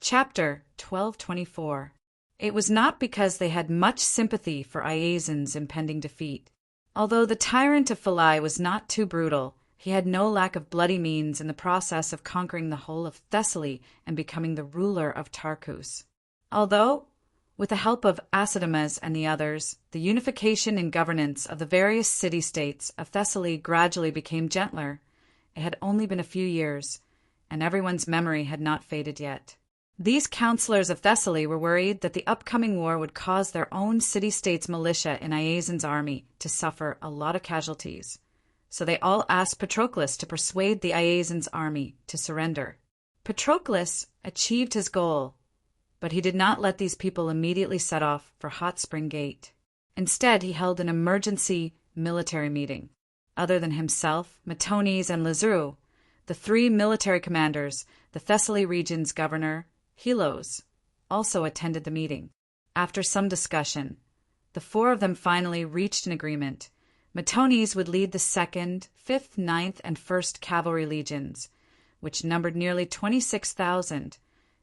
Chapter 1224. It was not because they had much sympathy for Iazon's impending defeat. Although the tyrant of Philai was not too brutal, he had no lack of bloody means in the process of conquering the whole of Thessaly and becoming the ruler of Tarchus. Although, with the help of Acidamas and the others, the unification and governance of the various city-states of Thessaly gradually became gentler, it had only been a few years, and everyone's memory had not faded yet. These councillors of Thessaly were worried that the upcoming war would cause their own city-states militia in Iazon's army to suffer a lot of casualties, so they all asked Patroclus to persuade the Iazon's army to surrender. Patroclus achieved his goal, but he did not let these people immediately set off for Hot Spring Gate. Instead, he held an emergency military meeting. Other than himself, Metones, and Lazuru, the three military commanders, the Thessaly region's governor, Helos, also attended the meeting. After some discussion, the four of them finally reached an agreement. Metones would lead the 2nd, 5th, 9th, and 1st Cavalry Legions, which numbered nearly 26,000,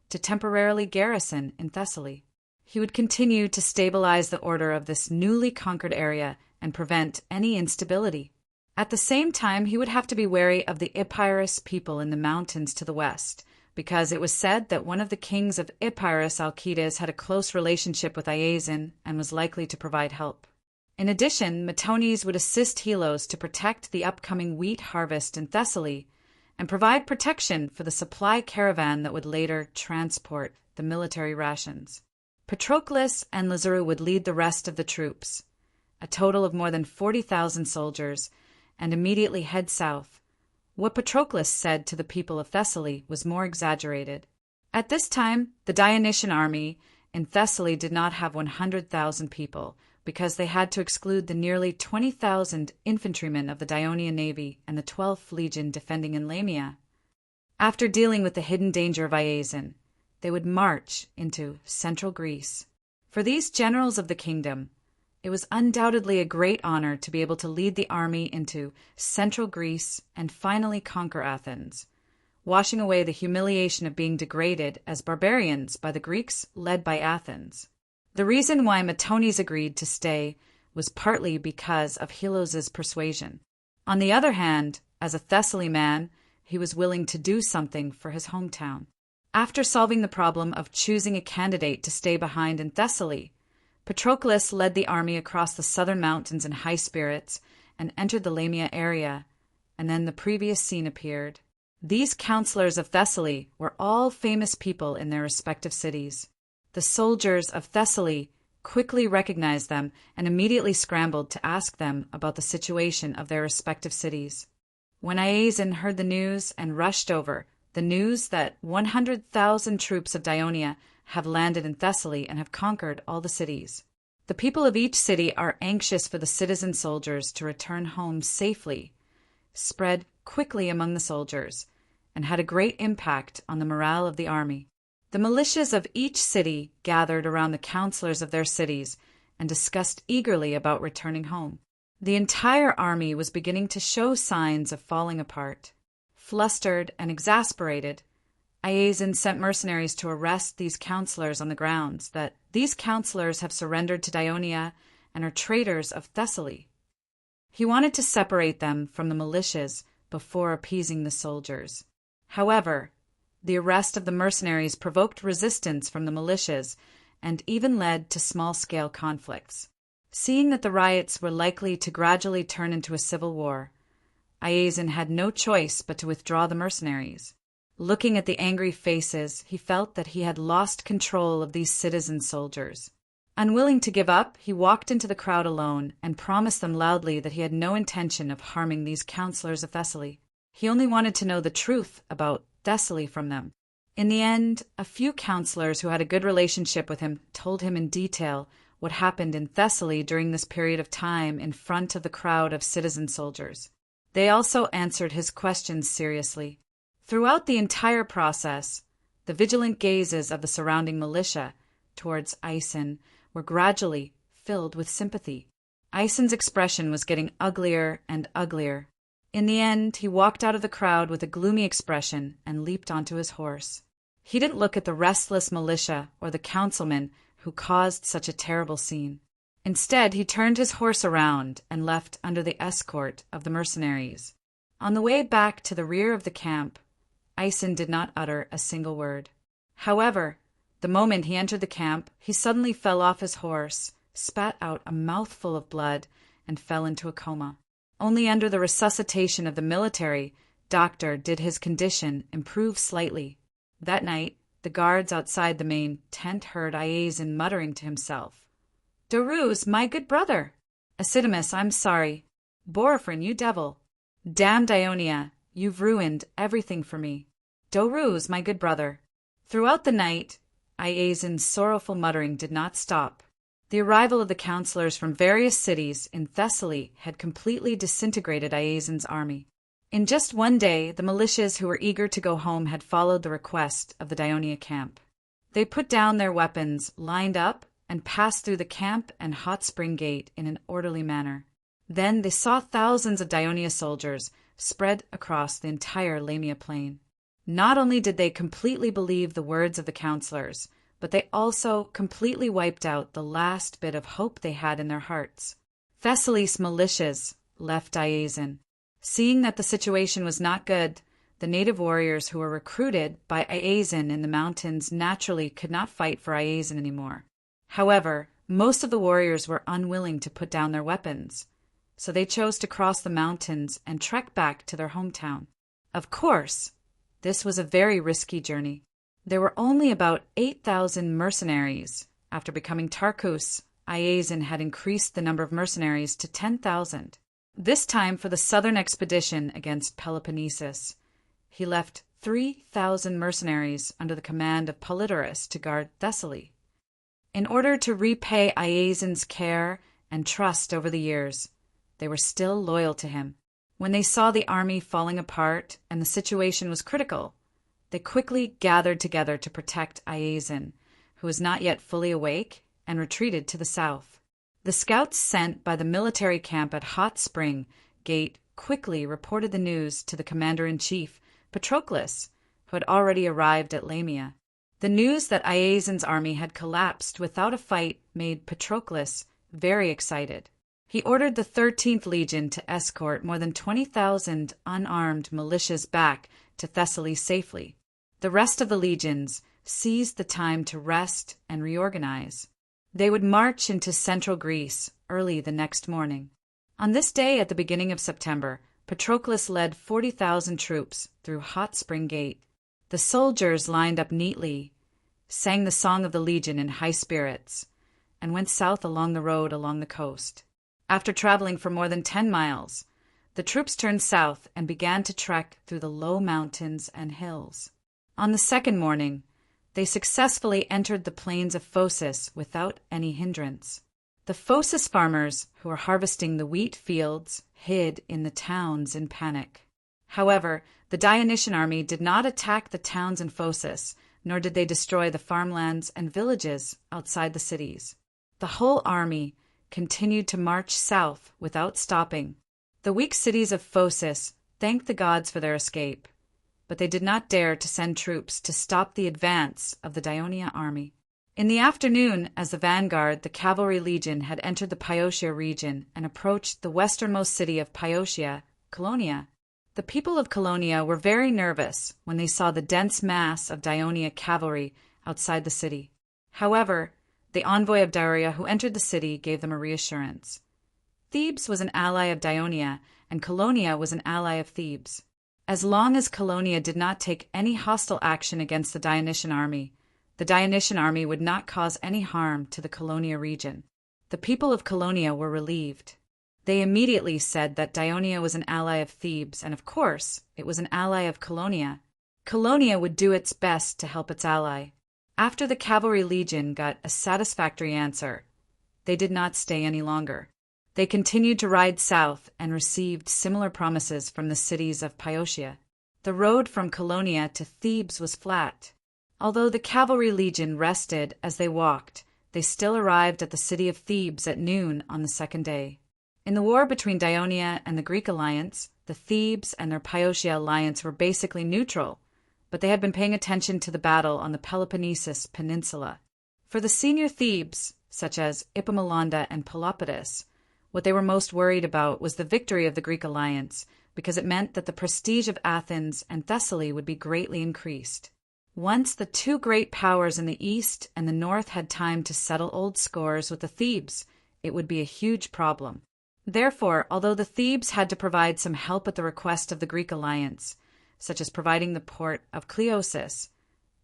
to temporarily garrison in Thessaly. He would continue to stabilize the order of this newly conquered area and prevent any instability. At the same time, he would have to be wary of the Epirus people in the mountains to the west, because it was said that one of the kings of Epirus, Alcides, had a close relationship with Iazon and was likely to provide help. In addition, Metones would assist Helos to protect the upcoming wheat harvest in Thessaly and provide protection for the supply caravan that would later transport the military rations. Patroclus and Lazuru would lead the rest of the troops, a total of more than 40,000 soldiers, and immediately head south. What Patroclus said to the people of Thessaly was more exaggerated. At this time, the Dionysian army in Thessaly did not have 100,000 people, because they had to exclude the nearly 20,000 infantrymen of the Dionian navy and the 12th legion defending in Lamia. After dealing with the hidden danger of Iazon, they would march into central Greece. For these generals of the kingdom, it was undoubtedly a great honor to be able to lead the army into central Greece and finally conquer Athens, washing away the humiliation of being degraded as barbarians by the Greeks led by Athens. The reason why Metones agreed to stay was partly because of Helos's persuasion. On the other hand, as a Thessaly man, he was willing to do something for his hometown. After solving the problem of choosing a candidate to stay behind in Thessaly, Patroclus led the army across the southern mountains in high spirits and entered the Lamia area, and then the previous scene appeared. These councillors of Thessaly were all famous people in their respective cities. The soldiers of Thessaly quickly recognized them and immediately scrambled to ask them about the situation of their respective cities. When Iazon heard the news and rushed over, the news that 100,000 troops of Dionia have landed in Thessaly and have conquered all the cities. The people of each city are anxious for the citizen soldiers to return home safely, spread quickly among the soldiers, and had a great impact on the morale of the army. The militias of each city gathered around the councillors of their cities and discussed eagerly about returning home. The entire army was beginning to show signs of falling apart. Flustered and exasperated, Iazon sent mercenaries to arrest these councillors on the grounds that these councillors have surrendered to Dionia and are traitors of Thessaly. He wanted to separate them from the militias before appeasing the soldiers. However, the arrest of the mercenaries provoked resistance from the militias and even led to small-scale conflicts. Seeing that the riots were likely to gradually turn into a civil war, Iazon had no choice but to withdraw the mercenaries. Looking at the angry faces, he felt that he had lost control of these citizen soldiers. Unwilling to give up, he walked into the crowd alone and promised them loudly that he had no intention of harming these councillors of Thessaly. He only wanted to know the truth about Thessaly from them. In the end, a few councillors who had a good relationship with him told him in detail what happened in Thessaly during this period of time in front of the crowd of citizen soldiers. They also answered his questions seriously. Throughout the entire process, the vigilant gazes of the surrounding militia towards Iazon were gradually filled with sympathy. Aeson's expression was getting uglier and uglier. In the end, he walked out of the crowd with a gloomy expression and leaped onto his horse. He didn't look at the restless militia or the councilman who caused such a terrible scene. Instead, he turned his horse around and left under the escort of the mercenaries. On the way back to the rear of the camp, Aeson did not utter a single word. However, the moment he entered the camp, he suddenly fell off his horse, spat out a mouthful of blood, and fell into a coma. Only under the resuscitation of the military doctor did his condition improve slightly. That night, the guards outside the main tent heard Iason muttering to himself, "Doruz, my good brother! Acidamus, I'm sorry. Borophrin, you devil! Damned Ionia, you've ruined everything for me. Doruz, my good brother!" Throughout the night, Iason's sorrowful muttering did not stop. The arrival of the counselors from various cities in Thessaly had completely disintegrated Iason's army. In just one day, the militias who were eager to go home had followed the request of the Dionia camp. They put down their weapons, lined up, and passed through the camp and hot spring gate in an orderly manner. Then they saw thousands of Dionia soldiers spread across the entire Lamia plain. Not only did they completely believe the words of the counselors, but they also completely wiped out the last bit of hope they had in their hearts. Thessaly's militias left Iason. Seeing that the situation was not good, the native warriors who were recruited by Iason in the mountains naturally could not fight for Iason anymore. However, most of the warriors were unwilling to put down their weapons, so they chose to cross the mountains and trek back to their hometown. Of course, this was a very risky journey. There were only about 8,000 mercenaries. After becoming Tarkus, Iason had increased the number of mercenaries to 10,000. This time for the southern expedition against Peloponnesus, he left 3,000 mercenaries under the command of Polydorus to guard Thessaly. In order to repay Iason's care and trust over the years, they were still loyal to him. When they saw the army falling apart and the situation was critical, they quickly gathered together to protect Iason, who was not yet fully awake, and retreated to the south. The scouts sent by the military camp at Hot Spring Gate quickly reported the news to the commander-in-chief, Patroclus, who had already arrived at Lamia. The news that Iason's army had collapsed without a fight made Patroclus very excited. He ordered the 13th Legion to escort more than 20,000 unarmed militias back to Thessaly safely. The rest of the legions seized the time to rest and reorganize. They would march into central Greece early the next morning. On this day at the beginning of September, Patroclus led 40,000 troops through Hot Spring Gate. The soldiers lined up neatly, sang the Song of the Legion in high spirits, and went south along the road along the coast. After traveling for more than 10 miles, the troops turned south and began to trek through the low mountains and hills. On the second morning, they successfully entered the plains of Phocis without any hindrance. The Phocis farmers who were harvesting the wheat fields hid in the towns in panic. However, the Dionysian army did not attack the towns in Phocis, nor did they destroy the farmlands and villages outside the cities. The whole army continued to march south without stopping. The weak cities of Phocis thanked the gods for their escape, but they did not dare to send troops to stop the advance of the Dionia army. In the afternoon, as the vanguard, the cavalry legion had entered the Pyotia region and approached the westernmost city of Pyotia, Colonia. The people of Colonia were very nervous when they saw the dense mass of Dionia cavalry outside the city. However, the envoy of Daria who entered the city gave them a reassurance. Thebes was an ally of Dionia, and Colonia was an ally of Thebes. As long as Colonia did not take any hostile action against the Dionysian army would not cause any harm to the Colonia region. The people of Colonia were relieved. They immediately said that Dionia was an ally of Thebes, and of course, it was an ally of Colonia. Colonia would do its best to help its ally. After the cavalry legion got a satisfactory answer, they did not stay any longer. They continued to ride south and received similar promises from the cities of Pyotia. The road from Colonia to Thebes was flat. Although the cavalry legion rested as they walked, they still arrived at the city of Thebes at noon on the second day. In the war between Dionia and the Greek alliance, the Thebes and their Pyotia alliance were basically neutral. but they had been paying attention to the battle on the Peloponnesus Peninsula. For the senior Thebes, such as Ippomelanda and Pelopidas, what they were most worried about was the victory of the Greek alliance, because it meant that the prestige of Athens and Thessaly would be greatly increased. Once the two great powers in the east and the north had time to settle old scores with the Thebes, it would be a huge problem. Therefore, although the Thebes had to provide some help at the request of the Greek alliance, such as providing the port of Cleosis,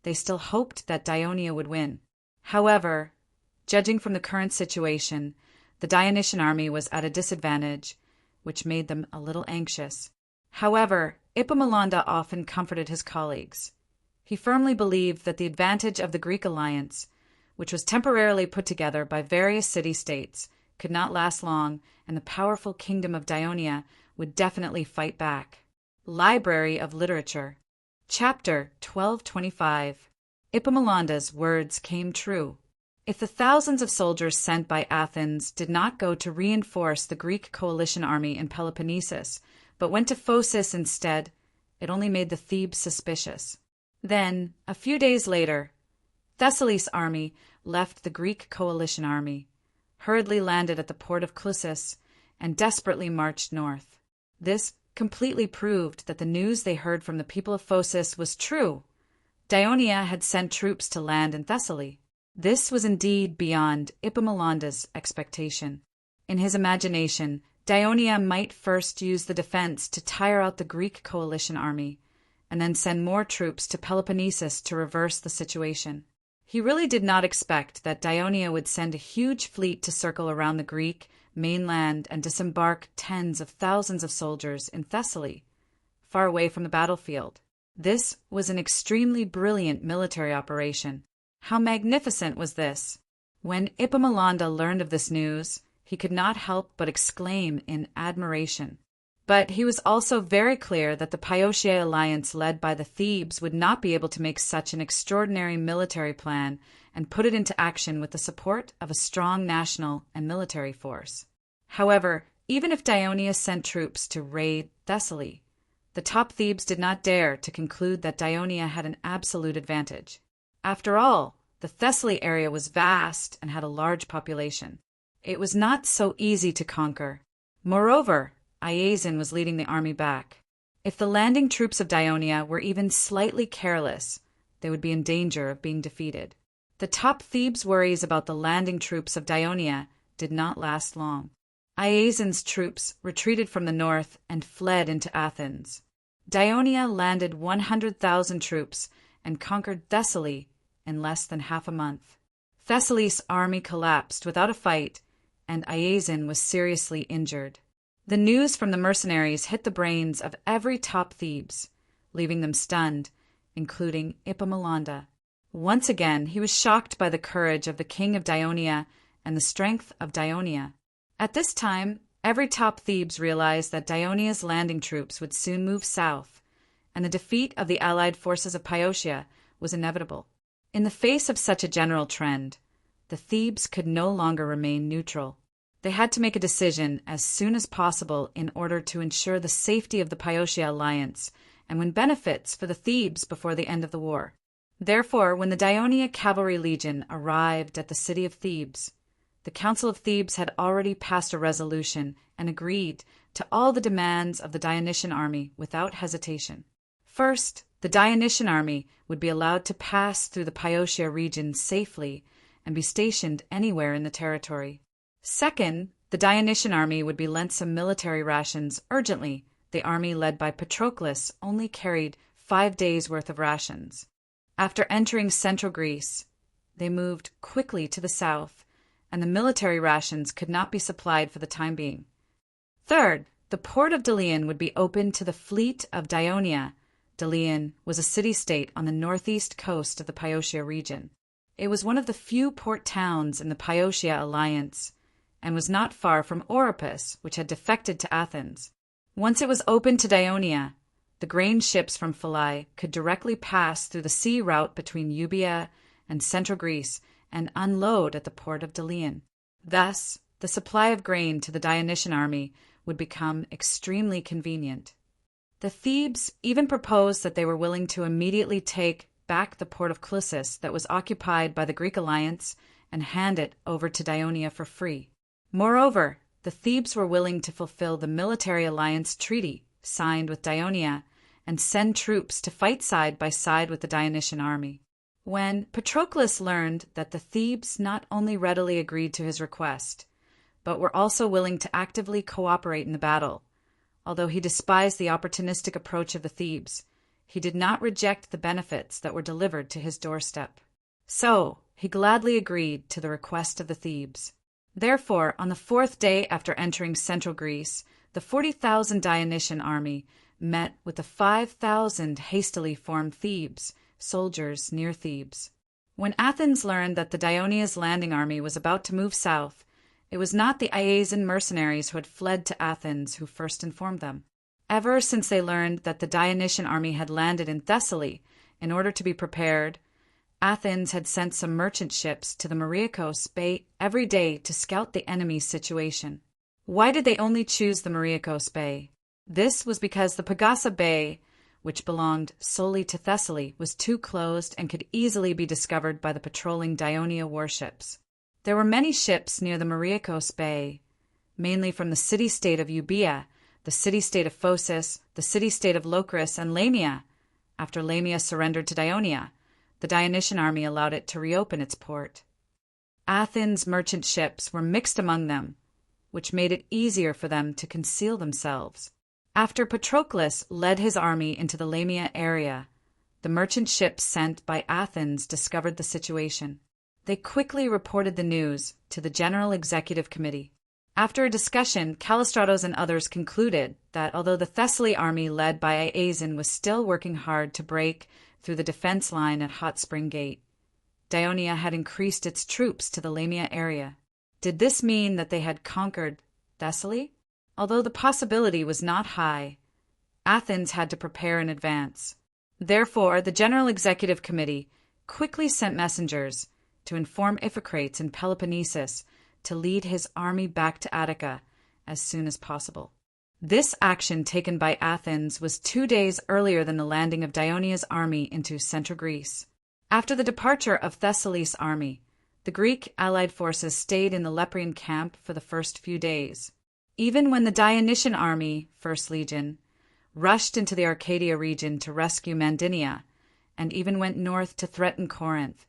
they still hoped that Dionia would win. However, judging from the current situation, the Dionysian army was at a disadvantage, which made them a little anxious. However, Ippomelanda often comforted his colleagues. He firmly believed that the advantage of the Greek alliance, which was temporarily put together by various city-states, could not last long, and the powerful kingdom of Dionia would definitely fight back. Library of Literature. Chapter 1225. Ippomelanda's words came true. If the thousands of soldiers sent by Athens did not go to reinforce the Greek coalition army in Peloponnesus, but went to Phocis instead, it only made the Thebes suspicious. Then, a few days later, Thessaly's army left the Greek coalition army, hurriedly landed at the port of Cleosis, and desperately marched north. This completely proved that the news they heard from the people of Phocis was true. Dionia had sent troops to land in Thessaly. This was indeed beyond Ippomelanda's expectation. In his imagination, Dionia might first use the defense to tire out the Greek coalition army, and then send more troops to Peloponnesus to reverse the situation. He really did not expect that Dionia would send a huge fleet to circle around the Greek mainland and disembark tens of thousands of soldiers in Thessaly, far away from the battlefield. This was an extremely brilliant military operation. How magnificent was this! When Ippomelanda learned of this news, he could not help but exclaim in admiration. But he was also very clear that the Piotia alliance led by the Thebes would not be able to make such an extraordinary military plan and put it into action with the support of a strong national and military force. However, even if Dionia sent troops to raid Thessaly, the top Thebes did not dare to conclude that Dionia had an absolute advantage. After all, the Thessaly area was vast and had a large population. It was not so easy to conquer. Moreover, Iazon was leading the army back. If the landing troops of Dionia were even slightly careless, they would be in danger of being defeated. The top Thebes' worries about the landing troops of Dionia did not last long. Iazon's troops retreated from the north and fled into Athens. Dionia landed 100,000 troops and conquered Thessaly in less than half a month. Thessaly's army collapsed without a fight, and Iazon was seriously injured. The news from the mercenaries hit the brains of every top Thebes, leaving them stunned, including Ippomelanda. Once again, he was shocked by the courage of the king of Dionia and the strength of Dionia. At this time, every top Thebes realized that Dionia's landing troops would soon move south, and the defeat of the allied forces of Piotia was inevitable. In the face of such a general trend, the Thebes could no longer remain neutral. They had to make a decision as soon as possible in order to ensure the safety of the Piotia alliance and win benefits for the Thebes before the end of the war. Therefore, when the Dionia Cavalry Legion arrived at the city of Thebes, the Council of Thebes had already passed a resolution and agreed to all the demands of the Dionysian army without hesitation. First, the Dionysian army would be allowed to pass through the Piotia region safely and be stationed anywhere in the territory. Second, the Dionysian army would be lent some military rations urgently. The army led by Patroclus only carried 5 days' worth of rations. After entering central Greece, they moved quickly to the south, and the military rations could not be supplied for the time being. Third, the port of Delian would be open to the fleet of Dionia. Delian was a city-state on the northeast coast of the Piotia region. It was one of the few port towns in the Piotia alliance, and was not far from Oropus, which had defected to Athens. Once it was open to Dionia, the grain ships from Philai could directly pass through the sea route between Euboea and central Greece and unload at the port of Delian. Thus, the supply of grain to the Dionysian army would become extremely convenient. The Thebes even proposed that they were willing to immediately take back the port of Clissus that was occupied by the Greek alliance and hand it over to Dionia for free. Moreover, the Thebes were willing to fulfill the military alliance treaty signed with Dionia and send troops to fight side by side with the Dionysian army. When Patroclus learned that the Thebes not only readily agreed to his request, but were also willing to actively cooperate in the battle, although he despised the opportunistic approach of the Thebes, he did not reject the benefits that were delivered to his doorstep. So, he gladly agreed to the request of the Thebes. Therefore, on the 4th day after entering central Greece, the 40,000 Dionysian army met with the 5,000 hastily formed Thebes soldiers near Thebes. When Athens learned that the Dionia's landing army was about to move south, it was not the Iasian mercenaries who had fled to Athens who first informed them. Ever since they learned that the Dionysian army had landed in Thessaly, in order to be prepared, Athens had sent some merchant ships to the Mariacos Bay every day to scout the enemy's situation. Why did they only choose the Mariacos Bay? This was because the Pagasa Bay, which belonged solely to Thessaly, was too closed and could easily be discovered by the patrolling Dionia warships. There were many ships near the Mariacos Bay, mainly from the city-state of Euboea, the city-state of Phocis, the city-state of Locris, and Lamia. After Lamia surrendered to Dionia, the Dionysian army allowed it to reopen its port. Athens' merchant ships were mixed among them, which made it easier for them to conceal themselves. After Patroclus led his army into the Lamia area, the merchant ships sent by Athens discovered the situation. They quickly reported the news to the General Executive Committee. After a discussion, Callistratos and others concluded that although the Thessaly army led by Iasion was still working hard to break through the defense line at Hot Spring Gate, Dionia had increased its troops to the Lamia area. Did this mean that they had conquered Thessaly? Although the possibility was not high, Athens had to prepare in advance. Therefore, the General Executive Committee quickly sent messengers to inform Iphicrates in Peloponnesus to lead his army back to Attica as soon as possible. This action taken by Athens was 2 days earlier than the landing of Dionia's army into central Greece. After the departure of Thessaly's army, the Greek allied forces stayed in the Leprean camp for the first few days. Even when the Dionysian army, 1st Legion, rushed into the Arcadia region to rescue Mandinia, and even went north to threaten Corinth,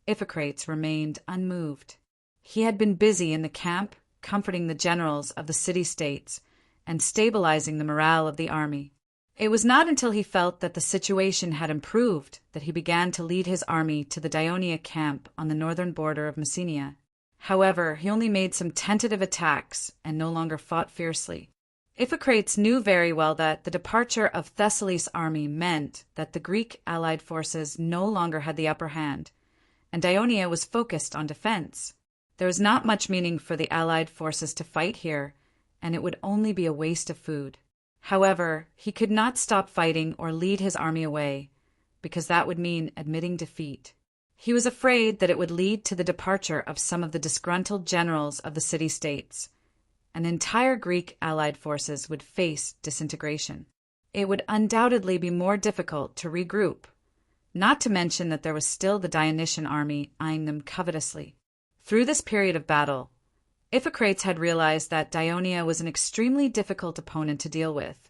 Iphicrates remained unmoved. He had been busy in the camp, comforting the generals of the city-states and stabilizing the morale of the army. It was not until he felt that the situation had improved that he began to lead his army to the Dionia camp on the northern border of Messenia. However, he only made some tentative attacks and no longer fought fiercely. Iphicrates knew very well that the departure of Thessaly's army meant that the Greek allied forces no longer had the upper hand, and Dionia was focused on defense. There was not much meaning for the allied forces to fight here, and it would only be a waste of food. However, he could not stop fighting or lead his army away, because that would mean admitting defeat. He was afraid that it would lead to the departure of some of the disgruntled generals of the city-states, and entire Greek allied forces would face disintegration. It would undoubtedly be more difficult to regroup, not to mention that there was still the Dionysian army eyeing them covetously. Through this period of battle, Iphicrates had realized that Dionia was an extremely difficult opponent to deal with,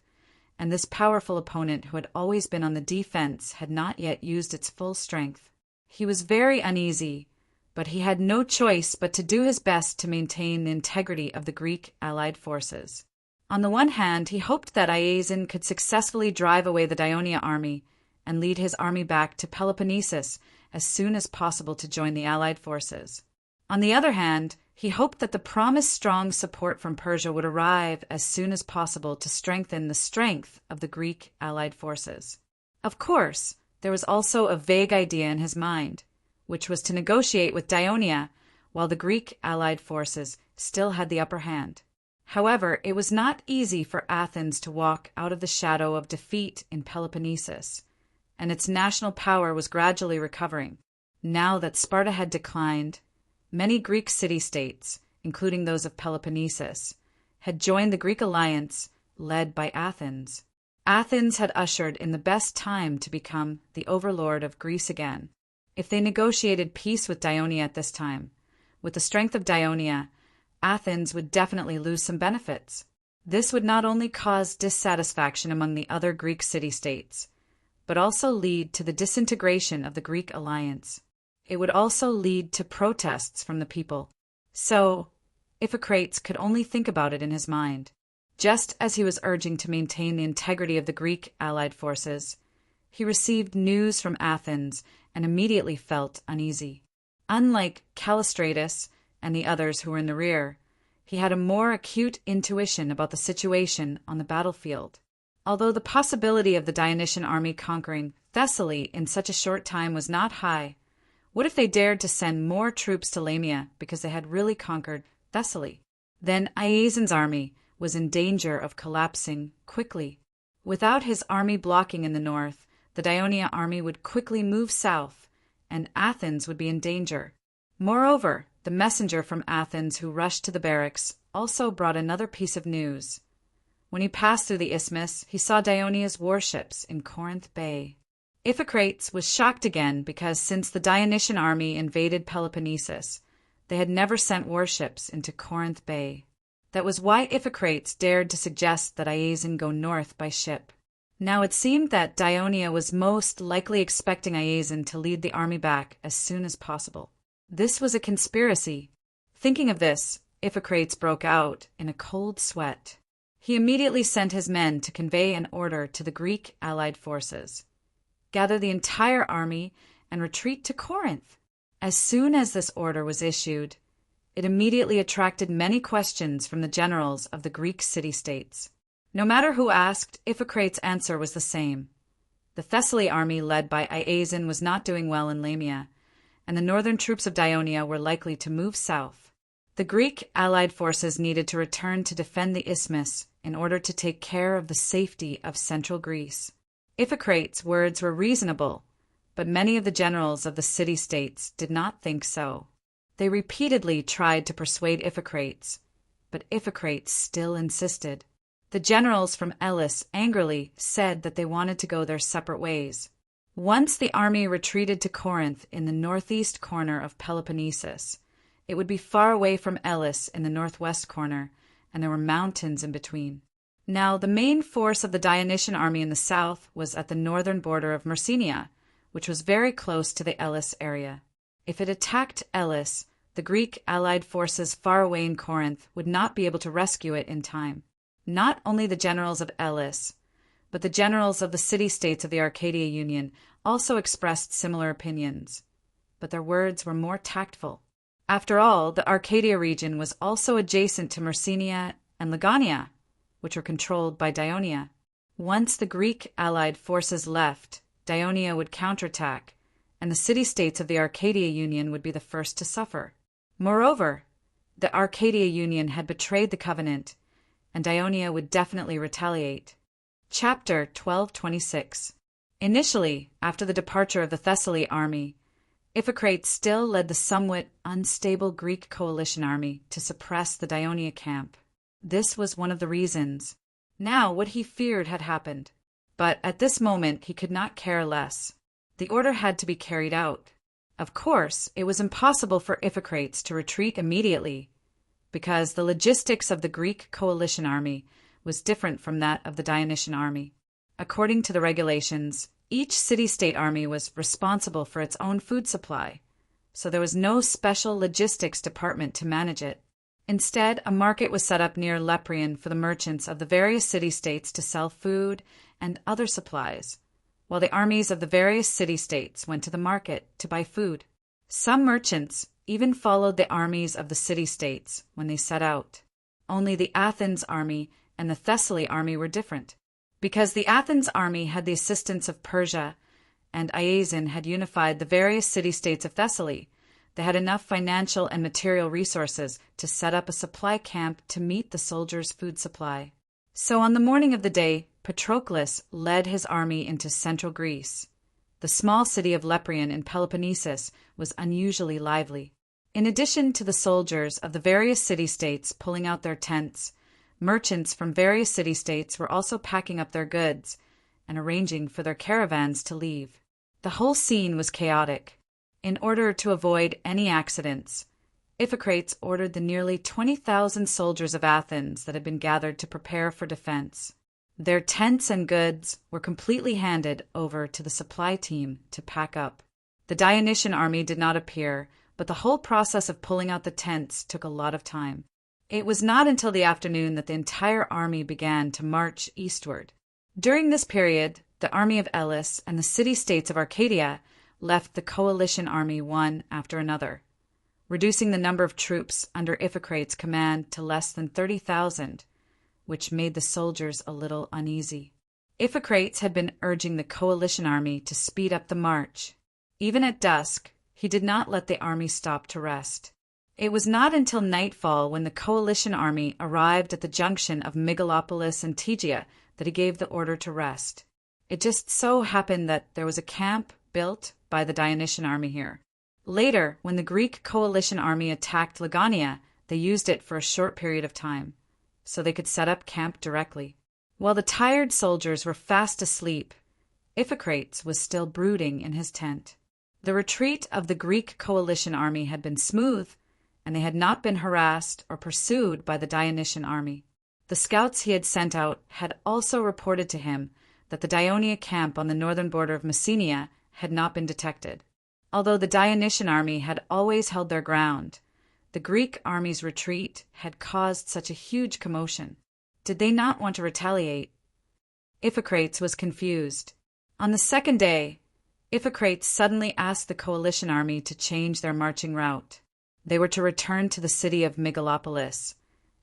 and this powerful opponent who had always been on the defense had not yet used its full strength. He was very uneasy, but he had no choice but to do his best to maintain the integrity of the Greek allied forces. On the one hand, he hoped that Iasion could successfully drive away the Dionia army and lead his army back to Peloponnesus as soon as possible to join the allied forces. On the other hand, he hoped that the promised strong support from Persia would arrive as soon as possible to strengthen the strength of the Greek allied forces. Of course, there was also a vague idea in his mind, which was to negotiate with Dionia while the Greek allied forces still had the upper hand. However, it was not easy for Athens to walk out of the shadow of defeat in Peloponnesus, and its national power was gradually recovering. Now that Sparta had declined, many Greek city-states, including those of Peloponnesus, had joined the Greek alliance led by Athens. Athens had ushered in the best time to become the overlord of Greece again. If they negotiated peace with Dionia at this time, with the strength of Dionia, Athens would definitely lose some benefits. This would not only cause dissatisfaction among the other Greek city-states, but also lead to the disintegration of the Greek alliance. It would also lead to protests from the people. So, Iphicrates could only think about it in his mind. Just as he was urging to maintain the integrity of the Greek allied forces, he received news from Athens and immediately felt uneasy. Unlike Callistratus and the others who were in the rear, he had a more acute intuition about the situation on the battlefield. Although the possibility of the Dionysian army conquering Thessaly in such a short time was not high, what if they dared to send more troops to Lamia because they had really conquered Thessaly? Then Iasion's army was in danger of collapsing quickly. Without his army blocking in the north, the Dionia army would quickly move south, and Athens would be in danger. Moreover, the messenger from Athens who rushed to the barracks also brought another piece of news. When he passed through the isthmus, he saw Dionia's warships in Corinth Bay. Iphicrates was shocked again because since the Dionysian army invaded Peloponnesus, they had never sent warships into Corinth Bay. That was why Iphicrates dared to suggest that Iasion go north by ship. Now it seemed that Dionia was most likely expecting Iasion to lead the army back as soon as possible. This was a conspiracy. Thinking of this, Iphicrates broke out in a cold sweat. He immediately sent his men to convey an order to the Greek allied forces. Gather the entire army and retreat to Corinth. As soon as this order was issued, it immediately attracted many questions from the generals of the Greek city-states. No matter who asked, Iphicrates' answer was the same. The Thessaly army led by Iasion was not doing well in Lamia, and the northern troops of Dionia were likely to move south. The Greek allied forces needed to return to defend the isthmus in order to take care of the safety of central Greece. Iphicrates' words were reasonable, but many of the generals of the city-states did not think so. They repeatedly tried to persuade Iphicrates, but Iphicrates still insisted. The generals from Elis angrily said that they wanted to go their separate ways. Once the army retreated to Corinth in the northeast corner of Peloponnesus, it would be far away from Elis in the northwest corner, and there were mountains in between. Now, the main force of the Dionysian army in the south was at the northern border of Myrcenia, which was very close to the Elis area. If it attacked Elis, the Greek allied forces far away in Corinth would not be able to rescue it in time. Not only the generals of Elis, but the generals of the city-states of the Arcadia Union also expressed similar opinions, but their words were more tactful. After all, the Arcadia region was also adjacent to Myrcenia and Legania, which were controlled by Dionia. Once the Greek allied forces left, Dionia would counterattack, and the city-states of the Arcadia Union would be the first to suffer. Moreover, the Arcadia Union had betrayed the covenant, and Dionia would definitely retaliate. Chapter 1226. Initially, after the departure of the Thessaly army, Iphicrates still led the somewhat unstable Greek coalition army to suppress the Dionia camp. This was one of the reasons. Now what he feared had happened, but at this moment he could not care less. The order had to be carried out. Of course, it was impossible for Iphicrates to retreat immediately, because the logistics of the Greek coalition army was different from that of the Dionysian army. According to the regulations, each city-state army was responsible for its own food supply, so there was no special logistics department to manage it. Instead, a market was set up near Leprion for the merchants of the various city-states to sell food and other supplies, while the armies of the various city-states went to the market to buy food. Some merchants even followed the armies of the city-states when they set out. Only the Athens army and the Thessaly army were different. Because the Athens army had the assistance of Persia, and Iasion had unified the various city-states of Thessaly, they had enough financial and material resources to set up a supply camp to meet the soldiers' food supply. So on the morning of the day, Patroclus led his army into central Greece. The small city of Leprion in Peloponnesus was unusually lively. In addition to the soldiers of the various city-states pulling out their tents, Merchants from various city-states were also packing up their goods and arranging for their caravans to leave. The whole scene was chaotic. In order to avoid any accidents, Iphicrates ordered the nearly 20,000 soldiers of Athens that had been gathered to prepare for defense. Their tents and goods were completely handed over to the supply team to pack up. The Dionysian army did not appear, but the whole process of pulling out the tents took a lot of time. It was not until the afternoon that the entire army began to march eastward. During this period, the army of Elis and the city-states of Arcadia left the coalition army one after another, reducing the number of troops under Iphicrates' command to less than 30,000, which made the soldiers a little uneasy. Iphicrates had been urging the coalition army to speed up the march. Even at dusk, he did not let the army stop to rest. It was not until nightfall when the coalition army arrived at the junction of Megalopolis and Tegea that he gave the order to rest. It just so happened that there was a camp built by the Dionysian army here. Later, when the Greek coalition army attacked Legania, they used it for a short period of time, so they could set up camp directly. While the tired soldiers were fast asleep, Iphicrates was still brooding in his tent. The retreat of the Greek coalition army had been smooth, and they had not been harassed or pursued by the Dionysian army. The scouts he had sent out had also reported to him that the Dionia camp on the northern border of Messenia had not been detected. Although the Dionysian army had always held their ground, the Greek army's retreat had caused such a huge commotion. Did they not want to retaliate? Iphicrates was confused. On the second day, Iphicrates suddenly asked the coalition army to change their marching route. They were to return to the city of Megalopolis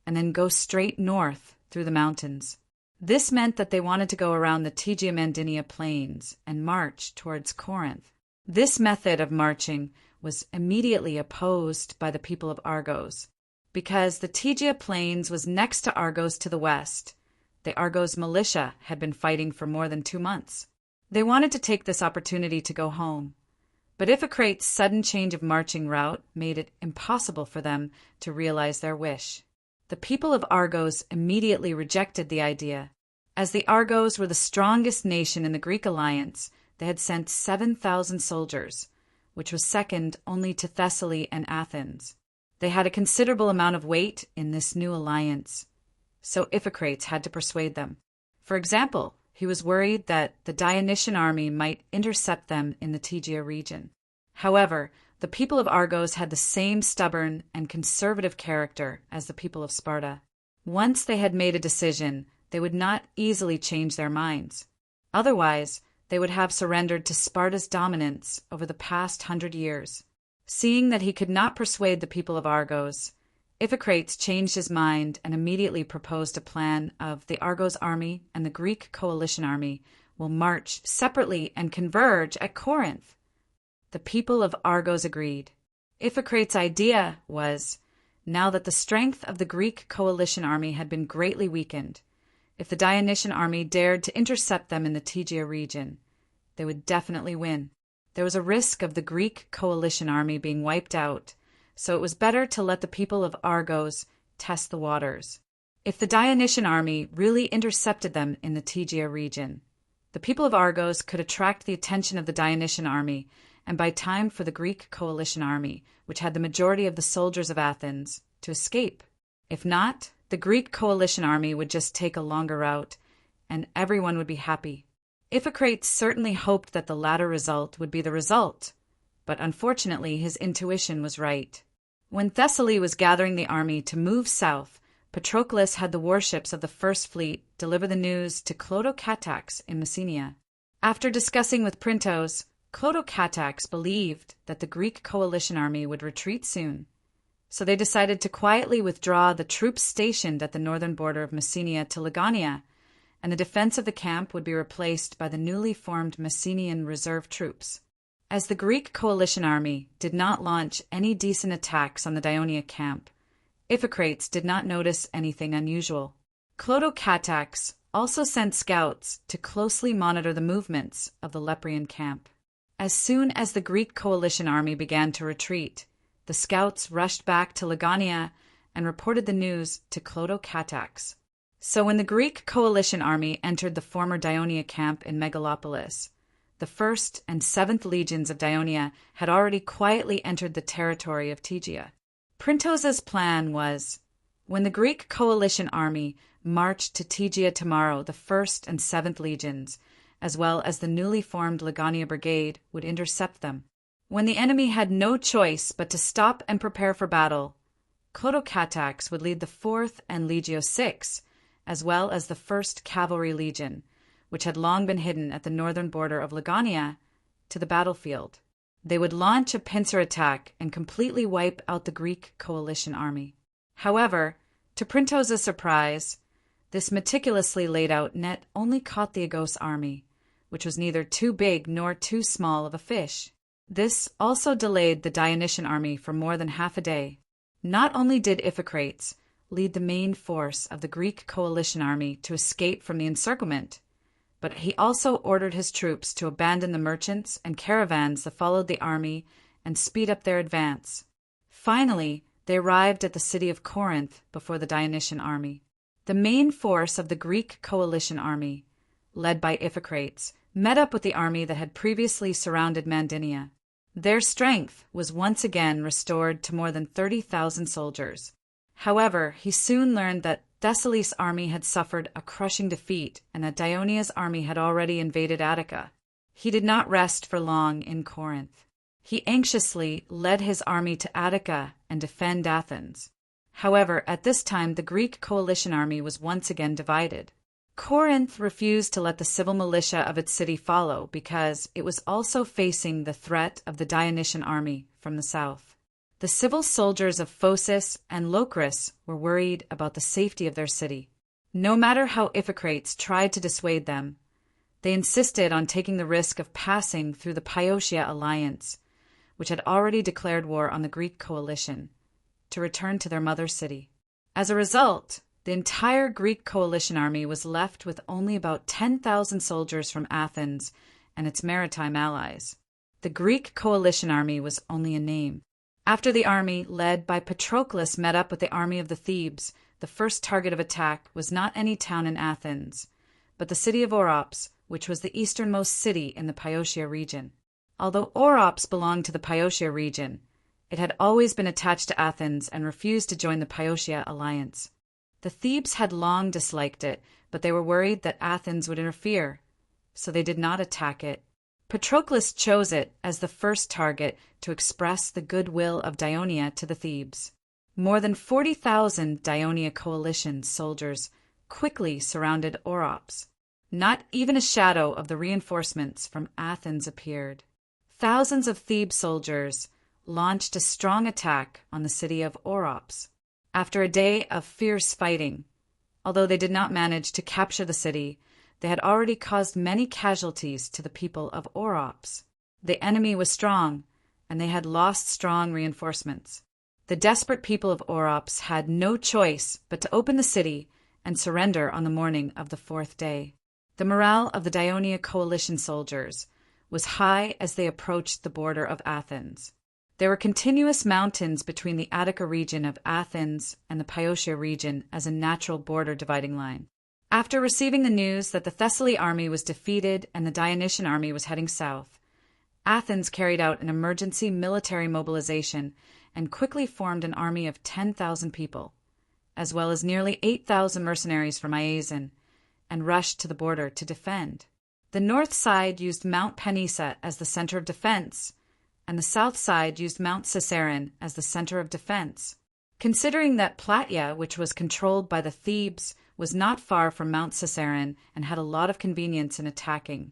and then go straight north through the mountains. This meant that they wanted to go around the Tegea-Mandinia plains and march towards Corinth. This method of marching was immediately opposed by the people of Argos, because the Tegea plains was next to Argos to the west. The Argos militia had been fighting for more than 2 months. They wanted to take this opportunity to go home, but Iphicrates' sudden change of marching route made it impossible for them to realize their wish. The people of Argos immediately rejected the idea. As the Argos were the strongest nation in the Greek alliance, they had sent 7,000 soldiers, which was second only to Thessaly and Athens. They had a considerable amount of weight in this new alliance, so Iphicrates had to persuade them. For example, he was worried that the Dionysian army might intercept them in the Tegea region. However, the people of Argos had the same stubborn and conservative character as the people of Sparta. Once they had made a decision, they would not easily change their minds. Otherwise, they would have surrendered to Sparta's dominance over the past 100 years. Seeing that he could not persuade the people of Argos, Iphicrates changed his mind and immediately proposed a plan of the Argos army and the Greek coalition army will march separately and converge at Corinth. The people of Argos agreed. Iphicrates' idea was, now that the strength of the Greek coalition army had been greatly weakened, if the Dionysian army dared to intercept them in the Tegea region, they would definitely win. There was a risk of the Greek coalition army being wiped out, so it was better to let the people of Argos test the waters. If the Dionysian army really intercepted them in the Tegea region, the people of Argos could attract the attention of the Dionysian army and buy time for the Greek coalition army, which had the majority of the soldiers of Athens, to escape. If not, the Greek coalition army would just take a longer route, and everyone would be happy. Iphicrates certainly hoped that the latter result would be the result, but unfortunately his intuition was right. When Thessaly was gathering the army to move south, Patroclus had the warships of the First Fleet deliver the news to Clotocatax in Messenia. After discussing with Printos, Clotocatax believed that the Greek coalition army would retreat soon, so they decided to quietly withdraw the troops stationed at the northern border of Messenia to Legania, and the defense of the camp would be replaced by the newly formed Messenian reserve troops. As the Greek coalition army did not launch any decent attacks on the Dionia camp, Iphicrates did not notice anything unusual. Clotocatax also sent scouts to closely monitor the movements of the Leprian camp. As soon as the Greek coalition army began to retreat, the scouts rushed back to Legania and reported the news to Clotocatax. So when the Greek coalition army entered the former Dionia camp in Megalopolis, the 1st and 7th legions of Dionia had already quietly entered the territory of Tegea. Printos's plan was, when the Greek coalition army marched to Tegea tomorrow, the 1st and 7th legions, as well as the newly formed Legania brigade, would intercept them. When the enemy had no choice but to stop and prepare for battle, Kotokatax would lead the 4th and Legio VI, as well as the 1st Cavalry Legion, which had long been hidden at the northern border of Legania, to the battlefield. They would launch a pincer attack and completely wipe out the Greek coalition army. However, to Printos's surprise, this meticulously laid out net only caught the Agos army, which was neither too big nor too small of a fish. This also delayed the Dionysian army for more than half a day. Not only did Iphicrates lead the main force of the Greek coalition army to escape from the encirclement, but he also ordered his troops to abandon the merchants and caravans that followed the army and speed up their advance. Finally, they arrived at the city of Corinth before the Dionysian army. The main force of the Greek coalition army, led by Iphicrates, met up with the army that had previously surrounded Mandinia. Their strength was once again restored to more than 30,000 soldiers. However, he soon learned that Thessaly's army had suffered a crushing defeat and that Dionia's army had already invaded Attica. He did not rest for long in Corinth. He anxiously led his army to Attica and defend Athens. However, at this time the Greek coalition army was once again divided. Corinth refused to let the civil militia of its city follow because it was also facing the threat of the Dionysian army from the south. The civil soldiers of Phocis and Locris were worried about the safety of their city. No matter how Iphicrates tried to dissuade them, they insisted on taking the risk of passing through the Piotia alliance, which had already declared war on the Greek coalition, to return to their mother city. As a result, the entire Greek coalition army was left with only about 10,000 soldiers from Athens and its maritime allies. The Greek coalition army was only a name. After the army, led by Patroclus, met up with the army of the Thebes, the first target of attack was not any town in Athens, but the city of Orops, which was the easternmost city in the Piotia region. Although Orops belonged to the Piotia region, it had always been attached to Athens and refused to join the Piotia alliance. The Thebes had long disliked it, but they were worried that Athens would interfere, so they did not attack it. Patroclus chose it as the first target to express the goodwill of Dionia to the Thebes. More than 40,000 Dionia coalition soldiers quickly surrounded Orops. Not even a shadow of the reinforcements from Athens appeared. Thousands of Thebes soldiers launched a strong attack on the city of Orops. After a day of fierce fighting, although they did not manage to capture the city, they had already caused many casualties to the people of Orops. The enemy was strong, and they had lost strong reinforcements. The desperate people of Orops had no choice but to open the city and surrender on the morning of the 4th day. The morale of the Dionia coalition soldiers was high as they approached the border of Athens. There were continuous mountains between the Attica region of Athens and the Piotia region as a natural border dividing line. After receiving the news that the Thessaly army was defeated and the Dionysian army was heading south, Athens carried out an emergency military mobilization and quickly formed an army of 10,000 people, as well as nearly 8,000 mercenaries from Iazon, and rushed to the border to defend. The north side used Mount Panissa as the center of defense, and the south side used Mount Ciceron as the center of defense. Considering that Plataea, which was controlled by the Thebes, was not far from Mount Ciceron and had a lot of convenience in attacking,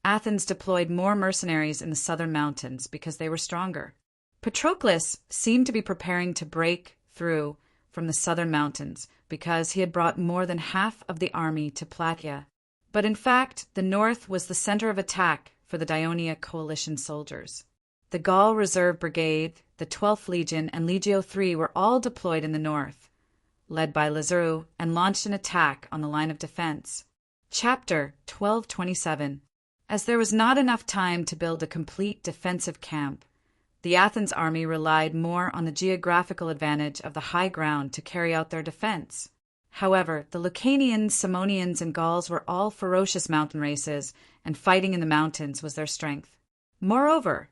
Athens deployed more mercenaries in the southern mountains because they were stronger. Patroclus seemed to be preparing to break through from the southern mountains because he had brought more than half of the army to Plataea. But in fact, the north was the center of attack for the Dionia coalition soldiers. The Gaul Reserve Brigade, the 12th Legion, and Legio III were all deployed in the north, led by Lazzaro, and launched an attack on the line of defense. Chapter 1227. As there was not enough time to build a complete defensive camp, the Athens army relied more on the geographical advantage of the high ground to carry out their defense. However, the Lucanians, Simonians, and Gauls were all ferocious mountain races, and fighting in the mountains was their strength. Moreover,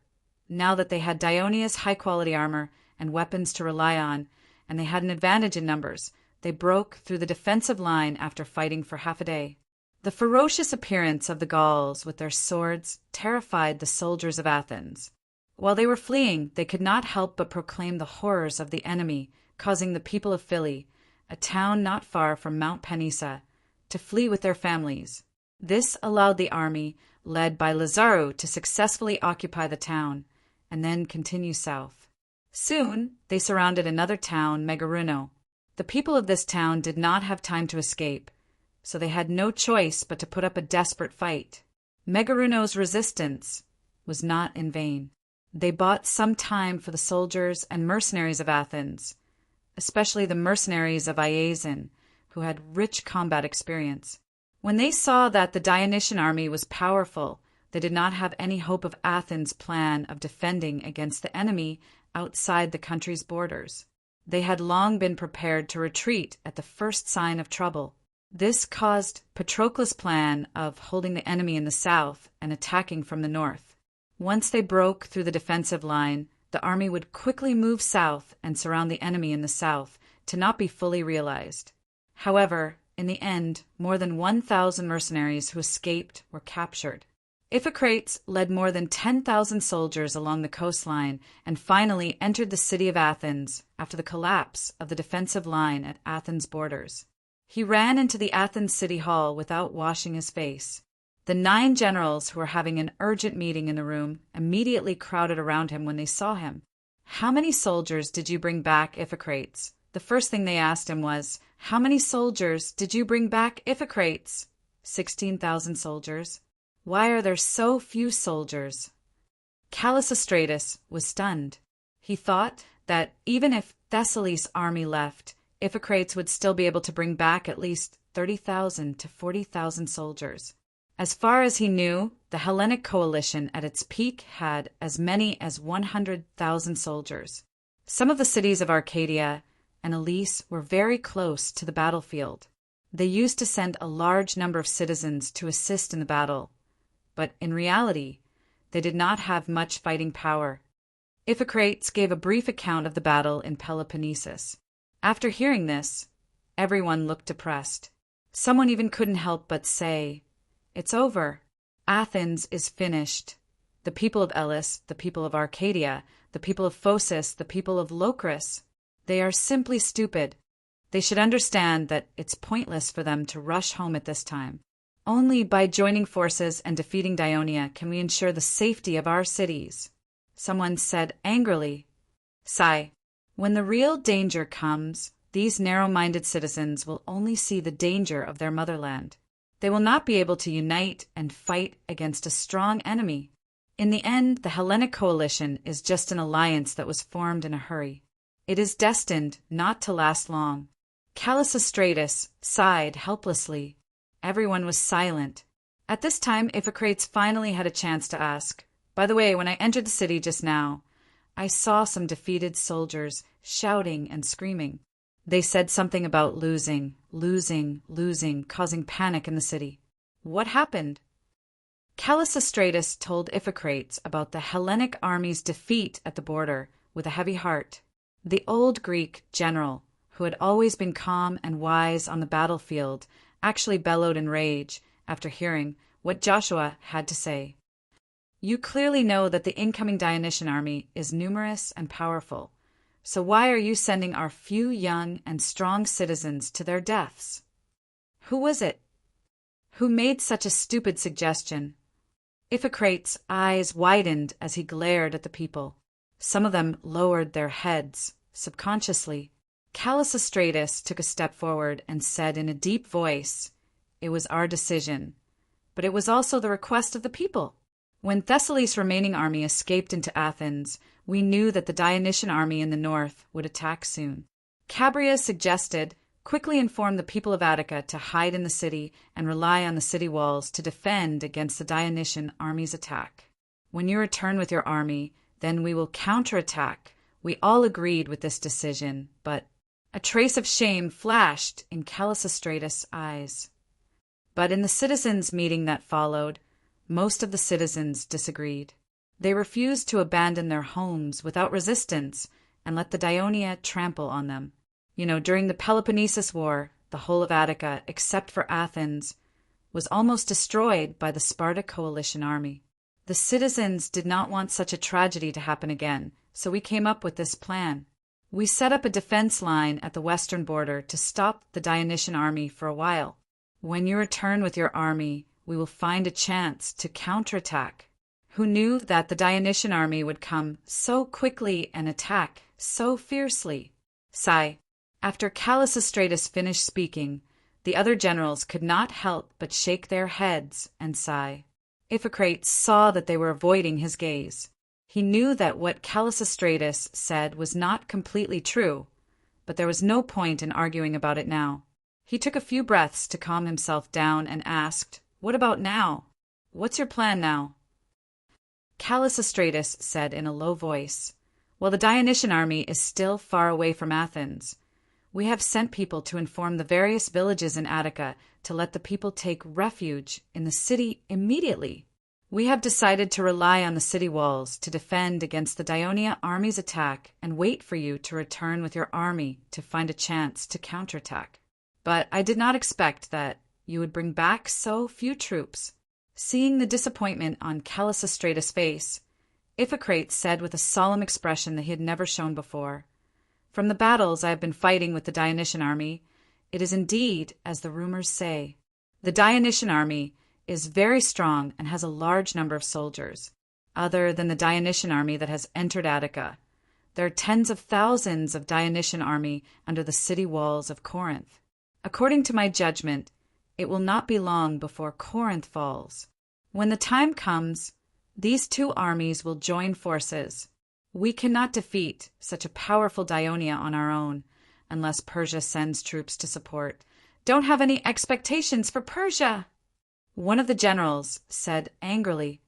now that they had Dionia's high-quality armor and weapons to rely on, and they had an advantage in numbers, they broke through the defensive line after fighting for half a day. The ferocious appearance of the Gauls with their swords terrified the soldiers of Athens. While they were fleeing, they could not help but proclaim the horrors of the enemy, causing the people of Philly, a town not far from Mount Panissa, to flee with their families. This allowed the army, led by Lazaro, to successfully occupy the town, and then continue south. Soon, they surrounded another town, Megaruno. The people of this town did not have time to escape, so they had no choice but to put up a desperate fight. Megaruno's resistance was not in vain. They bought some time for the soldiers and mercenaries of Athens, especially the mercenaries of Iazon, who had rich combat experience. When they saw that the Dionysian army was powerful, they did not have any hope of Athens' plan of defending against the enemy outside the country's borders. They had long been prepared to retreat at the first sign of trouble. This caused Patroclus' plan of holding the enemy in the south and attacking from the north. Once they broke through the defensive line, the army would quickly move south and surround the enemy in the south, to not be fully realized. However, in the end, more than 1,000 mercenaries who escaped were captured. Iphicrates led more than 10,000 soldiers along the coastline and finally entered the city of Athens after the collapse of the defensive line at Athens' borders. He ran into the Athens city hall without washing his face. The 9 generals who were having an urgent meeting in the room immediately crowded around him when they saw him. "How many soldiers did you bring back, Iphicrates?" The first thing they asked him was, "How many soldiers did you bring back, Iphicrates?" 16,000 soldiers. "Why are there so few soldiers?" Callisostratus was stunned. He thought that even if Thessaly's army left, Iphicrates would still be able to bring back at least 30,000 to 40,000 soldiers. As far as he knew, the Hellenic coalition at its peak had as many as 100,000 soldiers. Some of the cities of Arcadia and Elise were very close to the battlefield. They used to send a large number of citizens to assist in the battle, but in reality, they did not have much fighting power. Iphicrates gave a brief account of the battle in Peloponnesus. After hearing this, everyone looked depressed. Someone even couldn't help but say, "It's over. Athens is finished. The people of Elis, the people of Arcadia, the people of Phocis, the people of Locris, they are simply stupid. They should understand that it's pointless for them to rush home at this time. Only by joining forces and defeating Dionia can we ensure the safety of our cities." Someone said angrily, "Sigh, when the real danger comes, these narrow-minded citizens will only see the danger of their motherland. They will not be able to unite and fight against a strong enemy. In the end, the Hellenic coalition is just an alliance that was formed in a hurry. It is destined not to last long." Callisostratus sighed helplessly. Everyone was silent. At this time, Iphicrates finally had a chance to ask, "By the way, when I entered the city just now, I saw some defeated soldiers shouting and screaming. They said something about losing, causing panic in the city. What happened?" Callisostratus told Iphicrates about the Hellenic army's defeat at the border with a heavy heart. The old Greek general, who had always been calm and wise on the battlefield, actually bellowed in rage after hearing what Joshua had to say. "You clearly know that the incoming Dionysian army is numerous and powerful. So why are you sending our few young and strong citizens to their deaths? Who was it? Who made such a stupid suggestion?" Iphicrates' eyes widened as he glared at the people. Some of them lowered their heads, subconsciously. Callisostratus took a step forward and said in a deep voice, "It was our decision, but it was also the request of the people. When Thessaly's remaining army escaped into Athens, we knew that the Dionysian army in the north would attack soon. Cabria suggested, quickly inform the people of Attica to hide in the city and rely on the city walls to defend against the Dionysian army's attack. When you return with your army, then we will counterattack. We all agreed with this decision, but A trace of shame flashed in Callistratus' eyes. But in the citizens' meeting that followed, most of the citizens disagreed. They refused to abandon their homes without resistance and let the Dionia trample on them. During the Peloponnesus War, the whole of Attica, except for Athens, was almost destroyed by the Sparta coalition army. The citizens did not want such a tragedy to happen again, so we came up with this plan. We set up a defense line at the western border to stop the Dionysian army for a while. When you return with your army, we will find a chance to counterattack. Who knew that the Dionysian army would come so quickly and attack so fiercely? Sigh. After Callistratus finished speaking, the other generals could not help but shake their heads and sigh. Iphicrates saw that they were avoiding his gaze. He knew that what Callistratus said was not completely true, but there was no point in arguing about it now. He took a few breaths to calm himself down and asked, "What about now? What's your plan now?" Callistratus said in a low voice, "While the Dionysian army is still far away from Athens, we have sent people to inform the various villages in Attica to let the people take refuge in the city immediately. We have decided to rely on the city walls to defend against the Dionia army's attack and wait for you to return with your army to find a chance to counterattack. But I did not expect that you would bring back so few troops." Seeing the disappointment on Callistratus' face, Iphicrates said with a solemn expression that he had never shown before, "From the battles I have been fighting with the Dionysian army, it is indeed as the rumors say. The Dionysian army is very strong and has a large number of soldiers. Other than the Dionysian army that has entered Attica, there are tens of thousands of Dionysian army under the city walls of Corinth. According to my judgment, it will not be long before Corinth falls. When the time comes, these two armies will join forces. We cannot defeat such a powerful Dionia on our own, unless Persia sends troops to support. Don't have any expectations for Persia!" One of the generals said angrily,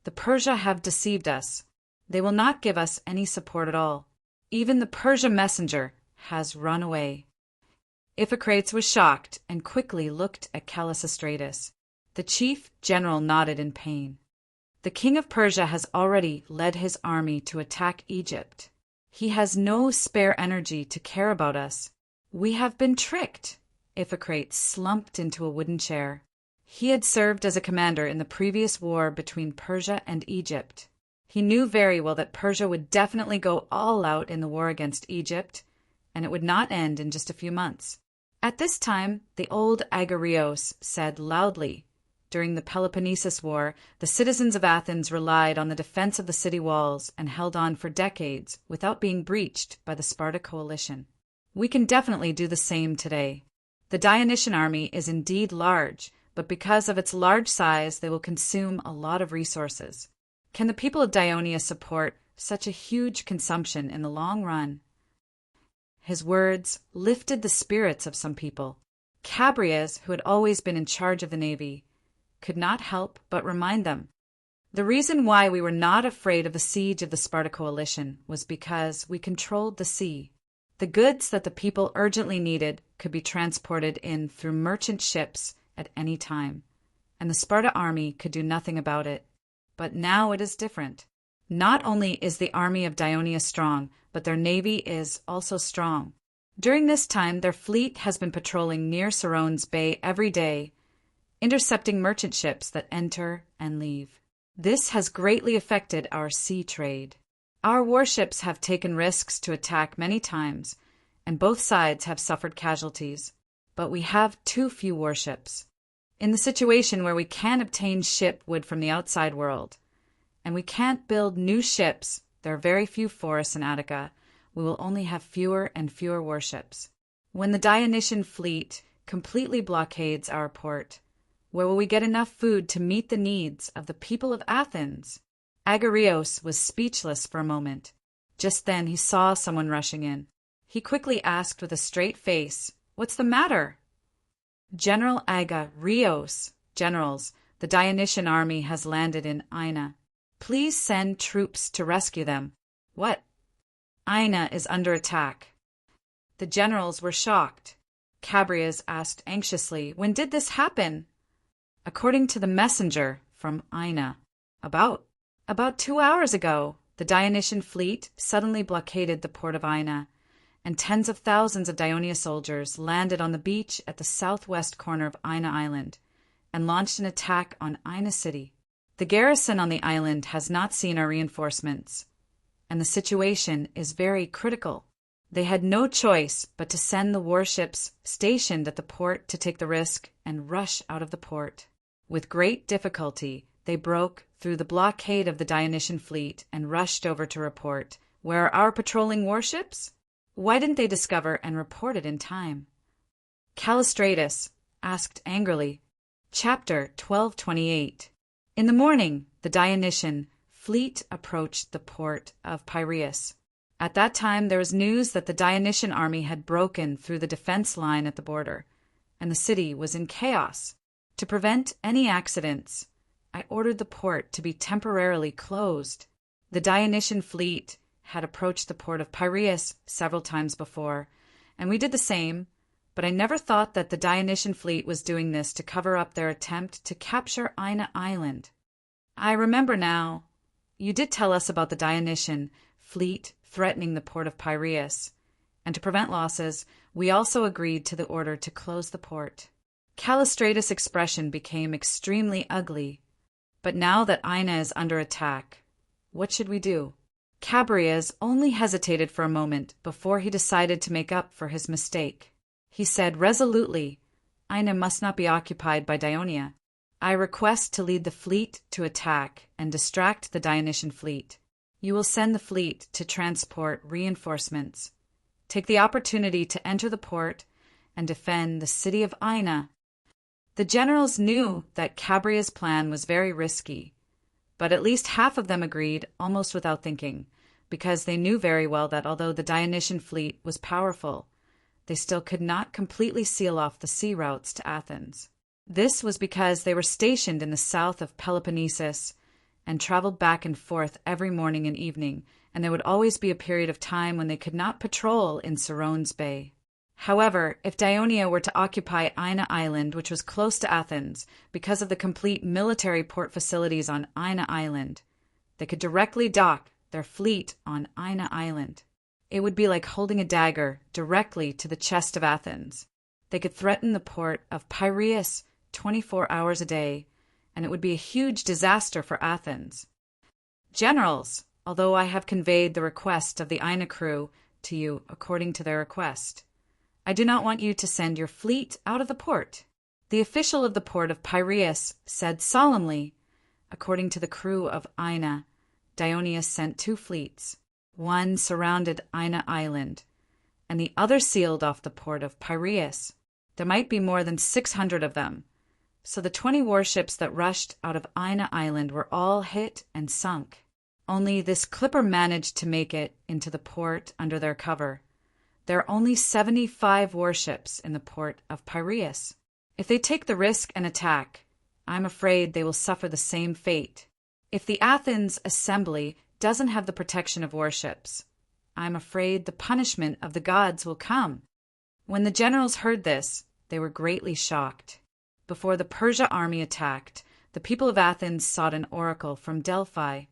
"The Persia have deceived us. They will not give us any support at all. Even the Persia messenger has run away." Iphicrates was shocked and quickly looked at Callistratus. The chief general nodded in pain. "The king of Persia has already led his army to attack Egypt. He has no spare energy to care about us. We have been tricked." Iphicrates slumped into a wooden chair. He had served as a commander in the previous war between Persia and Egypt. He knew very well that Persia would definitely go all out in the war against Egypt, and it would not end in just a few months. At this time, the old Agarios said loudly, "During the Peloponnesus War, the citizens of Athens relied on the defense of the city walls and held on for decades without being breached by the Sparta coalition. We can definitely do the same today. The Dionysian army is indeed large, but because of its large size, they will consume a lot of resources. Can the people of Dionia support such a huge consumption in the long run?" His words lifted the spirits of some people. Chabrias, who had always been in charge of the navy, could not help but remind them. "The reason why we were not afraid of the siege of the Sparta coalition was because we controlled the sea. The goods that the people urgently needed could be transported in through merchant ships at any time, and the Sparta army could do nothing about it. But now it is different. Not only is the army of Dionia strong, but their navy is also strong. During this time, their fleet has been patrolling near Sarone's Bay every day, intercepting merchant ships that enter and leave. This has greatly affected our sea trade. Our warships have taken risks to attack many times, and both sides have suffered casualties, but we have too few warships. In the situation where we can obtain ship wood from the outside world, and we can't build new ships, there are very few forests in Attica, we will only have fewer and fewer warships. When the Dionysian fleet completely blockades our port, where will we get enough food to meet the needs of the people of Athens?" Agarios was speechless for a moment. Just then he saw someone rushing in. He quickly asked with a straight face, "What's the matter?" "General Agarios, generals, the Dionysian army has landed in Ina. Please send troops to rescue them." "What?" "Ina is under attack." The generals were shocked. Chabrias asked anxiously, "When did this happen?" According to the messenger from Ina, about 2 hours ago, the Dionysian fleet suddenly blockaded the port of Ina, and tens of thousands of Dionia soldiers landed on the beach at the southwest corner of Ina Island and launched an attack on Ina City. The garrison on the island has not seen our reinforcements, and the situation is very critical. They had no choice but to send the warships stationed at the port to take the risk and rush out of the port. With great difficulty, they broke through the blockade of the Dionysian fleet and rushed over to report. "Where are our patrolling warships? Why didn't they discover and report it in time?" Callistratus asked angrily. Chapter 1228. In the morning, the Dionysian fleet approached the port of Piraeus. At that time there was news that the Dionysian army had broken through the defense line at the border, and the city was in chaos. To prevent any accidents, I ordered the port to be temporarily closed. The Dionysian fleet had approached the port of Piraeus several times before, and we did the same, but I never thought that the Dionysian fleet was doing this to cover up their attempt to capture Ina Island. I remember now. You did tell us about the Dionysian fleet threatening the port of Piraeus, and to prevent losses, we also agreed to the order to close the port. Callistratus' expression became extremely ugly. But now that Ina is under attack, what should we do? Chabrias only hesitated for a moment before he decided to make up for his mistake. He said resolutely, "Ina must not be occupied by Dionia. I request to lead the fleet to attack and distract the Dionysian fleet. You will send the fleet to transport reinforcements. Take the opportunity to enter the port and defend the city of Ina." The generals knew that Chabrias' plan was very risky, but at least half of them agreed almost without thinking, because they knew very well that although the Dionysian fleet was powerful, they still could not completely seal off the sea routes to Athens. This was because they were stationed in the south of Peloponnesus and traveled back and forth every morning and evening, and there would always be a period of time when they could not patrol in Cirone's Bay. However, if Dionia were to occupy Ina Island, which was close to Athens, because of the complete military port facilities on Ina Island, they could directly dock their fleet on Ina Island. It would be like holding a dagger directly to the chest of Athens. They could threaten the port of Piraeus 24 hours a day, and it would be a huge disaster for Athens. Generals, although I have conveyed the request of the Ina crew to you according to their request, I do not want you to send your fleet out of the port. The official of the port of Piraeus said solemnly, according to the crew of Ina, Dionia sent 2 fleets. One surrounded Ina Island, and the other sealed off the port of Piraeus. There might be more than 600 of them, so the 20 warships that rushed out of Ina Island were all hit and sunk. Only this clipper managed to make it into the port under their cover. There are only 75 warships in the port of Piraeus. If they take the risk and attack, I'm afraid they will suffer the same fate. If the Athens assembly doesn't have the protection of warships, I'm afraid the punishment of the gods will come. When the generals heard this, they were greatly shocked. Before the Persia army attacked, the people of Athens sought an oracle from Delphi.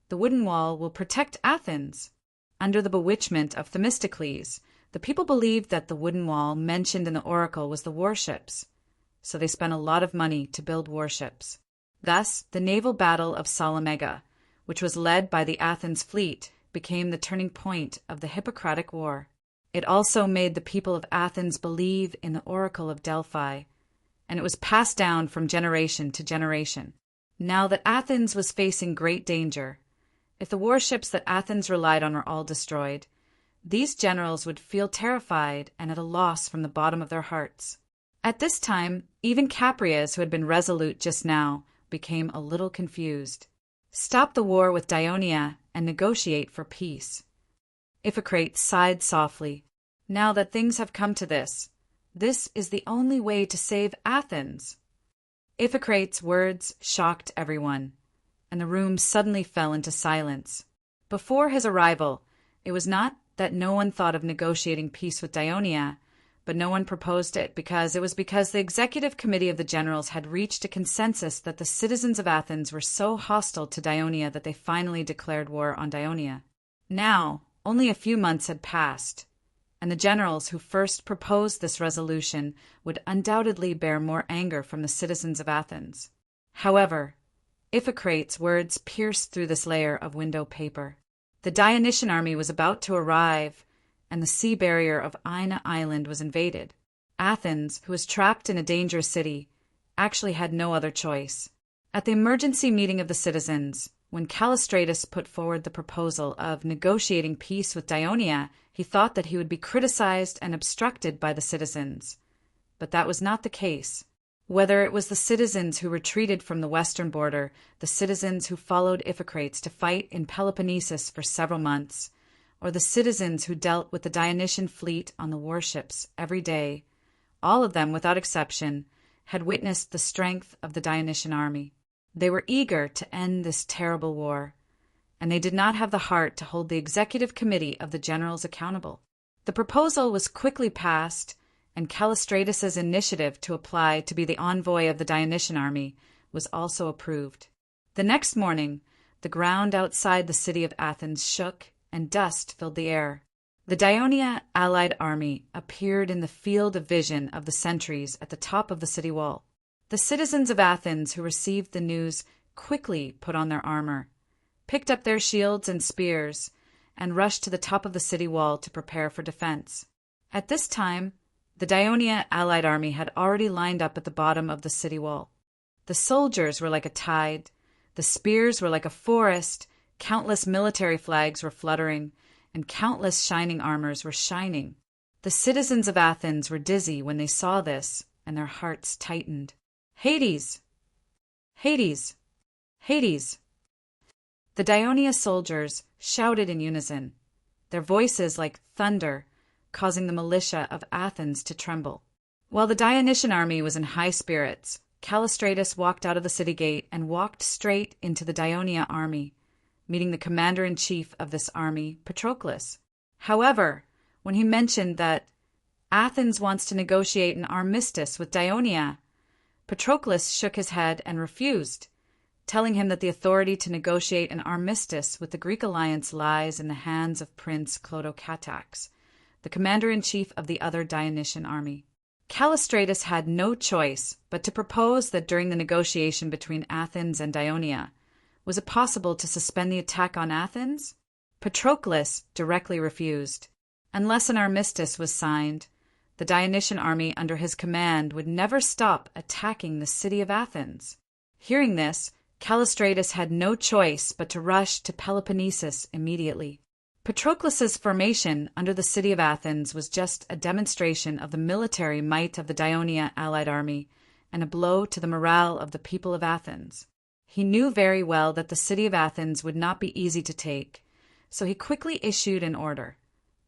The wooden wall will protect Athens. Under the bewitchment of Themistocles, the people believed that the wooden wall mentioned in the oracle was the warships, so they spent a lot of money to build warships. Thus, the naval battle of Salamega, which was led by the Athens fleet, became the turning point of the Hippocratic War. It also made the people of Athens believe in the oracle of Delphi, and it was passed down from generation to generation. Now that Athens was facing great danger, if the warships that Athens relied on were all destroyed, these generals would feel terrified and at a loss from the bottom of their hearts. At this time, even Chabrias, who had been resolute just now, became a little confused. Stop the war with Dionia and negotiate for peace. Iphicrates sighed softly. Now that things have come to this is the only way to save Athens. Iphicrates' words shocked everyone, and the room suddenly fell into silence. Before his arrival, it was not that no one thought of negotiating peace with Dionia, but no one proposed it because the executive committee of the generals had reached a consensus that the citizens of Athens were so hostile to Dionia that they finally declared war on Dionia. Now, only a few months had passed, and the generals who first proposed this resolution would undoubtedly bear more anger from the citizens of Athens. However, Iphicrates' words pierced through this layer of window paper. The Dionysian army was about to arrive, and the sea barrier of Ina Island was invaded. Athens, who was trapped in a dangerous city, actually had no other choice. At the emergency meeting of the citizens, when Callistratus put forward the proposal of negotiating peace with Dionia, he thought that he would be criticized and obstructed by the citizens. But that was not the case. Whether it was the citizens who retreated from the western border, the citizens who followed Iphicrates to fight in Peloponnesus for several months, or the citizens who dealt with the Dionysian fleet on the warships every day, all of them, without exception, had witnessed the strength of the Dionysian army. They were eager to end this terrible war, and they did not have the heart to hold the executive committee of the generals accountable. The proposal was quickly passed, and Callistratus's initiative to apply to be the envoy of the Dionysian army was also approved. The next morning, the ground outside the city of Athens shook, and dust filled the air. The Dionia allied army appeared in the field of vision of the sentries at the top of the city wall. The citizens of Athens who received the news quickly put on their armor, picked up their shields and spears, and rushed to the top of the city wall to prepare for defense. At this time, the Dionia allied army had already lined up at the bottom of the city wall. The soldiers were like a tide, the spears were like a forest, countless military flags were fluttering, and countless shining armors were shining. The citizens of Athens were dizzy when they saw this, and their hearts tightened. Hades! Hades! Hades! The Dionia soldiers shouted in unison, their voices like thunder, causing the militia of Athens to tremble. While the Dionysian army was in high spirits, Callistratus walked out of the city gate and walked straight into the Dionia army, meeting the commander-in-chief of this army, Patroclus. However, when he mentioned that Athens wants to negotiate an armistice with Dionia, Patroclus shook his head and refused, telling him that the authority to negotiate an armistice with the Greek alliance lies in the hands of Prince Clotocatax, the commander-in-chief of the other Dionysian army. Callistratus had no choice but to propose that during the negotiation between Athens and Dionia, was it possible to suspend the attack on Athens? Patroclus directly refused. Unless an armistice was signed, the Dionysian army under his command would never stop attacking the city of Athens. Hearing this, Callistratus had no choice but to rush to Peloponnesus immediately. Patroclus's formation under the city of Athens was just a demonstration of the military might of the Dionia allied army and a blow to the morale of the people of Athens. He knew very well that the city of Athens would not be easy to take, so he quickly issued an order.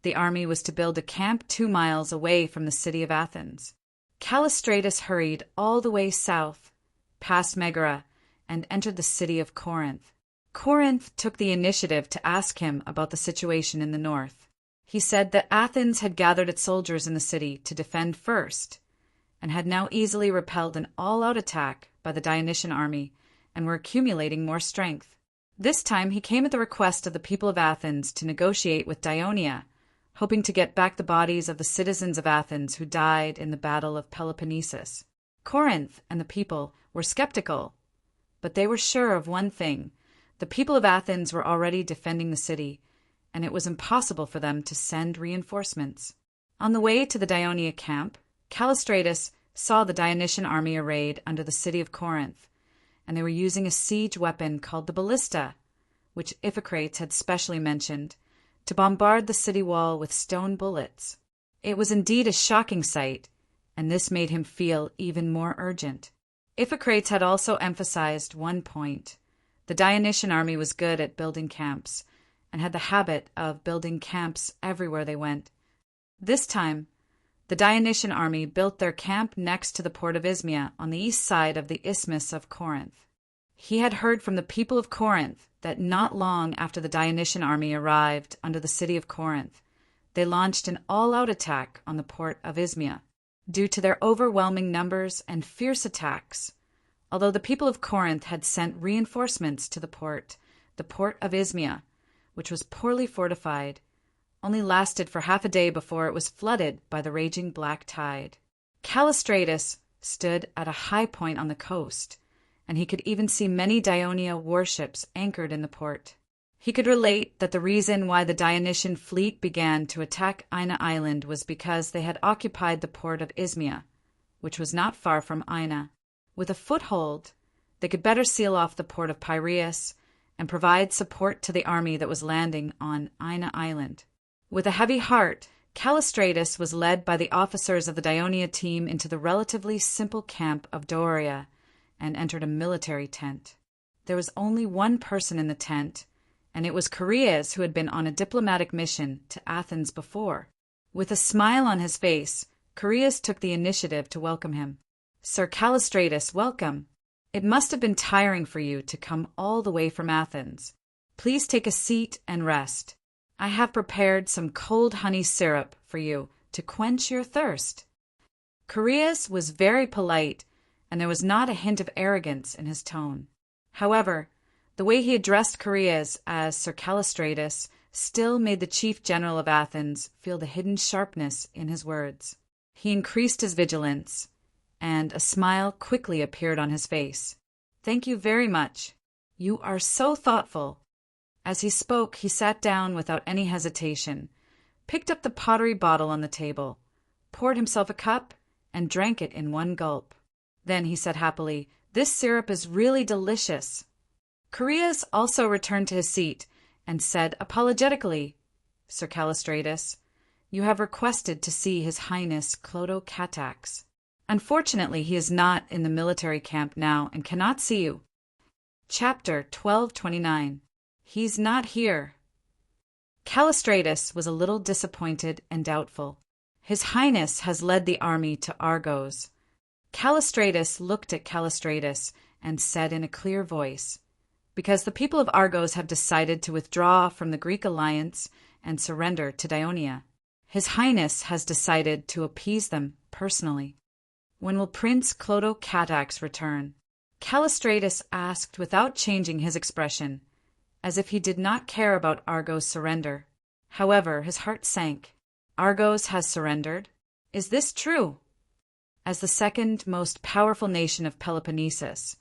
The army was to build a camp 2 miles away from the city of Athens. Callistratus hurried all the way south, past Megara, and entered the city of Corinth. Corinth took the initiative to ask him about the situation in the north. He said that Athens had gathered its soldiers in the city to defend first, and had now easily repelled an all-out attack by the Dionysian army, and were accumulating more strength. This time he came at the request of the people of Athens to negotiate with Dionia, hoping to get back the bodies of the citizens of Athens who died in the Battle of Peloponnesus. Corinth and the people were skeptical, but they were sure of one thing. The people of Athens were already defending the city, and it was impossible for them to send reinforcements. On the way to the Dionia camp, Callistratus saw the Dionysian army arrayed under the city of Corinth, and they were using a siege weapon called the ballista, which Iphicrates had specially mentioned, to bombard the city wall with stone bullets. It was indeed a shocking sight, and this made him feel even more urgent. Iphicrates had also emphasized one point. The Dionysian army was good at building camps, and had the habit of building camps everywhere they went. This time, the Dionysian army built their camp next to the port of Isthmia on the east side of the Isthmus of Corinth. He had heard from the people of Corinth that not long after the Dionysian army arrived under the city of Corinth, they launched an all-out attack on the port of Izmia. Due to their overwhelming numbers and fierce attacks, although the people of Corinth had sent reinforcements to the port of Izmia, which was poorly fortified, only lasted for half a day before it was flooded by the raging black tide. Callistratus stood at a high point on the coast, and he could even see many Dionia warships anchored in the port. He could relate that the reason why the Dionysian fleet began to attack Ina Island was because they had occupied the port of Izmia, which was not far from Ina. With a foothold, they could better seal off the port of Piraeus and provide support to the army that was landing on Ina Island. With a heavy heart, Callistratus was led by the officers of the Dionia team into the relatively simple camp of Doria and entered a military tent. There was only one person in the tent, and it was Chaereas, who had been on a diplomatic mission to Athens before. With a smile on his face, Chaereas took the initiative to welcome him. "Sir Callistratus, welcome. It must have been tiring for you to come all the way from Athens. Please take a seat and rest. I have prepared some cold honey syrup for you to quench your thirst." Chaereas was very polite, and there was not a hint of arrogance in his tone. However, the way he addressed Chaereas as Sir Callistratus still made the chief general of Athens feel the hidden sharpness in his words. He increased his vigilance, and a smile quickly appeared on his face. "Thank you very much. You are so thoughtful." As he spoke, he sat down without any hesitation, picked up the pottery bottle on the table, poured himself a cup, and drank it in one gulp. Then he said happily, "This syrup is really delicious." Chaereas also returned to his seat and said apologetically, "Sir Callistratus, you have requested to see His Highness Cloto Catax. Unfortunately, he is not in the military camp now and cannot see you." Chapter 1229. He's not here. Callistratus was a little disappointed and doubtful. "His Highness has led the army to Argos." Callistratus looked at Callistratus and said in a clear voice, "Because the people of Argos have decided to withdraw from the Greek alliance and surrender to Dionia. His Highness has decided to appease them personally." "When will Prince Cloto Catax return?" Callistratus asked without changing his expression, as if he did not care about Argos' surrender. However, his heart sank. Argos has surrendered? Is this true? As the second most powerful nation of Peloponnesus,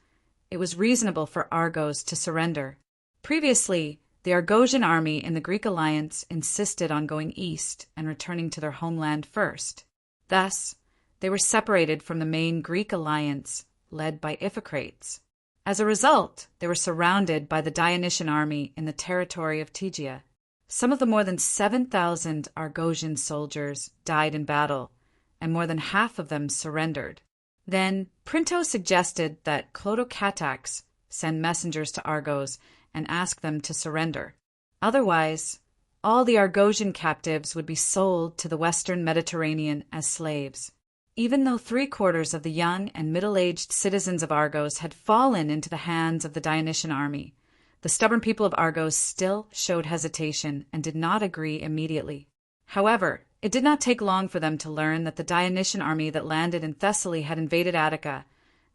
it was reasonable for Argos to surrender. Previously, the Argosian army in the Greek alliance insisted on going east and returning to their homeland first. Thus, they were separated from the main Greek alliance, led by Iphicrates. As a result, they were surrounded by the Dionysian army in the territory of Tegea. Some of the more than 7,000 Argosian soldiers died in battle, and more than half of them surrendered. Then Printo suggested that Cloto Catax send messengers to Argos and ask them to surrender. Otherwise, all the Argosian captives would be sold to the Western Mediterranean as slaves. Even though 3/4 of the young and middle-aged citizens of Argos had fallen into the hands of the Dionysian army, the stubborn people of Argos still showed hesitation and did not agree immediately. However, it did not take long for them to learn that the Dionysian army that landed in Thessaly had invaded Attica,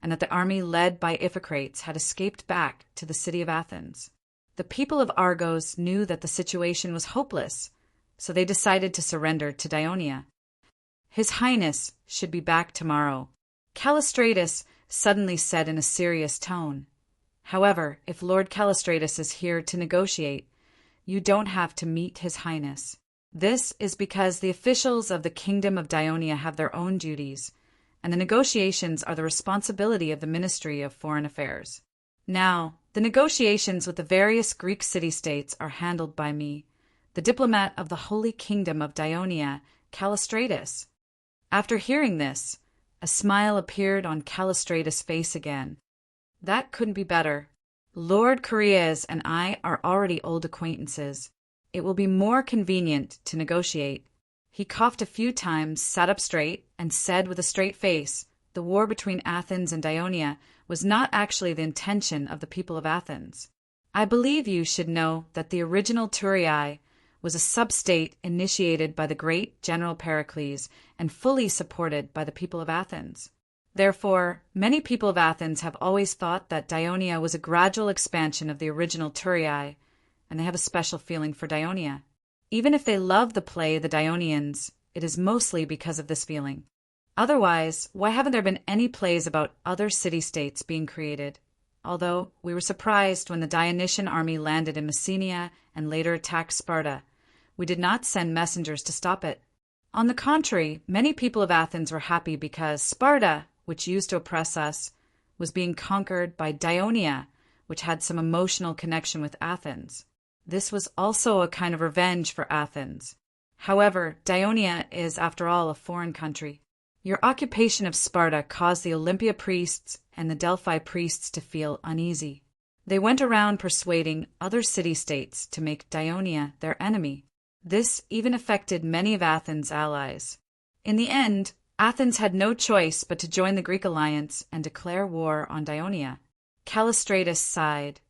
and that the army led by Iphicrates had escaped back to the city of Athens. The people of Argos knew that the situation was hopeless, so they decided to surrender to Dionia. "His Highness should be back tomorrow," Callistratus suddenly said in a serious tone. "However, if Lord Callistratus is here to negotiate, you don't have to meet His Highness. This is because the officials of the Kingdom of Dionia have their own duties, and the negotiations are the responsibility of the Ministry of Foreign Affairs. Now, the negotiations with the various Greek city-states are handled by me, the diplomat of the Holy Kingdom of Dionia, Callistratus." After hearing this, a smile appeared on Callistratus' face again. "That couldn't be better. Lord Chaereas and I are already old acquaintances. It will be more convenient to negotiate." He coughed a few times, sat up straight, and said with a straight face, the war between Athens and Dionia was not actually the intention of the people of Athens. "I believe you should know that the original Thurii was a sub-state initiated by the great general Pericles and fully supported by the people of Athens. Therefore, many people of Athens have always thought that Dionia was a gradual expansion of the original Thurii, and they have a special feeling for Dionia. Even if they love the play The Dionians, it is mostly because of this feeling. Otherwise, why haven't there been any plays about other city-states being created? Although we were surprised when the Dionysian army landed in Messenia and later attacked Sparta, we did not send messengers to stop it. On the contrary, many people of Athens were happy because Sparta, which used to oppress us, was being conquered by Dionia, which had some emotional connection with Athens. This was also a kind of revenge for Athens. However, Dionia is, after all, a foreign country. Your occupation of Sparta caused the Olympia priests and the Delphi priests to feel uneasy. They went around persuading other city-states to make Dionia their enemy. This even affected many of Athens' allies. In the end, Athens had no choice but to join the Greek alliance and declare war on Dionia. Callistratus sighed.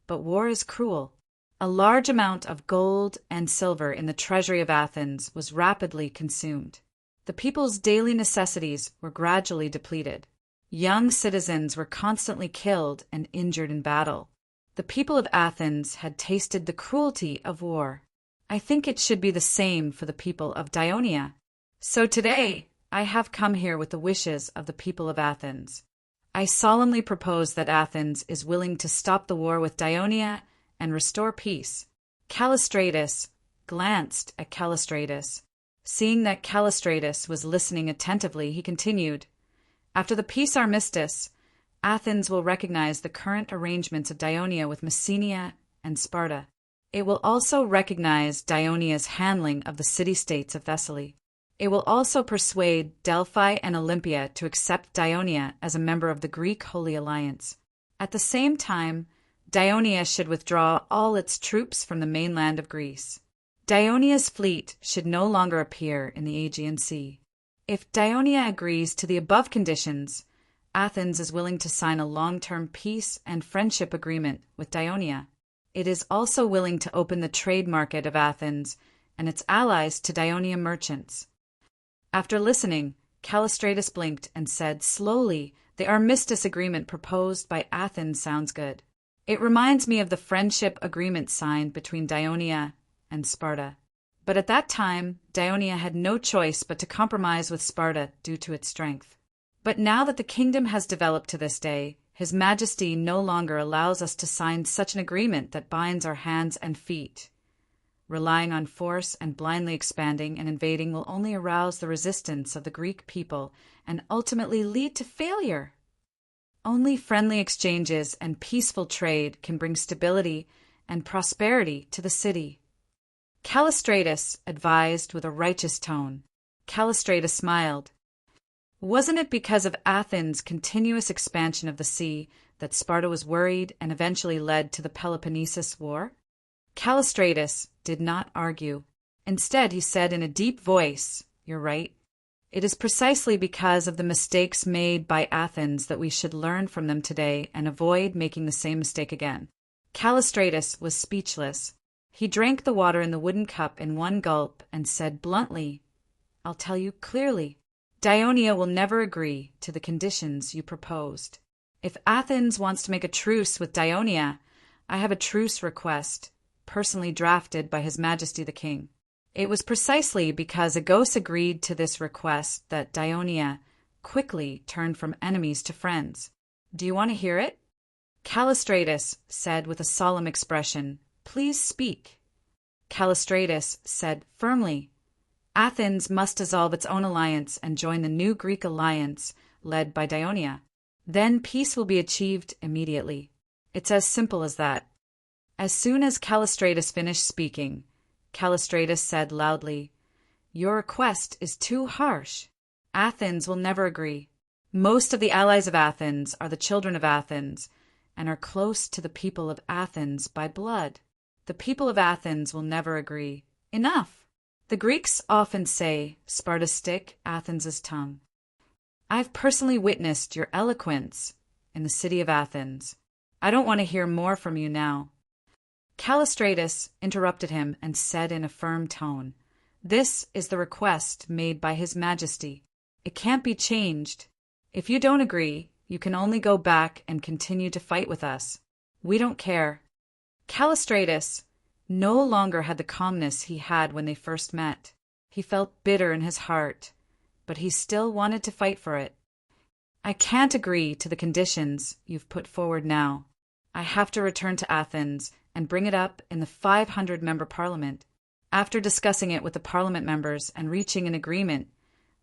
But war is cruel. A large amount of gold and silver in the treasury of Athens was rapidly consumed. The people's daily necessities were gradually depleted. Young citizens were constantly killed and injured in battle. The people of Athens had tasted the cruelty of war. I think it should be the same for the people of Dionia. So today, I have come here with the wishes of the people of Athens. I solemnly propose that Athens is willing to stop the war with Dionia and restore peace. Callistratus glanced at Callistratus. Seeing that Callistratus was listening attentively, he continued, "After the peace armistice, Athens will recognize the current arrangements of Dionia with Messenia and Sparta. It will also recognize Dionia's handling of the city-states of Thessaly. It will also persuade Delphi and Olympia to accept Dionia as a member of the Greek Holy Alliance. At the same time, Dionia should withdraw all its troops from the mainland of Greece. Dionia's fleet should no longer appear in the Aegean Sea. If Dionia agrees to the above conditions, Athens is willing to sign a long-term peace and friendship agreement with Dionia. It is also willing to open the trade market of Athens and its allies to Dionia merchants." After listening, Callistratus blinked and said slowly, "The armistice agreement proposed by Athens sounds good. It reminds me of the friendship agreement signed between Dionia and Sparta. But at that time, Dionia had no choice but to compromise with Sparta due to its strength. But now that the kingdom has developed to this day, His Majesty no longer allows us to sign such an agreement that binds our hands and feet. Relying on force and blindly expanding and invading will only arouse the resistance of the Greek people and ultimately lead to failure. Only friendly exchanges and peaceful trade can bring stability and prosperity to the city." Callistratus advised with a righteous tone. Callistratus smiled. "Wasn't it because of Athens' continuous expansion of the sea that Sparta was worried and eventually led to the Peloponnesus War?" Callistratus did not argue. Instead, he said in a deep voice, "You're right. It is precisely because of the mistakes made by Athens that we should learn from them today and avoid making the same mistake again." Callistratus was speechless. He drank the water in the wooden cup in one gulp and said bluntly, "I'll tell you clearly. Dionia will never agree to the conditions you proposed. If Athens wants to make a truce with Dionia, I have a truce request, personally drafted by His Majesty the King. It was precisely because Agos agreed to this request that Dionia quickly turned from enemies to friends. Do you want to hear it?" Callistratus said with a solemn expression, "Please speak." Callistratus said firmly, "Athens must dissolve its own alliance and join the new Greek alliance led by Dionia. Then peace will be achieved immediately. It's as simple as that." As soon as Callistratus finished speaking, Callistratus said loudly, "Your request is too harsh. Athens will never agree. Most of the allies of Athens are the children of Athens and are close to the people of Athens by blood. The people of Athens will never agree. Enough! The Greeks often say, 'Sparta's stick, Athens' tongue.' I've personally witnessed your eloquence in the city of Athens. I don't want to hear more from you now." Callistratus interrupted him and said in a firm tone, "This is the request made by His Majesty. It can't be changed. If you don't agree, you can only go back and continue to fight with us. We don't care." Callistratus no longer had the calmness he had when they first met. He felt bitter in his heart, but he still wanted to fight for it. "I can't agree to the conditions you've put forward now. I have to return to Athens and bring it up in the 500-member parliament. After discussing it with the parliament members and reaching an agreement,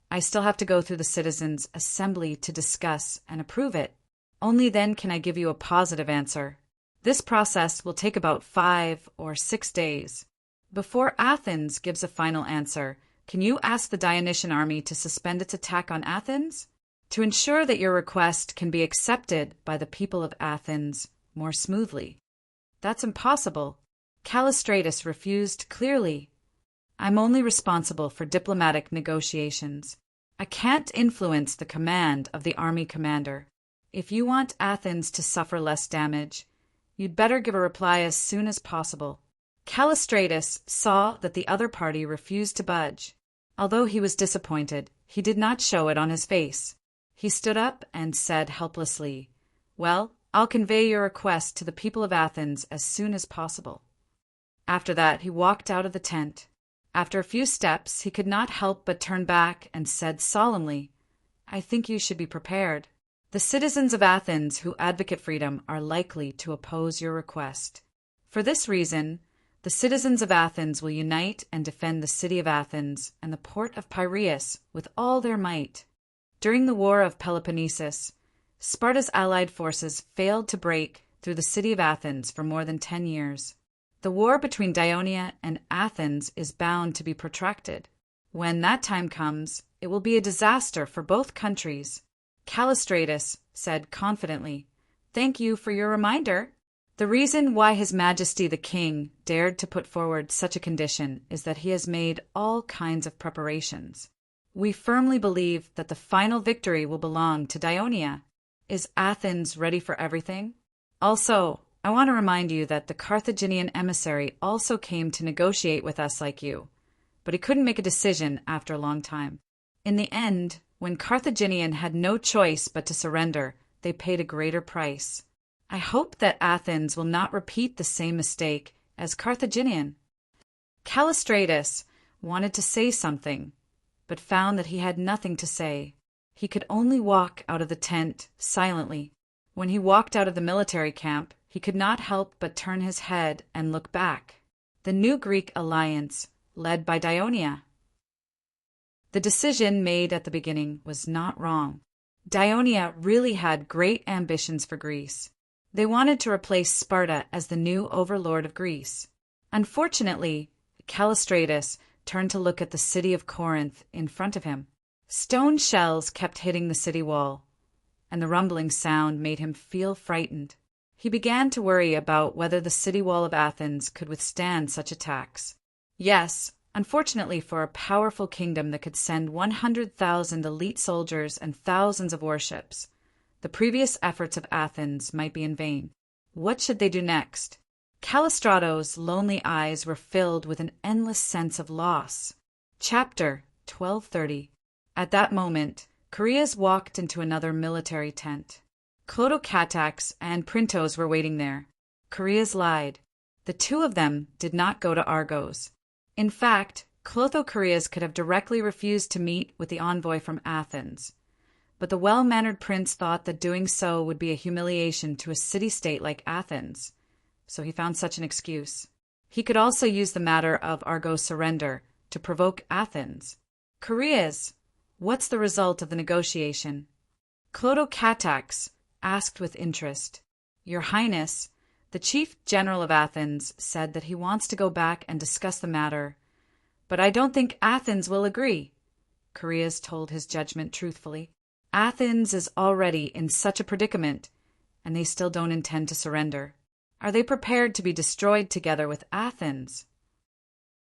I still have to go through the citizens' assembly to discuss and approve it. Only then can I give you a positive answer. This process will take about 5 or 6 days. Before Athens gives a final answer, can you ask the Dionysian army to suspend its attack on Athens? To ensure that your request can be accepted by the people of Athens more smoothly." "That's impossible." Callistratus refused clearly. "I'm only responsible for diplomatic negotiations. I can't influence the command of the army commander. If you want Athens to suffer less damage, you'd better give a reply as soon as possible." Callistratus saw that the other party refused to budge. Although he was disappointed, he did not show it on his face. He stood up and said helplessly, "Well, I'll convey your request to the people of Athens as soon as possible." After that, he walked out of the tent. After a few steps, he could not help but turn back and said solemnly, "I think you should be prepared. The citizens of Athens who advocate freedom are likely to oppose your request. For this reason, the citizens of Athens will unite and defend the city of Athens and the port of Piraeus with all their might. During the War of Peloponnesus, Sparta's allied forces failed to break through the city of Athens for more than 10 years. The war between Ionia and Athens is bound to be protracted. When that time comes, it will be a disaster for both countries." Callistratus said confidently, "Thank you for your reminder. The reason why His Majesty the King dared to put forward such a condition is that he has made all kinds of preparations. We firmly believe that the final victory will belong to Ionia. Is Athens ready for everything? Also, I want to remind you that the Carthaginian emissary also came to negotiate with us like you, but he couldn't make a decision after a long time. In the end, when Carthaginian had no choice but to surrender, they paid a greater price. I hope that Athens will not repeat the same mistake as Carthaginian." Callistratus wanted to say something, but found that he had nothing to say. He could only walk out of the tent silently. When he walked out of the military camp, he could not help but turn his head and look back. The new Greek alliance, led by Ionia. The decision made at the beginning was not wrong. Ionia really had great ambitions for Greece. They wanted to replace Sparta as the new overlord of Greece. Unfortunately, Callistratus turned to look at the city of Corinth in front of him. Stone shells kept hitting the city wall, and the rumbling sound made him feel frightened. He began to worry about whether the city wall of Athens could withstand such attacks. Yes, unfortunately for a powerful kingdom that could send 100,000 elite soldiers and thousands of warships, the previous efforts of Athens might be in vain. What should they do next? Callistrato's lonely eyes were filled with an endless sense of loss. Chapter 1230. At that moment, Chaereas walked into another military tent. Clotocatax and Printos were waiting there. Chaereas lied. The two of them did not go to Argos. In fact, Clotho-Chaereas could have directly refused to meet with the envoy from Athens. But the well-mannered prince thought that doing so would be a humiliation to a city-state like Athens, so he found such an excuse. He could also use the matter of Argos' surrender to provoke Athens. "Chaereas, what's the result of the negotiation?" Clotocatax asked with interest. "Your Highness, the chief general of Athens said that he wants to go back and discuss the matter, but I don't think Athens will agree." Chaereas told his judgment truthfully. Athens is already in such a predicament, and they still don't intend to surrender. Are they prepared to be destroyed together with Athens?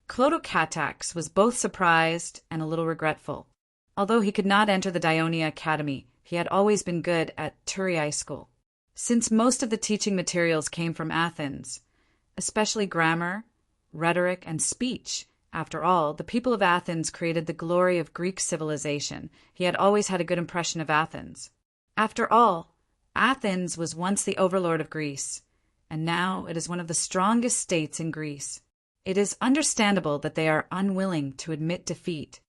Clotocatax was both surprised and a little regretful. Although he could not enter the Dionia Academy, he had always been good at Thurii school. Since most of the teaching materials came from Athens, especially grammar, rhetoric, and speech. After all, the people of Athens created the glory of Greek civilization. He had always had a good impression of Athens. After all, Athens was once the overlord of Greece, and now it is one of the strongest states in Greece. It is understandable that they are unwilling to admit defeat.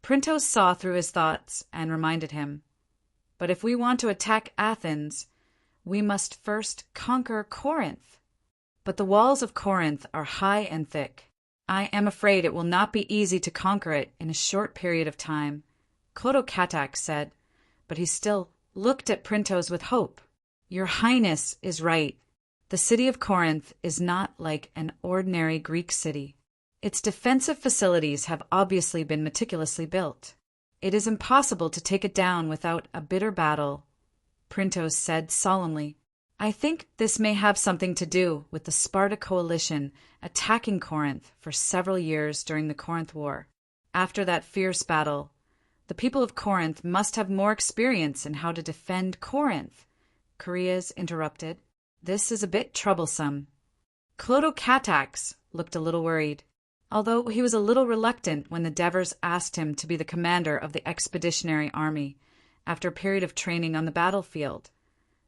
Printos saw through his thoughts and reminded him, "But if we want to attack Athens, we must first conquer Corinth. But the walls of Corinth are high and thick. I am afraid it will not be easy to conquer it in a short period of time," Clotocatax said, but he still looked at Printos with hope. "Your Highness is right. The city of Corinth is not like an ordinary Greek city. Its defensive facilities have obviously been meticulously built. It is impossible to take it down without a bitter battle," Printos said solemnly. "I think this may have something to do with the Sparta coalition attacking Corinth for several years during the Corinth War. After that fierce battle, the people of Corinth must have more experience in how to defend Corinth," Koreas interrupted. "This is a bit troublesome." Clotocatax looked a little worried, although he was a little reluctant when the Devers asked him to be the commander of the expeditionary army after a period of training on the battlefield.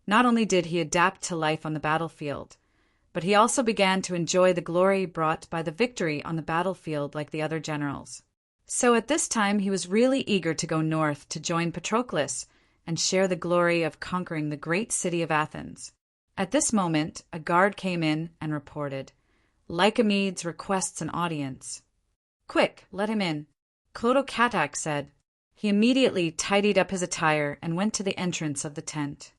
Not only did he adapt to life on the battlefield, but he also began to enjoy the glory brought by the victory on the battlefield like the other generals. So at this time he was really eager to go north to join Patroclus and share the glory of conquering the great city of Athens. At this moment a guard came in and reported, "Lycomedes requests an audience." "Quick, let him in," Clotocatax said. He immediately tidied up his attire and went to the entrance of the tent.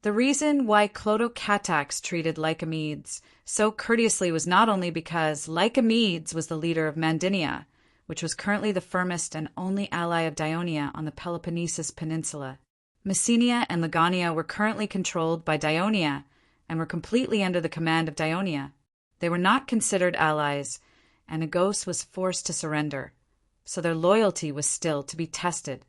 The reason why Clotocatax treated Lycomedes so courteously was not only because Lycomedes was the leader of Mandynia, which was currently the firmest and only ally of Dionia on the Peloponnesus Peninsula. Messenia and Legania were currently controlled by Dionia and were completely under the command of Dionia. They were not considered allies, and Agos was forced to surrender, so their loyalty was still to be tested.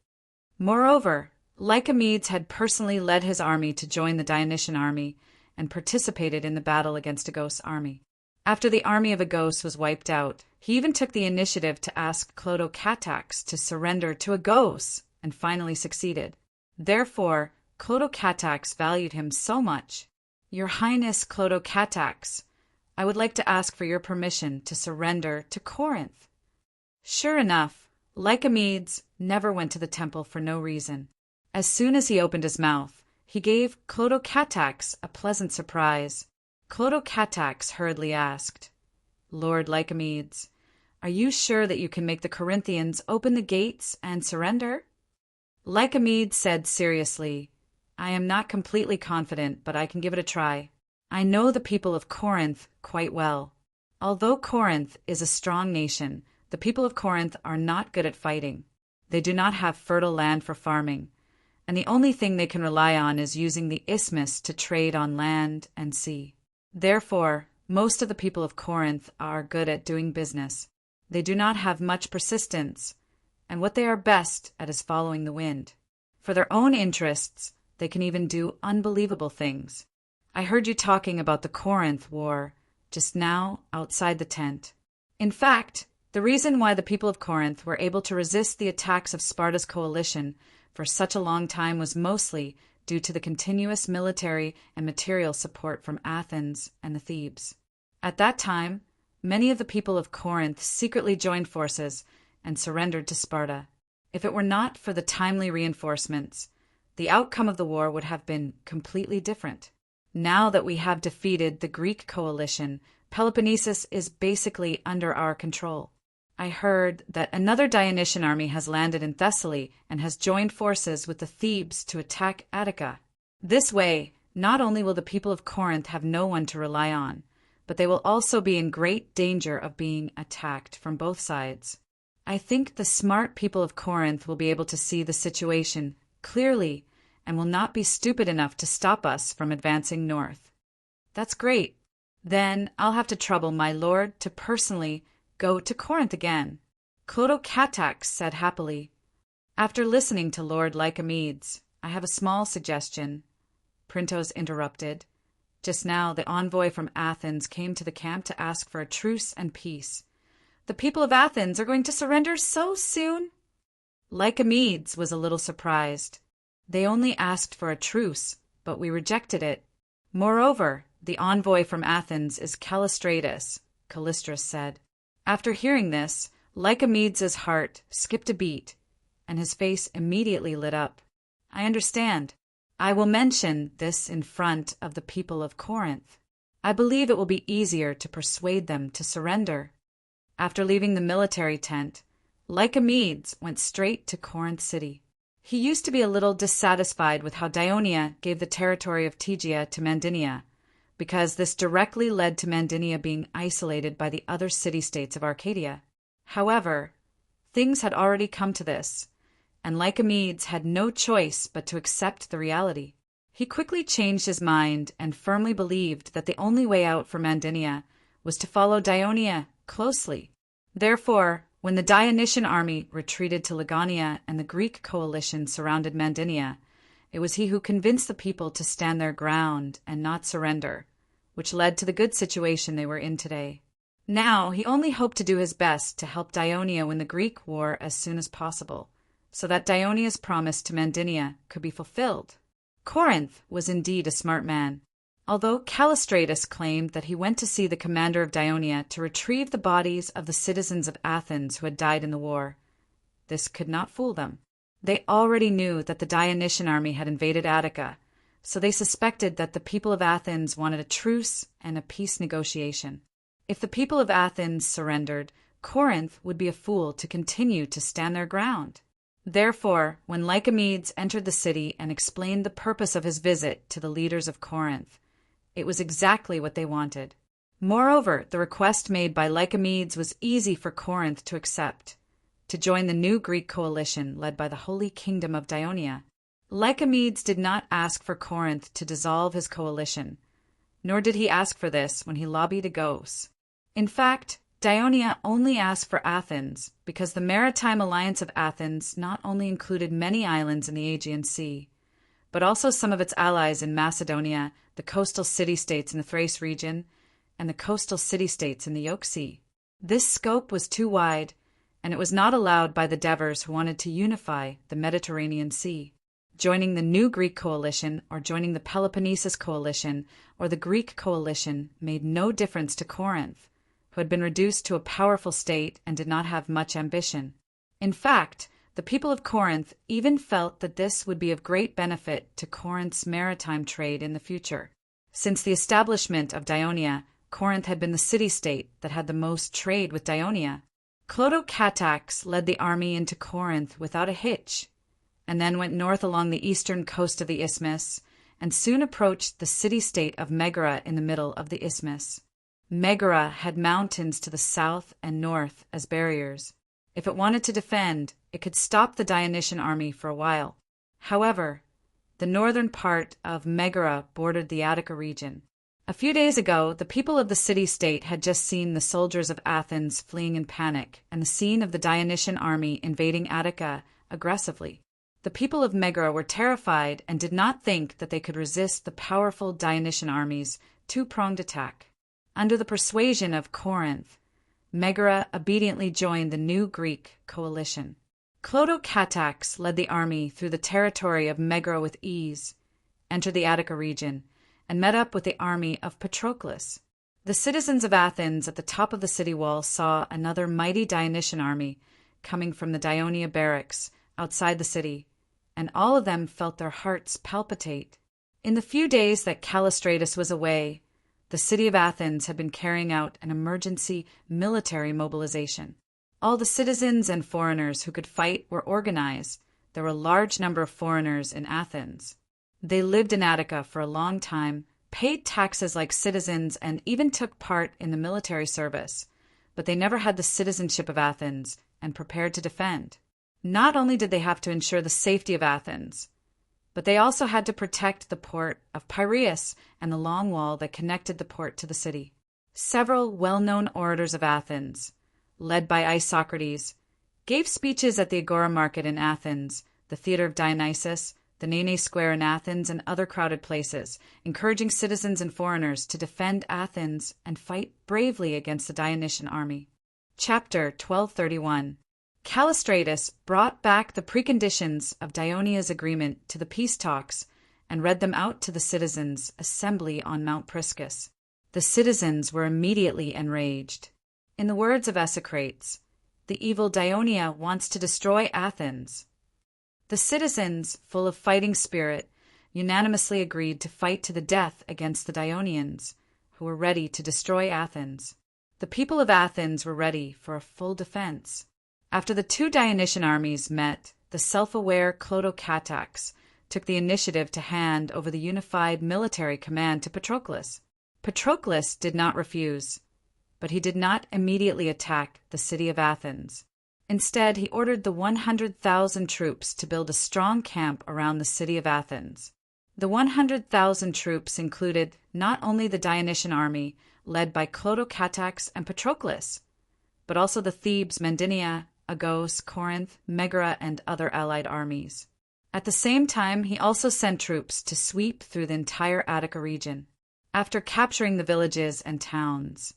Moreover, Lycomedes had personally led his army to join the Dionysian army and participated in the battle against Agos' army. After the army of Agos was wiped out, he even took the initiative to ask Clotocatax to surrender to Agos and finally succeeded. Therefore, Clotocatax valued him so much. "Your Highness Clotocatax, I would like to ask for your permission to surrender to Corinth." Sure enough, Lycomedes never went to the temple for no reason. As soon as he opened his mouth, he gave Clotocatax a pleasant surprise. Clotocatax hurriedly asked, "Lord Lycomedes, are you sure that you can make the Corinthians open the gates and surrender?" Lycomedes said seriously, "I am not completely confident, but I can give it a try. I know the people of Corinth quite well. Although Corinth is a strong nation, the people of Corinth are not good at fighting. They do not have fertile land for farming, and the only thing they can rely on is using the isthmus to trade on land and sea. Therefore, most of the people of Corinth are good at doing business. They do not have much persistence, and what they are best at is following the wind. For their own interests, they can even do unbelievable things. I heard you talking about the Corinth War just now outside the tent. In fact, the reason why the people of Corinth were able to resist the attacks of Sparta's coalition for such a long time was mostly due to the continuous military and material support from Athens and the Thebes. At that time, many of the people of Corinth secretly joined forces and surrendered to Sparta. If it were not for the timely reinforcements, the outcome of the war would have been completely different. Now that we have defeated the Greek coalition, Peloponnesus is basically under our control. I heard that another Dionysian army has landed in Thessaly and has joined forces with the Thebes to attack Attica. This way, not only will the people of Corinth have no one to rely on, but they will also be in great danger of being attacked from both sides. I think the smart people of Corinth will be able to see the situation clearly and will not be stupid enough to stop us from advancing north. That's great. Then I'll have to trouble my lord to personally go to Corinth again, Clotocatax said happily. After listening to Lord Lycomedes, I have a small suggestion, Printos interrupted. Just now, the envoy from Athens came to the camp to ask for a truce and peace. The people of Athens are going to surrender so soon? Lycomedes was a little surprised. They only asked for a truce, but we rejected it. Moreover, the envoy from Athens is Callistratus, Callistratus said. After hearing this, Lycomedes' heart skipped a beat, and his face immediately lit up. I understand. I will mention this in front of the people of Corinth. I believe it will be easier to persuade them to surrender. After leaving the military tent, Lycomedes went straight to Corinth city. He used to be a little dissatisfied with how Dionia gave the territory of Tegea to Mandynia, because this directly led to Mandynia being isolated by the other city-states of Arcadia. However, things had already come to this, and Lycomedes had no choice but to accept the reality. He quickly changed his mind and firmly believed that the only way out for Mandynia was to follow Dionia closely. Therefore, when the Dionysian army retreated to Ligonia and the Greek coalition surrounded Mandynia, it was he who convinced the people to stand their ground and not surrender, which led to the good situation they were in today. Now, he only hoped to do his best to help Dionia win the Greek war as soon as possible, so that Dionia's promise to Mandynia could be fulfilled. Corinth was indeed a smart man. Although Callistratus claimed that he went to see the commander of Dionia to retrieve the bodies of the citizens of Athens who had died in the war, this could not fool them. They already knew that the Dionysian army had invaded Attica, so they suspected that the people of Athens wanted a truce and a peace negotiation. If the people of Athens surrendered, Corinth would be a fool to continue to stand their ground. Therefore, when Lycomedes entered the city and explained the purpose of his visit to the leaders of Corinth, it was exactly what they wanted. Moreover, the request made by Lycomedes was easy for Corinth to accept, to join the new Greek coalition led by the Holy Kingdom of Dionia. Lycomedes did not ask for Corinth to dissolve his coalition, nor did he ask for this when he lobbied Agos. In fact, Dionia only asked for Athens because the maritime alliance of Athens not only included many islands in the Aegean Sea, but also some of its allies in Macedonia, the coastal city-states in the Thrace region, and the coastal city-states in the Yoke Sea. This scope was too wide, and it was not allowed by the Devers who wanted to unify the Mediterranean Sea. Joining the new Greek coalition or joining the Peloponnesus coalition or the Greek coalition made no difference to Corinth, who had been reduced to a powerful state and did not have much ambition. In fact, the people of Corinth even felt that this would be of great benefit to Corinth's maritime trade in the future. Since the establishment of Dionia, Corinth had been the city-state that had the most trade with Dionia. Clotocatax led the army into Corinth without a hitch, and then went north along the eastern coast of the isthmus, and soon approached the city-state of Megara in the middle of the isthmus. Megara had mountains to the south and north as barriers. If it wanted to defend, it could stop the Dionysian army for a while. However, the northern part of Megara bordered the Attica region. A few days ago, the people of the city-state had just seen the soldiers of Athens fleeing in panic and the scene of the Dionysian army invading Attica aggressively. The people of Megara were terrified and did not think that they could resist the powerful Dionysian army's two-pronged attack. Under the persuasion of Corinth, Megara obediently joined the new Greek coalition. Clotocatax led the army through the territory of Megara with ease, entered the Attica region, and met up with the army of Patroclus. The citizens of Athens at the top of the city wall saw another mighty Dionysian army coming from the Dionia barracks outside the city, and all of them felt their hearts palpitate. In the few days that Callistratus was away, the city of Athens had been carrying out an emergency military mobilization. All the citizens and foreigners who could fight were organized. There were a large number of foreigners in Athens. They lived in Attica for a long time, paid taxes like citizens, and even took part in the military service, but they never had the citizenship of Athens and prepared to defend. Not only did they have to ensure the safety of Athens, but they also had to protect the port of Piraeus and the long wall that connected the port to the city. Several well-known orators of Athens, led by Isocrates, gave speeches at the Agora market in Athens, the theater of Dionysus, the the Nene Square in Athens, and other crowded places, encouraging citizens and foreigners to defend Athens and fight bravely against the Dionysian army. Chapter 1231. Callistratus brought back the preconditions of Dionia's agreement to the peace talks and read them out to the citizens' assembly on Mount Priscus. The citizens were immediately enraged. In the words of Esocrates, the evil Dionia wants to destroy Athens. The citizens, full of fighting spirit, unanimously agreed to fight to the death against the Dionians, who were ready to destroy Athens. The people of Athens were ready for a full defense. After the two Dionysian armies met, the self-aware Clotocatax took the initiative to hand over the unified military command to Patroclus. Patroclus did not refuse, but he did not immediately attack the city of Athens. Instead, he ordered the 100,000 troops to build a strong camp around the city of Athens. The 100,000 troops included not only the Dionysian army, led by Clotocatax and Patroclus, but also the Thebes, Mandinia, Argos, Corinth, Megara, and other allied armies. At the same time, he also sent troops to sweep through the entire Attica region. After capturing the villages and towns,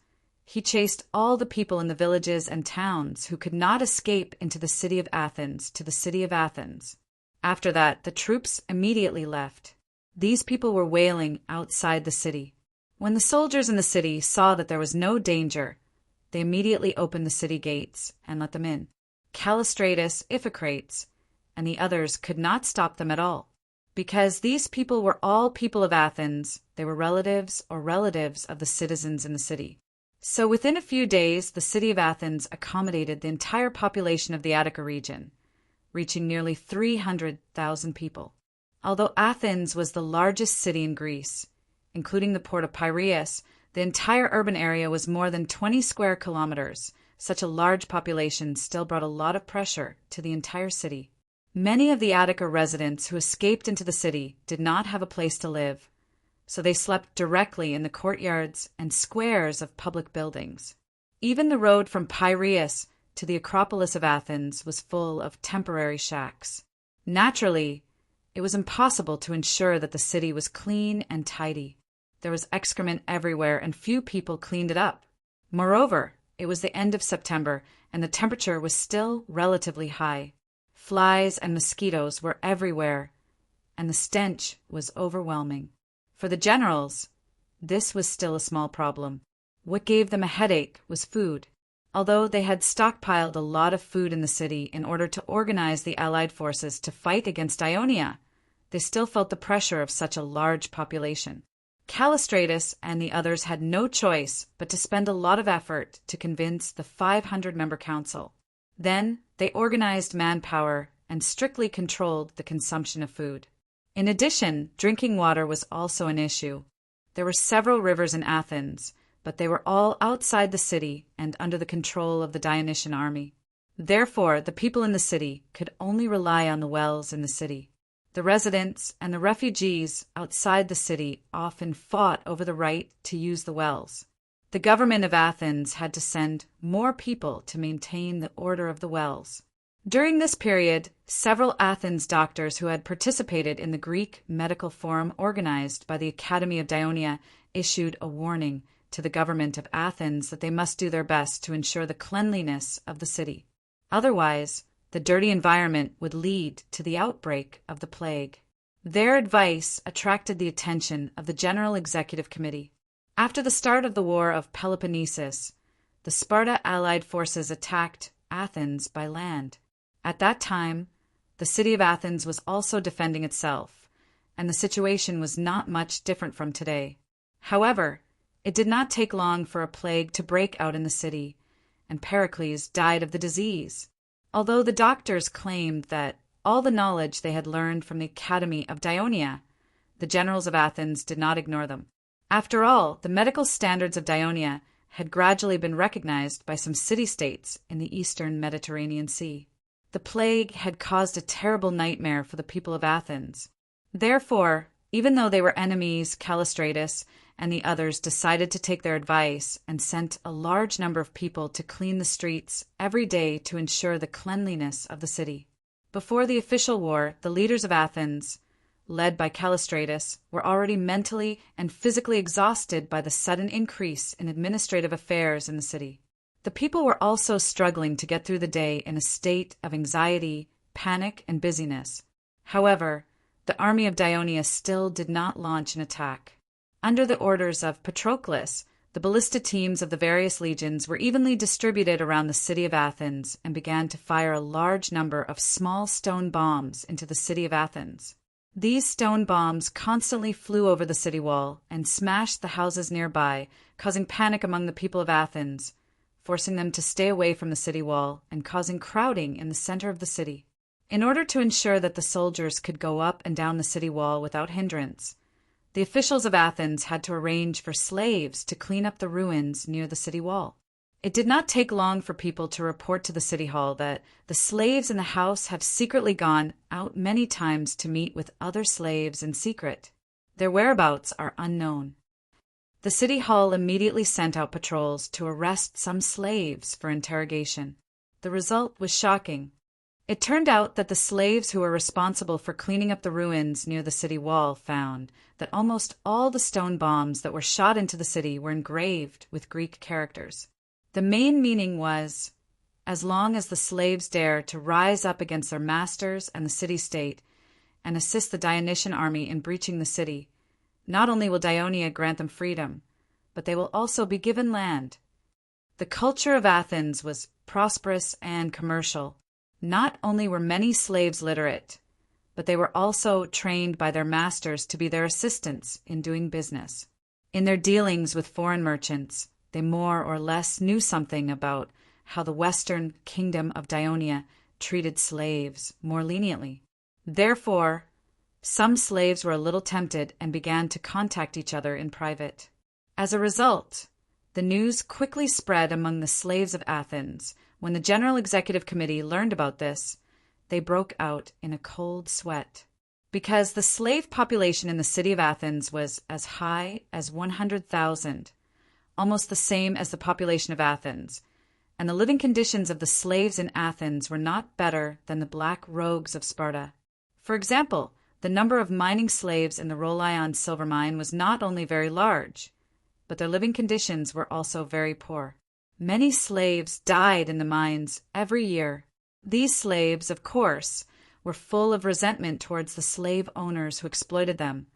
he chased all the people in the villages and towns who could not escape into the city of Athens to the city of Athens. After that, the troops immediately left. These people were wailing outside the city. When the soldiers in the city saw that there was no danger, they immediately opened the city gates and let them in. Callistratus, Iphicrates, and the others could not stop them at all. Because these people were all people of Athens, they were relatives of the citizens in the city. So within a few days, the city of Athens accommodated the entire population of the Attica region, reaching nearly 300,000 people. Although Athens was the largest city in Greece, including the port of Piraeus, the entire urban area was more than 20 square kilometers. Such a large population still brought a lot of pressure to the entire city. Many of the Attica residents who escaped into the city did not have a place to live, so they slept directly in the courtyards and squares of public buildings. Even the road from Piraeus to the Acropolis of Athens was full of temporary shacks. Naturally, it was impossible to ensure that the city was clean and tidy. There was excrement everywhere, and few people cleaned it up. Moreover, it was the end of September, and the temperature was still relatively high. Flies and mosquitoes were everywhere, and the stench was overwhelming. For the generals, this was still a small problem. What gave them a headache was food. Although they had stockpiled a lot of food in the city in order to organize the allied forces to fight against Ionia, they still felt the pressure of such a large population. Callistratus and the others had no choice but to spend a lot of effort to convince the 500-member council. Then they organized manpower and strictly controlled the consumption of food. In addition, drinking water was also an issue. There were several rivers in Athens, but they were all outside the city and under the control of the Dionysian army. Therefore, the people in the city could only rely on the wells in the city. The residents and the refugees outside the city often fought over the right to use the wells. The government of Athens had to send more people to maintain the order of the wells. During this period, several Athens doctors who had participated in the Greek medical forum organized by the Academy of Dionia issued a warning to the government of Athens that they must do their best to ensure the cleanliness of the city. Otherwise, the dirty environment would lead to the outbreak of the plague. Their advice attracted the attention of the General Executive Committee. After the start of the War of Peloponnesus, the Sparta allied forces attacked Athens by land. At that time, the city of Athens was also defending itself, and the situation was not much different from today. However, it did not take long for a plague to break out in the city, and Pericles died of the disease. Although the doctors claimed that all the knowledge they had learned from the Academy of Dionia, the generals of Athens did not ignore them. After all, the medical standards of Dionia had gradually been recognized by some city-states in the eastern Mediterranean Sea. The plague had caused a terrible nightmare for the people of Athens. Therefore, even though they were enemies, Callistratus and the others decided to take their advice and sent a large number of people to clean the streets every day to ensure the cleanliness of the city. Before the official war, the leaders of Athens, led by Callistratus, were already mentally and physically exhausted by the sudden increase in administrative affairs in the city. The people were also struggling to get through the day in a state of anxiety, panic, and busyness. However, the army of Dionia still did not launch an attack. Under the orders of Patroclus, the ballista teams of the various legions were evenly distributed around the city of Athens and began to fire a large number of small stone bombs into the city of Athens. These stone bombs constantly flew over the city wall and smashed the houses nearby, causing panic among the people of Athens, forcing them to stay away from the city wall and causing crowding in the center of the city. In order to ensure that the soldiers could go up and down the city wall without hindrance, the officials of Athens had to arrange for slaves to clean up the ruins near the city wall. It did not take long for people to report to the city hall that the slaves in the house have secretly gone out many times to meet with other slaves in secret. Their whereabouts are unknown. The city hall immediately sent out patrols to arrest some slaves for interrogation. The result was shocking. It turned out that the slaves who were responsible for cleaning up the ruins near the city wall found that almost all the stone bombs that were shot into the city were engraved with Greek characters. The main meaning was, as long as the slaves dare to rise up against their masters and the city-state and assist the Dionysian army in breaching the city, not only will Dionia grant them freedom, but they will also be given land. The culture of Athens was prosperous and commercial. Not only were many slaves literate, but they were also trained by their masters to be their assistants in doing business. In their dealings with foreign merchants, they more or less knew something about how the western kingdom of Dionia treated slaves more leniently. Therefore, some slaves were a little tempted and began to contact each other in private. As a result, the news quickly spread among the slaves of Athens. When the General Executive Committee learned about this, they broke out in a cold sweat. Because the slave population in the city of Athens was as high as 100,000, almost the same as the population of Athens, and the living conditions of the slaves in Athens were not better than the black rogues of Sparta. For example, the number of mining slaves in the Rolion silver mine was not only very large, but their living conditions were also very poor. Many slaves died in the mines every year. These slaves, of course, were full of resentment towards the slave owners who exploited them,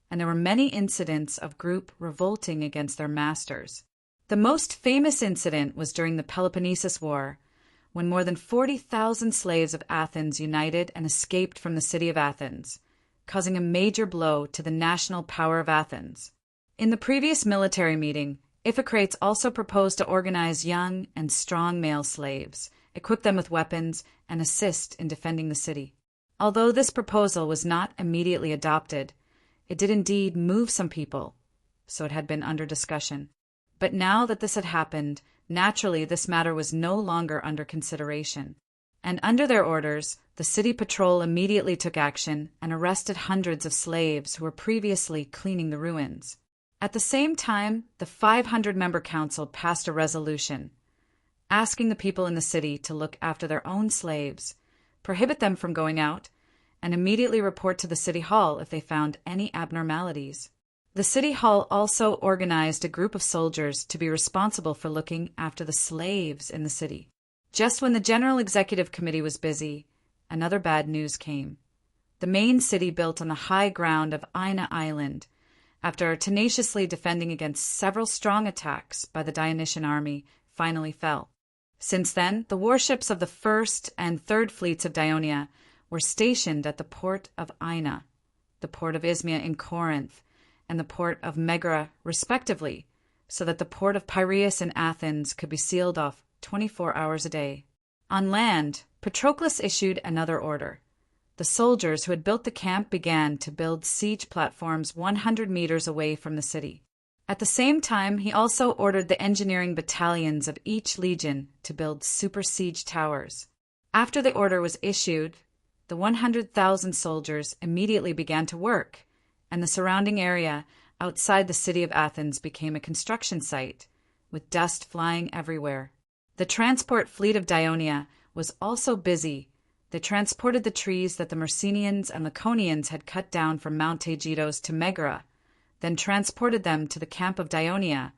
and there were many incidents of group revolting against their masters. The most famous incident was during the Peloponnesus War, when more than 40,000 slaves of Athens united and escaped from the city of Athens, causing a major blow to the national power of Athens. In the previous military meeting, Iphicrates also proposed to organize young and strong male slaves, equip them with weapons, and assist in defending the city. Although this proposal was not immediately adopted, it did indeed move some people, so it had been under discussion. But now that this had happened, naturally this matter was no longer under consideration, and under their orders, the city patrol immediately took action and arrested hundreds of slaves who were previously cleaning the ruins. At the same time, the 500-member council passed a resolution asking the people in the city to look after their own slaves, prohibit them from going out, and immediately report to the city hall if they found any abnormalities. The city hall also organized a group of soldiers to be responsible for looking after the slaves in the city. Just when the General Executive Committee was busy, another bad news came. The main city built on the high ground of Ina Island, after tenaciously defending against several strong attacks by the Dionysian army, finally fell. Since then, the warships of the First and Third Fleets of Dionia were stationed at the port of Ina, the port of Ismia in Corinth, and the port of Megara, respectively, so that the port of Piraeus in Athens could be sealed off 24 hours a day. On land, Patroclus issued another order. The soldiers who had built the camp began to build siege platforms 100 meters away from the city. At the same time, he also ordered the engineering battalions of each legion to build super siege towers. After the order was issued, the 100,000 soldiers immediately began to work, and the surrounding area outside the city of Athens became a construction site, with dust flying everywhere. The transport fleet of Dionia was also busy. They transported the trees that the Myrcenians and Laconians had cut down from Mount Aegidos to Megara, then transported them to the camp of Dionia,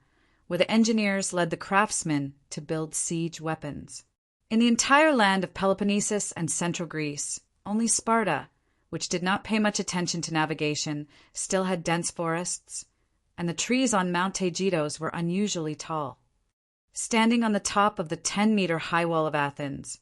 where the engineers led the craftsmen to build siege weapons. In the entire land of Peloponnesus and central Greece, only Sparta, which did not pay much attention to navigation, still had dense forests, and the trees on Mount Aegidos were unusually tall. Standing on the top of the 10-meter high wall of Athens,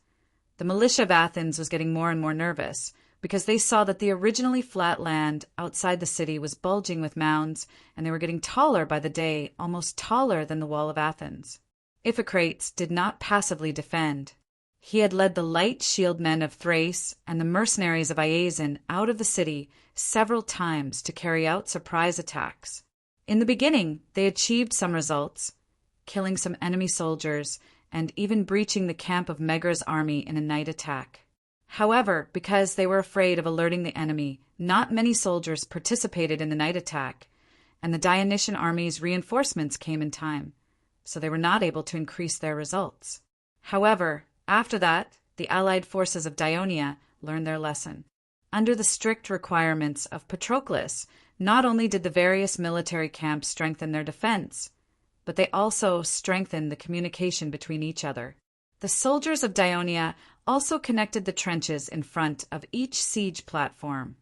the militia of Athens was getting more and more nervous because they saw that the originally flat land outside the city was bulging with mounds, and they were getting taller by the day, almost taller than the wall of Athens. Iphicrates did not passively defend. He had led the light shield men of Thrace and the mercenaries of Iazon out of the city several times to carry out surprise attacks. In the beginning, they achieved some results, killing some enemy soldiers and even breaching the camp of Megara's army in a night attack. However, because they were afraid of alerting the enemy, not many soldiers participated in the night attack, and the Dionysian army's reinforcements came in time, so they were not able to increase their results. However, after that, the allied forces of Dionia learned their lesson. Under the strict requirements of Patroclus, not only did the various military camps strengthen their defense, but they also strengthened the communication between each other. The soldiers of Dionia also connected the trenches in front of each siege platform,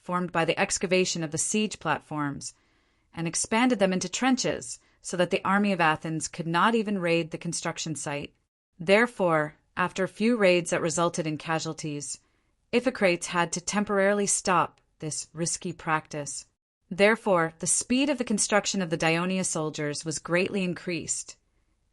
formed by the excavation of the siege platforms, and expanded them into trenches so that the army of Athens could not even raid the construction site. Therefore, after a few raids that resulted in casualties, Iphicrates had to temporarily stop this risky practice. Therefore, the speed of the construction of the Dionia soldiers was greatly increased,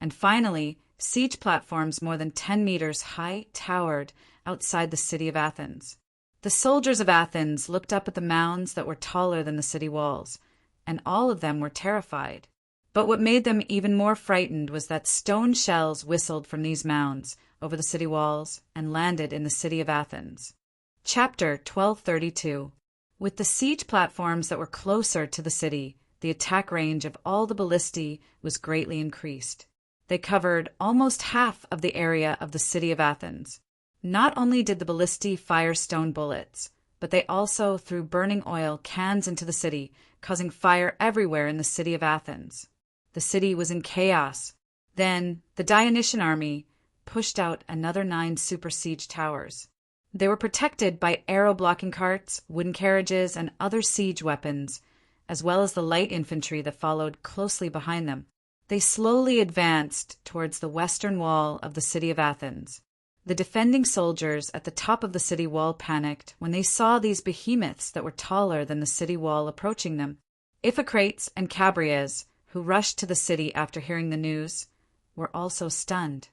and finally, siege platforms more than 10 meters high towered outside the city of Athens. The soldiers of Athens looked up at the mounds that were taller than the city walls, and all of them were terrified. But what made them even more frightened was that stone shells whistled from these mounds over the city walls and landed in the city of Athens. Chapter 1232. With the siege platforms that were closer to the city, the attack range of all the ballistae was greatly increased. They covered almost half of the area of the city of Athens. Not only did the ballistae fire stone bullets, but they also threw burning oil cans into the city, causing fire everywhere in the city of Athens. The city was in chaos. Then the Dionysian army pushed out another 9 super siege towers. They were protected by arrow-blocking carts, wooden carriages, and other siege weapons, as well as the light infantry that followed closely behind them. They slowly advanced towards the western wall of the city of Athens. The defending soldiers at the top of the city wall panicked when they saw these behemoths that were taller than the city wall approaching them. Iphicrates and Chabrias, who rushed to the city after hearing the news, were also stunned.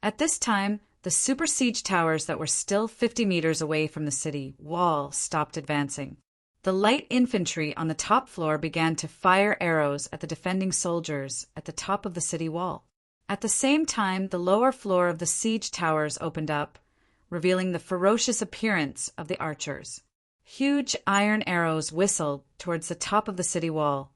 At this time, the super siege towers that were still 50 meters away from the city wall stopped advancing. The light infantry on the top floor began to fire arrows at the defending soldiers at the top of the city wall. At the same time, the lower floor of the siege towers opened up, revealing the ferocious appearance of the archers. Huge iron arrows whistled towards the top of the city wall,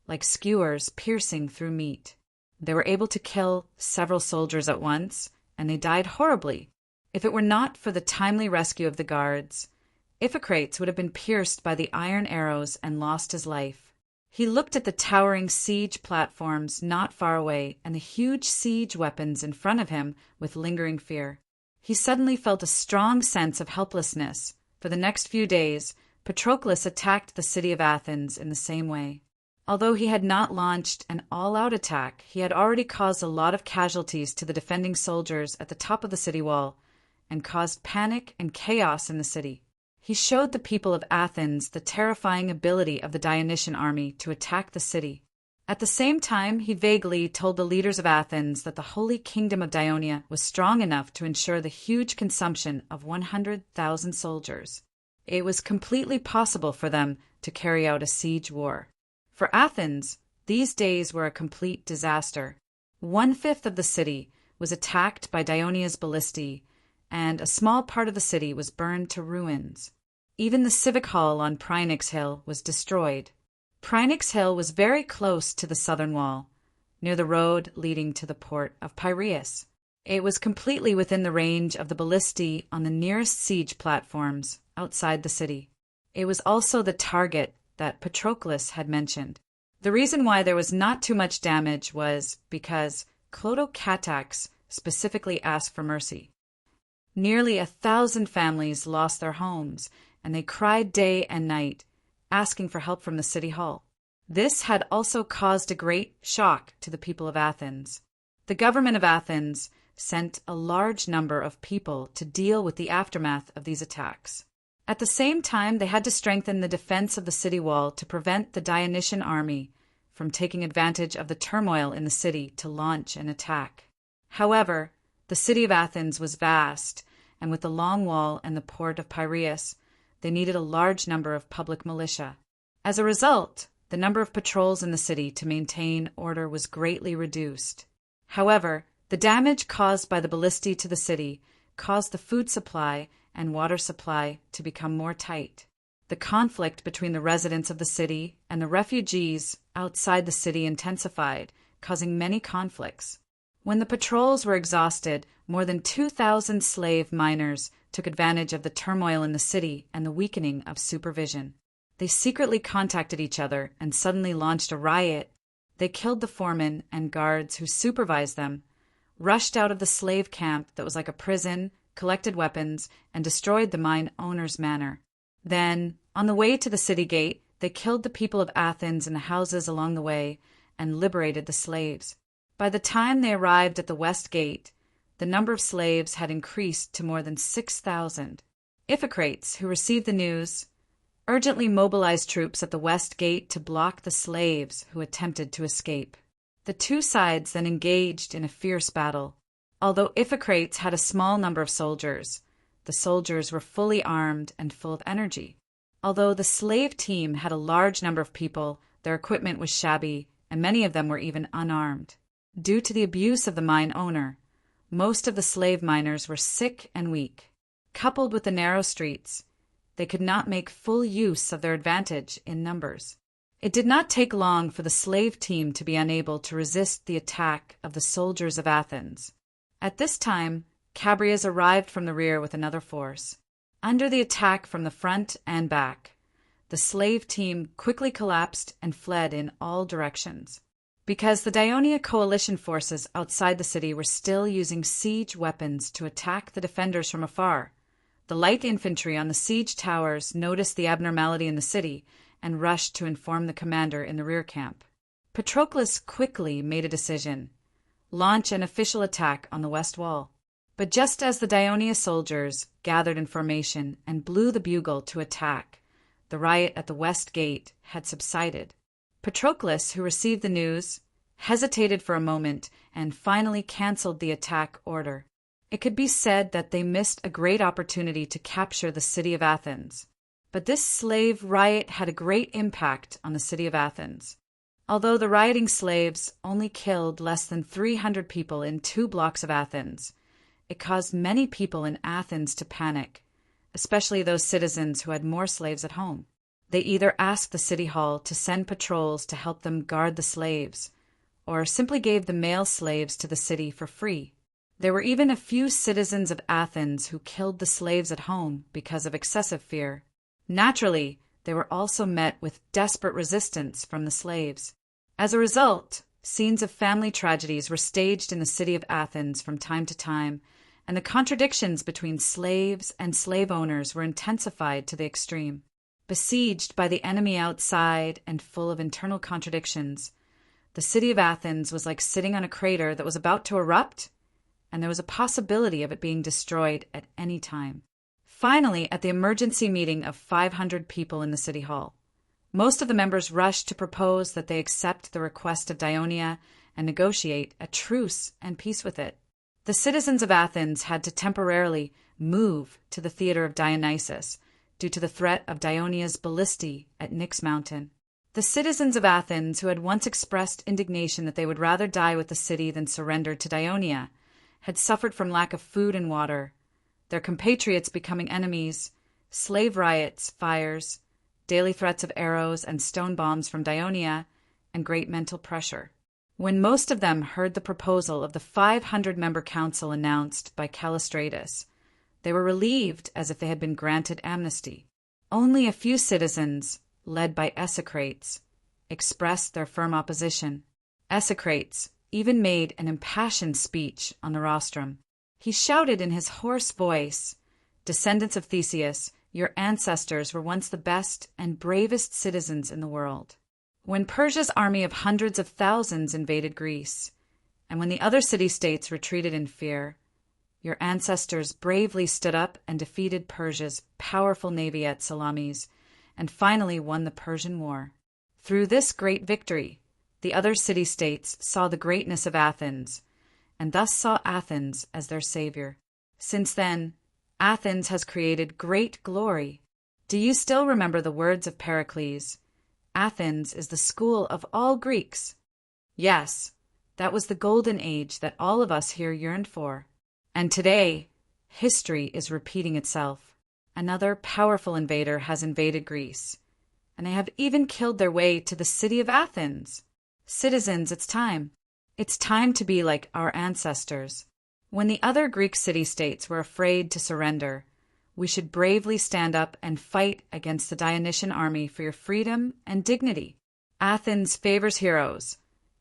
like skewers piercing through meat. They were able to kill several soldiers at once, and they died horribly. If it were not for the timely rescue of the guards, Iphicrates would have been pierced by the iron arrows and lost his life. He looked at the towering siege platforms not far away and the huge siege weapons in front of him with lingering fear. He suddenly felt a strong sense of helplessness. For the next few days, Patroclus attacked the city of Athens in the same way. Although he had not launched an all-out attack, he had already caused a lot of casualties to the defending soldiers at the top of the city wall and caused panic and chaos in the city. He showed the people of Athens the terrifying ability of the Dionysian army to attack the city. At the same time, he vaguely told the leaders of Athens that the holy kingdom of Dionia was strong enough to ensure the huge consumption of 100,000 soldiers. It was completely possible for them to carry out a siege war. For Athens, these days were a complete disaster. 1/5 of the city was attacked by Dionia's ballistae, and a small part of the city was burned to ruins. Even the civic hall on Phryneix Hill was destroyed. Phryneix Hill was very close to the southern wall, near the road leading to the port of Piraeus. It was completely within the range of the ballistae on the nearest siege platforms outside the city. It was also the target that Patroclus had mentioned. The reason why there was not too much damage was because Clotocatax specifically asked for mercy. Nearly 1,000 families lost their homes, and they cried day and night, asking for help from the city hall. This had also caused a great shock to the people of Athens. The government of Athens sent a large number of people to deal with the aftermath of these attacks. At the same time, they had to strengthen the defense of the city wall to prevent the Dionysian army from taking advantage of the turmoil in the city to launch an attack. However, the city of Athens was vast, and with the long wall and the port of Piraeus, they needed a large number of public militia. As a result, the number of patrols in the city to maintain order was greatly reduced. However, the damage caused by the ballistae to the city caused the food supply and water supply to become more tight. The conflict between the residents of the city and the refugees outside the city intensified, causing many conflicts. When the patrols were exhausted, more than 2,000 slave miners took advantage of the turmoil in the city and the weakening of supervision. They secretly contacted each other and suddenly launched a riot. They killed the foremen and guards who supervised them, rushed out of the slave camp that was like a prison, collected weapons, and destroyed the mine owner's manor. Then, on the way to the city gate, they killed the people of Athens in the houses along the way and liberated the slaves. By the time they arrived at the west gate, the number of slaves had increased to more than 6,000. Iphicrates, who received the news, urgently mobilized troops at the west gate to block the slaves who attempted to escape. The two sides then engaged in a fierce battle. Although Iphicrates had a small number of soldiers, the soldiers were fully armed and full of energy. Although the slave team had a large number of people, their equipment was shabby, and many of them were even unarmed. Due to the abuse of the mine owner, most of the slave miners were sick and weak. Coupled with the narrow streets, they could not make full use of their advantage in numbers. It did not take long for the slave team to be unable to resist the attack of the soldiers of Athens. At this time, Chabrias arrived from the rear with another force. Under the attack from the front and back, the slave team quickly collapsed and fled in all directions. Because the Dionia coalition forces outside the city were still using siege weapons to attack the defenders from afar, the light infantry on the siege towers noticed the abnormality in the city and rushed to inform the commander in the rear camp. Patroclus quickly made a decision: launch an official attack on the west wall. But just as the Dionia soldiers gathered in formation and blew the bugle to attack, the riot at the west gate had subsided. Patroclus, who received the news, hesitated for a moment and finally canceled the attack order. It could be said that they missed a great opportunity to capture the city of Athens. But this slave riot had a great impact on the city of Athens. Although the rioting slaves only killed less than 300 people in 2 blocks of Athens, it caused many people in Athens to panic, especially those citizens who had more slaves at home. They either asked the city hall to send patrols to help them guard the slaves, or simply gave the male slaves to the city for free. There were even a few citizens of Athens who killed the slaves at home because of excessive fear. Naturally, they were also met with desperate resistance from the slaves. As a result, scenes of family tragedies were staged in the city of Athens from time to time, and the contradictions between slaves and slave owners were intensified to the extreme. Besieged by the enemy outside and full of internal contradictions, the city of Athens was like sitting on a crater that was about to erupt, and there was a possibility of it being destroyed at any time. Finally, at the emergency meeting of 500 people in the city hall, most of the members rushed to propose that they accept the request of Dionia and negotiate a truce and peace with it. The citizens of Athens had to temporarily move to the theater of Dionysus due to the threat of Dionia's ballistae at Nyx Mountain. The citizens of Athens, who had once expressed indignation that they would rather die with the city than surrender to Dionia, had suffered from lack of food and water, their compatriots becoming enemies, slave riots, fires, daily threats of arrows and stone bombs from Dionia, and great mental pressure. When most of them heard the proposal of the 500-member council announced by Callistratus, they were relieved as if they had been granted amnesty. Only a few citizens, led by Esocrates, expressed their firm opposition. Esocrates even made an impassioned speech on the rostrum. He shouted in his hoarse voice, "Descendants of Theseus, your ancestors were once the best and bravest citizens in the world. When Persia's army of hundreds of thousands invaded Greece, and when the other city-states retreated in fear, your ancestors bravely stood up and defeated Persia's powerful navy at Salamis, and finally won the Persian War. Through this great victory, the other city-states saw the greatness of Athens, and thus saw Athens as their savior. Since then, Athens has created great glory. Do you still remember the words of Pericles? Athens is the school of all Greeks." Yes, that was the golden age that all of us here yearned for. And today, history is repeating itself. Another powerful invader has invaded Greece, and they have even killed their way to the city of Athens. Citizens, it's time. It's time to be like our ancestors. When the other Greek city-states were afraid to surrender, we should bravely stand up and fight against the Dionysian army for your freedom and dignity. Athens favors heroes,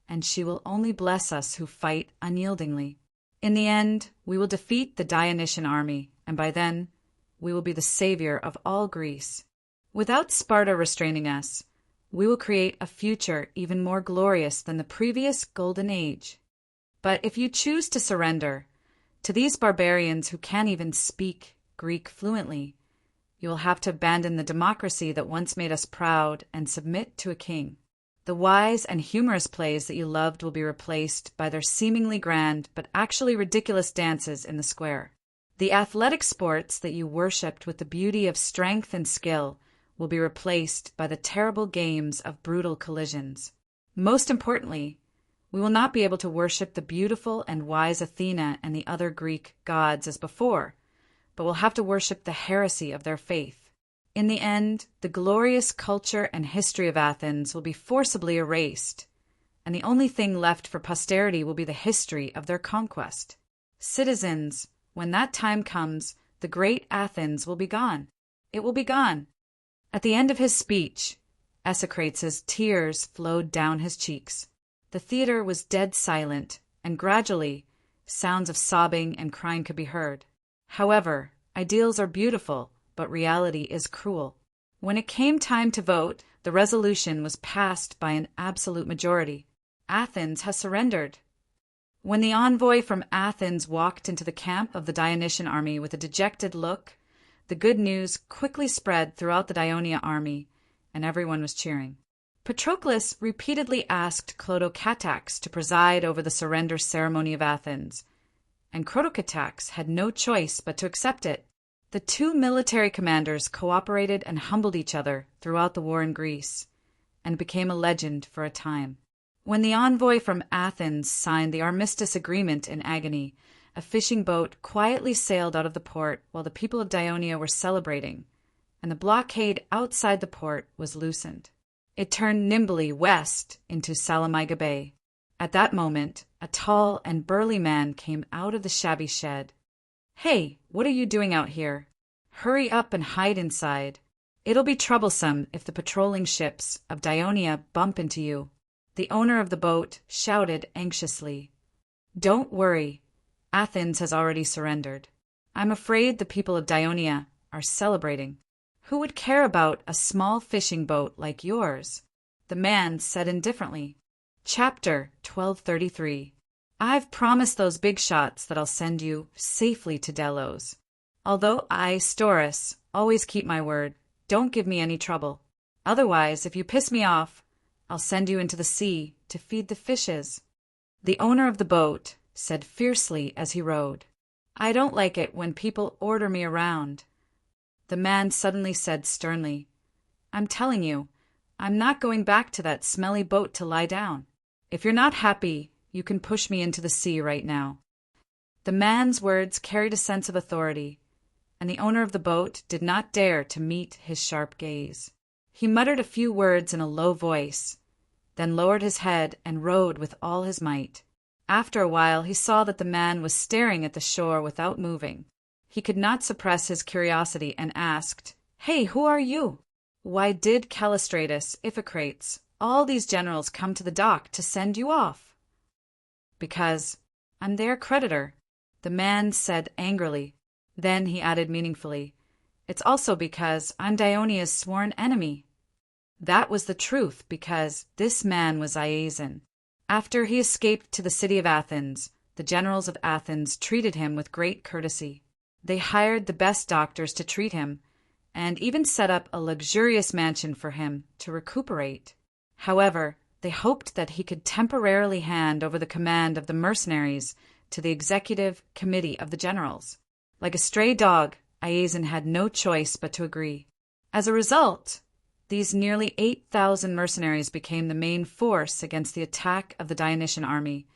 and she will only bless us who fight unyieldingly. In the end, we will defeat the Dionysian army, and by then, we will be the savior of all Greece. Without Sparta restraining us, we will create a future even more glorious than the previous golden age. But if you choose to surrender to these barbarians who can't even speak Greek fluently, you will have to abandon the democracy that once made us proud and submit to a king. The wise and humorous plays that you loved will be replaced by their seemingly grand but actually ridiculous dances in the square. The athletic sports that you worshipped with the beauty of strength and skill will be replaced by the terrible games of brutal collisions. Most importantly, we will not be able to worship the beautiful and wise Athena and the other Greek gods as before, but will have to worship the heresy of their faith. In the end, the glorious culture and history of Athens will be forcibly erased, and the only thing left for posterity will be the history of their conquest. Citizens, when that time comes, the great Athens will be gone. It will be gone. At the end of his speech, Esocrates' tears flowed down his cheeks. The theater was dead silent, and gradually, sounds of sobbing and crying could be heard. However, ideals are beautiful, but reality is cruel. When it came time to vote, the resolution was passed by an absolute majority. Athens has surrendered. When the envoy from Athens walked into the camp of the Dionysian army with a dejected look, the good news quickly spread throughout the Ionia army, and everyone was cheering. Patroclus repeatedly asked Clotocatax to preside over the surrender ceremony of Athens, and Clotocatax had no choice but to accept it. The two military commanders cooperated and humbled each other throughout the war in Greece, and became a legend for a time. When the envoy from Athens signed the armistice agreement in agony, a fishing boat quietly sailed out of the port while the people of Ionia were celebrating, and the blockade outside the port was loosened. It turned nimbly west into Salamiga Bay. At that moment, a tall and burly man came out of the shabby shed. "Hey, what are you doing out here? Hurry up and hide inside. It'll be troublesome if the patrolling ships of Ionia bump into you." The owner of the boat shouted anxiously, "Don't worry, Athens has already surrendered. I'm afraid the people of Ionia are celebrating. Who would care about a small fishing boat like yours?" The man said indifferently. Chapter 1233. I've promised those big shots that I'll send you safely to Delos. Although I, Storus, always keep my word, don't give me any trouble. Otherwise, if you piss me off, I'll send you into the sea to feed the fishes. The owner of the boat said fiercely as he rowed, "I don't like it when people order me around." The man suddenly said sternly, "I'm telling you, I'm not going back to that smelly boat to lie down. If you're not happy, you can push me into the sea right now." The man's words carried a sense of authority, and the owner of the boat did not dare to meet his sharp gaze. He muttered a few words in a low voice, then lowered his head and rowed with all his might. After a while he saw that the man was staring at the shore without moving. He could not suppress his curiosity and asked, "Hey, who are you? Why did Callistratus, Iphicrates, all these generals come to the dock to send you off?" "Because I'm their creditor," the man said angrily. Then he added meaningfully, "It's also because I'm Dionia's sworn enemy." That was the truth, because this man was Iasion. After he escaped to the city of Athens, the generals of Athens treated him with great courtesy. They hired the best doctors to treat him, and even set up a luxurious mansion for him to recuperate. However, they hoped that he could temporarily hand over the command of the mercenaries to the executive committee of the generals. Like a stray dog, Iasion had no choice but to agree. As a result, these nearly 8,000 mercenaries became the main force against the attack of the Dionysian army,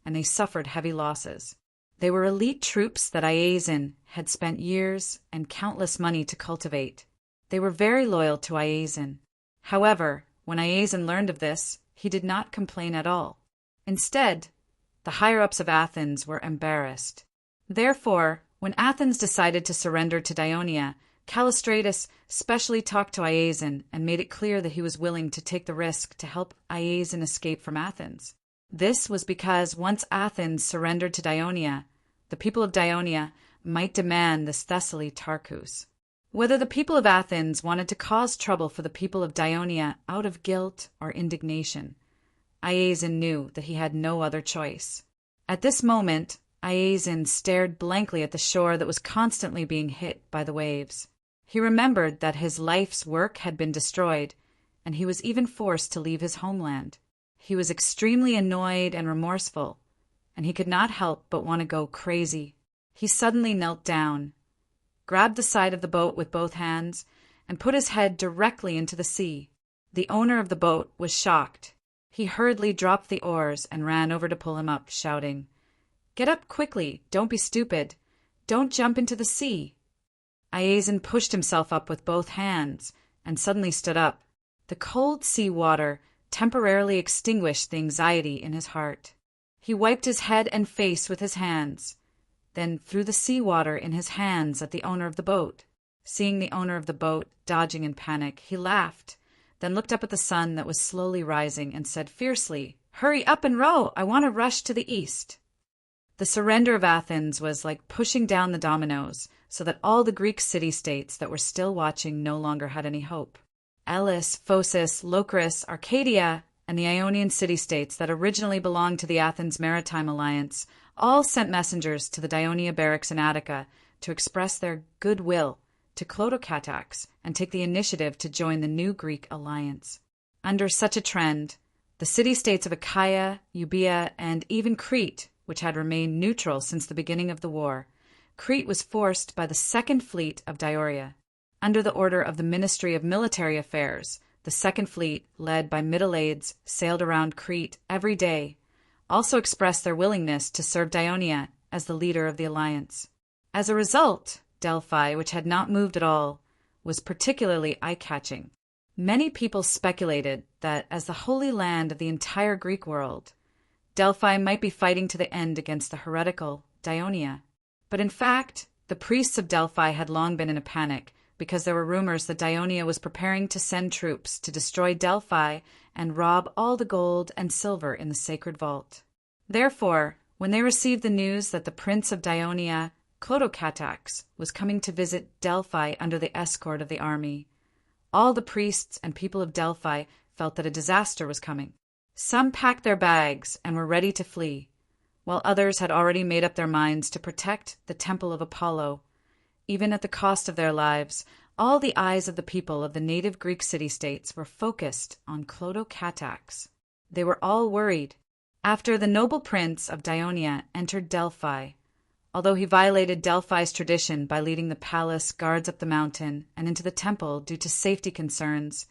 and they suffered heavy losses. They were elite troops that Iasion had spent years and countless money to cultivate. They were very loyal to Iasion. However, when Iasion learned of this, he did not complain at all. Instead, the higher-ups of Athens were embarrassed. Therefore, when Athens decided to surrender to Dionia, Callistratus specially talked to Iasion and made it clear that he was willing to take the risk to help Iasion escape from Athens. This was because once Athens surrendered to Dionia, the people of Dionia might demand this Thessaly Tarchus. Whether the people of Athens wanted to cause trouble for the people of Dionia out of guilt or indignation, Iasion knew that he had no other choice. At this moment, Iasion stared blankly at the shore that was constantly being hit by the waves. He remembered that his life's work had been destroyed, and he was even forced to leave his homeland. He was extremely annoyed and remorseful, and he could not help but want to go crazy. He suddenly knelt down, grabbed the side of the boat with both hands, and put his head directly into the sea. The owner of the boat was shocked. He hurriedly dropped the oars and ran over to pull him up, shouting, "Get up quickly! Don't be stupid! Don't jump into the sea!" Iasion pushed himself up with both hands and suddenly stood up. The cold sea water temporarily extinguished the anxiety in his heart. He wiped his head and face with his hands, then threw the sea water in his hands at the owner of the boat. Seeing the owner of the boat dodging in panic, he laughed, then looked up at the sun that was slowly rising and said fiercely, "Hurry up and row! I want to rush to the east." The surrender of Athens was like pushing down the dominoes, so that all the Greek city-states that were still watching no longer had any hope. Elis, Phocis, Locris, Arcadia, and the Ionian city-states that originally belonged to the Athens Maritime Alliance all sent messengers to the Dionia barracks in Attica to express their goodwill to Clotocatax and take the initiative to join the new Greek alliance. Under such a trend, the city-states of Achaia, Euboea, and even Crete, which had remained neutral since the beginning of the war, Crete was forced by the Second Fleet of Dioria. Under the order of the Ministry of Military Affairs, the Second Fleet, led by Middleades, sailed around Crete every day, also expressed their willingness to serve Dionia as the leader of the alliance. As a result, Delphi, which had not moved at all, was particularly eye-catching. Many people speculated that, as the holy land of the entire Greek world, Delphi might be fighting to the end against the heretical Dionia. But in fact, the priests of Delphi had long been in a panic, because there were rumors that Dionia was preparing to send troops to destroy Delphi and rob all the gold and silver in the sacred vault. Therefore, when they received the news that the prince of Dionia, Clotocatax, was coming to visit Delphi under the escort of the army, all the priests and people of Delphi felt that a disaster was coming. Some packed their bags and were ready to flee, while others had already made up their minds to protect the temple of Apollo. Even at the cost of their lives, all the eyes of the people of the native Greek city-states were focused on Clotocatax. They were all worried. After the noble prince of Dionia entered Delphi, although he violated Delphi's tradition by leading the palace guards up the mountain and into the temple due to safety concerns,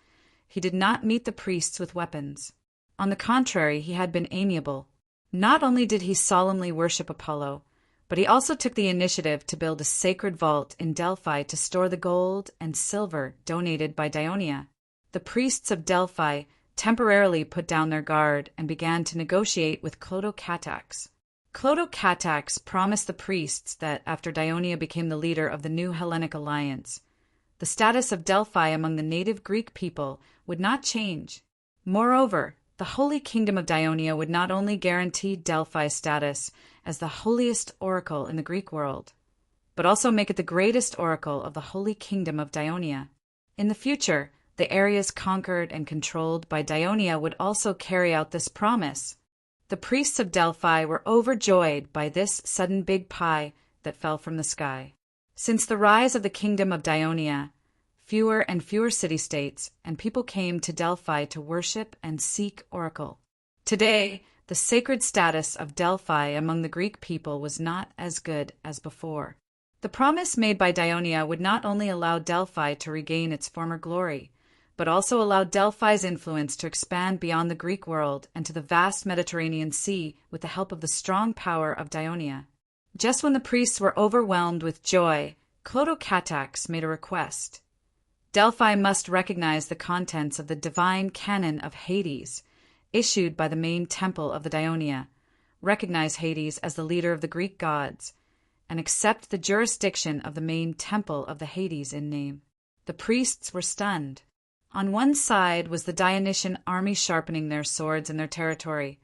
he did not meet the priests with weapons. On the contrary, he had been amiable. Not only did he solemnly worship Apollo, but he also took the initiative to build a sacred vault in Delphi to store the gold and silver donated by Dionia. The priests of Delphi temporarily put down their guard and began to negotiate with Clodocatax. Clodocatax promised the priests that after Dionia became the leader of the new Hellenic alliance, the status of Delphi among the native Greek people would not change. Moreover, the Holy Kingdom of Dionia would not only guarantee Delphi's status as the holiest oracle in the Greek world, but also make it the greatest oracle of the Holy Kingdom of Dionia. In the future, the areas conquered and controlled by Dionia would also carry out this promise. The priests of Delphi were overjoyed by this sudden big pie that fell from the sky. Since the rise of the Kingdom of Dionia, fewer and fewer city-states and people came to Delphi to worship and seek oracle. Today, the sacred status of Delphi among the Greek people was not as good as before. The promise made by Dionia would not only allow Delphi to regain its former glory, but also allow Delphi's influence to expand beyond the Greek world and to the vast Mediterranean Sea with the help of the strong power of Dionia. Just when the priests were overwhelmed with joy, Clodocatax made a request. Delphi must recognize the contents of the divine canon of Hades, issued by the main temple of the Dionia, recognize Hades as the leader of the Greek gods, and accept the jurisdiction of the main temple of the Hades in name. The priests were stunned. On one side was the Dionysian army sharpening their swords in their territory,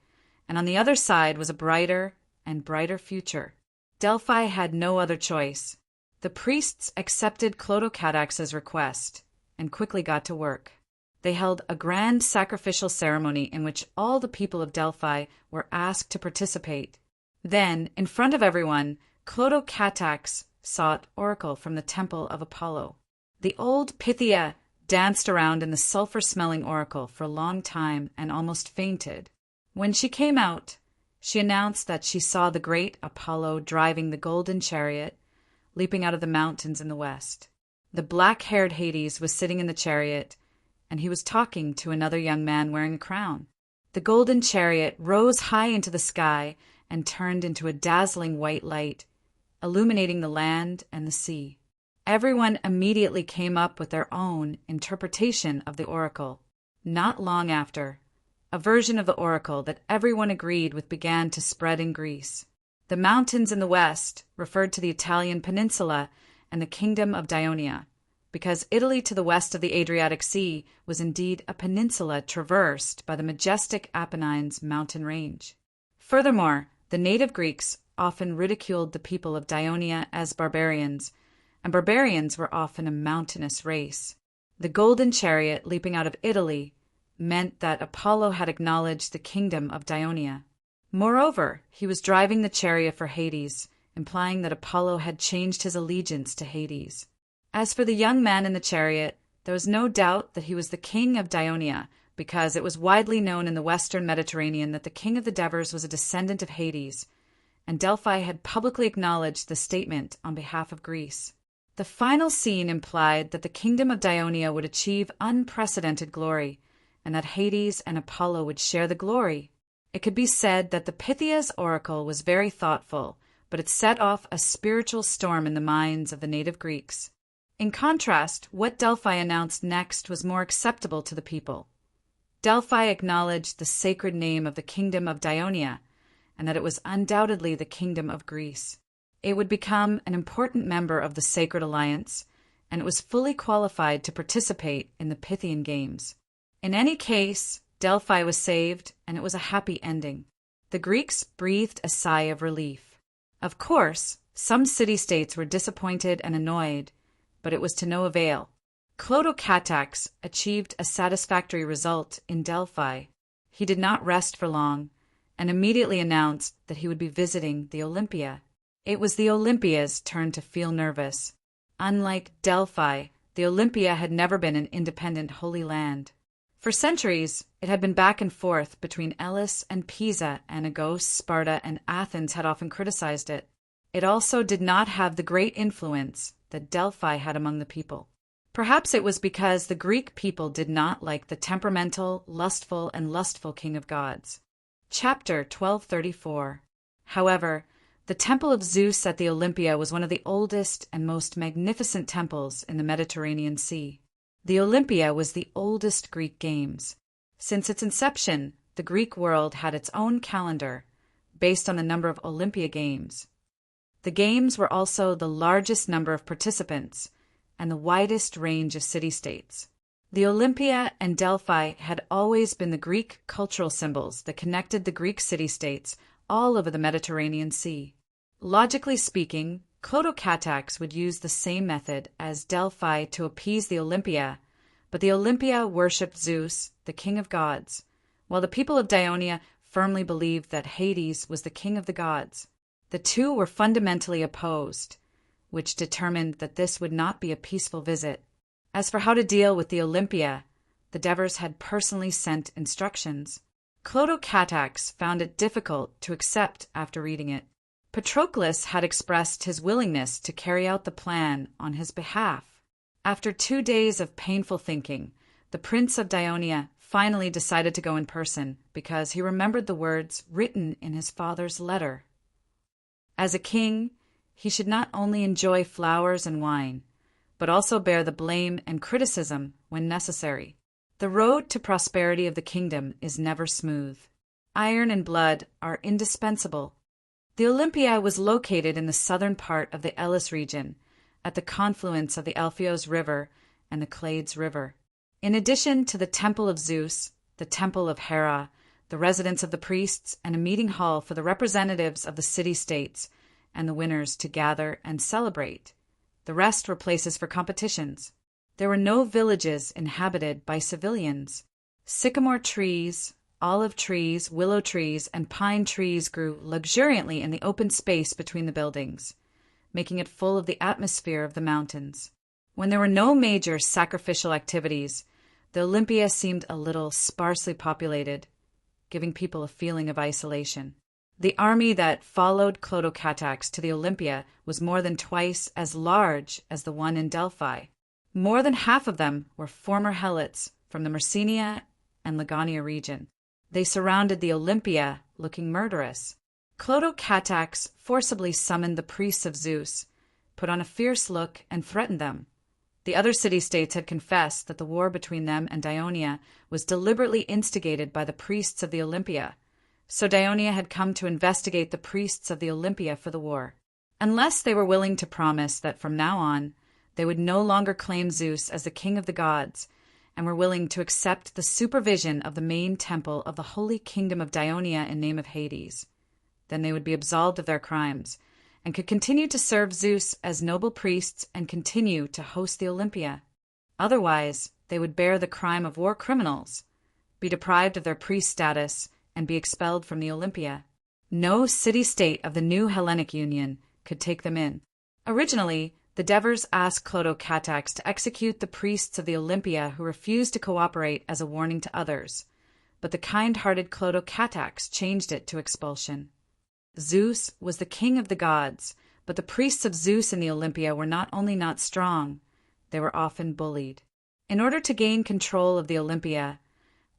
and on the other side was a brighter and brighter future. Delphi had no other choice. The priests accepted Clodocatax's request and quickly got to work. They held a grand sacrificial ceremony in which all the people of Delphi were asked to participate. Then, in front of everyone, Clodocatax sought oracle from the temple of Apollo. The old Pythia danced around in the sulfur-smelling oracle for a long time and almost fainted. When she came out, she announced that she saw the great Apollo driving the golden chariot, leaping out of the mountains in the west. The black-haired Hades was sitting in the chariot, and he was talking to another young man wearing a crown. The golden chariot rose high into the sky and turned into a dazzling white light, illuminating the land and the sea. Everyone immediately came up with their own interpretation of the oracle. Not long after, a version of the oracle that everyone agreed with began to spread in Greece. The mountains in the west referred to the Italian peninsula and the kingdom of Dionia, because Italy to the west of the Adriatic Sea was indeed a peninsula traversed by the majestic Apennines mountain range. Furthermore, the native Greeks often ridiculed the people of Dionia as barbarians, and barbarians were often a mountainous race. The golden chariot leaping out of Italy meant that Apollo had acknowledged the kingdom of Dionia. Moreover, he was driving the chariot for Hades, implying that Apollo had changed his allegiance to Hades. As for the young man in the chariot, there was no doubt that he was the king of Dionia, because it was widely known in the western Mediterranean that the king of the Devers was a descendant of Hades, and Delphi had publicly acknowledged the statement on behalf of Greece. The final scene implied that the kingdom of Dionia would achieve unprecedented glory, and that Hades and Apollo would share the glory. It could be said that the Pythia's oracle was very thoughtful, but it set off a spiritual storm in the minds of the native Greeks. In contrast, what Delphi announced next was more acceptable to the people. Delphi acknowledged the sacred name of the kingdom of Dionia, and that it was undoubtedly the kingdom of Greece. It would become an important member of the sacred alliance, and it was fully qualified to participate in the Pythian Games. In any case, Delphi was saved, and it was a happy ending. The Greeks breathed a sigh of relief. Of course, some city-states were disappointed and annoyed, but it was to no avail. Clodocatax achieved a satisfactory result in Delphi. He did not rest for long, and immediately announced that he would be visiting the Olympia. It was the Olympia's turn to feel nervous. Unlike Delphi, the Olympia had never been an independent holy land. For centuries, it had been back and forth between Elis and Pisa, and Argos, Sparta, and Athens had often criticized it. It also did not have the great influence that Delphi had among the people. Perhaps it was because the Greek people did not like the temperamental, lustful king of gods. Chapter 1234. However, the Temple of Zeus at the Olympia was one of the oldest and most magnificent temples in the Mediterranean Sea. The Olympia was the oldest Greek games. Since its inception, the Greek world had its own calendar, based on the number of Olympia Games. The Games were also the largest number of participants and the widest range of city-states. The Olympia and Delphi had always been the Greek cultural symbols that connected the Greek city-states all over the Mediterranean Sea. Logically speaking, Clotocatax would use the same method as Delphi to appease the Olympia, but the Olympia worshipped Zeus, the king of gods, while the people of Dionia firmly believed that Hades was the king of the gods. The two were fundamentally opposed, which determined that this would not be a peaceful visit. As for how to deal with the Olympia, the Devers had personally sent instructions. Clotocatax found it difficult to accept after reading it. Patroclus had expressed his willingness to carry out the plan on his behalf. After 2 days of painful thinking, the Prince of Dionia finally decided to go in person because he remembered the words written in his father's letter. As a king, he should not only enjoy flowers and wine, but also bear the blame and criticism when necessary. The road to prosperity of the kingdom is never smooth. Iron and blood are indispensable. The Olympia was located in the southern part of the Elis region, at the confluence of the Alpheos River and the Clades River. In addition to the Temple of Zeus, the Temple of Hera, the residence of the priests, and a meeting hall for the representatives of the city-states and the winners to gather and celebrate. The rest were places for competitions. There were no villages inhabited by civilians. Sycamore trees, olive trees, willow trees, and pine trees grew luxuriantly in the open space between the buildings, making it full of the atmosphere of the mountains. When there were no major sacrificial activities, the Olympia seemed a little sparsely populated, giving people a feeling of isolation. The army that followed Clotocatax to the Olympia was more than twice as large as the one in Delphi. More than half of them were former helots from the Messenia and Ligonia region. They surrounded the Olympia, looking murderous. Clotocatax forcibly summoned the priests of Zeus, put on a fierce look, and threatened them. The other city-states had confessed that the war between them and Dionia was deliberately instigated by the priests of the Olympia, so Dionia had come to investigate the priests of the Olympia for the war. Unless they were willing to promise that from now on they would no longer claim Zeus as the king of the gods, and were willing to accept the supervision of the main temple of the holy kingdom of Dionia in name of Hades, then they would be absolved of their crimes, and could continue to serve Zeus as noble priests and continue to host the Olympia. Otherwise, they would bear the crime of war criminals, be deprived of their priest status, and be expelled from the Olympia. No city-state of the new Hellenic Union could take them in. Originally, the Devers asked Clotocatax to execute the priests of the Olympia who refused to cooperate as a warning to others, but the kind-hearted Clotocatax changed it to expulsion. Zeus was the king of the gods, but the priests of Zeus in the Olympia were not only not strong, they were often bullied. In order to gain control of the Olympia,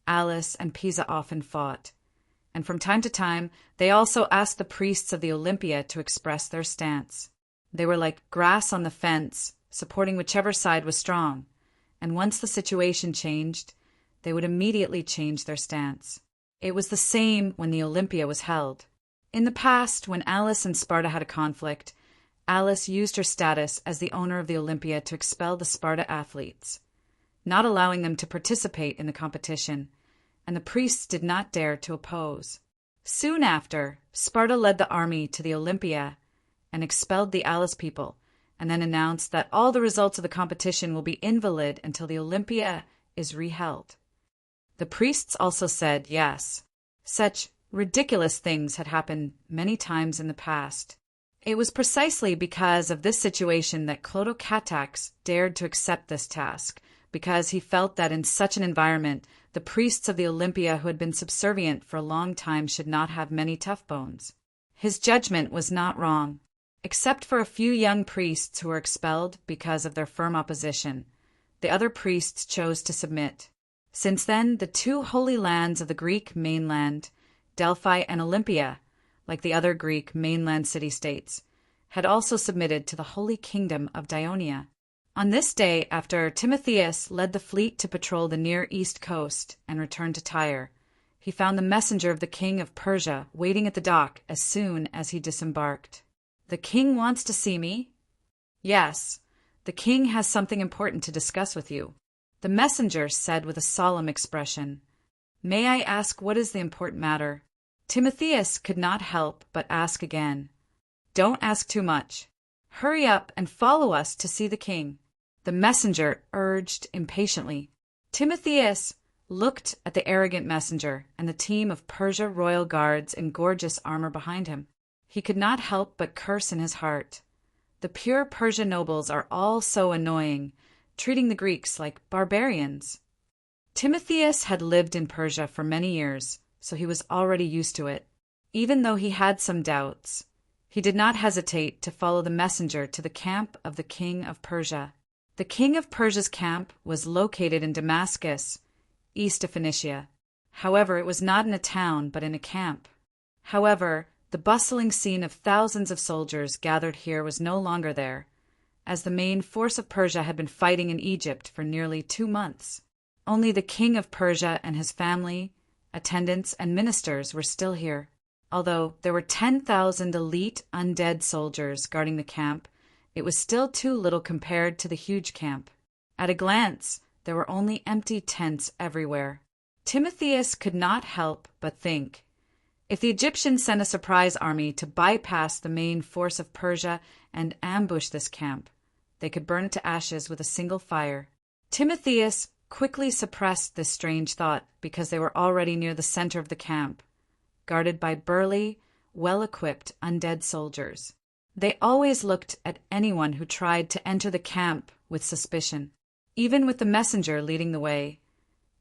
Alice and Pisa often fought, and from time to time they also asked the priests of the Olympia to express their stance. They were like grass on the fence, supporting whichever side was strong, and once the situation changed, they would immediately change their stance. It was the same when the Olympia was held. In the past, when Alice and Sparta had a conflict, Alice used her status as the owner of the Olympia to expel the Sparta athletes, not allowing them to participate in the competition, and the priests did not dare to oppose. Soon after, Sparta led the army to the Olympia and expelled the Alice people, and then announced that all the results of the competition will be invalid until the Olympia is reheld. The priests also said yes. Such ridiculous things had happened many times in the past. It was precisely because of this situation that Clotocatax dared to accept this task, because he felt that in such an environment, the priests of the Olympia who had been subservient for a long time should not have many tough bones. His judgment was not wrong. Except for a few young priests who were expelled because of their firm opposition, the other priests chose to submit. Since then, the two holy lands of the Greek mainland, Delphi and Olympia, like the other Greek mainland city-states, had also submitted to the holy kingdom of Dionia. On this day, after Timotheus led the fleet to patrol the Near East coast and returned to Tyre, he found the messenger of the king of Persia waiting at the dock as soon as he disembarked. "The king wants to see me?" "Yes, the king has something important to discuss with you," the messenger said with a solemn expression. "May I ask what is the important matter?" Timotheus could not help but ask again. "Don't ask too much. Hurry up and follow us to see the king," the messenger urged impatiently. Timotheus looked at the arrogant messenger and the team of Persia royal guards in gorgeous armor behind him. He could not help but curse in his heart. The pure Persian nobles are all so annoying, treating the Greeks like barbarians. Timotheus had lived in Persia for many years, so he was already used to it. Even though he had some doubts, he did not hesitate to follow the messenger to the camp of the king of Persia. The king of Persia's camp was located in Damascus, east of Phoenicia. However, it was not in a town, but in a camp. However, the bustling scene of thousands of soldiers gathered here was no longer there, as the main force of Persia had been fighting in Egypt for nearly 2 months. Only the king of Persia and his family, attendants, and ministers were still here. Although there were 10,000 elite undead soldiers guarding the camp, it was still too little compared to the huge camp. At a glance, there were only empty tents everywhere. Timotheus could not help but think, if the Egyptians sent a surprise army to bypass the main force of Persia and ambush this camp, they could burn it to ashes with a single fire. Timotheus quickly suppressed this strange thought because they were already near the center of the camp, guarded by burly, well-equipped undead soldiers. They always looked at anyone who tried to enter the camp with suspicion. Even with the messenger leading the way,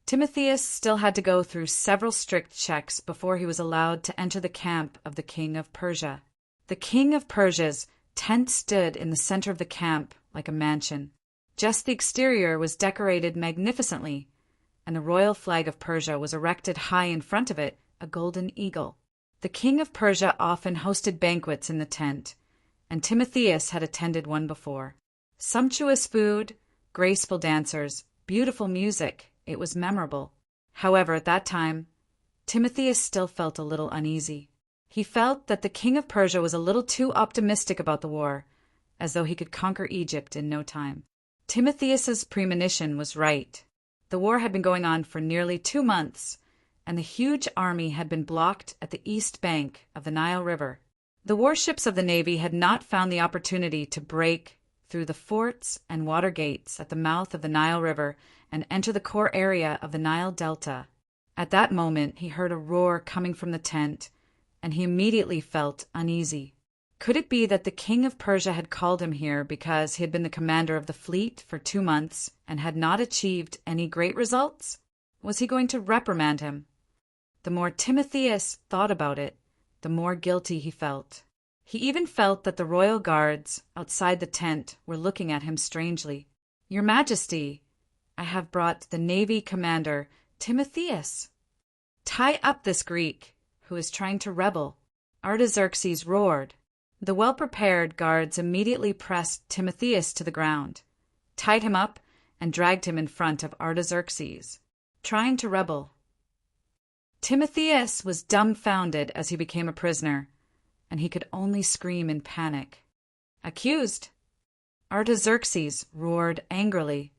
Timotheus still had to go through several strict checks before he was allowed to enter the camp of the king of Persia. The king of Persia's tent stood in the center of the camp like a mansion. Just the exterior was decorated magnificently, and the royal flag of Persia was erected high in front of it, a golden eagle. The king of Persia often hosted banquets in the tent, and Timotheus had attended one before. Sumptuous food, graceful dancers, beautiful music, it was memorable. However, at that time, Timotheus still felt a little uneasy. He felt that the king of Persia was a little too optimistic about the war, as though he could conquer Egypt in no time. Timotheus's premonition was right. The war had been going on for nearly 2 months, and the huge army had been blocked at the east bank of the Nile River. The warships of the Navy had not found the opportunity to break through the forts and water gates at the mouth of the Nile River and enter the core area of the Nile Delta. At that moment, he heard a roar coming from the tent, and he immediately felt uneasy. Could it be that the king of Persia had called him here because he had been the commander of the fleet for 2 months and had not achieved any great results? Was he going to reprimand him? The more Timotheus thought about it, the more guilty he felt. He even felt that the royal guards outside the tent were looking at him strangely. "Your Majesty, I have brought the Navy commander, Timotheus." "Tie up this Greek, who is trying to rebel," Artaxerxes roared. The well-prepared guards immediately pressed Timotheus to the ground, tied him up, and dragged him in front of Artaxerxes. Trying to rebel. Timotheus was dumbfounded as he became a prisoner, and he could only scream in panic. "Accused!" Artaxerxes roared angrily.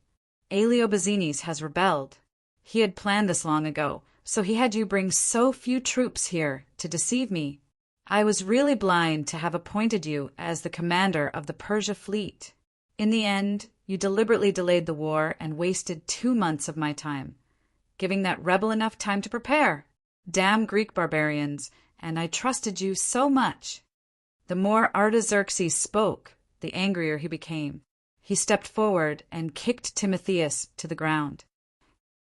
"Aeliobazenes has rebelled. He had planned this long ago, so he had you bring so few troops here to deceive me. I was really blind to have appointed you as the commander of the Persia fleet. In the end, you deliberately delayed the war and wasted 2 months of my time, giving that rebel enough time to prepare. Damn Greek barbarians, and I trusted you so much." The more Artaxerxes spoke, the angrier he became. He stepped forward and kicked Timotheus to the ground.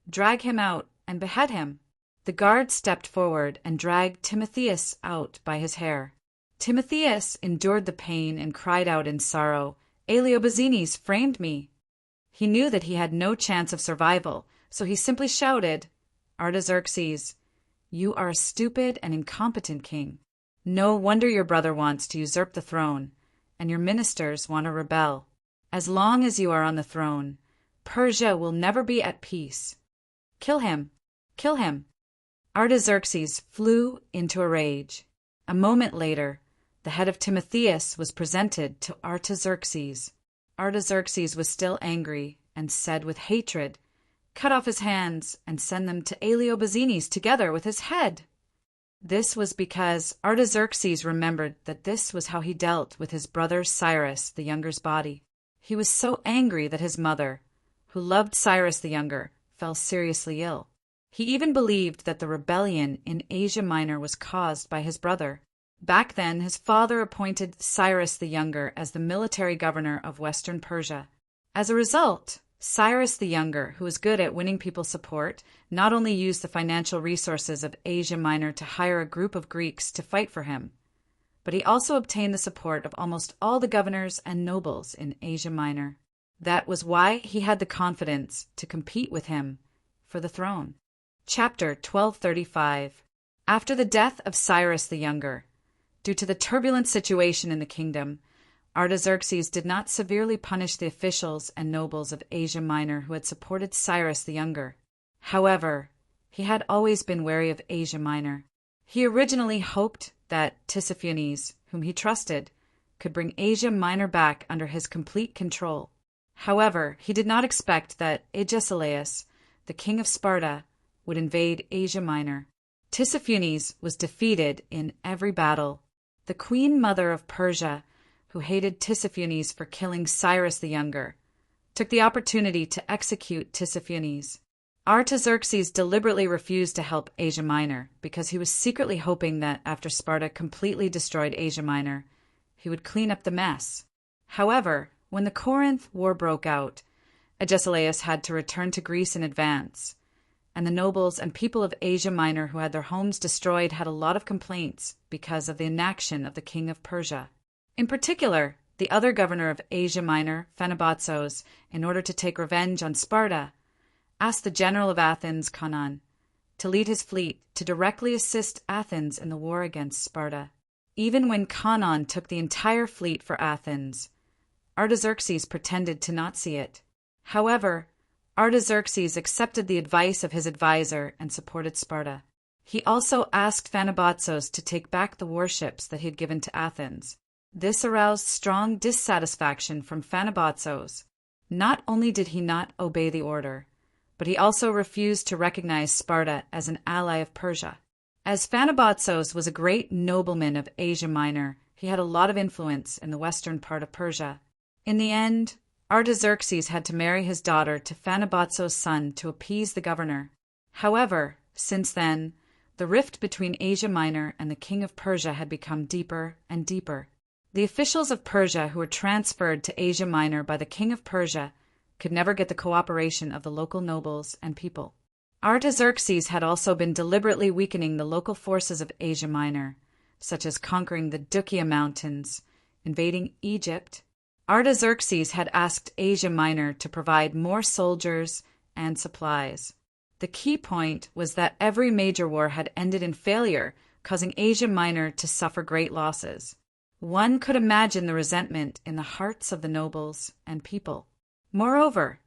"Drag him out and behead him." The guard stepped forward and dragged Timotheus out by his hair. Timotheus endured the pain and cried out in sorrow, "Aeliobazenes framed me." He knew that he had no chance of survival, so he simply shouted, "Artaxerxes, you are a stupid and incompetent king. No wonder your brother wants to usurp the throne, and your ministers want to rebel. As long as you are on the throne, Persia will never be at peace. Kill him! Kill him!" Artaxerxes flew into a rage. A moment later, the head of Timotheus was presented to Artaxerxes. Artaxerxes was still angry and said with hatred, "Cut off his hands and send them to Aeliobazines together with his head." This was because Artaxerxes remembered that this was how he dealt with his brother Cyrus the Younger's body. He was so angry that his mother, who loved Cyrus the Younger, fell seriously ill. He even believed that the rebellion in Asia Minor was caused by his brother. Back then, his father appointed Cyrus the Younger as the military governor of Western Persia. As a result, Cyrus the Younger, who was good at winning people's support, not only used the financial resources of Asia Minor to hire a group of Greeks to fight for him, but he also obtained the support of almost all the governors and nobles in Asia Minor. That was why he had the confidence to compete with him for the throne. Chapter 1235. After the death of Cyrus the Younger, due to the turbulent situation in the kingdom, Artaxerxes did not severely punish the officials and nobles of Asia Minor who had supported Cyrus the Younger. However, he had always been wary of Asia Minor. He originally hoped that Tissaphernes, whom he trusted, could bring Asia Minor back under his complete control. However, he did not expect that Agesilaus, the king of Sparta, would invade Asia Minor. Tissaphernes was defeated in every battle. The queen mother of Persia, who hated Tissaphernes for killing Cyrus the Younger, took the opportunity to execute Tissaphernes. Artaxerxes deliberately refused to help Asia Minor because he was secretly hoping that after Sparta completely destroyed Asia Minor, he would clean up the mess. However, when the Corinth War broke out, Agesilaus had to return to Greece in advance, and the nobles and people of Asia Minor who had their homes destroyed had a lot of complaints because of the inaction of the king of Persia. In particular, the other governor of Asia Minor, Phanebatzos, in order to take revenge on Sparta, asked the general of Athens, Canaan, to lead his fleet to directly assist Athens in the war against Sparta. Even when Canaan took the entire fleet for Athens, Artaxerxes pretended to not see it. However, Artaxerxes accepted the advice of his advisor and supported Sparta. He also asked Phanebatzos to take back the warships that he had given to Athens. This aroused strong dissatisfaction from Phanebatzos. Not only did he not obey the order, but he also refused to recognize Sparta as an ally of Persia. As Phanebatzos was a great nobleman of Asia Minor, he had a lot of influence in the western part of Persia. In the end, Artaxerxes had to marry his daughter to Phanebatzos' son to appease the governor. However, since then, the rift between Asia Minor and the king of Persia had become deeper and deeper. The officials of Persia who were transferred to Asia Minor by the king of Persia could never get the cooperation of the local nobles and people. Artaxerxes had also been deliberately weakening the local forces of Asia Minor, such as conquering the Dukia Mountains, invading Egypt. Artaxerxes had asked Asia Minor to provide more soldiers and supplies. The key point was that every major war had ended in failure, causing Asia Minor to suffer great losses. One could imagine the resentment in the hearts of the nobles and people. Moreover,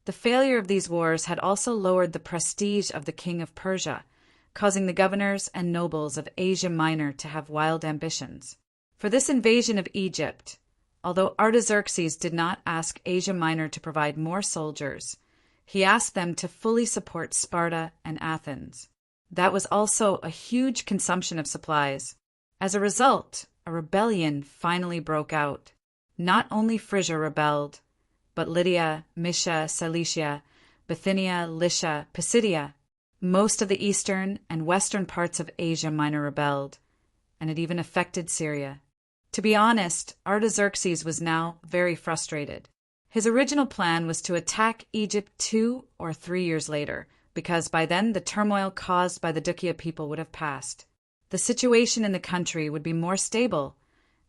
the failure of these wars had also lowered the prestige of the king of Persia, causing the governors and nobles of Asia Minor to have wild ambitions. For this invasion of Egypt, although Artaxerxes did not ask Asia Minor to provide more soldiers, he asked them to fully support Sparta and Athens. That was also a huge consumption of supplies. As a result, a rebellion finally broke out. Not only Phrygia rebelled, but Lydia, Mysia, Cilicia, Bithynia, Lycia, Pisidia. Most of the eastern and western parts of Asia Minor rebelled, and it even affected Syria. To be honest, Artaxerxes was now very frustrated. His original plan was to attack Egypt 2 or 3 years later, because by then the turmoil caused by the Dukia people would have passed. The situation in the country would be more stable,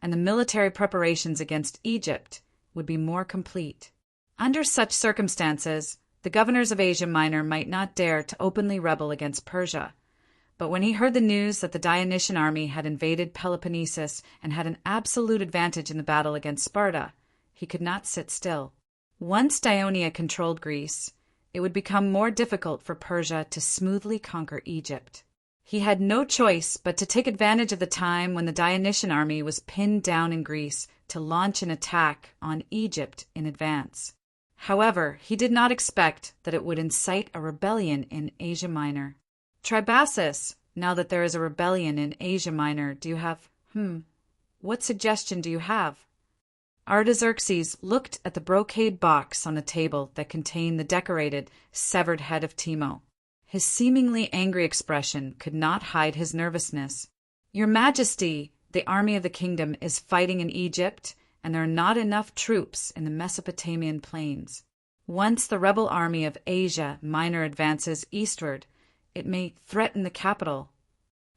and the military preparations against Egypt would be more complete. Under such circumstances, the governors of Asia Minor might not dare to openly rebel against Persia. But when he heard the news that the Dionysian army had invaded Peloponnesus and had an absolute advantage in the battle against Sparta, he could not sit still. Once Dionia controlled Greece, it would become more difficult for Persia to smoothly conquer Egypt. He had no choice but to take advantage of the time when the Dionysian army was pinned down in Greece to launch an attack on Egypt in advance. However, he did not expect that it would incite a rebellion in Asia Minor. Tribasis, now that there is a rebellion in Asia Minor, do you have, what suggestion do you have? Artaxerxes looked at the brocade box on the table that contained the decorated, severed head of Timo. His seemingly angry expression could not hide his nervousness. Your Majesty, the army of the kingdom is fighting in Egypt, and there are not enough troops in the Mesopotamian plains. Once the rebel army of Asia Minor advances eastward, it may threaten the capital.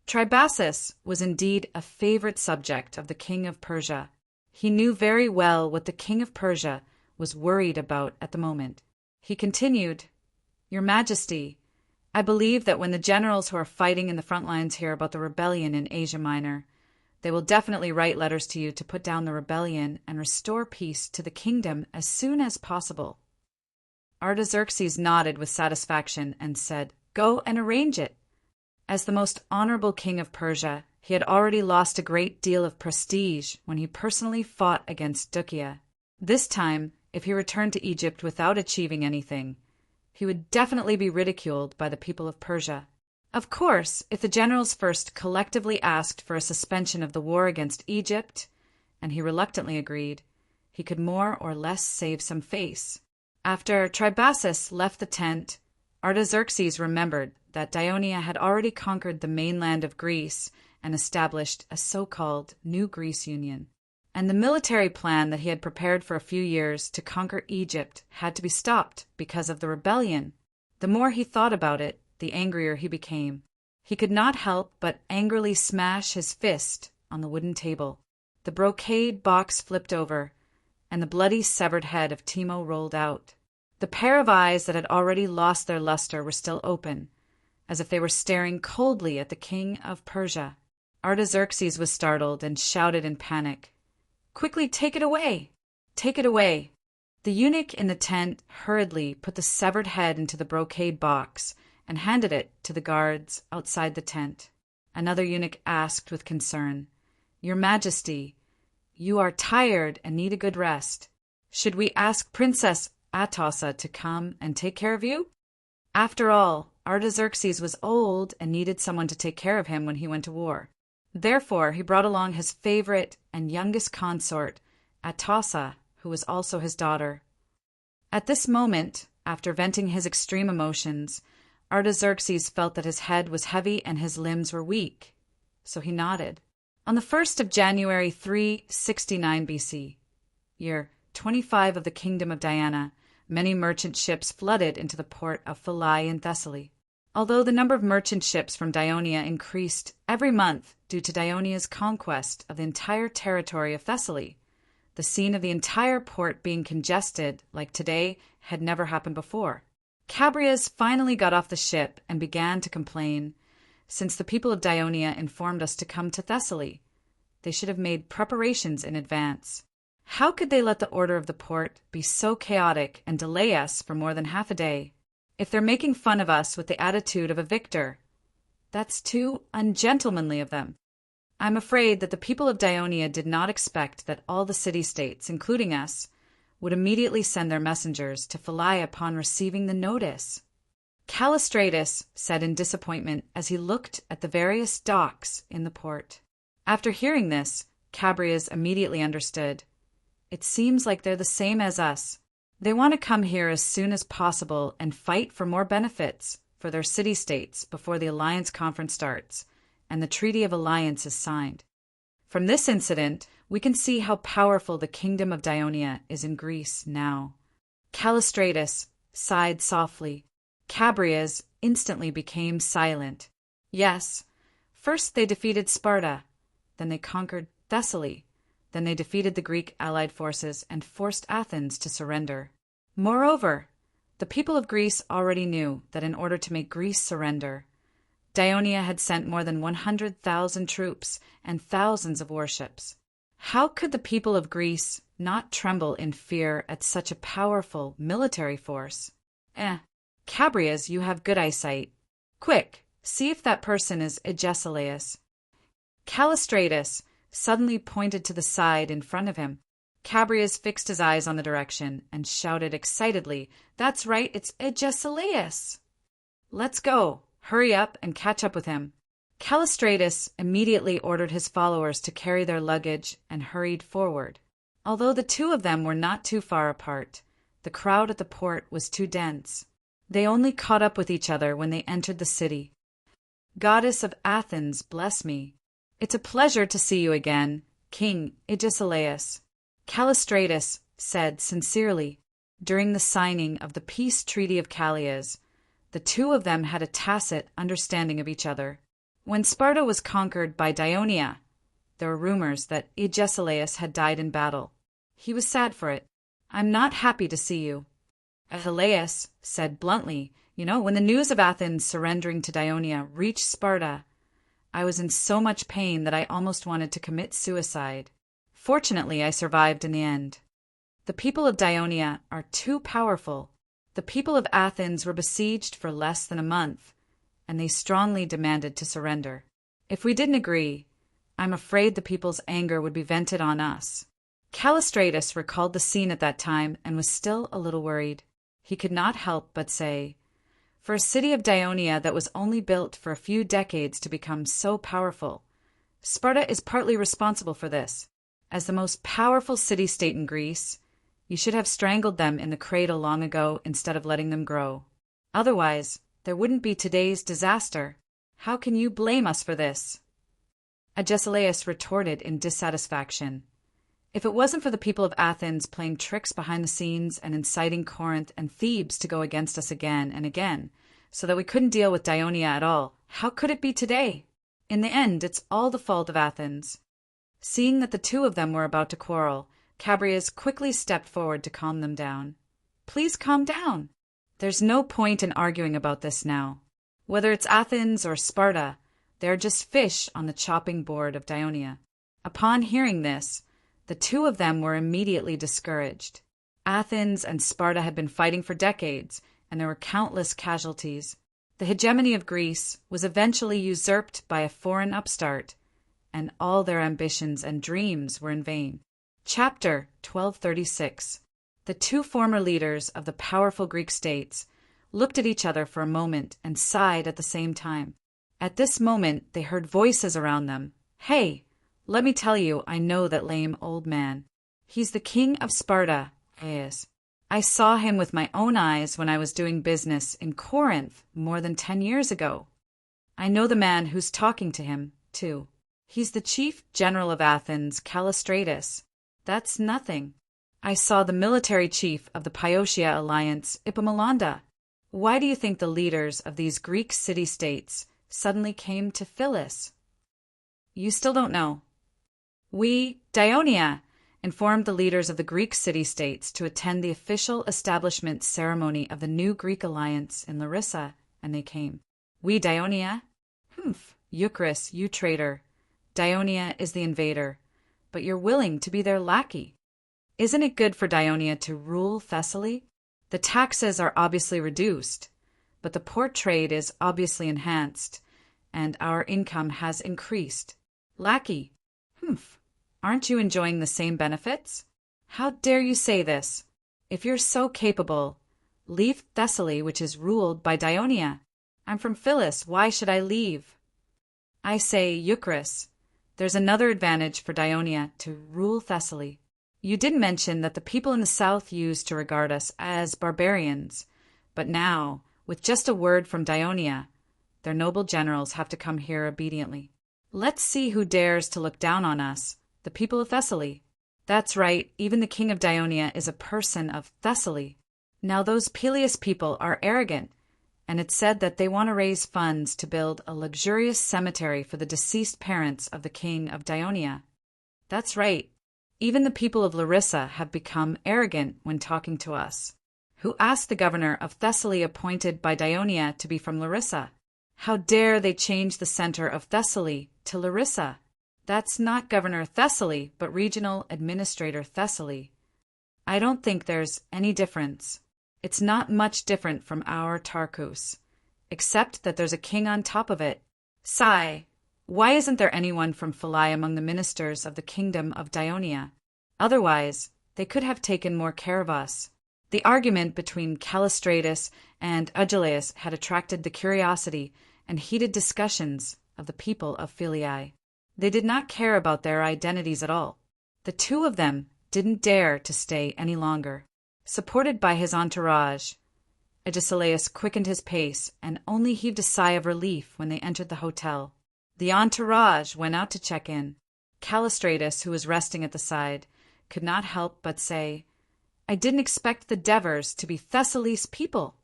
Tribasis was indeed a favorite subject of the king of Persia. He knew very well what the king of Persia was worried about at the moment. He continued, Your Majesty, I believe that when the generals who are fighting in the front lines hear about the rebellion in Asia Minor, they will definitely write letters to you to put down the rebellion and restore peace to the kingdom as soon as possible. Artaxerxes nodded with satisfaction and said, Go and arrange it. As the most honorable king of Persia, he had already lost a great deal of prestige when he personally fought against Dukia. This time, if he returned to Egypt without achieving anything, he would definitely be ridiculed by the people of Persia. Of course, if the generals first collectively asked for a suspension of the war against Egypt, and he reluctantly agreed, he could more or less save some face. After Tribasis left the tent, Artaxerxes remembered that Dionia had already conquered the mainland of Greece and established a so-called New Greece Union. And the military plan that he had prepared for a few years to conquer Egypt had to be stopped because of the rebellion. The more he thought about it, the angrier he became. He could not help but angrily smash his fist on the wooden table. The brocade box flipped over, and the bloody severed head of Timo rolled out. The pair of eyes that had already lost their luster were still open, as if they were staring coldly at the king of Persia. Artaxerxes was startled and shouted in panic, Quickly, take it away! Take it away! The eunuch in the tent hurriedly put the severed head into the brocade box and handed it to the guards outside the tent. Another eunuch asked with concern, Your Majesty, you are tired and need a good rest. Should we ask Princess Atossa to come and take care of you? After all, Artaxerxes was old and needed someone to take care of him when he went to war. Therefore, he brought along his favorite and youngest consort, Atossa, who was also his daughter. At this moment, after venting his extreme emotions, Artaxerxes felt that his head was heavy and his limbs were weak, so he nodded. On the 1st of January 369 BC, year 25 of the kingdom of Diana, many merchant ships flooded into the port of Philai in Thessaly. Although the number of merchant ships from Dionia increased every month due to Dionia's conquest of the entire territory of Thessaly, the scene of the entire port being congested like today had never happened before. Cabrias finally got off the ship and began to complain. Since the people of Dionia informed us to come to Thessaly, they should have made preparations in advance. How could they let the order of the port be so chaotic and delay us for more than half a day? If they're making fun of us with the attitude of a victor, that's too ungentlemanly of them. I'm afraid that the people of Dionia did not expect that all the city-states, including us, would immediately send their messengers to Philai upon receiving the notice. Callistratus said in disappointment as he looked at the various docks in the port. After hearing this, Cabrias immediately understood. It seems like they're the same as us. They want to come here as soon as possible and fight for more benefits for their city-states before the alliance conference starts and the Treaty of Alliance is signed. From this incident, we can see how powerful the kingdom of Dionia is in Greece now. Callistratus sighed softly. Cabrias instantly became silent. Yes, first they defeated Sparta, then they conquered Thessaly, then they defeated the Greek allied forces and forced Athens to surrender. Moreover, the people of Greece already knew that in order to make Greece surrender, Dionia had sent more than 100,000 troops and thousands of warships. How could the people of Greece not tremble in fear at such a powerful military force. Cabrias, you have good eyesight. Quick, see if that person is Agesilaus. Callistratus suddenly pointed to the side in front of him. Cabrias fixed his eyes on the direction and shouted excitedly, "That's right, it's Agesilaus! Let's go! Hurry up and catch up with him." Callistratus immediately ordered his followers to carry their luggage and hurried forward. Although the two of them were not too far apart, the crowd at the port was too dense. They only caught up with each other when they entered the city. "Goddess of Athens, bless me. It's a pleasure to see you again, King Agesilaus," Callistratus said sincerely. During the signing of the peace treaty of Callias, the two of them had a tacit understanding of each other. When Sparta was conquered by Dionia, there were rumors that Agesilaus had died in battle. He was sad for it. "I'm not happy to see you," Agesilaus said bluntly. When the news of Athens surrendering to Dionia reached Sparta, I was in so much pain that I almost wanted to commit suicide. Fortunately, I survived in the end. The people of Dionia are too powerful. The people of Athens were besieged for less than a month, and they strongly demanded to surrender. If we didn't agree, I'm afraid the people's anger would be vented on us. Callistratus recalled the scene at that time and was still a little worried. He could not help but say, "For a city of Dionia that was only built for a few decades to become so powerful, Sparta is partly responsible for this. As the most powerful city-state in Greece, you should have strangled them in the cradle long ago instead of letting them grow. Otherwise, there wouldn't be today's disaster. How can you blame us for this?" Agesilaus retorted in dissatisfaction. "If it wasn't for the people of Athens playing tricks behind the scenes and inciting Corinth and Thebes to go against us again and again, so that we couldn't deal with Dionia at all, how could it be today? In the end, it's all the fault of Athens." Seeing that the two of them were about to quarrel, Cabrias quickly stepped forward to calm them down. "Please calm down. There's no point in arguing about this now. Whether it's Athens or Sparta, they're just fish on the chopping board of Dionia." Upon hearing this, the two of them were immediately discouraged. Athens and Sparta had been fighting for decades, and there were countless casualties. The hegemony of Greece was eventually usurped by a foreign upstart, and all their ambitions and dreams were in vain. Chapter 1236. The two former leaders of the powerful Greek states looked at each other for a moment and sighed at the same time. At this moment, they heard voices around them. "Hey! Let me tell you, I know that lame old man. He's the king of Sparta, Aias. I saw him with my own eyes when I was doing business in Corinth more than 10 years ago. I know the man who's talking to him, too. He's the chief general of Athens, Callistratus. That's nothing. I saw the military chief of the Pyotia alliance, Epaminondas. Why do you think the leaders of these Greek city-states suddenly came to Phyllis? You still don't know. We, Dionia, informed the leaders of the Greek city-states to attend the official establishment ceremony of the new Greek alliance in Larissa, and they came. We, Dionia? Euchris, you traitor. Dionia is the invader, but you're willing to be their lackey. Isn't it good for Dionia to rule Thessaly? The taxes are obviously reduced, but the port trade is obviously enhanced, and our income has increased. Lackey? Aren't you enjoying the same benefits? How dare you say this? If you're so capable, leave Thessaly, which is ruled by Dionia. I'm from Phyllis. Why should I leave? I say, Euchris, there's another advantage for Dionia to rule Thessaly. You did mention that the people in the south used to regard us as barbarians, but now, with just a word from Dionia, their noble generals have to come here obediently. Let's see who dares to look down on us, the people of Thessaly. That's right, even the king of Dionia is a person of Thessaly. Now those Peleus people are arrogant, and it's said that they want to raise funds to build a luxurious cemetery for the deceased parents of the king of Dionia. That's right, even the people of Larissa have become arrogant when talking to us. Who asked the governor of Thessaly appointed by Dionia to be from Larissa? How dare they change the center of Thessaly to Larissa? That's not Governor Thessaly, but Regional Administrator Thessaly. I don't think there's any difference. It's not much different from our Tarkus, except that there's a king on top of it. Sigh. Why isn't there anyone from Philai among the ministers of the kingdom of Dionia? Otherwise, they could have taken more care of us. The argument between Callistratus and Agelaeus had attracted the curiosity and heated discussions of the people of Philai. They did not care about their identities at all. The two of them didn't dare to stay any longer. Supported by his entourage, Agesilaus quickened his pace and only heaved a sigh of relief when they entered the hotel. The entourage went out to check in. Callistratus, who was resting at the side, could not help but say, "I didn't expect the Devers to be Thessaly's people."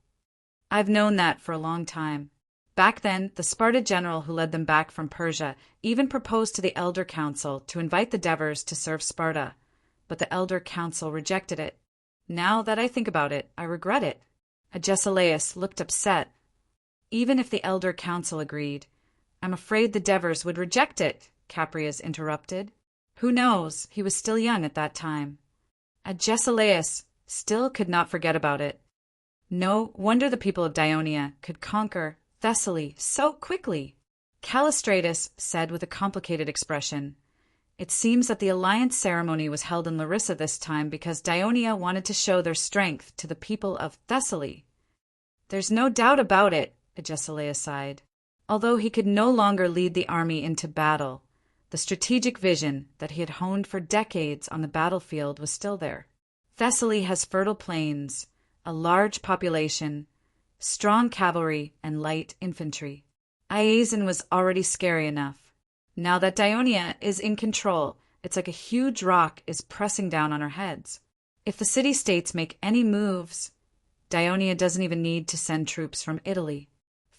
"I've known that for a long time." Back then, the Sparta general who led them back from Persia even proposed to the Elder Council to invite the Devers to serve Sparta, but the Elder Council rejected it. Now that I think about it, I regret it. Agesilaus looked upset. Even if the Elder Council agreed, I'm afraid the Devers would reject it, Caprias interrupted. Who knows? He was still young at that time. Agesilaus still could not forget about it. No wonder the people of Dionia could conquer Thessaly so quickly. Callistratus said with a complicated expression, "It seems that the alliance ceremony was held in Larissa this time because Dionia wanted to show their strength to the people of Thessaly." "There's no doubt about it," Agesilaus sighed. Although he could no longer lead the army into battle, the strategic vision that he had honed for decades on the battlefield was still there. Thessaly has fertile plains, a large population, strong cavalry, and light infantry. Iazon was already scary enough. Now that Dionia is in control, it's like a huge rock is pressing down on our heads. If the city-states make any moves, Dionia doesn't even need to send troops from Italy.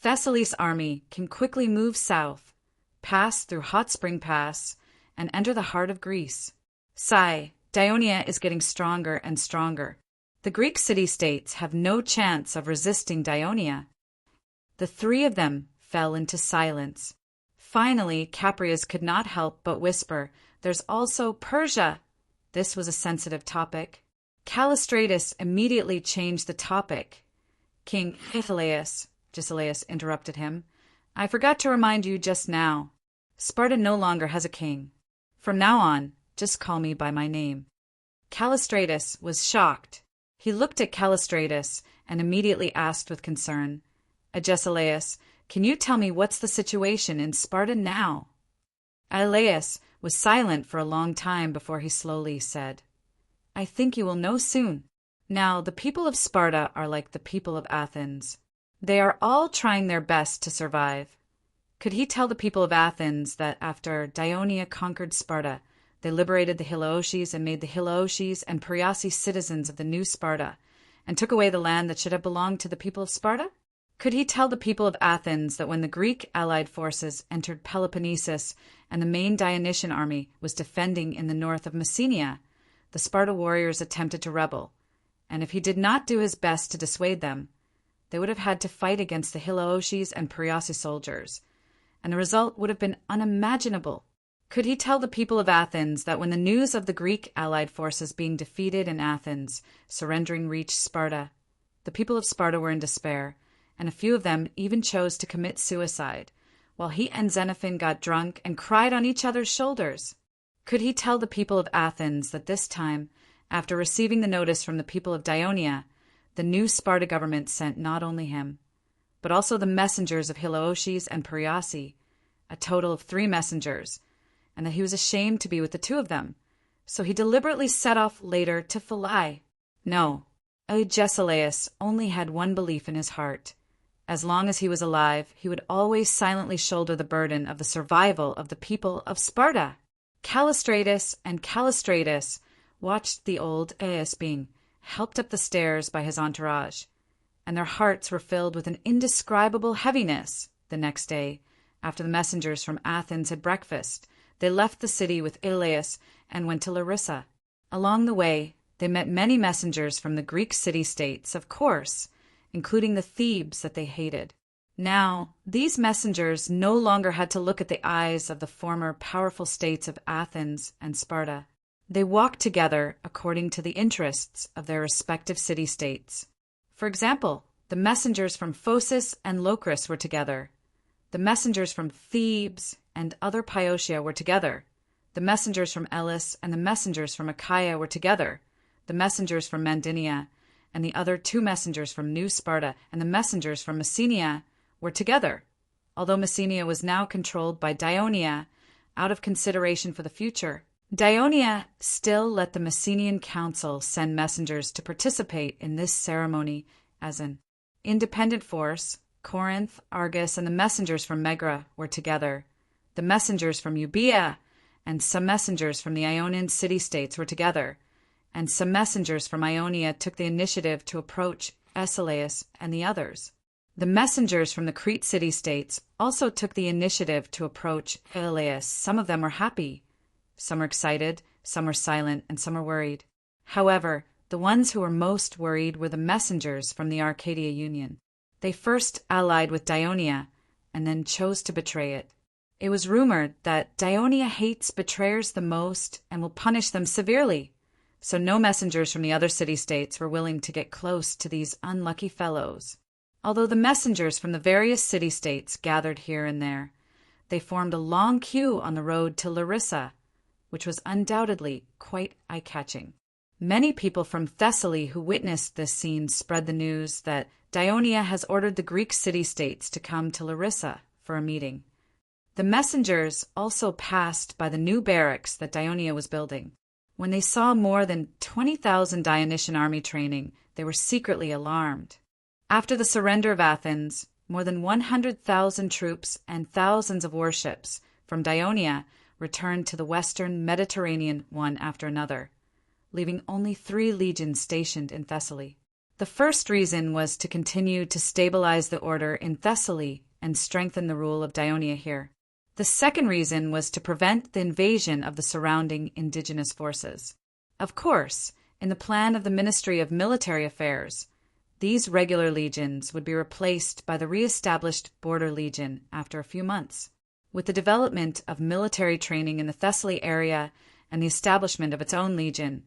Thessaly's army can quickly move south, pass through Hot Spring Pass, and enter the heart of Greece. Sigh, Dionia is getting stronger and stronger. The Greek city-states have no chance of resisting Dionia. The three of them fell into silence. Finally, Caprias could not help but whisper, "There's also Persia." This was a sensitive topic. Callistratus immediately changed the topic. "King Agesilaus," interrupted him, "I forgot to remind you just now. Sparta no longer has a king. From now on, just call me by my name." Callistratus was shocked. He looked at Callistratus and immediately asked with concern, "Agesilaus, can you tell me what's the situation in Sparta now?" Agesilaus was silent for a long time before he slowly said, "I think you will know soon. Now, the people of Sparta are like the people of Athens. They are all trying their best to survive." Could he tell the people of Athens that after Dionia conquered Sparta, they liberated the Hilaoches and made the Hilaoches and Pariasi citizens of the new Sparta, and took away the land that should have belonged to the people of Sparta? Could he tell the people of Athens that when the Greek allied forces entered Peloponnesus and the main Dionysian army was defending in the north of Messenia, the Sparta warriors attempted to rebel, and if he did not do his best to dissuade them, they would have had to fight against the Hilaoches and Pariasi soldiers, and the result would have been unimaginable? Could he tell the people of Athens that when the news of the Greek allied forces being defeated in Athens, surrendering reached Sparta, the people of Sparta were in despair, and a few of them even chose to commit suicide, while he and Xenophon got drunk and cried on each other's shoulders? Could he tell the people of Athens that this time, after receiving the notice from the people of Dionia, the new Sparta government sent not only him, but also the messengers of Hilaoches and Pariasi, a total of 3 messengers, and that he was ashamed to be with the 2 of them, so he deliberately set off later to Philai? No, Agesilaus only had one belief in his heart. As long as he was alive, he would always silently shoulder the burden of the survival of the people of Sparta. Callistratus watched the old Aias being helped up the stairs by his entourage, and their hearts were filled with an indescribable heaviness. The next day, after the messengers from Athens had breakfast, they left the city with Agesilaus and went to Larissa. Along the way, they met many messengers from the Greek city-states, of course, including the Thebes that they hated. Now, these messengers no longer had to look at the eyes of the former powerful states of Athens and Sparta. They walked together according to the interests of their respective city-states. For example, the messengers from Phocis and Locris were together. The messengers from Thebes and other Piotia were together. The messengers from Elis and the messengers from Achaia were together. The messengers from Mandinia and the other two messengers from New Sparta and the messengers from Messenia were together, although Messenia was now controlled by Dionia out of consideration for the future. Dionia still let the Messenian council send messengers to participate in this ceremony as an independent force. Corinth, Argos, and the messengers from Megra were together. The messengers from Euboea and some messengers from the Ionian city-states were together, and some messengers from Ionia took the initiative to approach Escalaus and the others. The messengers from the Crete city-states also took the initiative to approach Escalaus. Some of them were happy, some were excited, some were silent, and some were worried. However, the ones who were most worried were the messengers from the Arcadia Union. They first allied with Dionia and then chose to betray it. It was rumored that Dionia hates betrayers the most and will punish them severely, so no messengers from the other city-states were willing to get close to these unlucky fellows. Although the messengers from the various city-states gathered here and there, they formed a long queue on the road to Larissa, which was undoubtedly quite eye-catching. Many people from Thessaly who witnessed this scene spread the news that Dionia has ordered the Greek city-states to come to Larissa for a meeting. The messengers also passed by the new barracks that Dionia was building. When they saw more than 20,000 Dionysian army training, they were secretly alarmed. After the surrender of Athens, more than 100,000 troops and thousands of warships from Dionia returned to the western Mediterranean one after another, leaving only 3 legions stationed in Thessaly. The first reason was to continue to stabilize the order in Thessaly and strengthen the rule of Dionia here. The second reason was to prevent the invasion of the surrounding indigenous forces. Of course, in the plan of the Ministry of Military Affairs, these regular legions would be replaced by the re-established border legion after a few months. With the development of military training in the Thessaly area and the establishment of its own legion,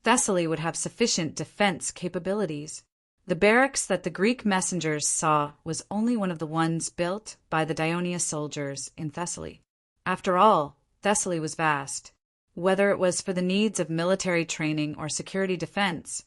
Thessaly would have sufficient defense capabilities. The barracks that the Greek messengers saw was only one of the ones built by the Dionia soldiers in Thessaly. After all, Thessaly was vast. Whether it was for the needs of military training or security defense,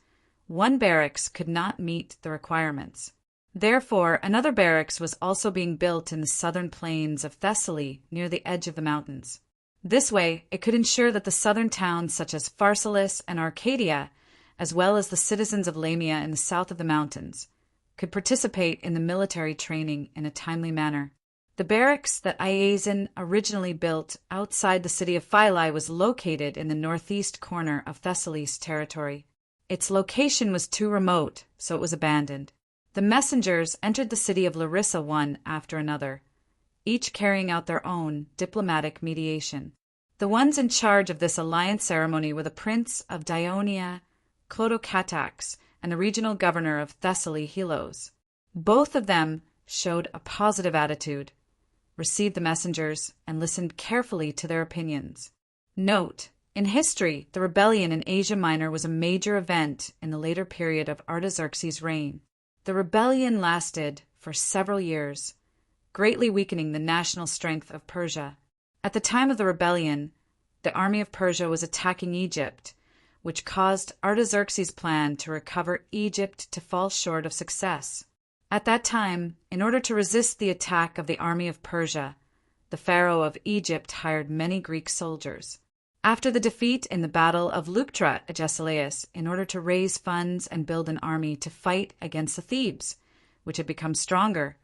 one barracks could not meet the requirements. Therefore, another barracks was also being built in the southern plains of Thessaly near the edge of the mountains. This way, it could ensure that the southern towns such as Pharsalus and Arcadia, as well as the citizens of Lamia in the south of the mountains, could participate in the military training in a timely manner. The barracks that Iason originally built outside the city of Philae was located in the northeast corner of Thessaly's territory. Its location was too remote, so it was abandoned. The messengers entered the city of Larissa one after another, each carrying out their own diplomatic mediation. The ones in charge of this alliance ceremony were the prince of Dionia, Clodocatax, and the regional governor of Thessaly, Helos. Both of them showed a positive attitude, received the messengers, and listened carefully to their opinions. Note: in history, the rebellion in Asia Minor was a major event in the later period of Artaxerxes' reign. The rebellion lasted for several years, greatly weakening the national strength of Persia. At the time of the rebellion, the army of Persia was attacking Egypt, which caused Artaxerxes' plan to recover Egypt to fall short of success. At that time, in order to resist the attack of the army of Persia, the pharaoh of Egypt hired many Greek soldiers. After the defeat in the battle of Leuctra at Agesilaus, in order to raise funds and build an army to fight against the Thebes, which had become stronger,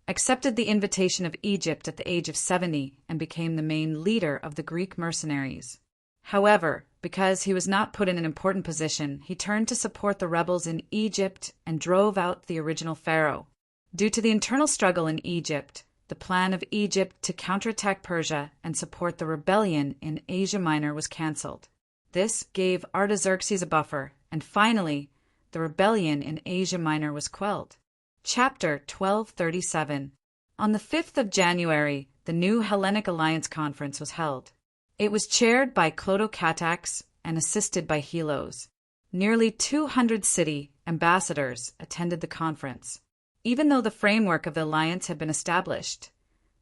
accepted the invitation of Egypt at the age of 70 and became the main leader of the Greek mercenaries. However, because he was not put in an important position, he turned to support the rebels in Egypt and drove out the original pharaoh. Due to the internal struggle in Egypt, the plan of Egypt to counterattack Persia and support the rebellion in Asia Minor was cancelled. This gave Artaxerxes a buffer, and finally, the rebellion in Asia Minor was quelled. Chapter 1237. On the 5th of January, the new Hellenic Alliance Conference was held. It was chaired by Clotocatax and assisted by Helos. Nearly 200 city ambassadors attended the conference. Even though the framework of the alliance had been established,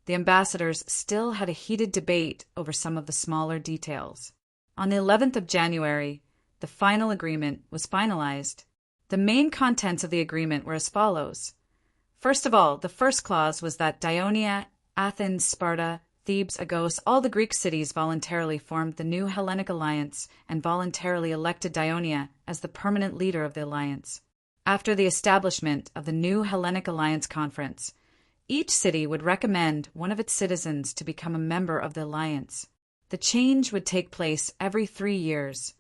the ambassadors still had a heated debate over some of the smaller details. On the 11th of January, the final agreement was finalized. The main contents of the agreement were as follows. First of all, the first clause was that Dionia, Athens, Sparta, Thebes, Argos, all the Greek cities voluntarily formed the new Hellenic alliance and voluntarily elected Dionia as the permanent leader of the alliance. After the establishment of the new Hellenic Alliance Conference, each city would recommend one of its citizens to become a member of the alliance. The change would take place every 3 years,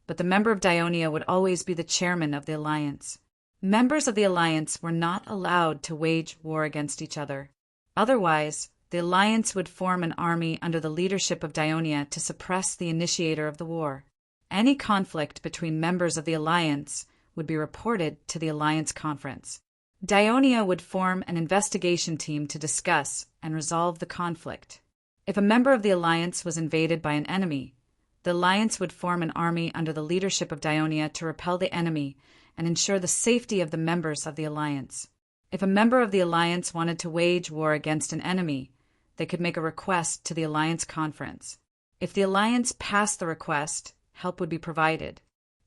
but the member of Dionia would always be the chairman of the alliance. Members of the alliance were not allowed to wage war against each other. Otherwise, the alliance would form an army under the leadership of Dionia to suppress the initiator of the war. Any conflict between members of the alliance would be reported to the alliance conference. Dionia would form an investigation team to discuss and resolve the conflict. If a member of the alliance was invaded by an enemy, the alliance would form an army under the leadership of Dionia to repel the enemy and ensure the safety of the members of the alliance. If a member of the alliance wanted to wage war against an enemy, they could make a request to the alliance conference. If the alliance passed the request, help would be provided.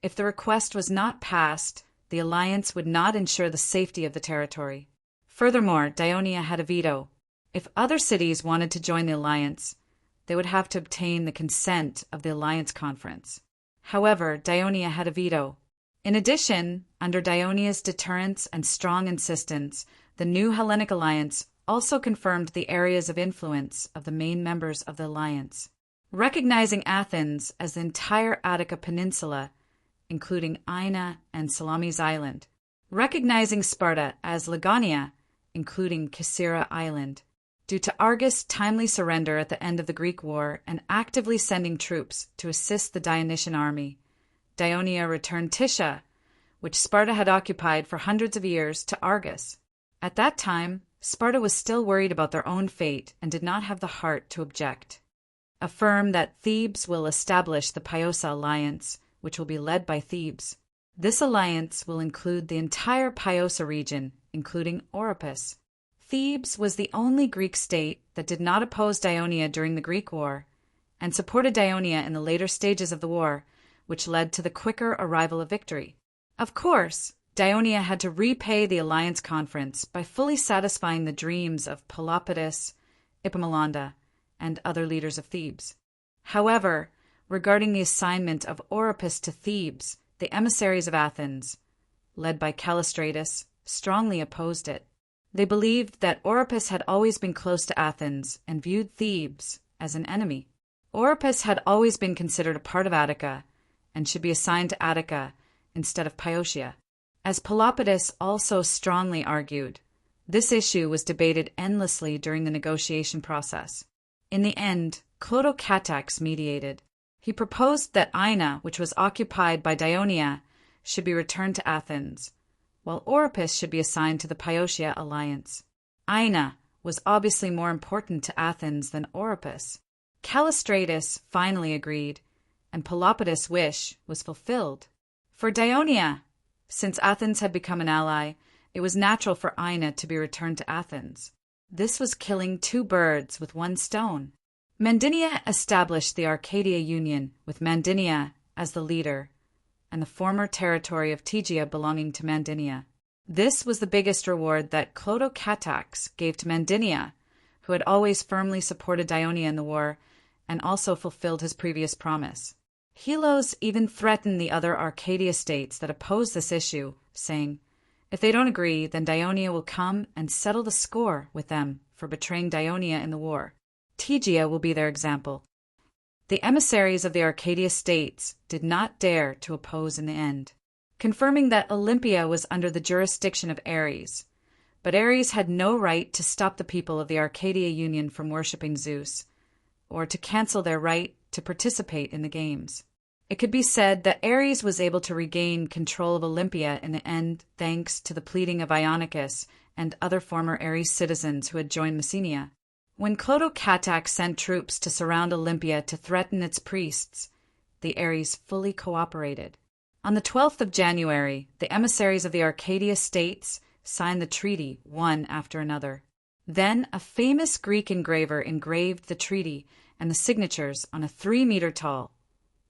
If the request was not passed, the alliance would not ensure the safety of the territory. Furthermore, Dionia had a veto. If other cities wanted to join the alliance, they would have to obtain the consent of the alliance conference. However, Dionia had a veto. In addition, under Dionia's deterrence and strong insistence, the new Hellenic alliance also confirmed the areas of influence of the main members of the alliance. Recognizing Athens as the entire Attica Peninsula, including Ina and Salamis Island. Recognizing Sparta as Lagonia, including Caesarea Island. Due to Argos' timely surrender at the end of the Greek War and actively sending troops to assist the Dionysian army, Dionia returned Tisha, which Sparta had occupied for hundreds of years, to Argos. At that time, Sparta was still worried about their own fate and did not have the heart to object. Affirm that Thebes will establish the Piosa alliance, which will be led by Thebes. This alliance will include the entire Piosa region, including Oropus. Thebes was the only Greek state that did not oppose Dionia during the Greek War and supported Dionia in the later stages of the war, which led to the quicker arrival of victory. Of course, Dionia had to repay the alliance conference by fully satisfying the dreams of Pelopidas, Epaminondas, and other leaders of Thebes. However, regarding the assignment of Oropus to Thebes, the emissaries of Athens, led by Callistratus, strongly opposed it. They believed that Oropus had always been close to Athens and viewed Thebes as an enemy. Oropus had always been considered a part of Attica and should be assigned to Attica instead of Piotia. As Pelopidas also strongly argued, this issue was debated endlessly during the negotiation process. In the end, Clotocatax mediated. He proposed that Ina, which was occupied by Dionia, should be returned to Athens, while Oropus should be assigned to the Piotia alliance. Ina was obviously more important to Athens than Oropus. Callistratus finally agreed, and Pelopidas' wish was fulfilled. For Dionia, since Athens had become an ally, it was natural for Ina to be returned to Athens. This was killing 2 birds with 1 stone. Mandinia established the Arcadia Union with Mandinia as the leader, and the former territory of Tegea belonging to Mandinia. This was the biggest reward that Clotocatax gave to Mandinia, who had always firmly supported Dionia in the war and also fulfilled his previous promise. Helos even threatened the other Arcadia states that opposed this issue, saying, if they don't agree, then Dionia will come and settle the score with them for betraying Dionia in the war. Tegea will be their example. The emissaries of the Arcadia states did not dare to oppose in the end, confirming that Olympia was under the jurisdiction of Ares, but Ares had no right to stop the people of the Arcadia Union from worshipping Zeus, or to cancel their right to participate in the games. It could be said that Ares was able to regain control of Olympia in the end thanks to the pleading of Ionicus and other former Ares citizens who had joined Messenia. When Clotocatax sent troops to surround Olympia to threaten its priests, the Ares fully cooperated. On the 12th of January, the emissaries of the Arcadia states signed the treaty one after another. Then a famous Greek engraver engraved the treaty and the signatures on a 3-meter-tall,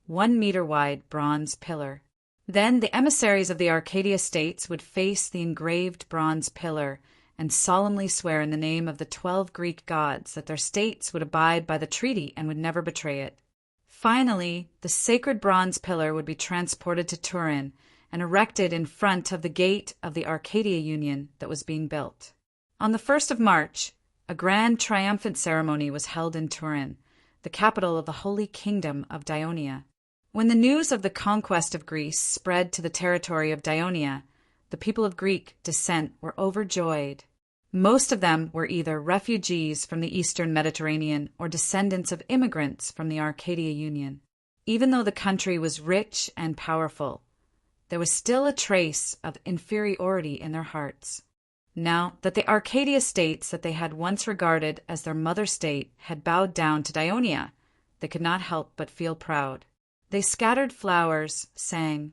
1-meter-wide bronze pillar. Then the emissaries of the Arcadia states would face the engraved bronze pillar and solemnly swear in the name of the 12 Greek gods that their states would abide by the treaty and would never betray it. Finally, the sacred bronze pillar would be transported to Turin and erected in front of the gate of the Arcadia Union that was being built. On the 1st of March, a grand triumphant ceremony was held in Turin, the capital of the Holy Kingdom of Dionia. When the news of the conquest of Greece spread to the territory of Dionia, the people of Greek descent were overjoyed. Most of them were either refugees from the eastern Mediterranean or descendants of immigrants from the Arcadia Union. Even though the country was rich and powerful, there was still a trace of inferiority in their hearts. Now that the Arcadia states that they had once regarded as their mother state had bowed down to Dionia, they could not help but feel proud. They scattered flowers, sang,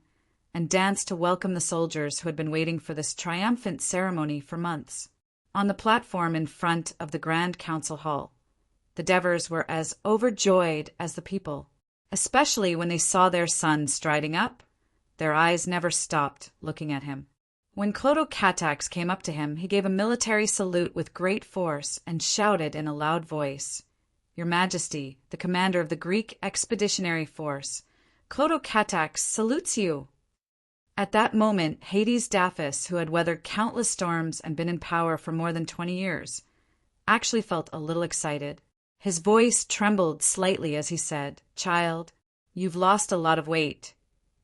and danced to welcome the soldiers who had been waiting for this triumphant ceremony for months. On the platform in front of the Grand Council Hall, the Devers were as overjoyed as the people, especially when they saw their son striding up. Their eyes never stopped looking at him. When Clotocatax came up to him, he gave a military salute with great force and shouted in a loud voice, "Your Majesty, the commander of the Greek expeditionary force, Clotocatax salutes you." At that moment, Hades Daphis, who had weathered countless storms and been in power for more than 20 years, actually felt a little excited. His voice trembled slightly as he said, "Child, you've lost a lot of weight,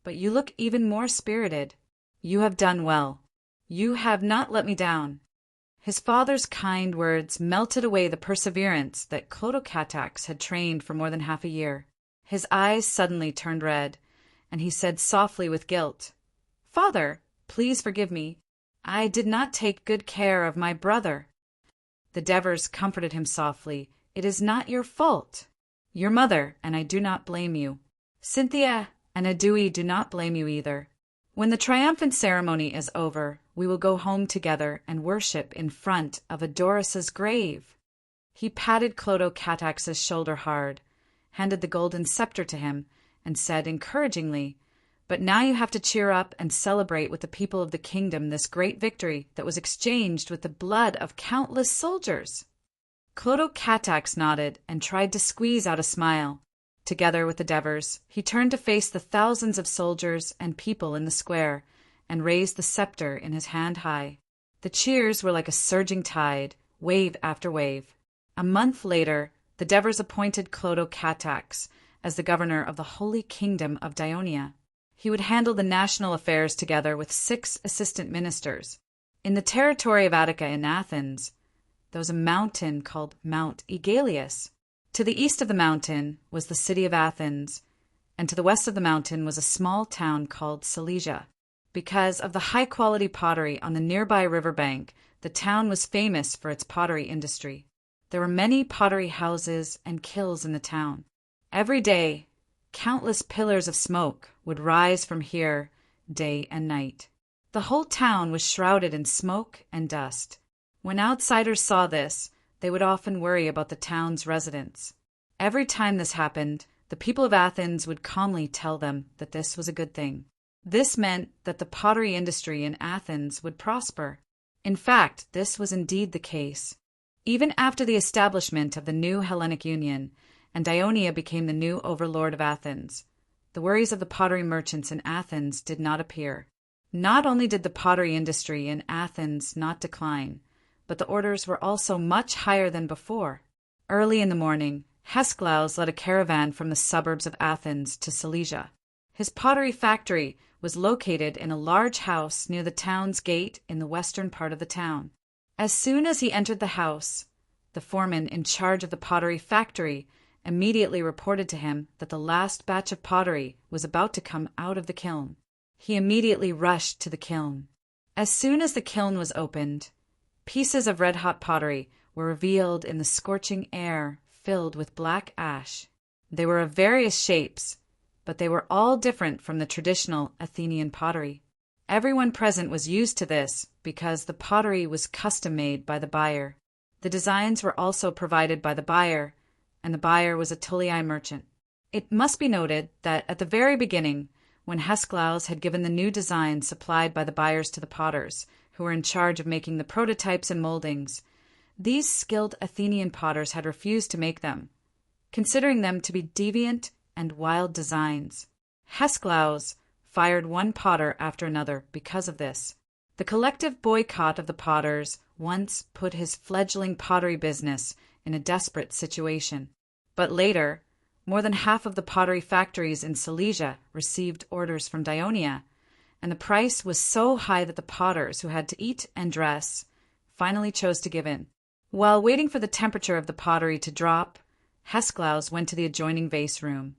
but you look even more spirited. You have done well. You have not let me down." His father's kind words melted away the perseverance that Clotocatax had trained for more than half a year. His eyes suddenly turned red, and he said softly with guilt, "Father, please forgive me. I did not take good care of my brother." The Devers comforted him softly. "It is not your fault. Your mother and I do not blame you. Cynthia and Adui do not blame you either. When the triumphant ceremony is over, we will go home together and worship in front of Adoris's grave." He patted Clotocatax's shoulder hard, handed the golden scepter to him, and said encouragingly, "But now you have to cheer up and celebrate with the people of the kingdom this great victory that was exchanged with the blood of countless soldiers." Clotocatax nodded and tried to squeeze out a smile. Together with the Devers, he turned to face the thousands of soldiers and people in the square and raised the scepter in his hand high. The cheers were like a surging tide, wave after wave. A month later, the Devers appointed Clotocatax as the governor of the Holy Kingdom of Dionia. He would handle the national affairs together with 6 assistant ministers. In the territory of Attica in Athens, there was a mountain called Mount Aegaleus. To the east of the mountain was the city of Athens, and to the west of the mountain was a small town called Silesia. Because of the high-quality pottery on the nearby riverbank, the town was famous for its pottery industry. There were many pottery houses and kilns in the town. Every day, countless pillars of smoke would rise from here day and night. The whole town was shrouded in smoke and dust. When outsiders saw this, they would often worry about the town's residents. Every time this happened, the people of Athens would calmly tell them that this was a good thing. This meant that the pottery industry in Athens would prosper. In fact, this was indeed the case. Even after the establishment of the new Hellenic Union, and Dionia became the new overlord of Athens, the worries of the pottery merchants in Athens did not appear. Not only did the pottery industry in Athens not decline, but the orders were also much higher than before. Early in the morning, Hesklaus led a caravan from the suburbs of Athens to Silesia. His pottery factory was located in a large house near the town's gate in the western part of the town. As soon as he entered the house, the foreman in charge of the pottery factory immediately reported to him that the last batch of pottery was about to come out of the kiln. He immediately rushed to the kiln. As soon as the kiln was opened, pieces of red-hot pottery were revealed in the scorching air filled with black ash. They were of various shapes, but they were all different from the traditional Athenian pottery. Everyone present was used to this because the pottery was custom-made by the buyer. The designs were also provided by the buyer, and the buyer was a Tulliai merchant. It must be noted that at the very beginning, when Hesklaus had given the new designs supplied by the buyers to the potters, who were in charge of making the prototypes and moldings, these skilled Athenian potters had refused to make them, considering them to be deviant and wild designs. Hesklaus fired one potter after another because of this. The collective boycott of the potters once put his fledgling pottery business in a desperate situation. But later, more than half of the pottery factories in Silesia received orders from Dionia, and the price was so high that the potters, who had to eat and dress, finally chose to give in. While waiting for the temperature of the pottery to drop, Hesklaus went to the adjoining vase room,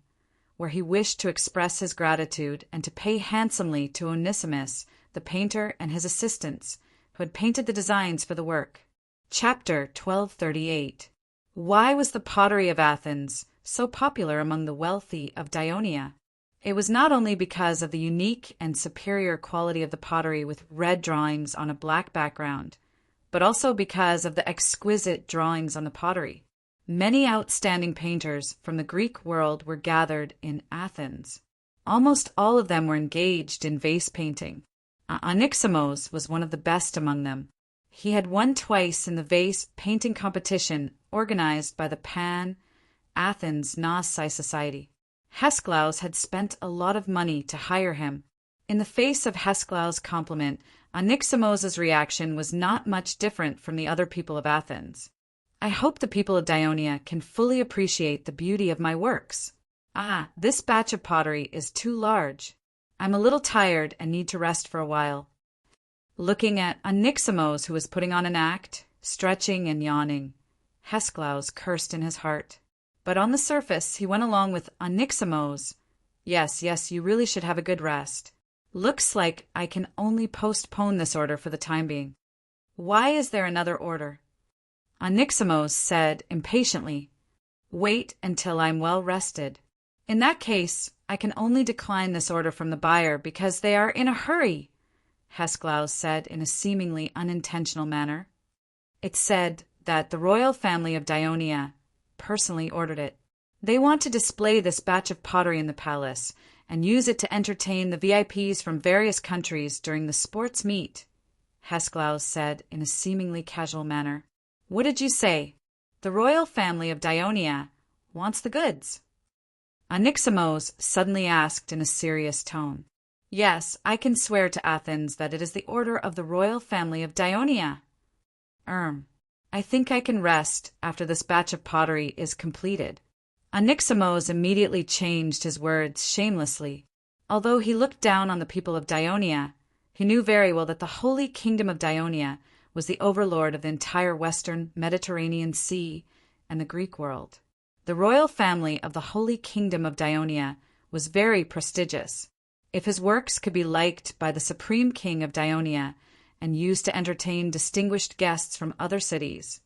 where he wished to express his gratitude and to pay handsomely to Onesimus, the painter, and his assistants, who had painted the designs for the work. Chapter 1238. Why was the pottery of Athens so popular among the wealthy of Dionia? It was not only because of the unique and superior quality of the pottery with red drawings on a black background, but also because of the exquisite drawings on the pottery. Many outstanding painters from the Greek world were gathered in Athens. Almost all of them were engaged in vase painting. Onyximos was one of the best among them. He had won twice in the vase painting competition organized by the Pan-Athens Gnosci Society. Hesklaus had spent a lot of money to hire him. In the face of Hesklaus' compliment, Onyximos' reaction was not much different from the other people of Athens. I hope the people of Dionia can fully appreciate the beauty of my works. This batch of pottery is too large. I'm a little tired and need to rest for a while. Looking at Onyximos, who was putting on an act, stretching and yawning, Hesklaus cursed in his heart. But on the surface, he went along with Onyximos. Yes, you really should have a good rest. Looks like I can only postpone this order for the time being. Why is there another order? Onyximos said impatiently, Wait until I'm well rested. In that case, I can only decline this order from the buyer because they are in a hurry, Hesklaus said in a seemingly unintentional manner. It said that the royal family of Dionia personally ordered it. They want to display this batch of pottery in the palace and use it to entertain the VIPs from various countries during the sports meet, Hesklaus said in a seemingly casual manner. What did you say? The royal family of Dionia wants the goods. Onyximos suddenly asked in a serious tone. Yes, I can swear to Athens that it is the order of the royal family of Dionia. I think I can rest after this batch of pottery is completed. Onyximos immediately changed his words shamelessly. Although he looked down on the people of Dionia, he knew very well that the holy kingdom of Dionia was the overlord of the entire western Mediterranean Sea and the Greek world. The royal family of the Holy Kingdom of Dionia was very prestigious. If his works could be liked by the supreme king of Dionia and used to entertain distinguished guests from other cities,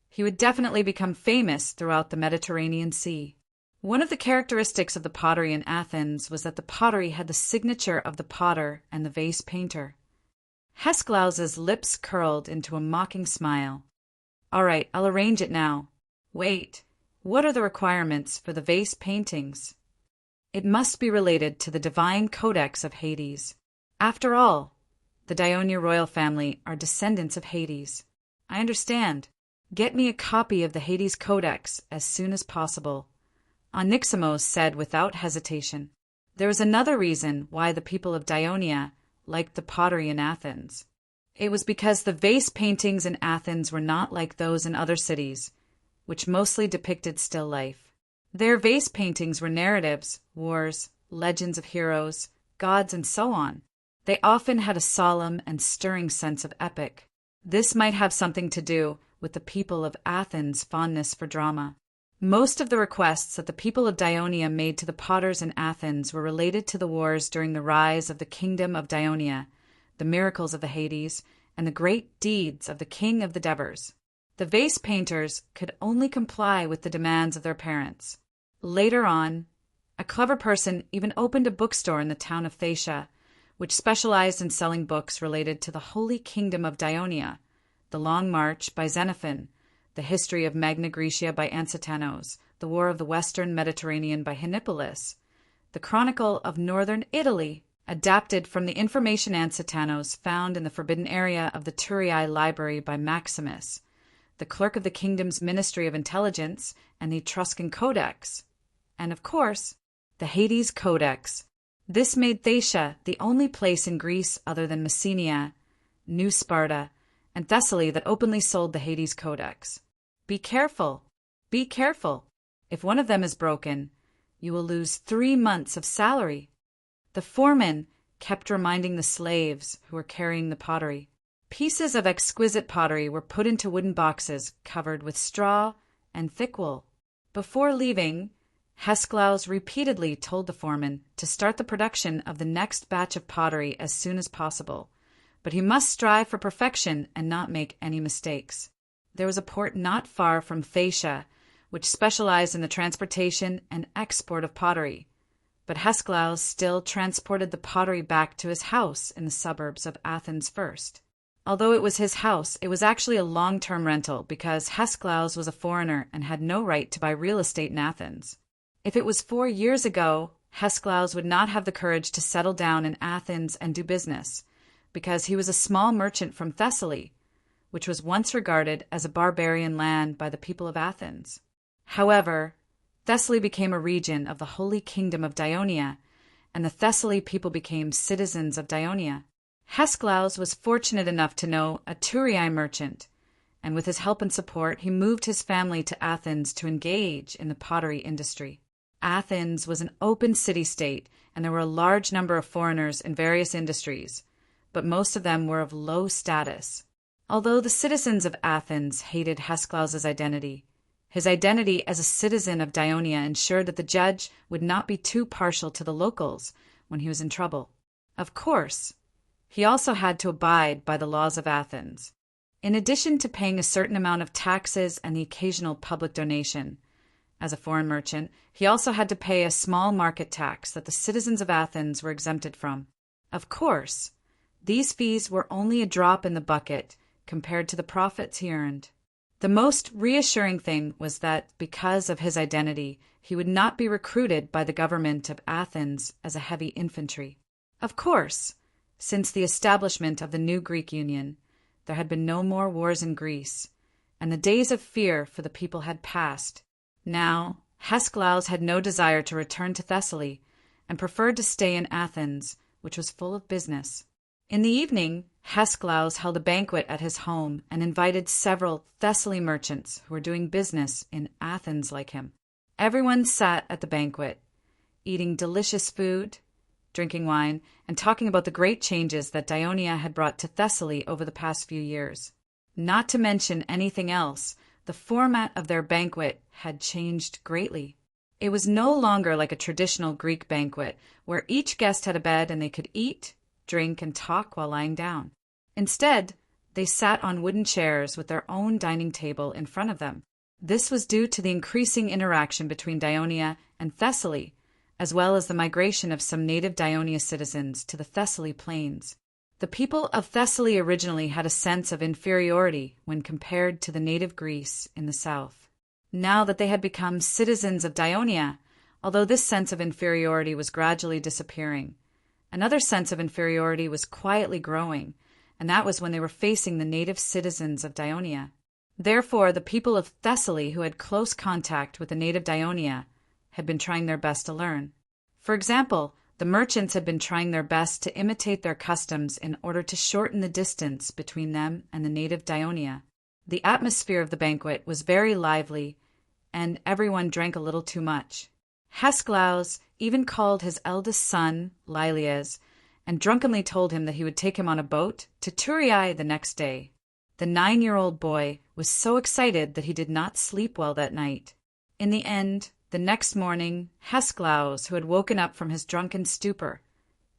he would definitely become famous throughout the Mediterranean Sea. One of the characteristics of the pottery in Athens was that the pottery had the signature of the potter and the vase painter. Hesklaus's lips curled into a mocking smile. All right, I'll arrange it now. Wait. What are the requirements for the vase paintings? It must be related to the divine codex of Hades. After all, the Dionia royal family are descendants of Hades. I understand. Get me a copy of the Hades codex as soon as possible, Onyximos said without hesitation. There was another reason why the people of Dionia liked the pottery in Athens. It was because the vase paintings in Athens were not like those in other cities, which mostly depicted still life. Their vase paintings were narratives, wars, legends of heroes, gods, and so on. They often had a solemn and stirring sense of epic. This might have something to do with the people of Athens' fondness for drama. Most of the requests that the people of Dionia made to the potters in Athens were related to the wars during the rise of the kingdom of Dionia, the miracles of the Hades, and the great deeds of the king of the Devers. The vase painters could only comply with the demands of their parents. Later on, a clever person even opened a bookstore in the town of Phaeacia, which specialized in selling books related to the Holy Kingdom of Dionia, The Long March by Xenophon, The History of Magna Graecia by Ansitanos, The War of the Western Mediterranean by Hippolytus, The Chronicle of Northern Italy, adapted from the information Ansitanos found in the forbidden area of the Turiae Library by Maximus, The Clerk of the Kingdom's Ministry of Intelligence, and the Etruscan Codex, and, of course, the Hades Codex. This made Phaeacia the only place in Greece other than Messenia, New Sparta, and Thessaly that openly sold the Hades Codex. Be careful, be careful. If one of them is broken, you will lose 3 months of salary. The foreman kept reminding the slaves who were carrying the pottery. Pieces of exquisite pottery were put into wooden boxes covered with straw and thick wool. Before leaving, Hesklaus repeatedly told the foreman to start the production of the next batch of pottery as soon as possible, but he must strive for perfection and not make any mistakes. There was a port not far from Phaeacia, which specialized in the transportation and export of pottery, but Hesklaus still transported the pottery back to his house in the suburbs of Athens first. Although it was his house, it was actually a long-term rental because Hesklaus was a foreigner and had no right to buy real estate in Athens. If it was 4 years ago, Hesklaus would not have the courage to settle down in Athens and do business, because he was a small merchant from Thessaly, which was once regarded as a barbarian land by the people of Athens. However, Thessaly became a region of the Holy Kingdom of Dionia, and the Thessaly people became citizens of Dionia. Hesklaus was fortunate enough to know a Turiae merchant, and with his help and support, he moved his family to Athens to engage in the pottery industry. Athens was an open city-state, and there were a large number of foreigners in various industries, but most of them were of low status. Although the citizens of Athens hated Hesklaus's identity, his identity as a citizen of Dionia ensured that the judge would not be too partial to the locals when he was in trouble. Of course, he also had to abide by the laws of Athens. In addition to paying a certain amount of taxes and the occasional public donation, as a foreign merchant, he also had to pay a small market tax that the citizens of Athens were exempted from. Of course, these fees were only a drop in the bucket compared to the profits he earned. The most reassuring thing was that because of his identity, he would not be recruited by the government of Athens as a heavy infantry. Of course, since the establishment of the new Greek Union, there had been no more wars in Greece, and the days of fear for the people had passed. Now, Hesklaus had no desire to return to Thessaly and preferred to stay in Athens, which was full of business. In the evening, Hesklaus held a banquet at his home and invited several Thessaly merchants who were doing business in Athens like him. Everyone sat at the banquet, eating delicious food, drinking wine, and talking about the great changes that Dionia had brought to Thessaly over the past few years. Not to mention anything else, the format of their banquet had changed greatly. It was no longer like a traditional Greek banquet, where each guest had a bed and they could eat, drink, and talk while lying down. Instead, they sat on wooden chairs with their own dining table in front of them. This was due to the increasing interaction between Dionia and Thessaly, as well as the migration of some native Dionia citizens to the Thessaly plains. The people of Thessaly originally had a sense of inferiority when compared to the native Greece in the south. Now that they had become citizens of Dionia, although this sense of inferiority was gradually disappearing, another sense of inferiority was quietly growing, and that was when they were facing the native citizens of Dionia. Therefore, the people of Thessaly who had close contact with the native Dionia had been trying their best to learn. For example, the merchants had been trying their best to imitate their customs in order to shorten the distance between them and the native Dionia. The atmosphere of the banquet was very lively, and everyone drank a little too much. Hesklaus even called his eldest son, Lilias, and drunkenly told him that he would take him on a boat to Turiae the next day. The 9-year-old boy was so excited that he did not sleep well that night. In the end, the next morning, Hesklaus, who had woken up from his drunken stupor,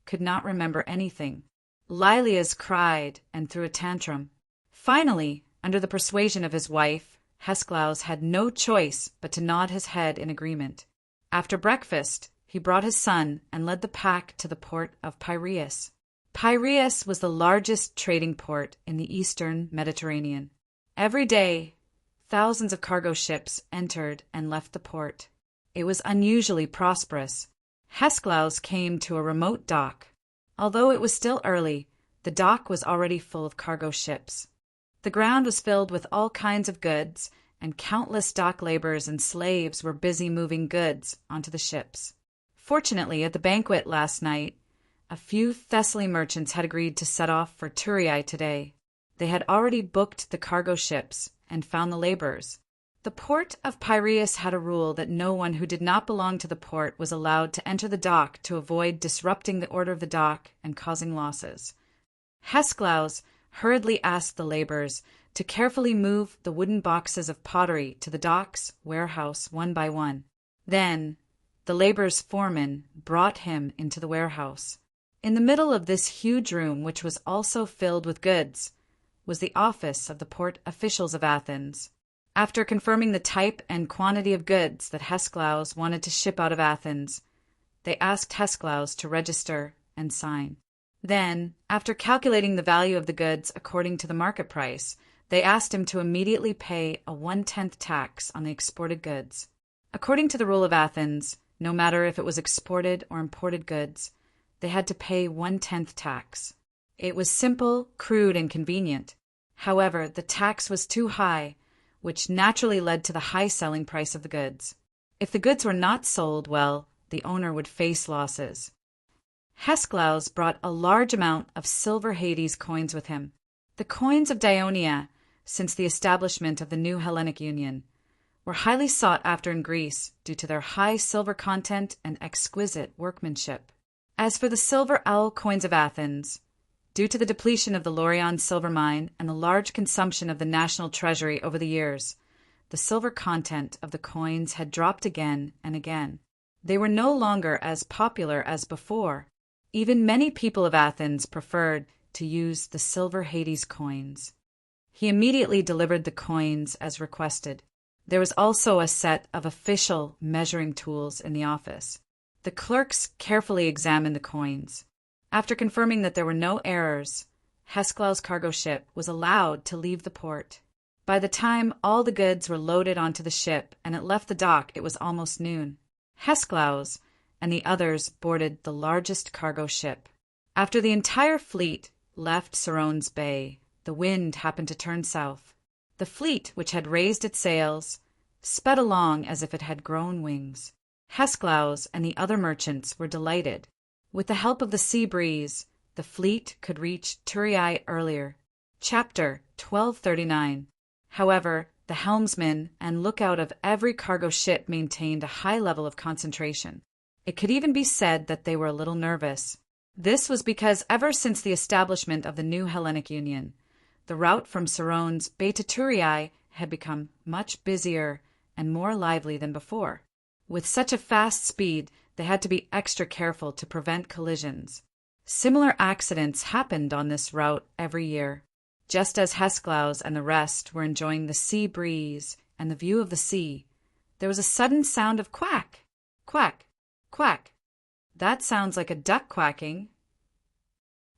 could not remember anything. Lilias cried and threw a tantrum. Finally, under the persuasion of his wife, Hesklaus had no choice but to nod his head in agreement. After breakfast, he brought his son and led the pack to the port of Piraeus. Piraeus was the largest trading port in the eastern Mediterranean. Every day, thousands of cargo ships entered and left the port. It was unusually prosperous. Hesklaus came to a remote dock. Although it was still early, the dock was already full of cargo ships. The ground was filled with all kinds of goods, and countless dock laborers and slaves were busy moving goods onto the ships. Fortunately, at the banquet last night, a few Thessaly merchants had agreed to set off for Thurii today. They had already booked the cargo ships and found the laborers. The port of Piraeus had a rule that no one who did not belong to the port was allowed to enter the dock to avoid disrupting the order of the dock and causing losses. Hesklaus hurriedly asked the laborers to carefully move the wooden boxes of pottery to the dock's warehouse one by one. Then, the laborers' foreman brought him into the warehouse. In the middle of this huge room, which was also filled with goods, was the office of the port officials of Athens. After confirming the type and quantity of goods that Hesklaus wanted to ship out of Athens, they asked Hesklaus to register and sign. Then, after calculating the value of the goods according to the market price, they asked him to immediately pay a 1/10 tax on the exported goods. According to the rule of Athens, no matter if it was exported or imported goods, they had to pay 1/10 tax. It was simple, crude, and convenient. However, the tax was too high, which naturally led to the high selling price of the goods. If the goods were not sold well, the owner would face losses. Hesklaus brought a large amount of silver Hades coins with him. The coins of Dionia, since the establishment of the new Hellenic Union, were highly sought after in Greece due to their high silver content and exquisite workmanship. As for the silver owl coins of Athens, due to the depletion of the Laurion silver mine and the large consumption of the national treasury over the years, the silver content of the coins had dropped again and again. They were no longer as popular as before. Even many people of Athens preferred to use the silver Hades coins. He immediately delivered the coins as requested. There was also a set of official measuring tools in the office. The clerks carefully examined the coins. After confirming that there were no errors, Hesklaus' cargo ship was allowed to leave the port. By the time all the goods were loaded onto the ship and it left the dock, it was almost noon. Hesklaus and the others boarded the largest cargo ship. After the entire fleet left Sarone's Bay, the wind happened to turn south. The fleet, which had raised its sails, sped along as if it had grown wings. Hesklaus and the other merchants were delighted. With the help of the sea breeze, the fleet could reach Thurii earlier. Chapter 1239. However, the helmsman and lookout of every cargo ship maintained a high level of concentration. It could even be said that they were a little nervous. This was because ever since the establishment of the new Hellenic Union, the route from Sarone's Bay to Thurii had become much busier and more lively than before. With such a fast speed, they had to be extra careful to prevent collisions. Similar accidents happened on this route every year. Just as Hesklaus and the rest were enjoying the sea breeze and the view of the sea, there was a sudden sound of quack, quack, quack. That sounds like a duck quacking.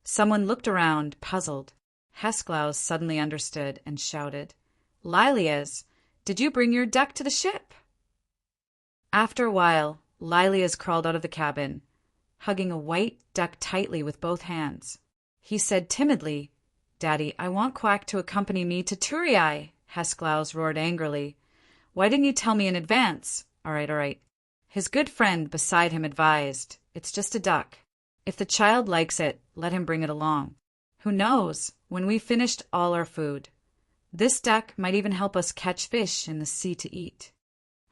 Someone looked around, puzzled. Hesklaus suddenly understood and shouted, "Lilias, did you bring your duck to the ship?" After a while, Lilias crawled out of the cabin, hugging a white duck tightly with both hands. He said timidly, "Daddy, I want Quack to accompany me to Thurii." Hesklaus roared angrily. "Why didn't you tell me in advance?" All right. His good friend beside him advised, "It's just a duck. If the child likes it, let him bring it along. Who knows, when we've finished all our food, this duck might even help us catch fish in the sea to eat."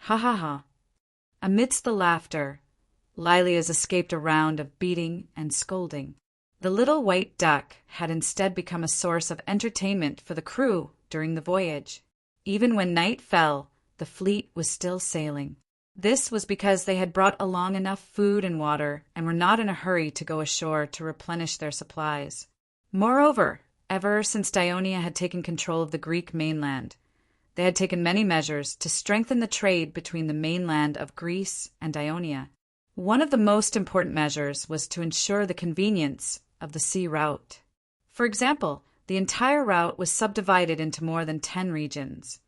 Ha ha ha. Amidst the laughter, Lilias escaped a round of beating and scolding. The little white duck had instead become a source of entertainment for the crew during the voyage. Even when night fell, the fleet was still sailing. This was because they had brought along enough food and water and were not in a hurry to go ashore to replenish their supplies. Moreover, ever since Ionia had taken control of the Greek mainland, they had taken many measures to strengthen the trade between the mainland of Greece and Ionia. One of the most important measures was to ensure the convenience of the sea route. For example, the entire route was subdivided into more than 10 regions,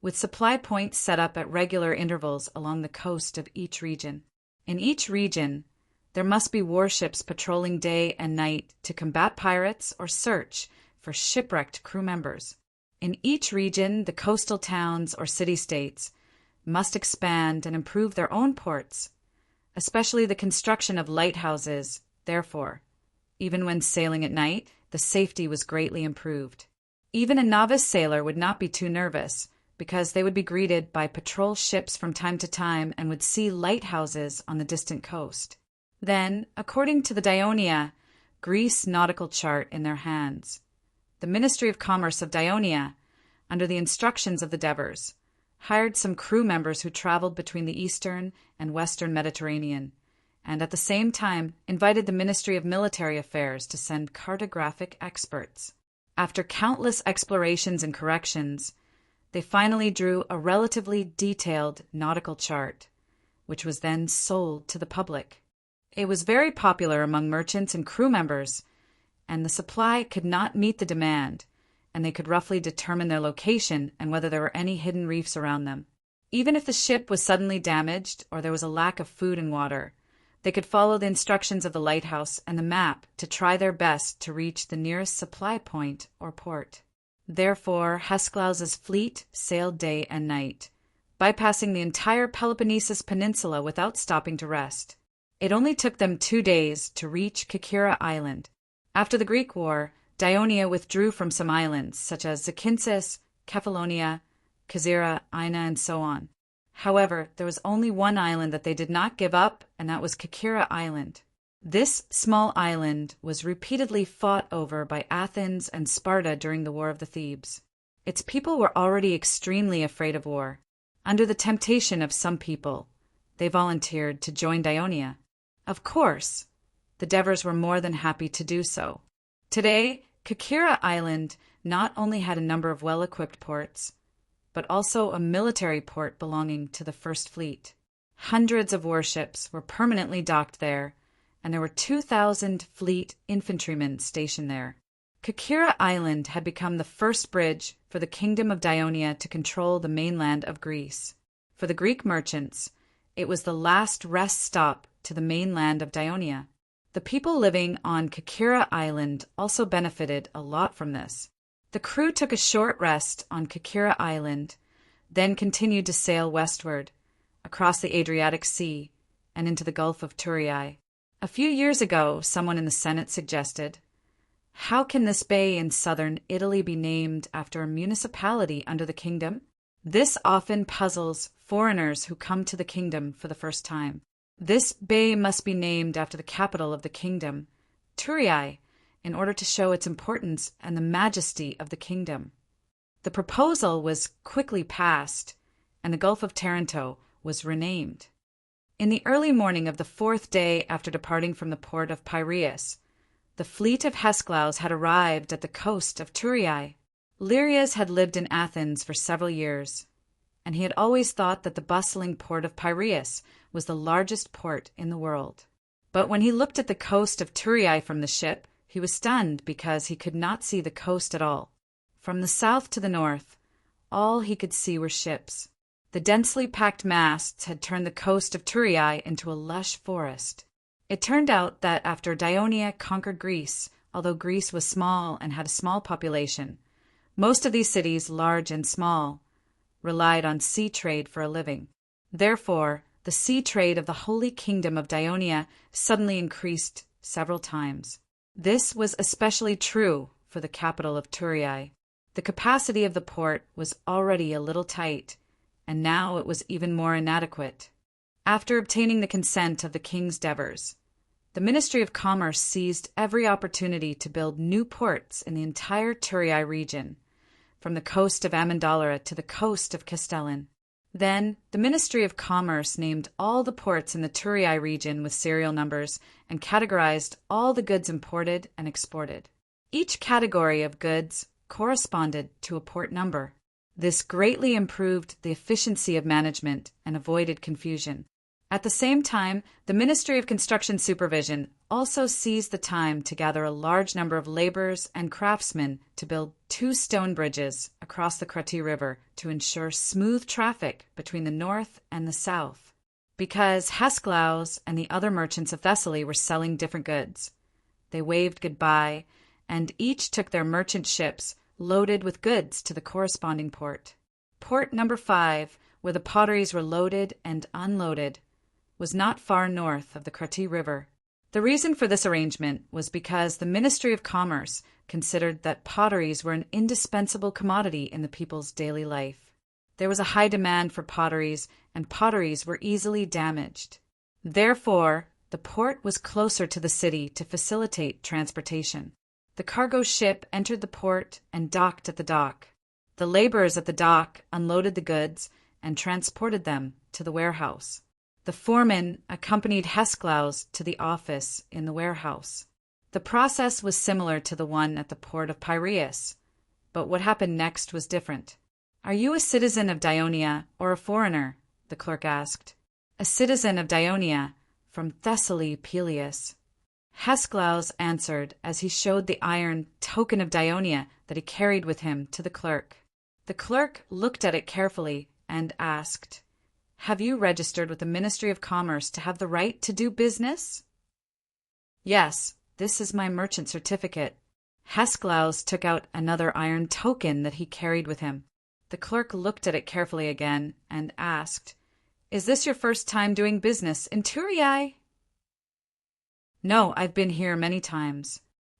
with supply points set up at regular intervals along the coast of each region. In each region, there must be warships patrolling day and night to combat pirates or search for shipwrecked crew members. In each region, the coastal towns or city-states must expand and improve their own ports, especially the construction of lighthouses. Therefore, even when sailing at night, the safety was greatly improved. Even a novice sailor would not be too nervous, because they would be greeted by patrol ships from time to time and would see lighthouses on the distant coast. Then, according to the Ionia, Greece nautical chart in their hands, the Ministry of Commerce of Ionia, under the instructions of the Devers, hired some crew members who traveled between the eastern and western Mediterranean, and at the same time invited the Ministry of Military Affairs to send cartographic experts. After countless explorations and corrections, they finally drew a relatively detailed nautical chart, which was then sold to the public. It was very popular among merchants and crew members, and the supply could not meet the demand, and they could roughly determine their location and whether there were any hidden reefs around them. Even if the ship was suddenly damaged or there was a lack of food and water, they could follow the instructions of the lighthouse and the map to try their best to reach the nearest supply point or port. Therefore, Hesklaus's fleet sailed day and night, bypassing the entire Peloponnesus Peninsula without stopping to rest. It only took them 2 days to reach Kerkyra Island. After the Greek War, Ionia withdrew from some islands, such as Zacynthus, Kephallonia, Kazira, Ina, and so on. However, there was only one island that they did not give up, and that was Kerkyra Island. This small island was repeatedly fought over by Athens and Sparta during the War of the Thebes. Its people were already extremely afraid of war. Under the temptation of some people, they volunteered to join Ionia. Of course, the Devers were more than happy to do so. Today, Kerkyra Island not only had a number of well-equipped ports, but also a military port belonging to the First Fleet. Hundreds of warships were permanently docked there, and there were 2,000 fleet infantrymen stationed there. Kerkyra Island had become the first bridge for the Kingdom of Ionia to control the mainland of Greece. For the Greek merchants, it was the last rest stop to the mainland of Ionia. The people living on Kerkyra Island also benefited a lot from this. The crew took a short rest on Kerkyra Island, then continued to sail westward, across the Adriatic Sea, and into the Gulf of Turiae. A few years ago, someone in the Senate suggested, how can this bay in southern Italy be named after a municipality under the kingdom? This often puzzles foreigners who come to the kingdom for the first time. This bay must be named after the capital of the kingdom, Turiae, in order to show its importance and the majesty of the kingdom. The proposal was quickly passed, and the Gulf of Taranto was renamed. In the early morning of the 4th day after departing from the port of Piraeus, the fleet of Hesklaus had arrived at the coast of Turiae. Lirias had lived in Athens for several years, and he had always thought that the bustling port of Piraeus was the largest port in the world. But when he looked at the coast of Turiae from the ship, he was stunned because he could not see the coast at all. From the south to the north, all he could see were ships. The densely packed masts had turned the coast of Turiae into a lush forest. It turned out that after Ionia conquered Greece, although Greece was small and had a small population, most of these cities, large and small, relied on sea trade for a living. Therefore, the sea trade of the Holy Kingdom of Ionia suddenly increased several times. This was especially true for the capital of Turiae. The capacity of the port was already a little tight, and now it was even more inadequate. After obtaining the consent of the king's Devers, the Ministry of Commerce seized every opportunity to build new ports in the entire Turiae region, from the coast of Amendolara to the coast of Castellan. Then, the Ministry of Commerce named all the ports in the Turiai region with serial numbers and categorized all the goods imported and exported. Each category of goods corresponded to a port number. This greatly improved the efficiency of management and avoided confusion. At the same time, the Ministry of Construction Supervision also seized the time to gather a large number of laborers and craftsmen to build 2 stone bridges across the Krati River to ensure smooth traffic between the north and the south. Because Hesklaus and the other merchants of Thessaly were selling different goods, they waved goodbye, and each took their merchant ships loaded with goods to the corresponding port. Port number 5, where the potteries were loaded and unloaded, was not far north of the Krati River. The reason for this arrangement was because the Ministry of Commerce considered that potteries were an indispensable commodity in the people's daily life. There was a high demand for potteries, and potteries were easily damaged. Therefore, the port was closer to the city to facilitate transportation. The cargo ship entered the port and docked at the dock. The laborers at the dock unloaded the goods and transported them to the warehouse. The foreman accompanied Hesklaus to the office in the warehouse. The process was similar to the one at the port of Piraeus, but what happened next was different. "Are you a citizen of Dionia or a foreigner?" the clerk asked. "A citizen of Dionia, from Thessaly, Peleus." Hesklaus answered as he showed the iron token of Dionia that he carried with him to the clerk. The clerk looked at it carefully and asked, "Have you registered with the Ministry of Commerce to have the right to do business?" "Yes, this is my merchant certificate." Hesklaus took out another iron token that he carried with him. The clerk looked at it carefully again and asked, "Is this your first time doing business in Turiai?" "No, I've been here many times.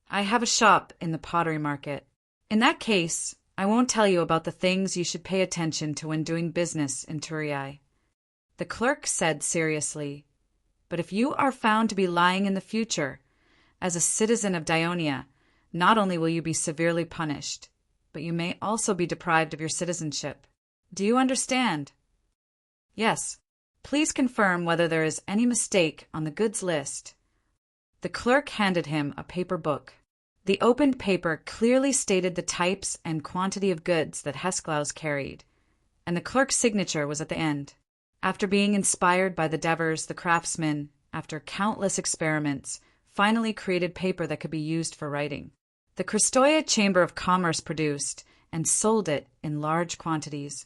I have a shop in the pottery market." "In that case, I won't tell you about the things you should pay attention to when doing business in Turiai." The clerk said seriously, "But if you are found to be lying in the future, as a citizen of Dionia, not only will you be severely punished, but you may also be deprived of your citizenship. Do you understand?" "Yes. Please confirm whether there is any mistake on the goods list." The clerk handed him a paper book. The opened paper clearly stated the types and quantity of goods that Hesklaus carried, and the clerk's signature was at the end. After being inspired by the Devers, the craftsmen, after countless experiments, finally created paper that could be used for writing. The Kristoia Chamber of Commerce produced and sold it in large quantities.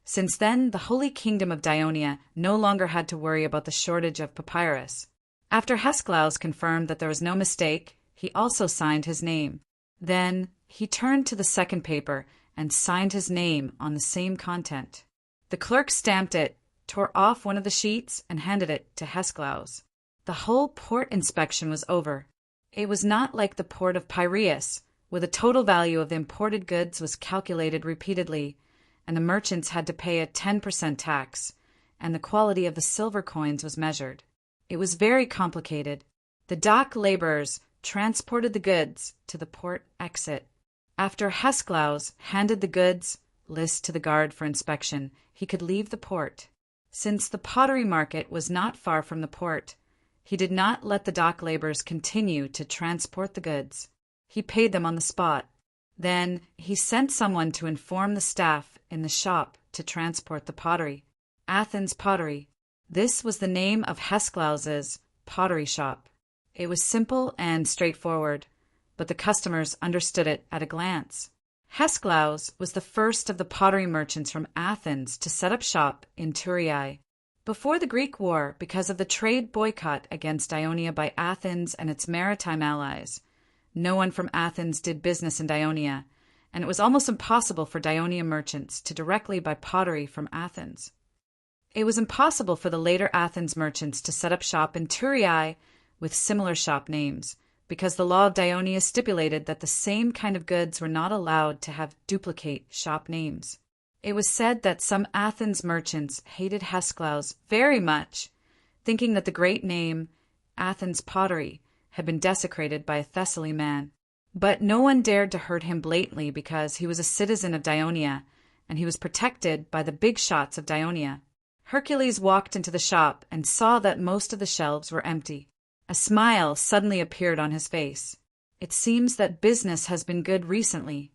Since then, the Holy Kingdom of Dionia no longer had to worry about the shortage of papyrus. After Hesklaus confirmed that there was no mistake, he also signed his name. Then he turned to the second paper and signed his name on the same content. The clerk stamped it, tore off one of the sheets, and handed it to Hesklaus. The whole port inspection was over. It was not like the port of Piraeus, where the total value of the imported goods was calculated repeatedly, and the merchants had to pay a 10% tax, and the quality of the silver coins was measured. It was very complicated. The dock laborers transported the goods to the port exit. After Hesklaus handed the goods list to the guard for inspection, he could leave the port. Since the pottery market was not far from the port, he did not let the dock laborers continue to transport the goods. He paid them on the spot. Then he sent someone to inform the staff in the shop to transport the pottery. Athens Pottery. This was the name of Hesklaus's pottery shop. It was simple and straightforward, but the customers understood it at a glance. Hesklaus was the first of the pottery merchants from Athens to set up shop in Turiai. Before the Greek War, because of the trade boycott against Ionia by Athens and its maritime allies, no one from Athens did business in Dionia, and it was almost impossible for Dionia merchants to directly buy pottery from Athens. It was impossible for the later Athens merchants to set up shop in Turiai with similar shop names, because the law of Dionia stipulated that the same kind of goods were not allowed to have duplicate shop names. It was said that some Athens merchants hated Hesklaus very much, thinking that the great name, Athens Pottery, had been desecrated by a Thessaly man. But no one dared to hurt him blatantly because he was a citizen of Dionia, and he was protected by the big shots of Dionia. Hercules walked into the shop and saw that most of the shelves were empty. A smile suddenly appeared on his face. It seems that business has been good recently.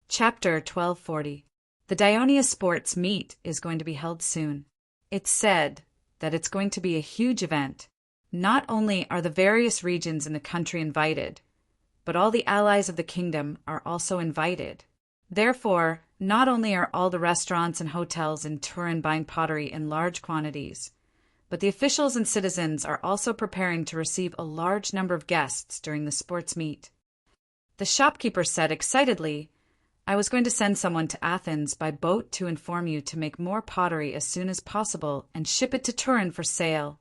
Chapter 1240. The Dionia Sports Meet is going to be held soon. It's said that it's going to be a huge event. Not only are the various regions in the country invited, but all the allies of the kingdom are also invited. Therefore, not only are all the restaurants and hotels in Turin buying pottery in large quantities, but the officials and citizens are also preparing to receive a large number of guests during the sports meet. The shopkeeper said excitedly, "I was going to send someone to Athens by boat to inform you to make more pottery as soon as possible and ship it to Turin for sale.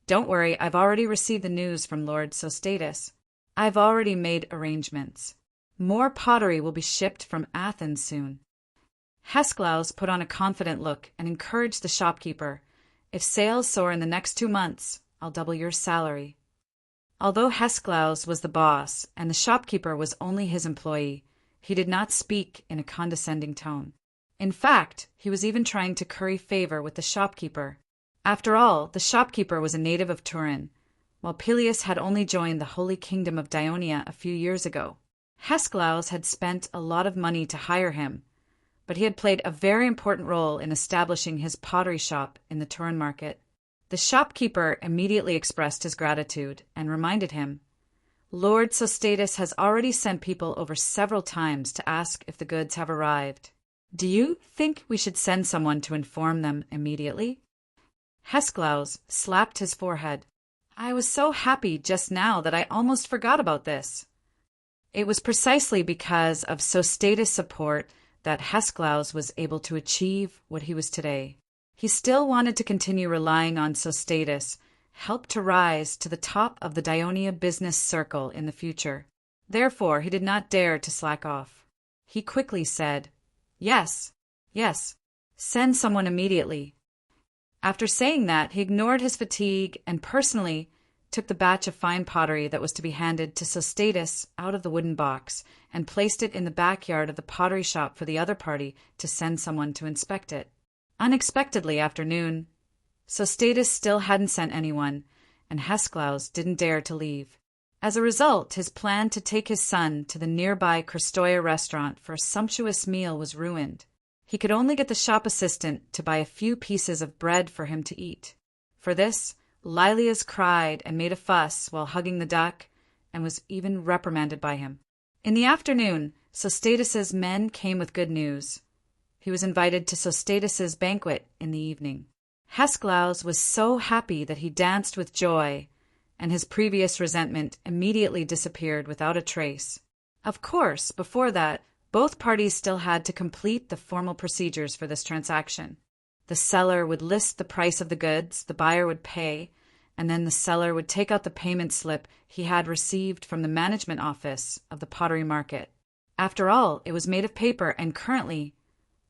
Don't worry, I've already received the news from Lord Sostatus. I've already made arrangements. More pottery will be shipped from Athens soon." Hesklaus put on a confident look and encouraged the shopkeeper, "If sales soar in the next 2 months, I'll double your salary." Although Hesklaus was the boss and the shopkeeper was only his employee, he did not speak in a condescending tone. In fact, he was even trying to curry favor with the shopkeeper. After all, the shopkeeper was a native of Turin, while Peleus had only joined the Holy Kingdom of Dionia a few years ago. Hesklaus had spent a lot of money to hire him, but he had played a very important role in establishing his pottery shop in the Turin market. The shopkeeper immediately expressed his gratitude and reminded him, "Lord Sostatus has already sent people over several times to ask if the goods have arrived. Do you think we should send someone to inform them immediately?" Hesklaus slapped his forehead. "I was so happy just now that I almost forgot about this." It was precisely because of Sostatus' support that Hesklaus was able to achieve what he was today. He still wanted to continue relying on Sostatus, help to rise to the top of the Dionia business circle in the future. Therefore, he did not dare to slack off. He quickly said, "Yes, yes, send someone immediately." After saying that, he ignored his fatigue and personally took the batch of fine pottery that was to be handed to Sostatus out of the wooden box and placed it in the backyard of the pottery shop for the other party to send someone to inspect it. Unexpectedly, after noon, Sostatus still hadn't sent anyone, and Hesklaus didn't dare to leave. As a result, his plan to take his son to the nearby Kristoia restaurant for a sumptuous meal was ruined. He could only get the shop assistant to buy a few pieces of bread for him to eat. For this, Lilias cried and made a fuss while hugging the duck, and was even reprimanded by him. In the afternoon, Sostatus's men came with good news. He was invited to Sostatus's banquet in the evening. Hesklaus was so happy that he danced with joy, and his previous resentment immediately disappeared without a trace. Of course, before that, both parties still had to complete the formal procedures for this transaction. The seller would list the price of the goods, the buyer would pay, and then the seller would take out the payment slip he had received from the management office of the pottery market. After all, it was made of paper, and currently,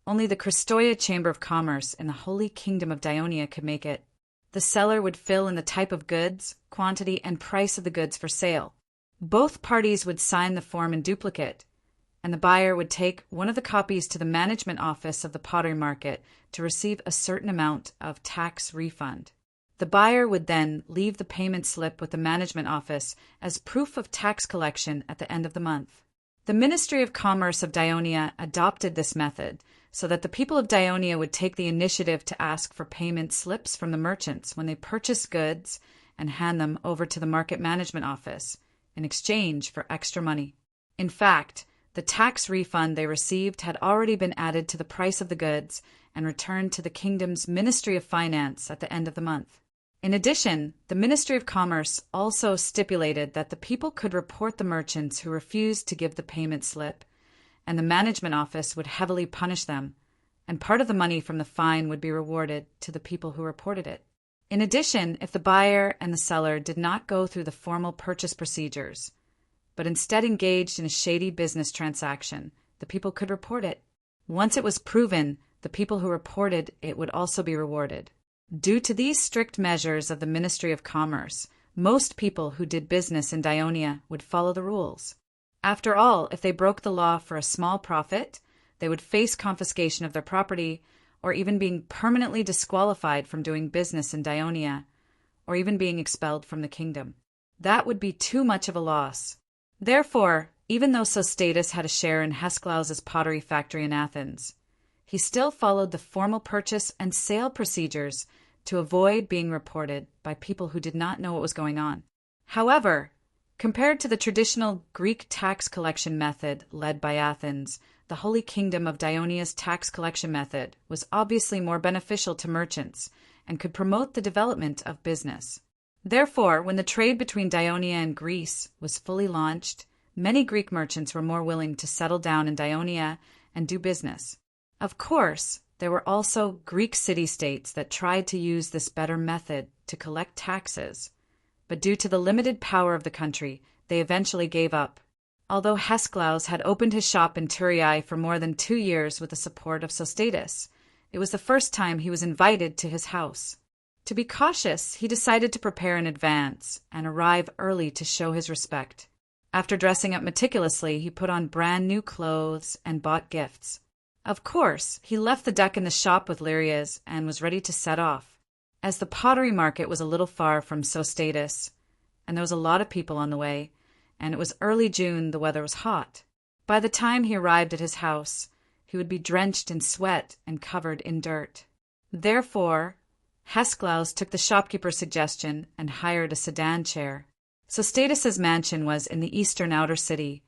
only the Kristoia Chamber of Commerce in the Holy Kingdom of Dionia could make it. The seller would fill in the type of goods, quantity, and price of the goods for sale. Both parties would sign the form in duplicate, and the buyer would take one of the copies to the management office of the pottery market to receive a certain amount of tax refund. The buyer would then leave the payment slip with the management office as proof of tax collection at the end of the month. The Ministry of Commerce of Dionia adopted this method so that the people of Dionia would take the initiative to ask for payment slips from the merchants when they purchased goods and hand them over to the market management office in exchange for extra money. In fact, the tax refund they received had already been added to the price of the goods and returned to the kingdom's Ministry of Finance at the end of the month. In addition, the Ministry of Commerce also stipulated that the people could report the merchants who refused to give the payment slip, and the management office would heavily punish them, and part of the money from the fine would be rewarded to the people who reported it. In addition, if the buyer and the seller did not go through the formal purchase procedures, but instead engaged in a shady business transaction, the people could report it. Once it was proven, the people who reported it would also be rewarded. Due to these strict measures of the Ministry of Commerce, most people who did business in Dionia would follow the rules. After all, if they broke the law for a small profit, they would face confiscation of their property, or even being permanently disqualified from doing business in Dionia, or even being expelled from the kingdom. That would be too much of a loss. Therefore, even though Sostatus had a share in Hesklaus's pottery factory in Athens, he still followed the formal purchase and sale procedures to avoid being reported by people who did not know what was going on. However, compared to the traditional Greek tax collection method led by Athens, the Holy Kingdom of Dionia's tax collection method was obviously more beneficial to merchants and could promote the development of business. Therefore, when the trade between Dionia and Greece was fully launched, many Greek merchants were more willing to settle down in Dionia and do business. Of course, there were also Greek city-states that tried to use this better method to collect taxes, but due to the limited power of the country, they eventually gave up. Although Hesklaus had opened his shop in Thurii for more than 2 years with the support of Sostatus, it was the first time he was invited to his house. To be cautious, he decided to prepare in advance and arrive early to show his respect. After dressing up meticulously, he put on brand new clothes and bought gifts. Of course, he left the duck in the shop with Lyrias and was ready to set off. As the pottery market was a little far from Sostatus, and there was a lot of people on the way, and it was early June, the weather was hot. By the time he arrived at his house, he would be drenched in sweat and covered in dirt. Therefore, Hesklaus took the shopkeeper's suggestion and hired a sedan chair. Sostatus's mansion was in the eastern outer city,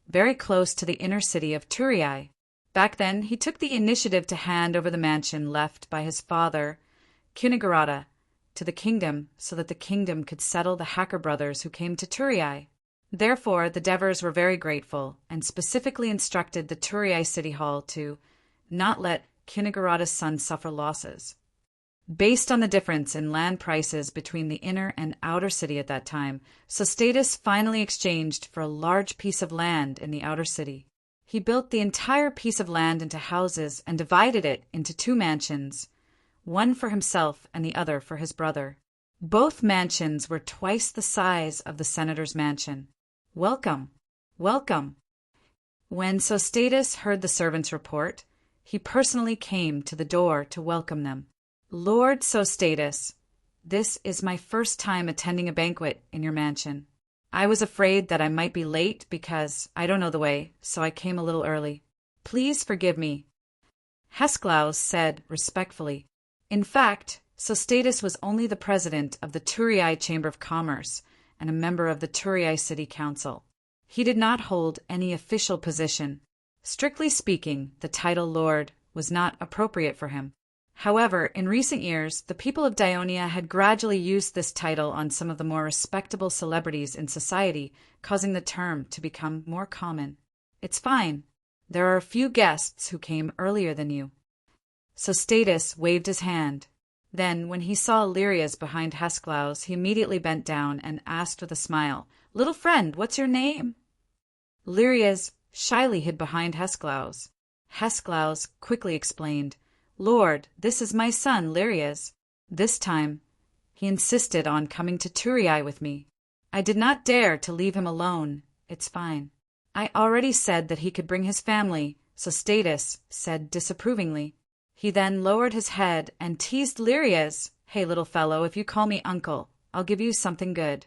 very close to the inner city of Thurii. Back then, he took the initiative to hand over the mansion left by his father, Kunigarata, to the kingdom so that the kingdom could settle the hacker brothers who came to Thurii. Therefore, the Devers were very grateful and specifically instructed the Thurii city hall to not let Kunigarata's son suffer losses. Based on the difference in land prices between the inner and outer city at that time, Sostatus finally exchanged for a large piece of land in the outer city. He built the entire piece of land into houses and divided it into 2 mansions, one for himself and the other for his brother. Both mansions were twice the size of the senator's mansion. Welcome, welcome. When Sostatus heard the servants report, he personally came to the door to welcome them. Lord Sostatus, this is my first time attending a banquet in your mansion. I was afraid that I might be late because I don't know the way, so I came a little early. Please forgive me. Hesklaus said respectfully. In fact, Sostatus was only the president of the Thurii Chamber of Commerce and a member of the Thurii City Council. He did not hold any official position. Strictly speaking, the title Lord was not appropriate for him. However, in recent years, the people of Dionia had gradually used this title on some of the more respectable celebrities in society, causing the term to become more common. It's fine. There are a few guests who came earlier than you. Sostatus waved his hand. Then, when he saw Lyrias behind Hesklaus, he immediately bent down and asked with a smile, "Little friend, what's your name?" Lyrias shyly hid behind Hesklaus. Hesklaus quickly explained, "Lord, this is my son, Lyrias." This time, he insisted on coming to Thurii with me. I did not dare to leave him alone. It's fine. I already said that he could bring his family, Sostatus said disapprovingly. He then lowered his head and teased Lyrias. "Hey, little fellow, if you call me uncle, I'll give you something good."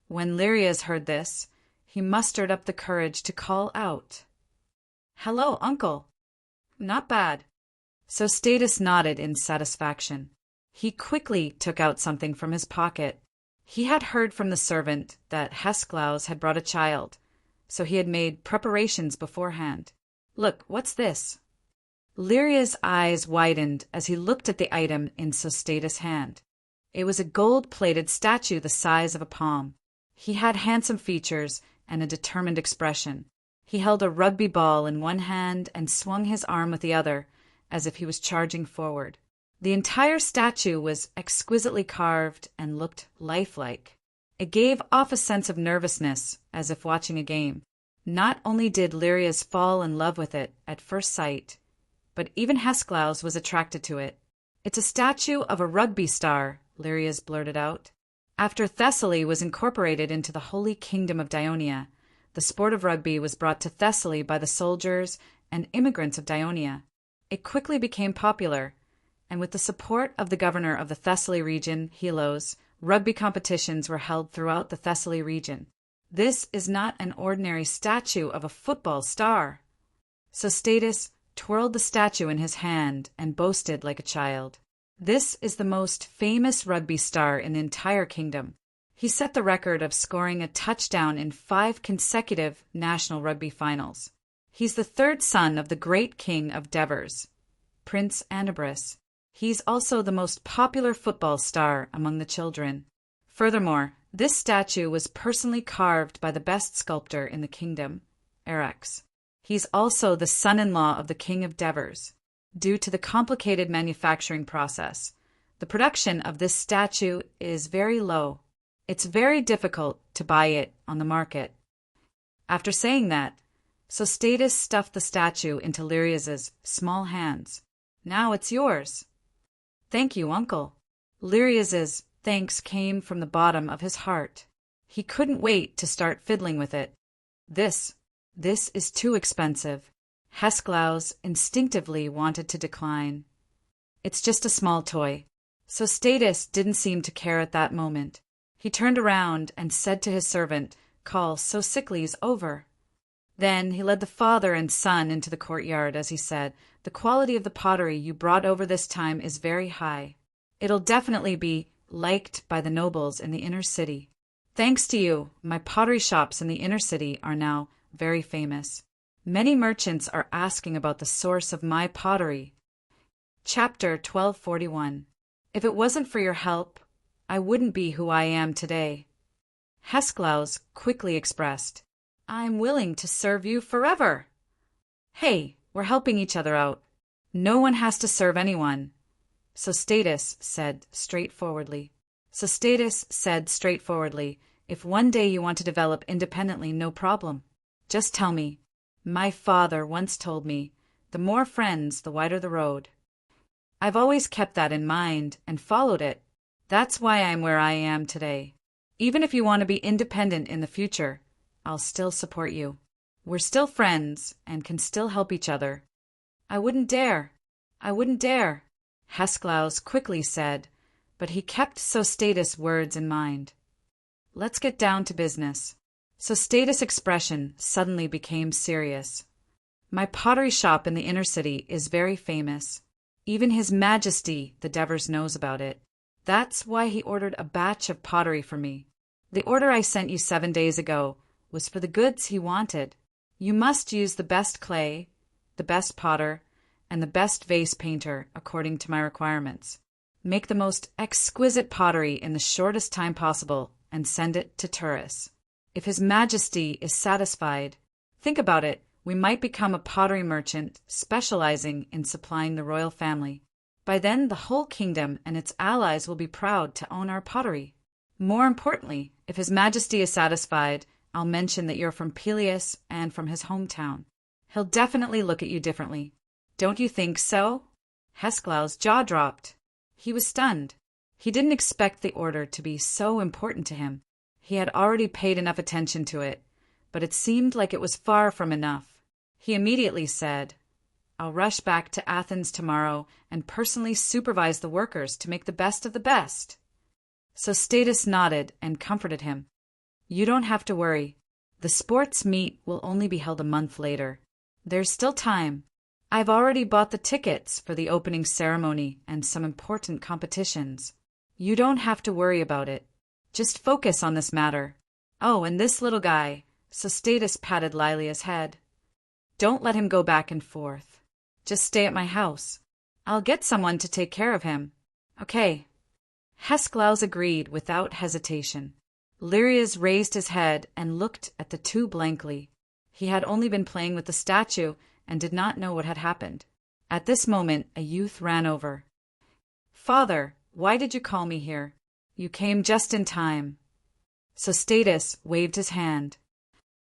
When Lyrias heard this, he mustered up the courage to call out, "Hello, uncle." "Not bad." Sostatus nodded in satisfaction. He quickly took out something from his pocket. He had heard from the servant that Hesklaus had brought a child, so he had made preparations beforehand. "Look, what's this?" Lyria's eyes widened as he looked at the item in Sostatus' hand. It was a gold-plated statue the size of a palm. He had handsome features and a determined expression. He held a rugby ball in one hand and swung his arm with the other, as if he was charging forward. The entire statue was exquisitely carved and looked lifelike. It gave off a sense of nervousness, as if watching a game. Not only did Lyrias fall in love with it at first sight, but even Hesklaus was attracted to it. "It's a statue of a rugby star," Lyrias blurted out. After Thessaly was incorporated into the Holy Kingdom of Dionia, the sport of rugby was brought to Thessaly by the soldiers and immigrants of Dionia. It quickly became popular, and with the support of the governor of the Thessaly region, Helos, rugby competitions were held throughout the Thessaly region. This is not an ordinary statue of a football star. Sostatus twirled the statue in his hand and boasted like a child. This is the most famous rugby star in the entire kingdom. He set the record of scoring a touchdown in 5 consecutive national rugby finals. He's the third son of the great king of Devers, Prince Anabris. He's also the most popular football star among the children. Furthermore, this statue was personally carved by the best sculptor in the kingdom, Erex. He's also the son-in-law of the king of Devers. Due to the complicated manufacturing process, the production of this statue is very low. It's very difficult to buy it on the market. After saying that, Sostatus stuffed the statue into Lirias's small hands. Now it's yours. Thank you, uncle. Lirias's thanks came from the bottom of his heart. He couldn't wait to start fiddling with it. This is too expensive. Hesklaus instinctively wanted to decline. It's just a small toy. Sostatus didn't seem to care at that moment. He turned around and said to his servant, "Call Sosicles over." Then he led the father and son into the courtyard as he said, "The quality of the pottery you brought over this time is very high. It'll definitely be liked by the nobles in the inner city. Thanks to you, my pottery shops in the inner city are now very famous. Many merchants are asking about the source of my pottery." Chapter 1241. If it wasn't for your help, I wouldn't be who I am today. Hesklaus quickly expressed, "I'm willing to serve you forever." Hey, we're helping each other out. No one has to serve anyone. Sostatus said straightforwardly, "If one day you want to develop independently, no problem. Just tell me. My father once told me, the more friends, the wider the road. I've always kept that in mind and followed it. That's why I'm where I am today. Even if you want to be independent in the future, I'll still support you. We're still friends and can still help each other." I wouldn't dare, Hesklaus quickly said, but he kept Sostatus' words in mind. Let's get down to business. Sostatus' expression suddenly became serious. My pottery shop in the inner city is very famous. Even His Majesty the Devers knows about it. That's why he ordered a batch of pottery for me. The order I sent you 7 days ago was for the goods he wanted. You must use the best clay, the best potter, and the best vase painter according to my requirements. Make the most exquisite pottery in the shortest time possible and send it to Turris. If His Majesty is satisfied, think about it, we might become a pottery merchant specializing in supplying the royal family. By then, the whole kingdom and its allies will be proud to own our pottery. More importantly, if His Majesty is satisfied, I'll mention that you're from Peleus and from his hometown. He'll definitely look at you differently. Don't you think so? Hesklaus' jaw dropped. He was stunned. He didn't expect the order to be so important to him. He had already paid enough attention to it, but it seemed like it was far from enough. He immediately said, "I'll rush back to Athens tomorrow and personally supervise the workers to make the best of the best." Sostatus nodded and comforted him. "You don't have to worry. The sports meet will only be held a month later. There's still time. I've already bought the tickets for the opening ceremony and some important competitions. You don't have to worry about it. Just focus on this matter. Oh, and this little guy," Sostatus patted Lilia's head. "Don't let him go back and forth. Just stay at my house. I'll get someone to take care of him." "Okay." Hesklaus agreed without hesitation. Lirias raised his head and looked at the two blankly. He had only been playing with the statue and did not know what had happened. At this moment, a youth ran over. "Father, why did you call me here? You came just in time." Sostatus waved his hand.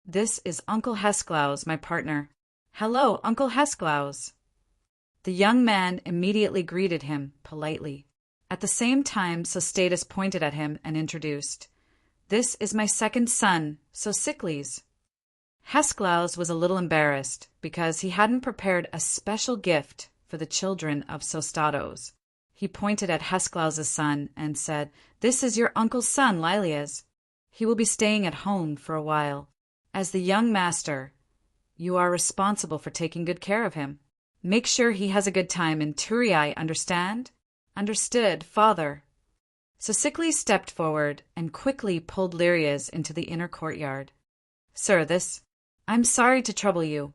"This is Uncle Hesklaus, my partner." "Hello, Uncle Hesklaus." The young man immediately greeted him politely. At the same time, Sostatus pointed at him and introduced, "This is my second son, Sosicles." Hesklaus was a little embarrassed because he hadn't prepared a special gift for the children of Sostatos. He pointed at Hesklaus's son and said, "This is your uncle's son, Lilias. He will be staying at home for a while. As the young master, you are responsible for taking good care of him. Make sure he has a good time in Turiai, understand?" "Understood, father." Sosicles stepped forward and quickly pulled Lilias into the inner courtyard. "Sir, I'm sorry to trouble you,"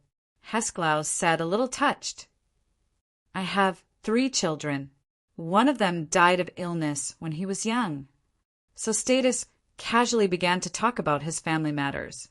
Hesklaus said, a little touched. "I have 3 children. One of them died of illness when he was young." Sostatus casually began to talk about his family matters.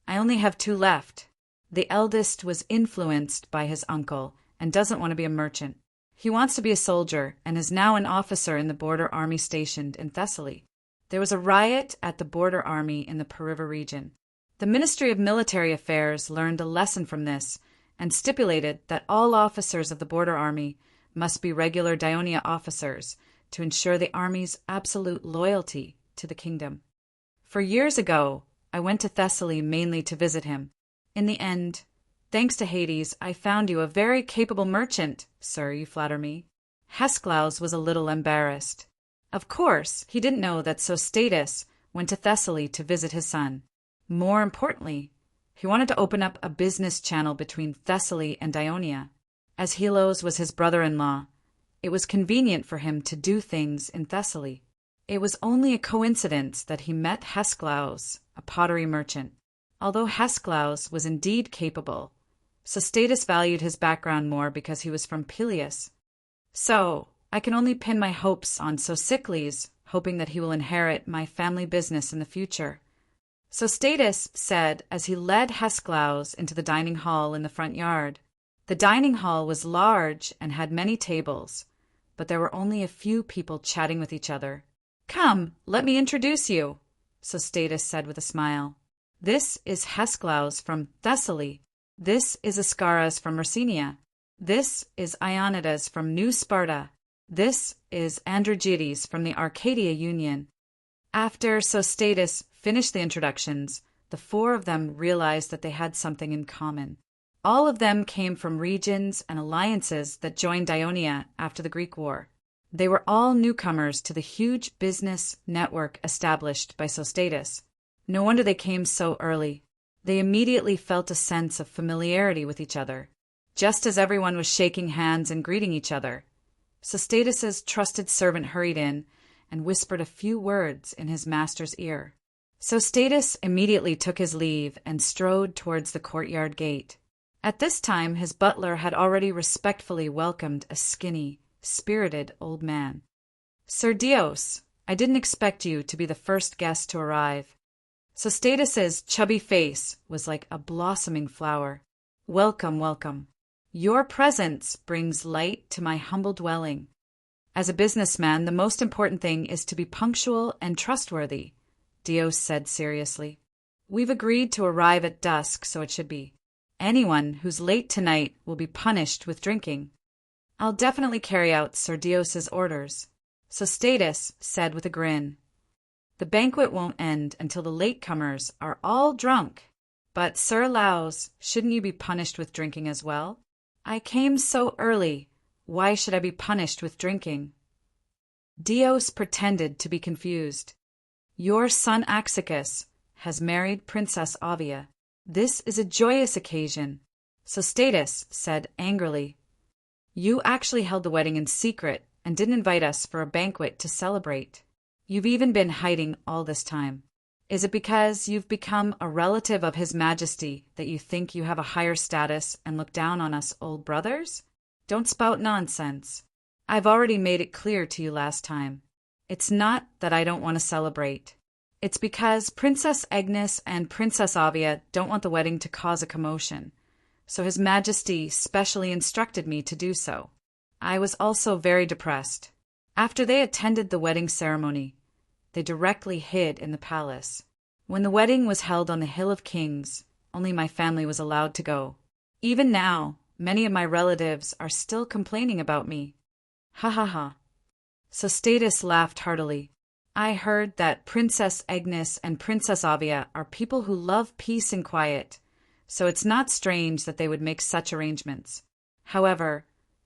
"I only have 2 left. The eldest was influenced by his uncle and doesn't want to be a merchant. He wants to be a soldier and is now an officer in the border army stationed in Thessaly. There was a riot at the border army in the Periva region. The Ministry of Military Affairs learned a lesson from this and stipulated that all officers of the border army must be regular Daionia officers to ensure the army's absolute loyalty to the kingdom. For years ago, I went to Thessaly mainly to visit him. In the end, thanks to Hades, I found you a very capable merchant, sir, you flatter me." Hesklaus was a little embarrassed. Of course, he didn't know that Sostatus went to Thessaly to visit his son. More importantly, he wanted to open up a business channel between Thessaly and Daionia. As Helos was his brother-in-law, it was convenient for him to do things in Thessaly. It was only a coincidence that he met Hesklaus, a pottery merchant. Although Hesklaus was indeed capable, Sostatus valued his background more because he was from Peleus. "So, I can only pin my hopes on Sosicles, hoping that he will inherit my family business in the future," Sostatus said as he led Hesklaus into the dining hall in the front yard. The dining hall was large and had many tables, but there were only a few people chatting with each other. "Come, let me introduce you," Sostatus said with a smile. "This is Hesklaus from Thessaly. This is Ascaras from Myrcenia. This is Ionidas from New Sparta. This is Androgetes from the Arcadia Union." After Sostatus finished the introductions, the 4 of them realized that they had something in common. All of them came from regions and alliances that joined Daionia after the Greek War. They were all newcomers to the huge business network established by Sostatus. No wonder they came so early. They immediately felt a sense of familiarity with each other, just as everyone was shaking hands and greeting each other. Sostatus's trusted servant hurried in and whispered a few words in his master's ear. Sostatus immediately took his leave and strode towards the courtyard gate. At this time, his butler had already respectfully welcomed a skinny, spirited old man. "Sir Dios, I didn't expect you to be the first guest to arrive." Sostatus's chubby face was like a blossoming flower. "Welcome, welcome. Your presence brings light to my humble dwelling. As a businessman, the most important thing is to be punctual and trustworthy," Dios said seriously. "We've agreed to arrive at dusk, so it should be. Anyone who's late tonight will be punished with drinking." "I'll definitely carry out Sir Dios's orders," Sostatus said with a grin. "The banquet won't end until the latecomers are all drunk. But, Sir Laus, shouldn't you be punished with drinking as well? I came so early. Why should I be punished with drinking?" Dios pretended to be confused. "Your son Axicus has married Princess Avia. This is a joyous occasion," Sostatus said angrily. "You actually held the wedding in secret and didn't invite us for a banquet to celebrate. You've even been hiding all this time. Is it because you've become a relative of His Majesty that you think you have a higher status and look down on us old brothers? Don't spout nonsense. I've already made it clear to you last time. It's not that I don't want to celebrate. It's because Princess Agnes and Princess Avia don't want the wedding to cause a commotion, so His Majesty specially instructed me to do so." I was also very depressed. After they attended the wedding ceremony, they directly hid in the palace. When the wedding was held on the Hill of Kings, only my family was allowed to go. Even now, many of my relatives are still complaining about me. Ha ha ha. Sostatus laughed heartily. "I heard that Princess Agnes and Princess Avia are people who love peace and quiet, so it's not strange that they would make such arrangements. However,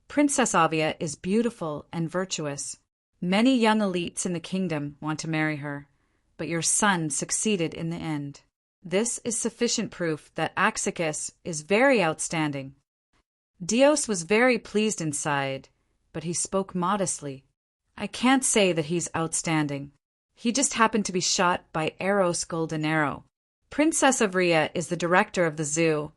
Princess Avia is beautiful and virtuous. Many young elites in the kingdom want to marry her, but your son succeeded in the end. This is sufficient proof that Axicus is very outstanding. Dios was very pleased inside, but he spoke modestly. I can't say that he's outstanding. He just happened to be shot by Eros Goldenero. Princess Avria is the director of the zoo,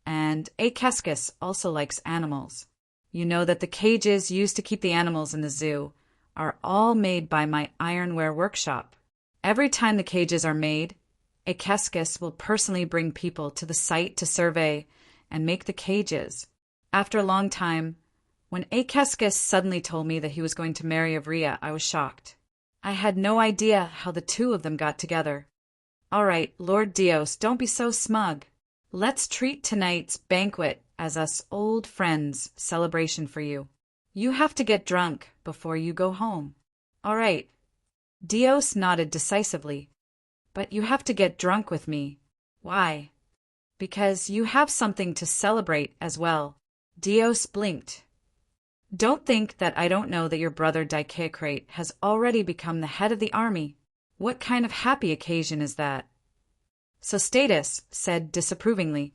and Akescus also likes animals. You know that the cages used to keep the animals in the zoo are all made by my ironware workshop. Every time the cages are made, Akescus will personally bring people to the site to survey and make the cages. After a long time, when Akescus suddenly told me that he was going to marry Avria, I was shocked. I had no idea how the two of them got together. All right, Lord Dios, don't be so smug. Let's treat tonight's banquet as us old friends' celebration for you. You have to get drunk before you go home. All right. Dios nodded decisively. But you have to get drunk with me. Why? Because you have something to celebrate as well. Dios blinked. Don't think that I don't know that your brother Dicacrate has already become the head of the army. What kind of happy occasion is that? Sostatus said disapprovingly.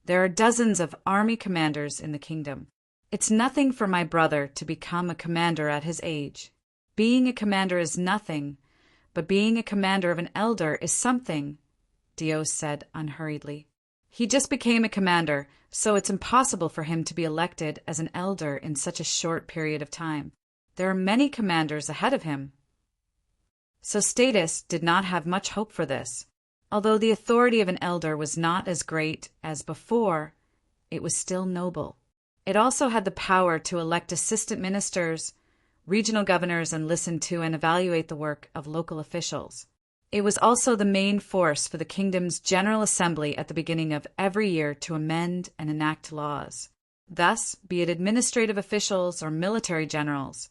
There are dozens of army commanders in the kingdom. It's nothing for my brother to become a commander at his age. Being a commander is nothing, but being a commander of an elder is something, Dios said unhurriedly. He just became a commander, so it's impossible for him to be elected as an elder in such a short period of time. There are many commanders ahead of him. Sostatus did not have much hope for this. Although the authority of an elder was not as great as before, it was still noble. It also had the power to elect assistant ministers, regional governors, and listen to and evaluate the work of local officials. It was also the main force for the kingdom's General Assembly at the beginning of every year to amend and enact laws. Thus, be it administrative officials or military generals,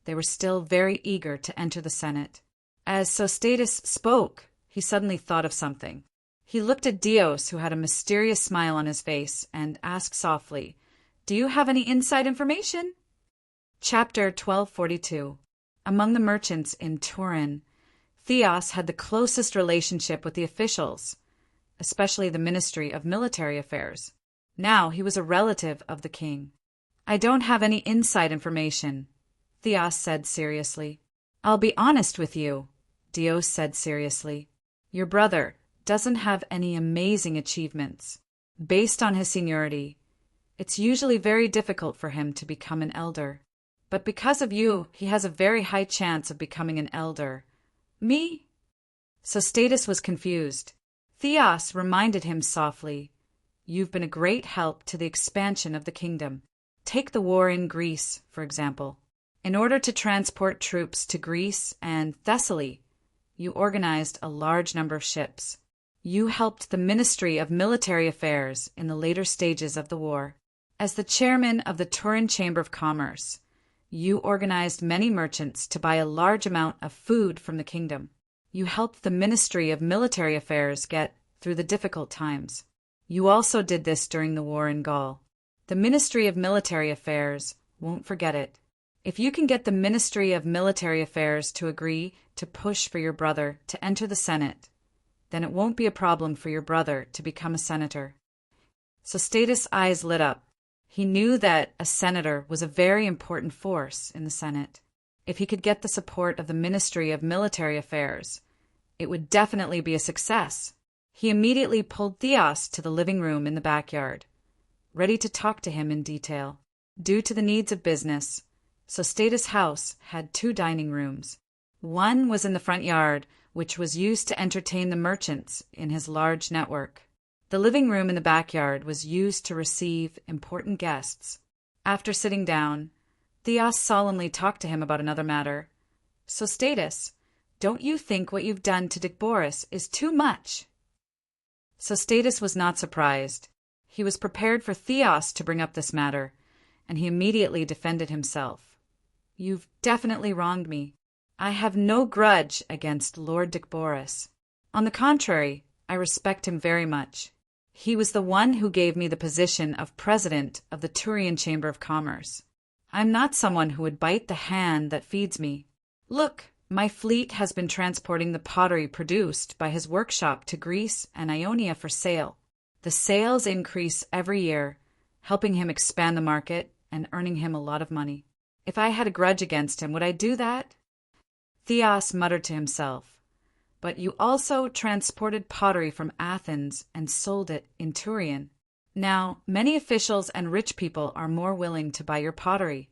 they were still very eager to enter the Senate. As Sostatus spoke, he suddenly thought of something. He looked at Dios, who had a mysterious smile on his face, and asked softly, "Do you have any inside information?" Chapter 1242. Among the merchants in Turin, Theos had the closest relationship with the officials, especially the Ministry of Military Affairs. Now he was a relative of the king. I don't have any inside information, Theos said seriously. I'll be honest with you, Dios said seriously. Your brother doesn't have any amazing achievements. Based on his seniority, it's usually very difficult for him to become an elder. But because of you, he has a very high chance of becoming an elder. Me? Sostatus was confused. Theos reminded him softly, You've been a great help to the expansion of the kingdom. Take the war in Greece, for example. In order to transport troops to Greece and Thessaly, you organized a large number of ships. You helped the Ministry of Military Affairs in the later stages of the war. As the chairman of the Turin Chamber of Commerce, you organized many merchants to buy a large amount of food from the kingdom. You helped the Ministry of Military Affairs get through the difficult times. You also did this during the war in Gaul. The Ministry of Military Affairs won't forget it. If you can get the Ministry of Military Affairs to agree to push for your brother to enter the Senate, then it won't be a problem for your brother to become a senator. Sostatus' eyes lit up. He knew that a senator was a very important force in the Senate. If he could get the support of the Ministry of Military Affairs, it would definitely be a success. He immediately pulled Theos to the living room in the backyard, ready to talk to him in detail. Due to the needs of business, Sostatus' house had 2 dining rooms. One was in the front yard, which was used to entertain the merchants in his large network. The living room in the backyard was used to receive important guests. After sitting down, Theos solemnly talked to him about another matter. Sostatus, don't you think what you've done to Dicboris is too much? Sostatus was not surprised. He was prepared for Theos to bring up this matter, and he immediately defended himself. You've definitely wronged me. I have no grudge against Lord Dicboris. On the contrary, I respect him very much. He was the one who gave me the position of president of the Turian Chamber of Commerce. I'm not someone who would bite the hand that feeds me. Look, my fleet has been transporting the pottery produced by his workshop to Greece and Ionia for sale. The sales increase every year, helping him expand the market and earning him a lot of money. If I had a grudge against him, would I do that? Theos muttered to himself. But you also transported pottery from Athens and sold it in Turian. Now, many officials and rich people are more willing to buy your pottery,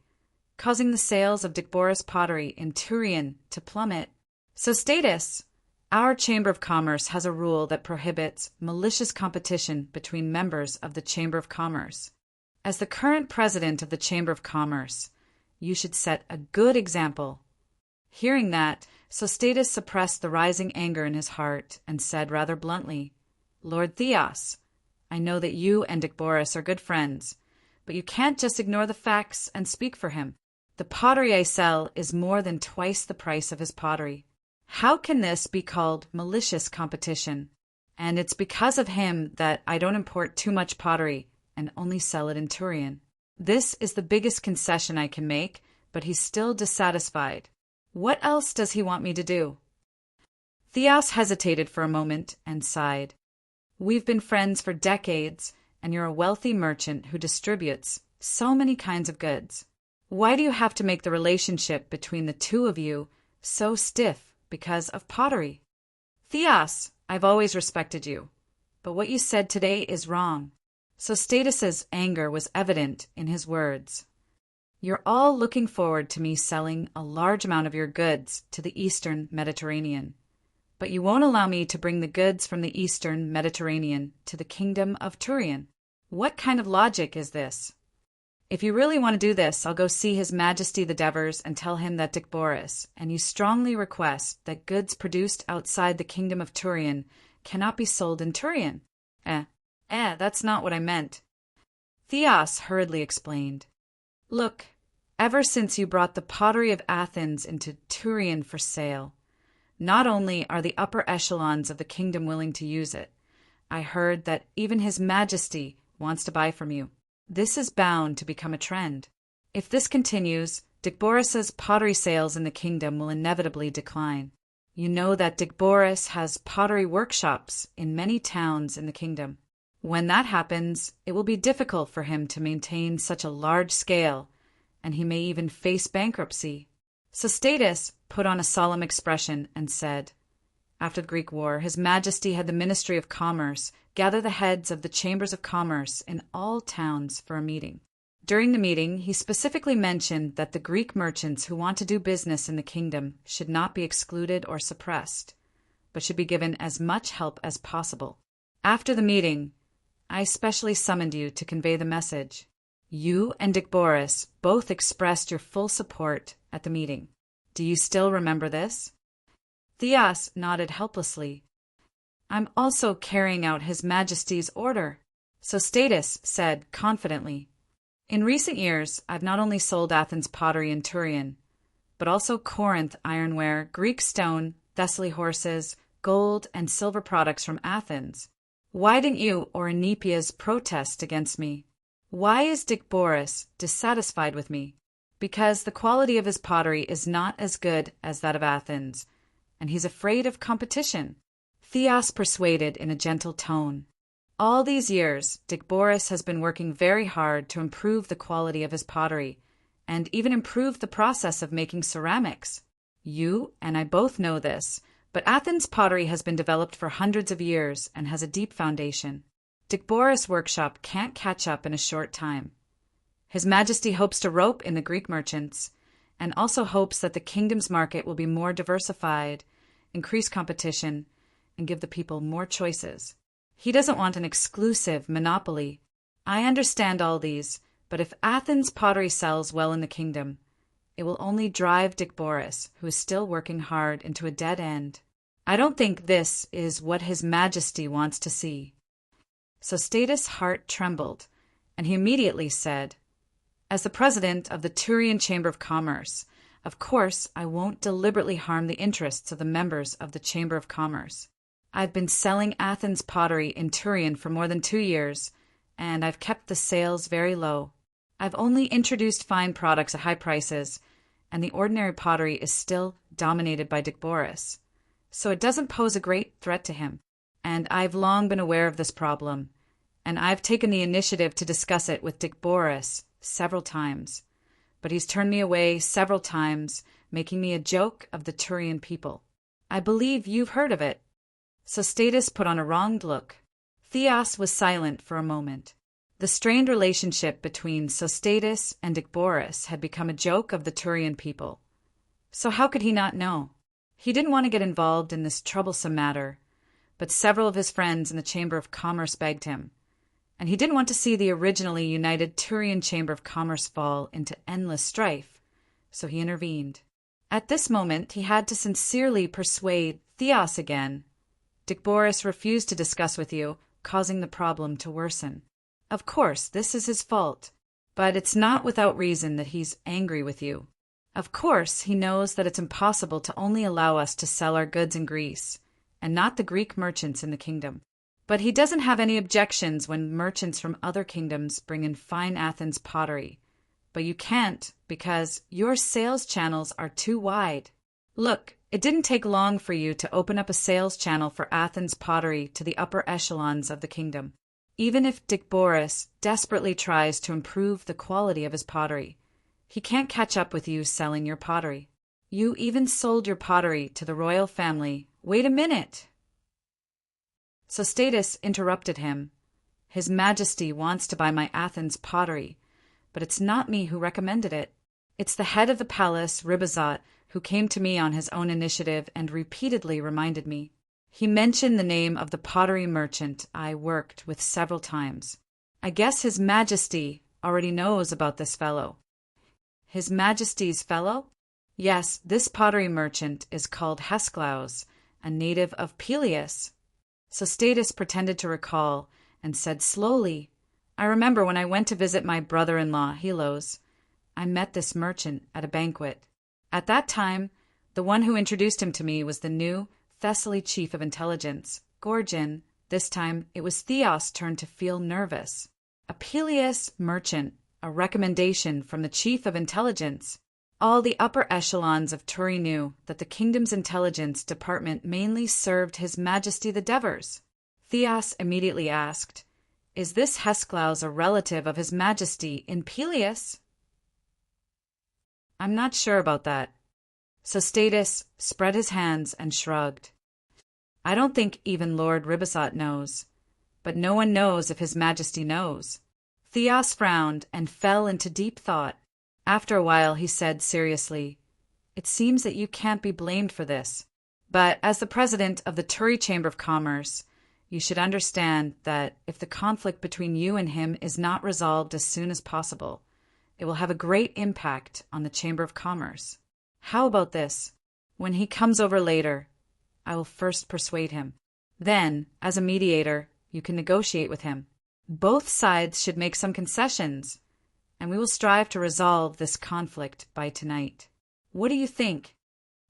causing the sales of Dicboris pottery in Turian to plummet. So status, our Chamber of Commerce has a rule that prohibits malicious competition between members of the Chamber of Commerce. As the current president of the Chamber of Commerce, you should set a good example. Hearing that, Sostatus suppressed the rising anger in his heart and said rather bluntly, Lord Theos, I know that you and Dicboris are good friends, but you can't just ignore the facts and speak for him. The pottery I sell is more than twice the price of his pottery. How can this be called malicious competition? And it's because of him that I don't import too much pottery and only sell it in Turian. This is the biggest concession I can make, but he's still dissatisfied. What else does he want me to do? Theos hesitated for a moment and sighed. We've been friends for decades, and you're a wealthy merchant who distributes so many kinds of goods. Why do you have to make the relationship between the two of you so stiff because of pottery? Theos, I've always respected you, but what you said today is wrong. Sostatus's anger was evident in his words. You're all looking forward to me selling a large amount of your goods to the Eastern Mediterranean, but you won't allow me to bring the goods from the Eastern Mediterranean to the Kingdom of Turian. What kind of logic is this? If you really want to do this, I'll go see His Majesty the Devers and tell him that Dicboris, and you strongly request that goods produced outside the Kingdom of Turian cannot be sold in Turian. That's not what I meant. Theos hurriedly explained. Look, ever since you brought the pottery of Athens into Turian for sale, not only are the upper echelons of the kingdom willing to use it, I heard that even His Majesty wants to buy from you. This is bound to become a trend. If this continues, Dicboris's pottery sales in the kingdom will inevitably decline. You know that Dicboris has pottery workshops in many towns in the kingdom. When that happens, it will be difficult for him to maintain such a large scale, and he may even face bankruptcy. Sostatus put on a solemn expression and said, After the Greek War, His Majesty had the Ministry of Commerce gather the heads of the chambers of commerce in all towns for a meeting. During the meeting, he specifically mentioned that the Greek merchants who want to do business in the kingdom should not be excluded or suppressed, but should be given as much help as possible. After the meeting, I specially summoned you to convey the message. You and Dicboris both expressed your full support at the meeting. Do you still remember this? Theos nodded helplessly. I'm also carrying out His Majesty's order, Sostatus said confidently. In recent years, I've not only sold Athens pottery in Turian, but also Corinth ironware, Greek stone, Thessaly horses, gold, and silver products from Athens. Why didn't you or Enipias protest against me? Why is Dicboris dissatisfied with me? Because the quality of his pottery is not as good as that of Athens, and he's afraid of competition. Theos persuaded in a gentle tone. All these years, Dicboris has been working very hard to improve the quality of his pottery, and even improve the process of making ceramics. You and I both know this, but Athens pottery has been developed for hundreds of years and has a deep foundation. Dicboris' workshop can't catch up in a short time. His Majesty hopes to rope in the Greek merchants, and also hopes that the kingdom's market will be more diversified, increase competition, and give the people more choices. He doesn't want an exclusive monopoly. I understand all these, but if Athens pottery sells well in the kingdom, it will only drive Dicboris, who is still working hard, into a dead end. I don't think this is what His Majesty wants to see. Sostatus' heart trembled, and he immediately said, As the president of the Turian Chamber of Commerce, of course I won't deliberately harm the interests of the members of the Chamber of Commerce. I've been selling Athens pottery in Turin for more than 2 years, and I've kept the sales very low. I've only introduced fine products at high prices, and the ordinary pottery is still dominated by Dicboris. So it doesn't pose a great threat to him, and I've long been aware of this problem, and I've taken the initiative to discuss it with Dicboris several times. But he's turned me away several times, making me a joke of the Turian people. I believe you've heard of it." Sostatus put on a wronged look. Theos was silent for a moment. The strained relationship between Sostatus and Dicboris had become a joke of the Turian people. So how could he not know? He didn't want to get involved in this troublesome matter, but several of his friends in the Chamber of Commerce begged him, and he didn't want to see the originally united Turian Chamber of Commerce fall into endless strife, so he intervened. At this moment he had to sincerely persuade Theos again. "Dicboris refused to discuss with you, causing the problem to worsen. Of course, this is his fault, but it's not without reason that he's angry with you. Of course, he knows that it's impossible to only allow us to sell our goods in Greece, and not the Greek merchants in the kingdom. But he doesn't have any objections when merchants from other kingdoms bring in fine Athens pottery. But you can't, because your sales channels are too wide. Look, it didn't take long for you to open up a sales channel for Athens pottery to the upper echelons of the kingdom. Even if Dicboris desperately tries to improve the quality of his pottery, he can't catch up with you selling your pottery. You even sold your pottery to the royal family. Wait a minute!" Sostatus interrupted him. "His Majesty wants to buy my Athens pottery, but it's not me who recommended it. It's the head of the palace, Ribazot, who came to me on his own initiative and repeatedly reminded me. He mentioned the name of the pottery merchant I worked with several times. I guess His Majesty already knows about this fellow." "His Majesty's fellow?" "Yes, this pottery merchant is called Hesklaus, a native of Peleus." Sostatus pretended to recall and said slowly, "I remember when I went to visit my brother-in-law, Helos. I met this merchant at a banquet. At that time, the one who introduced him to me was the new Thessaly chief of intelligence, Gorgon. This time, it was Theos' turn to feel nervous. A Peleus merchant, a recommendation from the chief of intelligence. All the upper echelons of Turi knew that the kingdom's intelligence department mainly served His Majesty the Devers. Theos immediately asked, "Is this Hesklaus a relative of His Majesty in Peleus?" "I'm not sure about that." Sostatus spread his hands and shrugged. "I don't think even Lord Ribazot knows, but no one knows if His Majesty knows." Theos frowned and fell into deep thought. After a while he said seriously, "It seems that you can't be blamed for this, but as the president of the Turi Chamber of Commerce, you should understand that if the conflict between you and him is not resolved as soon as possible, it will have a great impact on the Chamber of Commerce. How about this? When he comes over later, I will first persuade him. Then, as a mediator, you can negotiate with him. Both sides should make some concessions, and we will strive to resolve this conflict by tonight. What do you think?"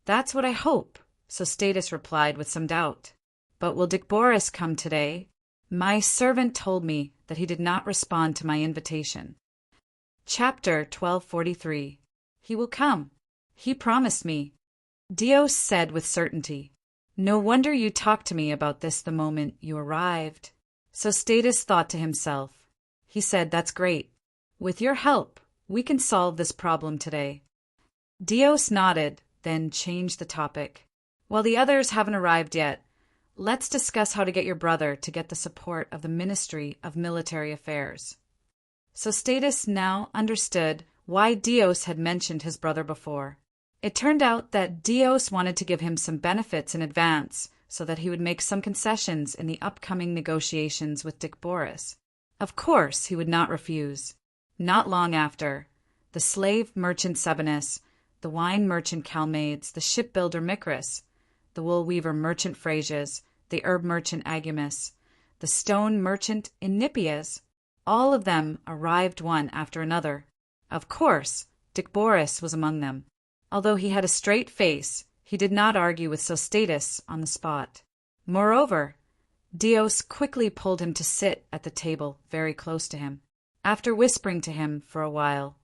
"That's what I hope," Sostatus replied with some doubt. "But will Dicboris come today? My servant told me that he did not respond to my invitation." Chapter 1243. He will come. He promised me. Dios said with certainty, "No wonder you talked to me about this the moment you arrived." Sostatus thought to himself. He said, "That's great. With your help, we can solve this problem today." Dios nodded, then changed the topic. "While the others haven't arrived yet, let's discuss how to get your brother to get the support of the Ministry of Military Affairs." Sostatus now understood why Dios had mentioned his brother before. It turned out that Dios wanted to give him some benefits in advance so that he would make some concessions in the upcoming negotiations with Dicboris. Of course, he would not refuse. Not long after, the slave merchant Sebinus, the wine merchant Calmades, the shipbuilder Micrus, the wool weaver merchant Phrasias, the herb merchant Agumus, the stone merchant Inipias, all of them arrived one after another. Of course, Dicboris was among them. Although he had a straight face, he did not argue with Sostatus on the spot. Moreover, Dios quickly pulled him to sit at the table very close to him. After whispering to him for a while,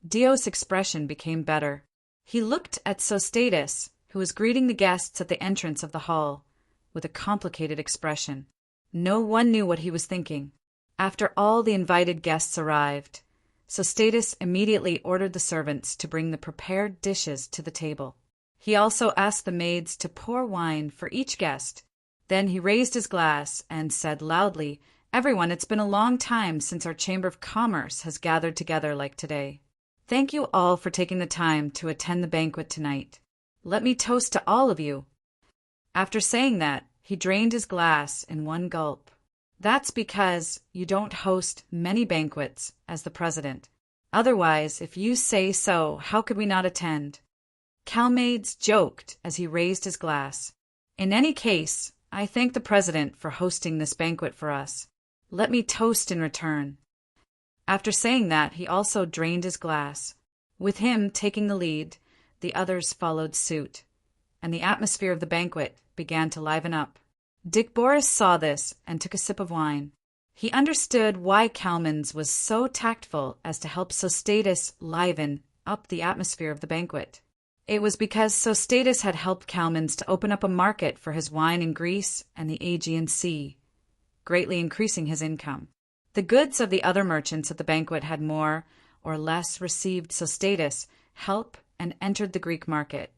Dios' expression became better. He looked at Sostatus, who was greeting the guests at the entrance of the hall, with a complicated expression. No one knew what he was thinking. After all the invited guests arrived, Sostatus immediately ordered the servants to bring the prepared dishes to the table. He also asked the maids to pour wine for each guest. Then he raised his glass and said loudly, "Everyone, it's been a long time since our Chamber of Commerce has gathered together like today. Thank you all for taking the time to attend the banquet tonight. Let me toast to all of you." After saying that, he drained his glass in one gulp. That's because you don't host many banquets as the president. Otherwise, if you say so, how could we not attend? Calmaids joked as he raised his glass. In any case, I thank the president for hosting this banquet for us. Let me toast in return. After saying that, he also drained his glass. With him taking the lead, the others followed suit, and the atmosphere of the banquet began to liven up. Dick Boris saw this and took a sip of wine. He understood why Calmans was so tactful as to help Sostatus liven up the atmosphere of the banquet. It was because Sostatus had helped Calmans to open up a market for his wine in Greece and the Aegean Sea, greatly increasing his income. The goods of the other merchants at the banquet had more or less received Sostatus' help and entered the Greek market,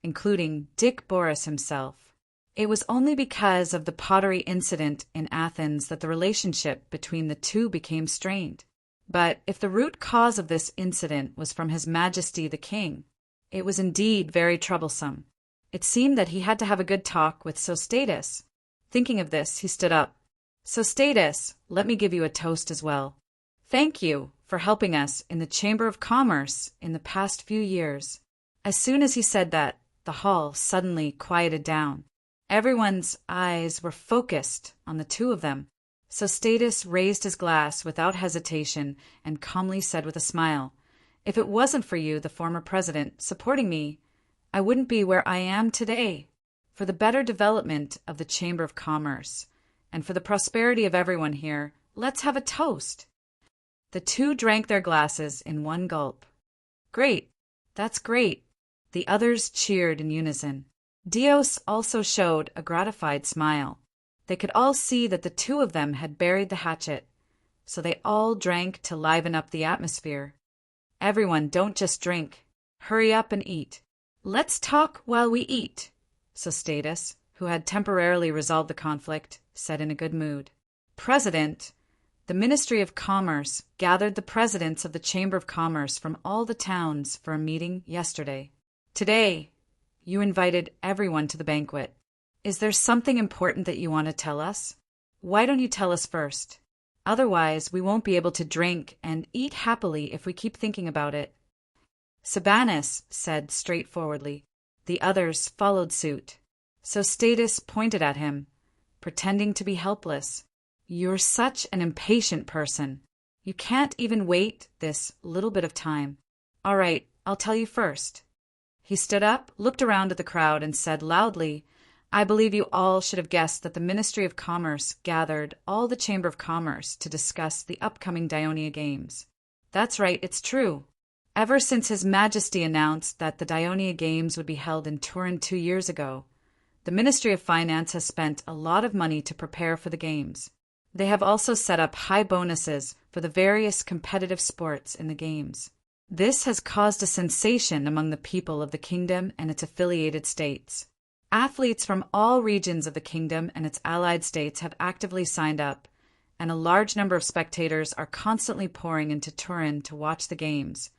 including Dick Boris himself. It was only because of the pottery incident in Athens that the relationship between the two became strained. But if the root cause of this incident was from His Majesty the King, it was indeed very troublesome. It seemed that he had to have a good talk with Sostatus. Thinking of this, he stood up. "Sostatus, let me give you a toast as well. Thank you for helping us in the Chamber of Commerce in the past few years." As soon as he said that, the hall suddenly quieted down. Everyone's eyes were focused on the two of them. Sostatus raised his glass without hesitation and calmly said with a smile, "If it wasn't for you, the former president, supporting me, I wouldn't be where I am today. For the better development of the Chamber of Commerce, and for the prosperity of everyone here, let's have a toast." The two drank their glasses in one gulp. "Great, that's great." The others cheered in unison. Dios also showed a gratified smile. They could all see that the two of them had buried the hatchet, so they all drank to liven up the atmosphere. "Everyone, don't just drink. Hurry up and eat." "Let's talk while we eat," Sostatus, who had temporarily resolved the conflict, said in a good mood. "President, the Ministry of Commerce gathered the presidents of the Chamber of Commerce from all the towns for a meeting yesterday. Today, you invited everyone to the banquet. Is there something important that you want to tell us? Why don't you tell us first? Otherwise, we won't be able to drink and eat happily if we keep thinking about it." Sabanus said straightforwardly. The others followed suit. Sostatus pointed at him, pretending to be helpless. "You're such an impatient person. You can't even wait this little bit of time. All right, I'll tell you first." He stood up, looked around at the crowd, and said loudly, "I believe you all should have guessed that the Ministry of Commerce gathered all the Chamber of Commerce to discuss the upcoming Dionia Games. That's right, it's true. Ever since His Majesty announced that the Dionia Games would be held in Turin 2 years ago, the Ministry of Finance has spent a lot of money to prepare for the Games. They have also set up high bonuses for the various competitive sports in the Games. This has caused a sensation among the people of the kingdom and its affiliated states. Athletes from all regions of the kingdom and its allied states have actively signed up, and a large number of spectators are constantly pouring into Turin to watch the Games.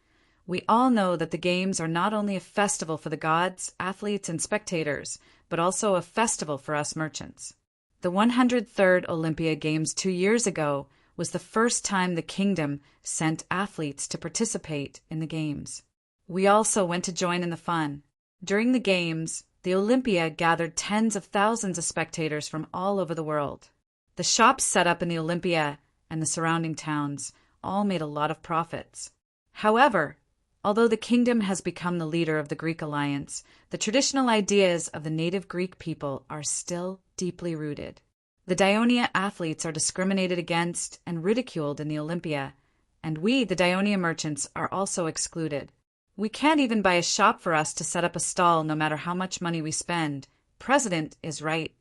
We all know that the Games are not only a festival for the gods, athletes, and spectators, but also a festival for us merchants. The 103rd Olympia Games 2 years ago was the first time the kingdom sent athletes to participate in the Games. We also went to join in the fun. During the Games, the Olympia gathered tens of thousands of spectators from all over the world. The shops set up in the Olympia and the surrounding towns all made a lot of profits. However, Although the kingdom has become the leader of the Greek alliance, the traditional ideas of the native Greek people are still deeply rooted. The Dionia athletes are discriminated against and ridiculed in the Olympia, and we, the Dionia merchants, are also excluded. We can't even buy a shop for us to set up a stall no matter how much money we spend. President is right.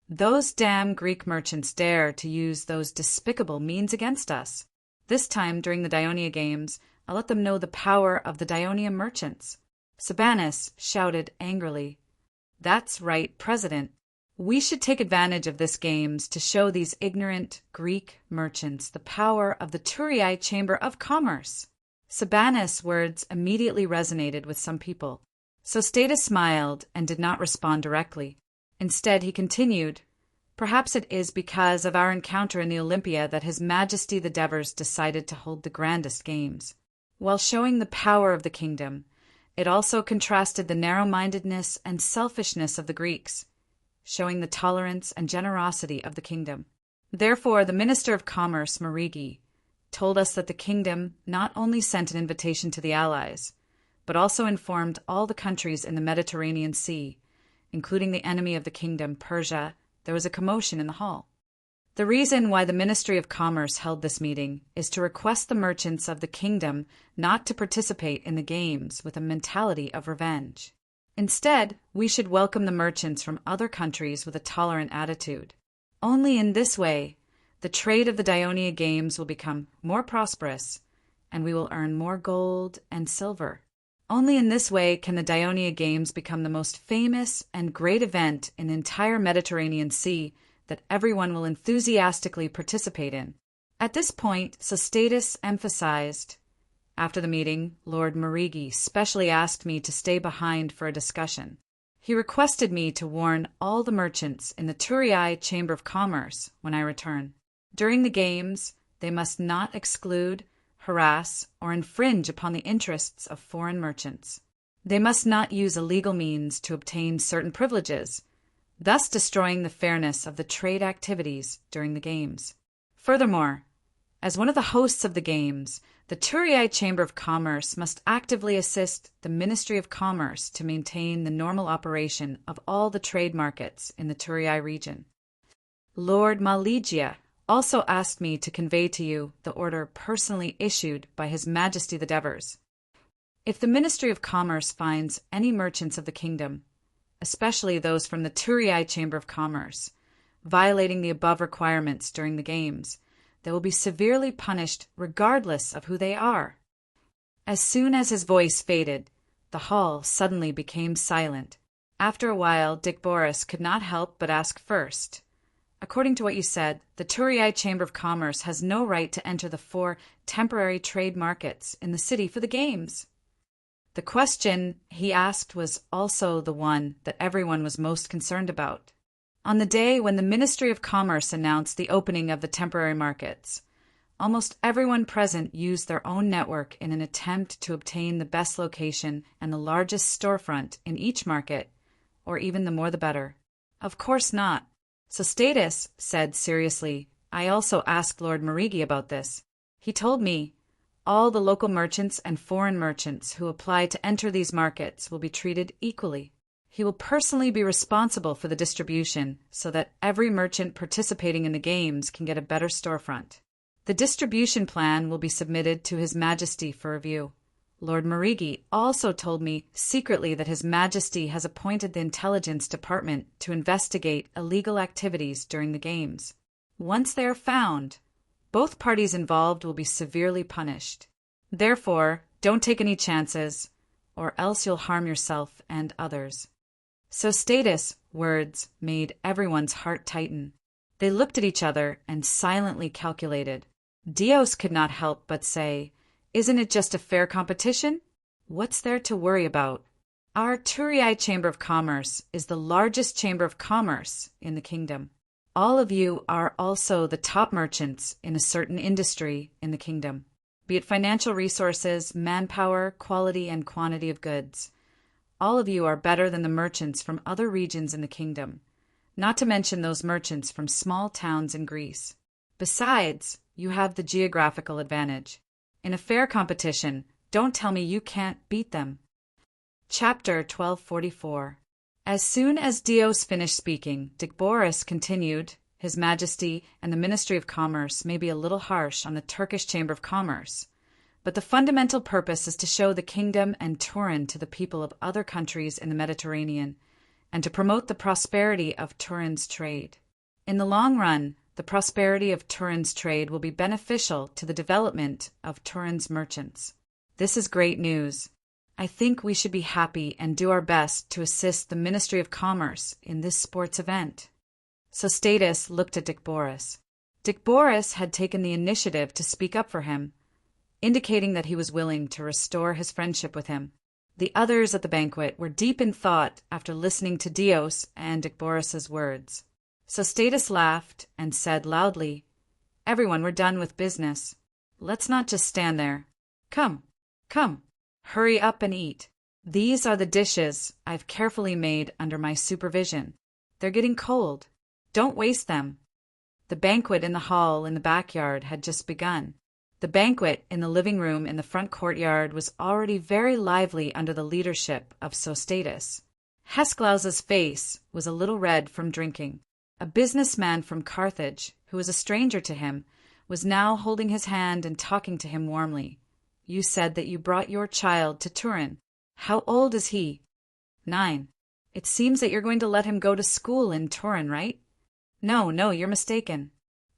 Those damn Greek merchants dare to use those despicable means against us. This time, during the Dionia Games, I'll let them know the power of the Dionia merchants. Sabanas shouted angrily. That's right, President. We should take advantage of this games to show these ignorant Greek merchants the power of the Turiai Chamber of Commerce. Sabanas' words immediately resonated with some people. Sostatus smiled and did not respond directly. Instead, he continued, "Perhaps it is because of our encounter in the Olympia that His Majesty the Devers decided to hold the grandest games. While showing the power of the kingdom, it also contrasted the narrow-mindedness and selfishness of the Greeks, showing the tolerance and generosity of the kingdom. Therefore, the Minister of Commerce, Marigi, told us that the kingdom not only sent an invitation to the allies, but also informed all the countries in the Mediterranean Sea, including the enemy of the kingdom, Persia. There was a commotion in the hall. The reason why the Ministry of Commerce held this meeting is to request the merchants of the kingdom not to participate in the games with a mentality of revenge. Instead, we should welcome the merchants from other countries with a tolerant attitude. Only in this way, the trade of the Dionia Games will become more prosperous, and we will earn more gold and silver. Only in this way can the Dionia Games become the most famous and great event in the entire Mediterranean Sea that everyone will enthusiastically participate in." At this point, Sostatus emphasized, "After the meeting, Lord Marigi specially asked me to stay behind for a discussion. He requested me to warn all the merchants in the Turiai Chamber of Commerce when I return. During the games, they must not exclude, harass, or infringe upon the interests of foreign merchants. They must not use illegal means to obtain certain privileges, thus destroying the fairness of the trade activities during the games. Furthermore, as one of the hosts of the games, the Turiai Chamber of Commerce must actively assist the Ministry of Commerce to maintain the normal operation of all the trade markets in the Turiai region. Lord Maligia also asked me to convey to you the order personally issued by His Majesty the Devers. If the Ministry of Commerce finds any merchants of the kingdom, especially those from the Turiai Chamber of Commerce, violating the above requirements during the games, they will be severely punished regardless of who they are." As soon as his voice faded, the hall suddenly became silent. After a while, Dick Boris could not help but ask first, "According to what you said, the Turiai Chamber of Commerce has no right to enter the 4 temporary trade markets in the city for the games." The question he asked was also the one that everyone was most concerned about. On the day when the Ministry of Commerce announced the opening of the temporary markets, almost everyone present used their own network in an attempt to obtain the best location and the largest storefront in each market, or even the more the better. Of course not. Sostatus said seriously, "I also asked Lord Marigi about this. He told me all the local merchants and foreign merchants who apply to enter these markets will be treated equally. He will personally be responsible for the distribution so that every merchant participating in the games can get a better storefront. The distribution plan will be submitted to His Majesty for review. Lord Marigi also told me secretly that His Majesty has appointed the Intelligence Department to investigate illegal activities during the games. Once they are found, both parties involved will be severely punished. Therefore, don't take any chances, or else you'll harm yourself and others." Sostatus' words made everyone's heart tighten. They looked at each other and silently calculated. Dios could not help but say, "Isn't it just a fair competition? What's there to worry about? Our Turiai Chamber of Commerce is the largest chamber of commerce in the kingdom. All of you are also the top merchants in a certain industry in the kingdom, be it financial resources, manpower, quality, and quantity of goods. All of you are better than the merchants from other regions in the kingdom, not to mention those merchants from small towns in Greece. Besides, you have the geographical advantage. In a fair competition, Don't tell me you can't beat them. Chapter 1244. As soon as Dios finished speaking, Dicboris continued, His Majesty and the Ministry of Commerce may be a little harsh on the Turkish Chamber of Commerce, but the fundamental purpose is to show the kingdom and Turin to the people of other countries in the Mediterranean, and to promote the prosperity of Turin's trade. In the long run, the prosperity of Turin's trade will be beneficial to the development of Turin's merchants. This is great news. I think we should be happy and do our best to assist the Ministry of Commerce in this sports event. Sostatus looked at Dicboris. Dicboris had taken the initiative to speak up for him, indicating that he was willing to restore his friendship with him. The others at the banquet were deep in thought after listening to Dios and Dicboris's words. Sostatus laughed and said loudly, Everyone, we're done with business. Let's not just stand there. Come, come. Hurry up and eat. These are the dishes I've carefully made under my supervision. They're getting cold. Don't waste them. The banquet in the hall in the backyard had just begun. The banquet in the living room in the front courtyard was already very lively under the leadership of Sostatus. Hesklaus's face was a little red from drinking. A businessman from Carthage, who was a stranger to him, was now holding his hand and talking to him warmly. You said that you brought your child to Turin. How old is he? 9. It seems that you're going to let him go to school in Turin, right? No, you're mistaken.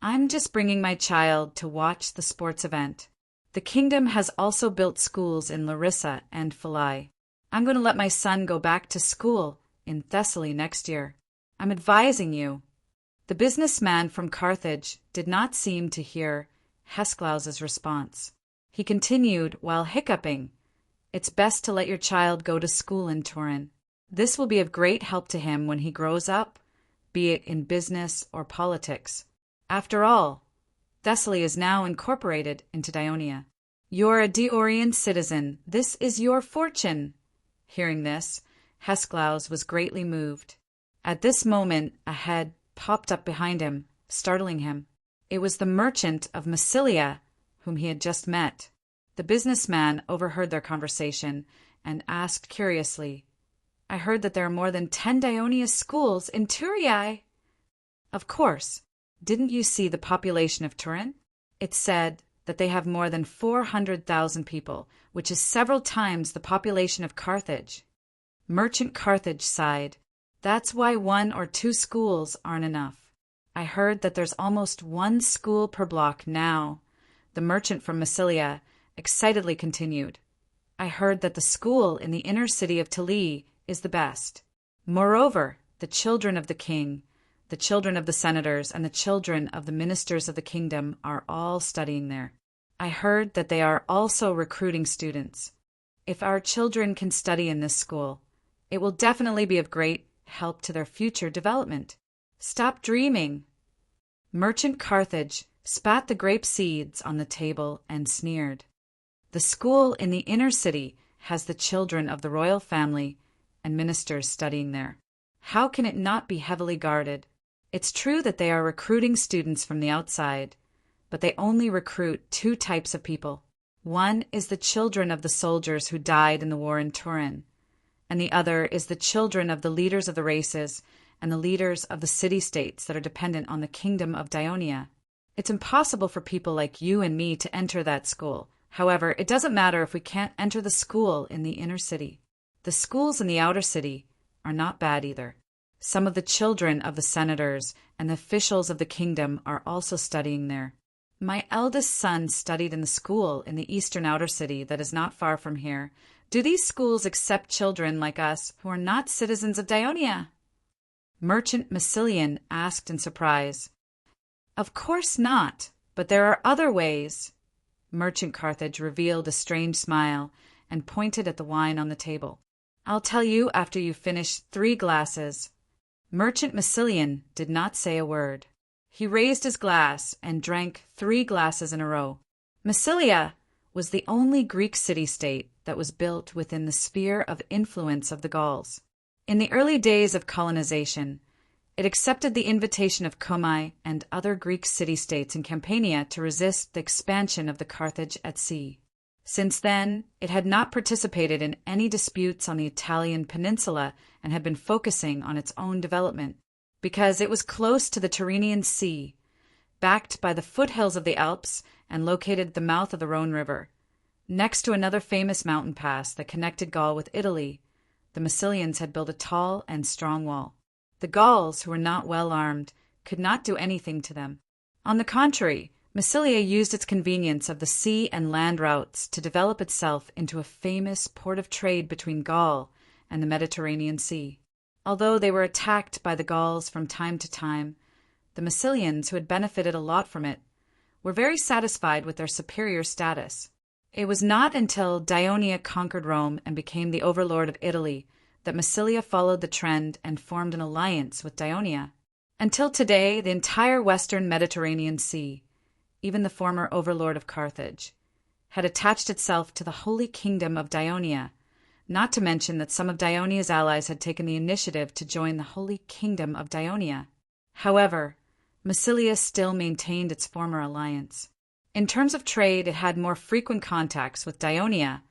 I'm just bringing my child to watch the sports event. The kingdom has also built schools in Larissa and Philai. I'm going to let my son go back to school in Thessaly next year. I'm advising you. The businessman from Carthage did not seem to hear Hesklaus's response. He continued while hiccuping, It's best to let your child go to school in Turin. This will be of great help to him when he grows up, be it in business or politics. After all, Thessaly is now incorporated into Dionia. You're a Diorian citizen. This is your fortune. Hearing this, Hesklaus was greatly moved. At this moment, a head popped up behind him, startling him. It was the merchant of Massilia, whom he had just met. The businessman overheard their conversation and asked curiously, I heard that there are more than 10 Dionia schools in Turiae. Of course. Didn't you see the population of Turin? It said that they have more than 400,000 people, which is several times the population of Carthage. Merchant Carthage sighed. That's why 1 or 2 schools aren't enough. I heard that there's almost 1 school per block now. The merchant from Massilia excitedly continued. I heard that the school in the inner city of Tilly is the best. Moreover, the children of the king, the children of the senators, and the children of the ministers of the kingdom are all studying there. I heard that they are also recruiting students. If our children can study in this school, it will definitely be of great help to their future development. Stop dreaming. Merchant Carthage spat the grape seeds on the table and sneered. The school in the inner city has the children of the royal family and ministers studying there. How can it not be heavily guarded? It's true that they are recruiting students from the outside, but they only recruit 2 types of people. One is the children of the soldiers who died in the war in Turin, and the other is the children of the leaders of the races and the leaders of the city-states that are dependent on the kingdom of Dionia. It's impossible for people like you and me to enter that school. However, it doesn't matter if we can't enter the school in the inner city. The schools in the outer city are not bad either. Some of the children of the senators and the officials of the kingdom are also studying there. My eldest son studied in the school in the eastern outer city that is not far from here. Do these schools accept children like us who are not citizens of Dionia? Merchant Massilian asked in surprise. Of course not, but there are other ways. Merchant Carthage revealed a strange smile and pointed at the wine on the table. I'll tell you after you finish 3 glasses. Merchant Massilian did not say a word. He raised his glass and drank 3 glasses in a row. Massilia was the only Greek city-state that was built within the sphere of influence of the Gauls. In the early days of colonization, it accepted the invitation of Cumae and other Greek city-states in Campania to resist the expansion of the Carthage at sea. Since then, it had not participated in any disputes on the Italian peninsula and had been focusing on its own development, because it was close to the Tyrrhenian Sea, backed by the foothills of the Alps and located at the mouth of the Rhone River, next to another famous mountain pass that connected Gaul with Italy. The Massilians had built a tall and strong wall. The Gauls, who were not well armed, could not do anything to them. On the contrary, Massilia used its convenience of the sea and land routes to develop itself into a famous port of trade between Gaul and the Mediterranean Sea. Although they were attacked by the Gauls from time to time, the Massilians, who had benefited a lot from it, were very satisfied with their superior status. It was not until Daionia conquered Rome and became the overlord of Italy that Massilia followed the trend and formed an alliance with Daionia. Until today, the entire western Mediterranean Sea, even the former overlord of Carthage, had attached itself to the Holy Kingdom of Daionia, not to mention that some of Daionia's allies had taken the initiative to join the Holy Kingdom of Daionia. However, Massilia still maintained its former alliance. In terms of trade, it had more frequent contacts with Daionia,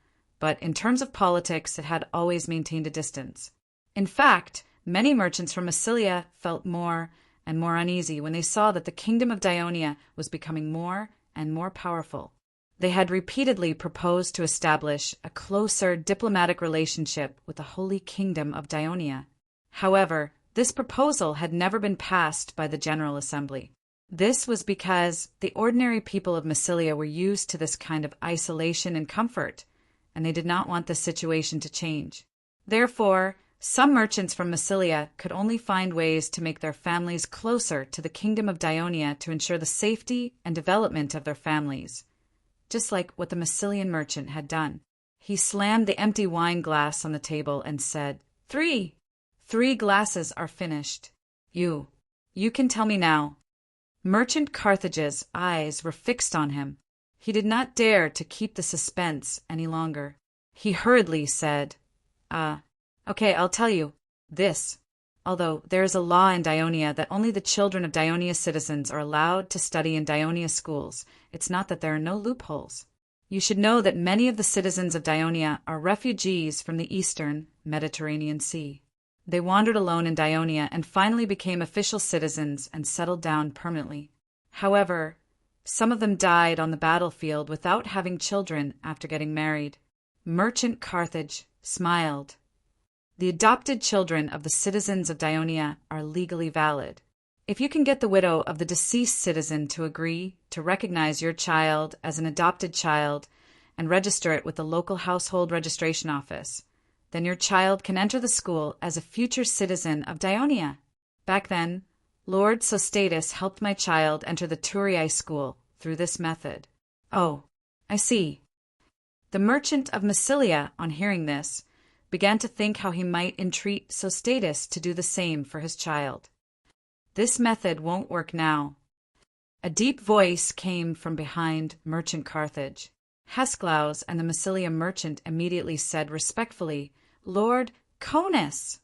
but in terms of politics, it had always maintained a distance. In fact, many merchants from Massilia felt more and more uneasy when they saw that the kingdom of Daionia was becoming more and more powerful. They had repeatedly proposed to establish a closer diplomatic relationship with the Holy Kingdom of Daionia. However, this proposal had never been passed by the General Assembly. This was because the ordinary people of Massilia were used to this kind of isolation and comfort, and they did not want the situation to change. Therefore, some merchants from Massilia could only find ways to make their families closer to the kingdom of Daionia to ensure the safety and development of their families, just like what the Massilian merchant had done. He slammed the empty wine glass on the table and said, "3 glasses are finished. You can tell me now." Merchant Carthage's eyes were fixed on him. He did not dare to keep the suspense any longer. He hurriedly said, "Okay, I'll tell you. This. Although there is a law in Daionia that only the children of Daionia citizens are allowed to study in Daionia schools, it's not that there are no loopholes. You should know that many of the citizens of Daionia are refugees from the eastern Mediterranean Sea. They wandered alone in Daionia and finally became official citizens and settled down permanently. However, some of them died on the battlefield without having children after getting married." Merchant Carthage smiled. "The adopted children of the citizens of Daionia are legally valid. If you can get the widow of the deceased citizen to agree to recognize your child as an adopted child and register it with the local household registration office, then your child can enter the school as a future citizen of Daionia. Back then, Lord Sostatus helped my child enter the Turiae school through this method." "Oh, I see." The merchant of Massilia, on hearing this, began to think how he might entreat Sostatus to do the same for his child. "This method won't work now." A deep voice came from behind Merchant Carthage. Hesclaus and the Massilia merchant immediately said respectfully, "Lord Conus."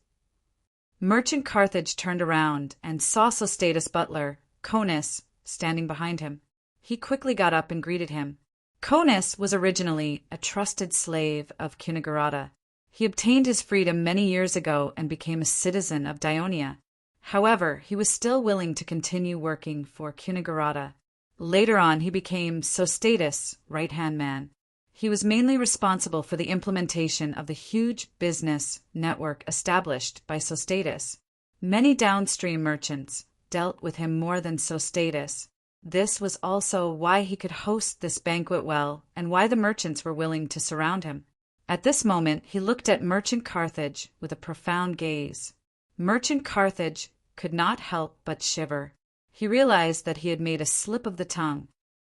Merchant Carthage turned around and saw Sostatus' butler, Conus, standing behind him. He quickly got up and greeted him. Conus was originally a trusted slave of Cunigurata. He obtained his freedom many years ago and became a citizen of Daionia. However, he was still willing to continue working for Cunigurata. Later on, he became Sostatus' right-hand man. He was mainly responsible for the implementation of the huge business network established by Sostatus. Many downstream merchants dealt with him more than Sostatus. This was also why he could host this banquet well and why the merchants were willing to surround him. At this moment, he looked at Merchant Carthage with a profound gaze. Merchant Carthage could not help but shiver. He realized that he had made a slip of the tongue.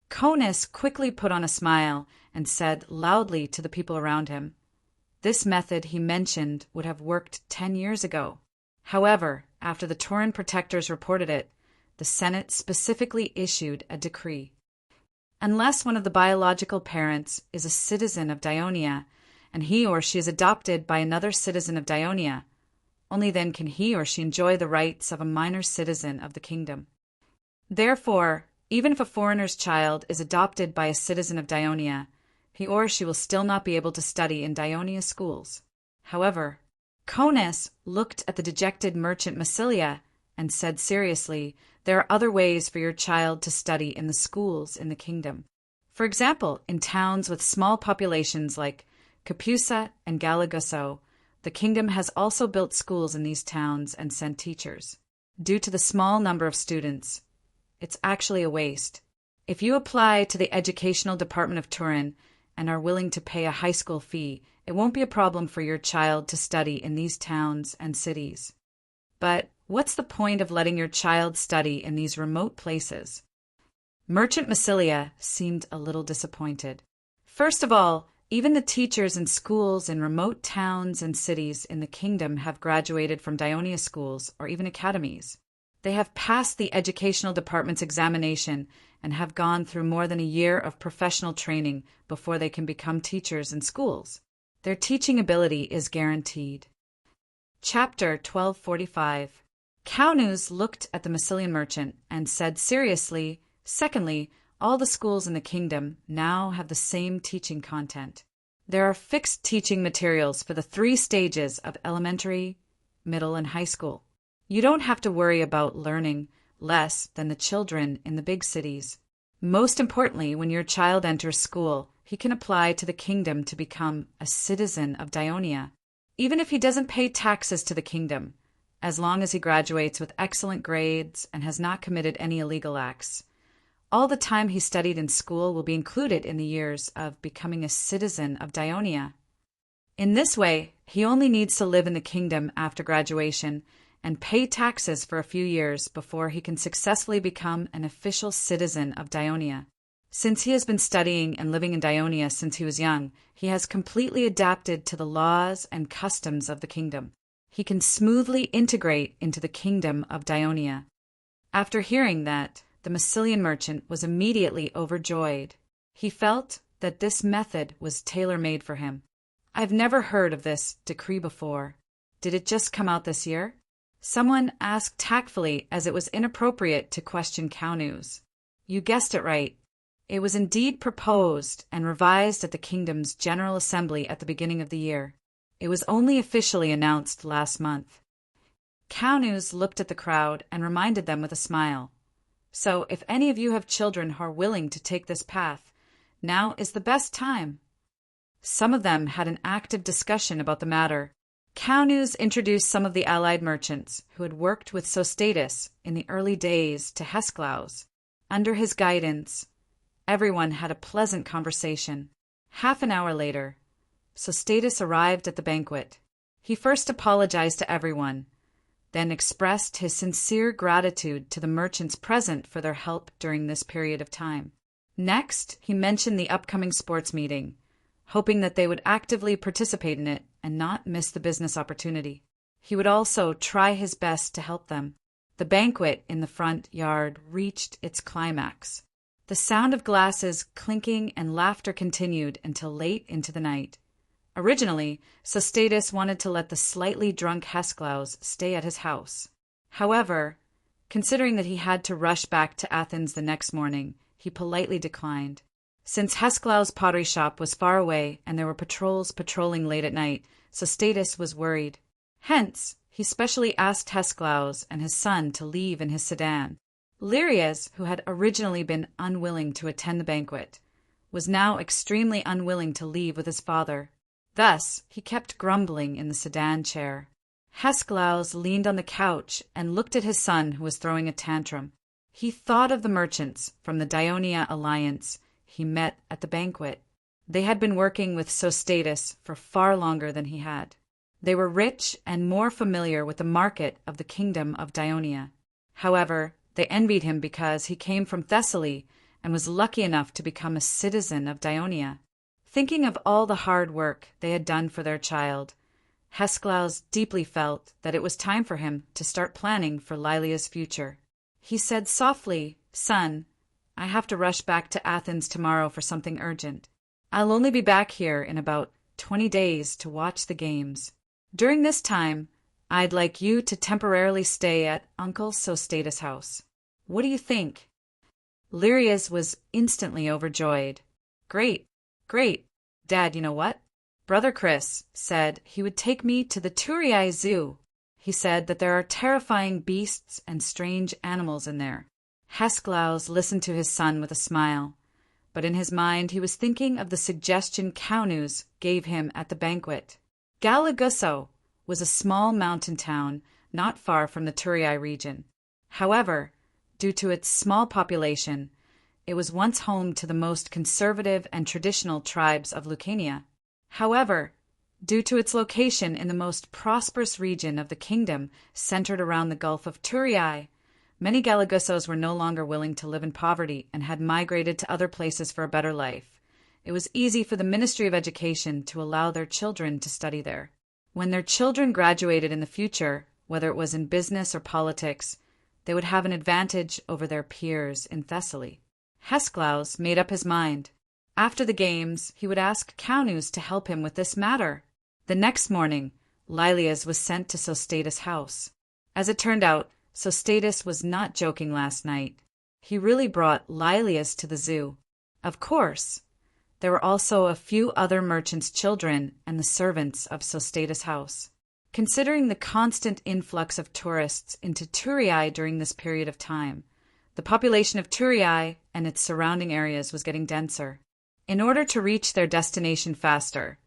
Conus quickly put on a smile and said loudly to the people around him, "This method he mentioned would have worked 10 years ago. However, after the Turin protectors reported it, the Senate specifically issued a decree. Unless one of the biological parents is a citizen of Daionia, and he or she is adopted by another citizen of Daionia, only then can he or she enjoy the rights of a minor citizen of the kingdom. Therefore, even if a foreigner's child is adopted by a citizen of Daionia, he or she will still not be able to study in Dionia's schools. However, Conus looked at the dejected merchant Massilia and said seriously, there are other ways for your child to study in the schools in the kingdom. For example, in towns with small populations like Capusa and Galagusso, the kingdom has also built schools in these towns and sent teachers. Due to the small number of students, it's actually a waste. If you apply to the educational department of Turin and are willing to pay a high school fee, it won't be a problem for your child to study in these towns and cities. But what's the point of letting your child study in these remote places? Merchant Massilia seemed a little disappointed. First of all, even the teachers in schools in remote towns and cities in the kingdom have graduated from Dionia schools or even academies. They have passed the educational department's examination and have gone through more than a year of professional training before they can become teachers in schools. Their teaching ability is guaranteed. Chapter 1245. Caunus looked at the Massilian merchant and said seriously, secondly, all the schools in the kingdom now have the same teaching content. There are fixed teaching materials for the 3 stages of elementary, middle, and high school. You don't have to worry about learning less than the children in the big cities. Most importantly, when your child enters school, he can apply to the kingdom to become a citizen of Dionia, even if he doesn't pay taxes to the kingdom, as long as he graduates with excellent grades and has not committed any illegal acts. All the time he studied in school will be included in the years of becoming a citizen of Dionia. In this way, he only needs to live in the kingdom after graduation and pay taxes for a few years before he can successfully become an official citizen of Dionia. Since he has been studying and living in Dionia since he was young, he has completely adapted to the laws and customs of the kingdom. He can smoothly integrate into the kingdom of Dionia. After hearing that, the Massilian merchant was immediately overjoyed. He felt that this method was tailor-made for him. I've never heard of this decree before. Did it just come out this year? Someone asked tactfully, as it was inappropriate to question Caunus. You guessed it right. It was indeed proposed and revised at the kingdom's General Assembly at the beginning of the year. It was only officially announced last month. Caunus looked at the crowd and reminded them with a smile. So, if any of you have children who are willing to take this path, now is the best time. Some of them had an active discussion about the matter. Caunus introduced some of the allied merchants who had worked with Sostatus in the early days to Hesclaus. Under his guidance, everyone had a pleasant conversation. Half an hour later, Sostatus arrived at the banquet. He first apologized to everyone, then expressed his sincere gratitude to the merchants present for their help during this period of time. Next, he mentioned the upcoming sports meeting, hoping that they would actively participate in it and not miss the business opportunity. He would also try his best to help them. The banquet in the front yard reached its climax. The sound of glasses clinking and laughter continued until late into the night. Originally, Sostatus wanted to let the slightly drunk Hesclaus stay at his house. However, considering that he had to rush back to Athens the next morning, he politely declined. Since Hesclaus' pottery shop was far away and there were patrols patrolling late at night, Sostatus was worried. Hence, he specially asked Hesclaus and his son to leave in his sedan. Lirias, who had originally been unwilling to attend the banquet, was now extremely unwilling to leave with his father. Thus, he kept grumbling in the sedan chair. Hesclaus leaned on the couch and looked at his son, who was throwing a tantrum. He thought of the merchants from the Dionia alliance he met at the banquet. They had been working with Sostatus for far longer than he had. They were rich and more familiar with the market of the kingdom of Dionia. However, they envied him because he came from Thessaly and was lucky enough to become a citizen of Dionia. Thinking of all the hard work they had done for their child, Hesclaus deeply felt that it was time for him to start planning for Lilia's future. He said softly, "Son, I have to rush back to Athens tomorrow for something urgent. I'll only be back here in about 20 days to watch the games. During this time, I'd like you to temporarily stay at Uncle Sostatus' house. What do you think?" Lirias was instantly overjoyed. "Great. Great. Dad, you know what? Brother Chris said he would take me to the Turiai Zoo. He said that there are terrifying beasts and strange animals in there. Hesklaus listened to his son with a smile, but in his mind he was thinking of the suggestion Kauneus gave him at the banquet. Galagusso was a small mountain town not far from the Turiai region. However, due to its small population, it was once home to the most conservative and traditional tribes of Lucania. However, due to its location in the most prosperous region of the kingdom centered around the Gulf of Turiai, many Galagussos were no longer willing to live in poverty and had migrated to other places for a better life. It was easy for the Ministry of Education to allow their children to study there. When their children graduated in the future, whether it was in business or politics, they would have an advantage over their peers in Thessaly. Hesklaus made up his mind. After the games, he would ask Kauneus to help him with this matter. The next morning, Lilias was sent to Sostatus' house. As it turned out, Sostatus was not joking last night. He really brought Lilias to the zoo. Of course, there were also a few other merchants' children and the servants of Sostatus' house. Considering the constant influx of tourists into Turiai during this period of time, the population of Turiai and its surrounding areas was getting denser. In order to reach their destination faster,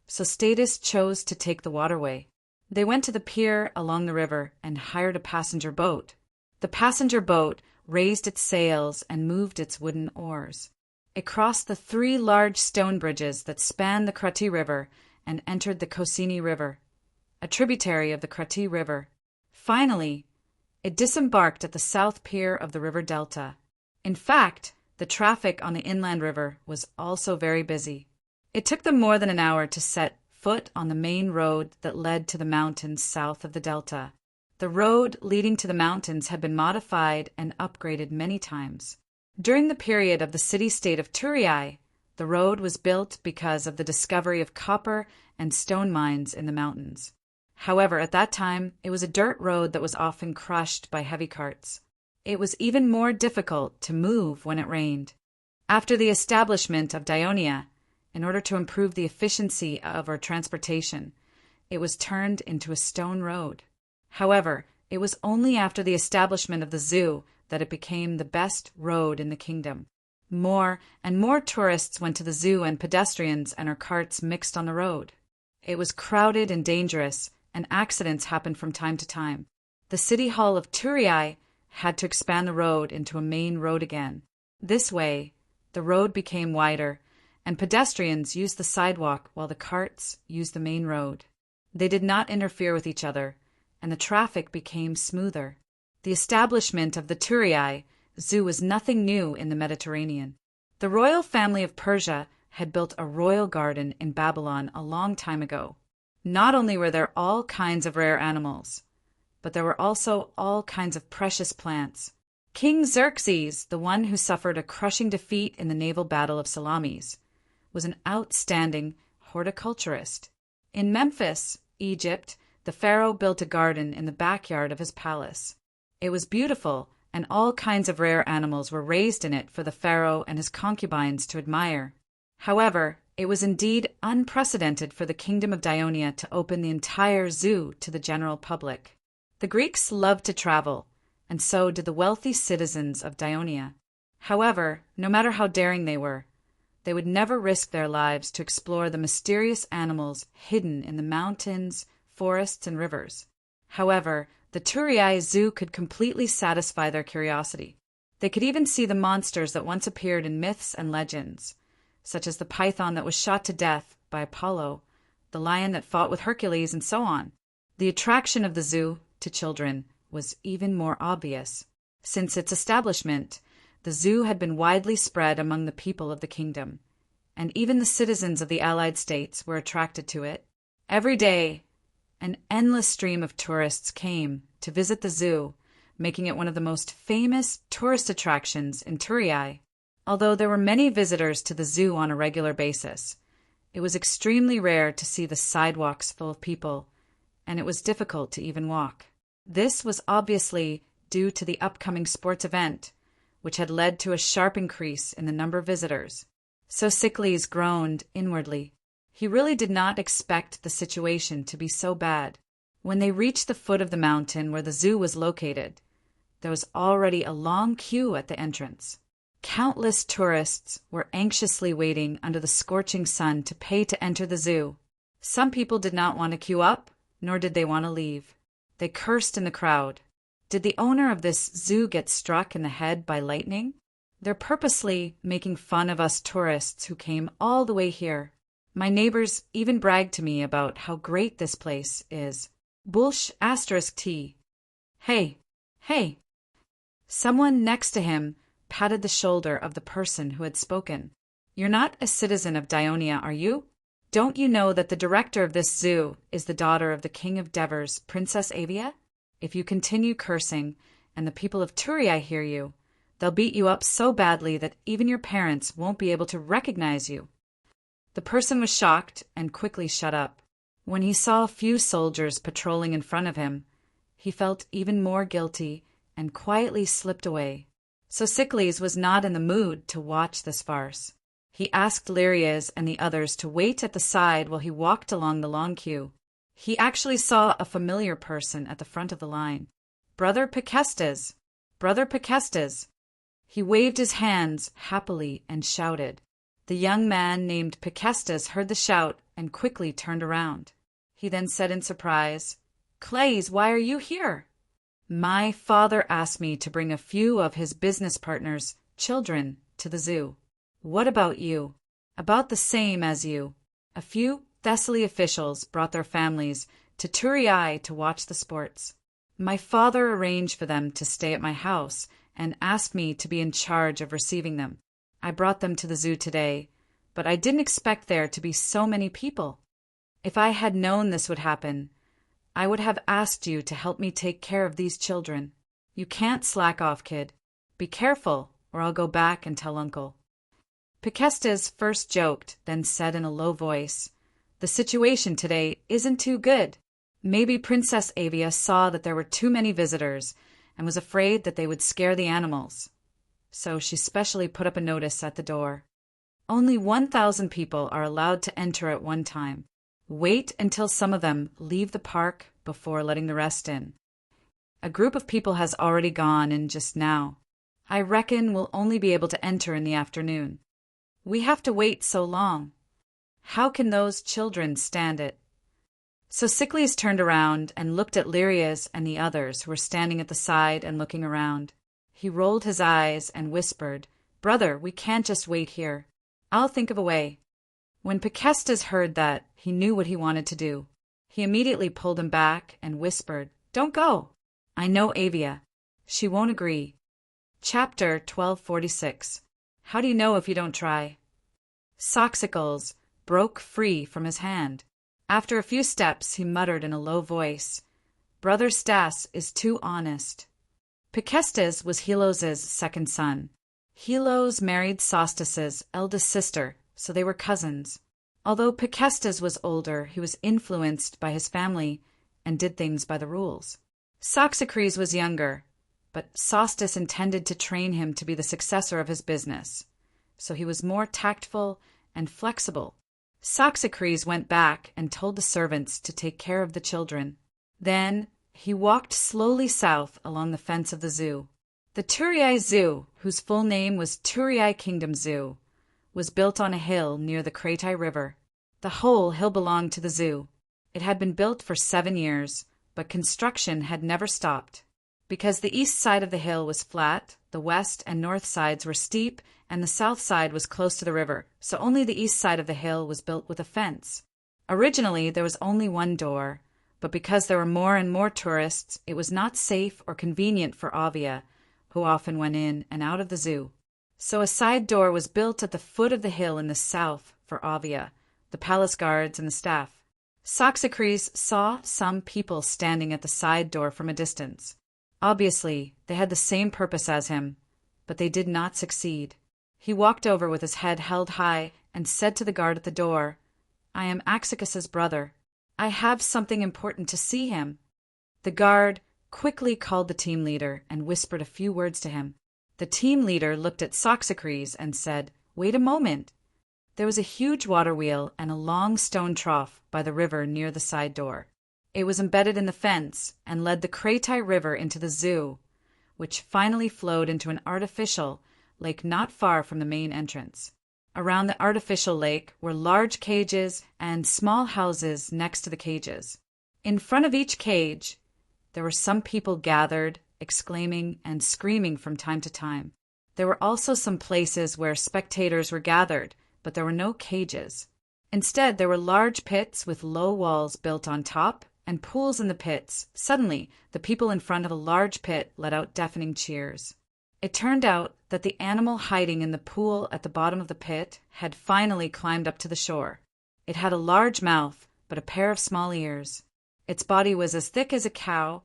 Sostatus chose to take the waterway. They went to the pier along the river and hired a passenger boat. The passenger boat raised its sails and moved its wooden oars. It crossed the 3 large stone bridges that spanned the Krati River and entered the Kosini River, a tributary of the Krati River. Finally, it disembarked at the south pier of the river delta. In fact, the traffic on the inland river was also very busy. It took them more than an hour to set foot on the main road that led to the mountains south of the delta. The road leading to the mountains had been modified and upgraded many times. During the period of the city-state of Turiai, the road was built because of the discovery of copper and stone mines in the mountains. However, at that time, it was a dirt road that was often crushed by heavy carts. It was even more difficult to move when it rained. After the establishment of Dionia, in order to improve the efficiency of our transportation, it was turned into a stone road. However, it was only after the establishment of the zoo that it became the best road in the kingdom. More and more tourists went to the zoo, and pedestrians and our carts mixed on the road. It was crowded and dangerous, and accidents happened from time to time. The city hall of Turiai had to expand the road into a main road again. This way, the road became wider, and pedestrians used the sidewalk while the carts used the main road. They did not interfere with each other, and the traffic became smoother. The establishment of the Turiai Zoo was nothing new in the Mediterranean. The royal family of Persia had built a royal garden in Babylon a long time ago. Not only were there all kinds of rare animals, but there were also all kinds of precious plants. King Xerxes, the one who suffered a crushing defeat in the naval battle of Salamis, was an outstanding horticulturist. In Memphis, Egypt, the pharaoh built a garden in the backyard of his palace. It was beautiful, and all kinds of rare animals were raised in it for the pharaoh and his concubines to admire. However, it was indeed unprecedented for the kingdom of Dionia to open the entire zoo to the general public. The Greeks loved to travel, and so did the wealthy citizens of Dionia. However, no matter how daring they would never risk their lives to explore the mysterious animals hidden in the mountains, forests, and rivers. However, the Turiai Zoo could completely satisfy their curiosity. They could even see the monsters that once appeared in myths and legends, such as the python that was shot to death by Apollo, the lion that fought with Hercules, and so on. The attraction of the zoo to children was even more obvious. Since its establishment, the zoo had been widely spread among the people of the kingdom, and even the citizens of the allied states were attracted to it. Every day, an endless stream of tourists came to visit the zoo, making it one of the most famous tourist attractions in Turiai. Although there were many visitors to the zoo on a regular basis, it was extremely rare to see the sidewalks full of people, and it was difficult to even walk. This was obviously due to the upcoming sports event, which had led to a sharp increase in the number of visitors. Sophocles groaned inwardly. He really did not expect the situation to be so bad. When they reached the foot of the mountain where the zoo was located, there was already a long queue at the entrance. Countless tourists were anxiously waiting under the scorching sun to pay to enter the zoo. Some people did not want to queue up, nor did they want to leave. They cursed in the crowd. Did the owner of this zoo get struck in the head by lightning? They're purposely making fun of us tourists who came all the way here. My neighbors even bragged to me about how great this place is. Bullsh ***. Hey, hey. Someone next to him patted the shoulder of the person who had spoken. You're not a citizen of Dionia, are you? Don't you know that the director of this zoo is the daughter of the king of Devers, Princess Avia? If you continue cursing, and the people of Turii hear you, they'll beat you up so badly that even your parents won't be able to recognize you. The person was shocked and quickly shut up. When he saw a few soldiers patrolling in front of him, he felt even more guilty and quietly slipped away. Sophocles was not in the mood to watch this farce. He asked Lirias and the others to wait at the side while he walked along the long queue. He actually saw a familiar person at the front of the line. Brother Pekestes! Brother Pekestes! He waved his hands happily and shouted. The young man named Pekestes heard the shout and quickly turned around. He then said in surprise, Claes, why are you here? My father asked me to bring a few of his business partners' children to the zoo. What about you? About the same as you. A few Thessaly officials brought their families to Turii to watch the sports. My father arranged for them to stay at my house and asked me to be in charge of receiving them. I brought them to the zoo today, but I didn't expect there to be so many people. If I had known this would happen, I would have asked you to help me take care of these children. You can't slack off, kid. Be careful, or I'll go back and tell Uncle. Pekestes first joked, then said in a low voice, The situation today isn't too good. Maybe Princess Avia saw that there were too many visitors and was afraid that they would scare the animals. So she specially put up a notice at the door. Only 1,000 people are allowed to enter at one time. Wait until some of them leave the park before letting the rest in. A group of people has already gone in just now. I reckon we'll only be able to enter in the afternoon. We have to wait so long. How can those children stand it? Sophocles turned around and looked at Lirias and the others who were standing at the side and looking around. He rolled his eyes and whispered, Brother, we can't just wait here. I'll think of a way. When Pekestes heard that, he knew what he wanted to do. He immediately pulled him back and whispered, Don't go. I know Avia. She won't agree. Chapter 1246. How do you know if you don't try? Sophocles broke free from his hand. After a few steps, he muttered in a low voice, Brother Stas is too honest. Pekestes was Helos' second son. Helos married Sostas' eldest sister, so they were cousins. Although Pekestes was older, he was influenced by his family and did things by the rules. Sophocles was younger, but Sostas intended to train him to be the successor of his business, so he was more tactful and flexible. Sophocles went back and told the servants to take care of the children. Then he walked slowly south along the fence of the zoo. The Turii Zoo, whose full name was Turii Kingdom Zoo, was built on a hill near the Kratai River. The whole hill belonged to the zoo. It had been built for 7 years, but construction had never stopped. Because the east side of the hill was flat, the west and north sides were steep, and the south side was close to the river, so only the east side of the hill was built with a fence. Originally, there was only one door, but because there were more and more tourists, it was not safe or convenient for Avia, who often went in and out of the zoo. So a side door was built at the foot of the hill in the south for Avia, the palace guards, and the staff. Sophocles saw some people standing at the side door from a distance. Obviously, they had the same purpose as him, but they did not succeed. He walked over with his head held high and said to the guard at the door, I am Axicus's brother. I have something important to see him. The guard quickly called the team leader and whispered a few words to him. The team leader looked at Sophocles and said, Wait a moment. There was a huge water wheel and a long stone trough by the river near the side door. It was embedded in the fence and led the Kratai River into the zoo, which finally flowed into an artificial lake not far from the main entrance. Around the artificial lake were large cages and small houses next to the cages. In front of each cage, there were some people gathered, exclaiming and screaming from time to time. There were also some places where spectators were gathered, but there were no cages. Instead, there were large pits with low walls built on top and pools in the pits. Suddenly, the people in front of a large pit let out deafening cheers. It turned out that the animal hiding in the pool at the bottom of the pit had finally climbed up to the shore. It had a large mouth, but a pair of small ears. Its body was as thick as a cow,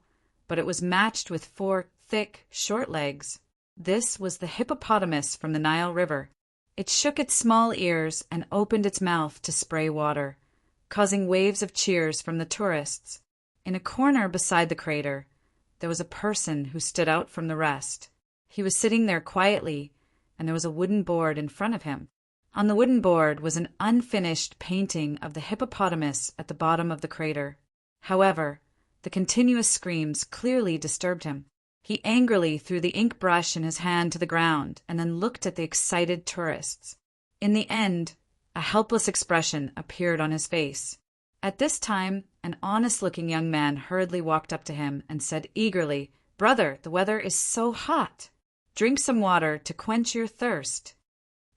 but it was matched with 4 thick, short legs. This was the hippopotamus from the Nile River. It shook its small ears and opened its mouth to spray water, causing waves of cheers from the tourists. In a corner beside the crater, there was a person who stood out from the rest. He was sitting there quietly, and there was a wooden board in front of him. On the wooden board was an unfinished painting of the hippopotamus at the bottom of the crater. However, the continuous screams clearly disturbed him. He angrily threw the ink brush in his hand to the ground and then looked at the excited tourists. In the end, a helpless expression appeared on his face. At this time, an honest-looking young man hurriedly walked up to him and said eagerly, "Brother, the weather is so hot. Drink some water to quench your thirst."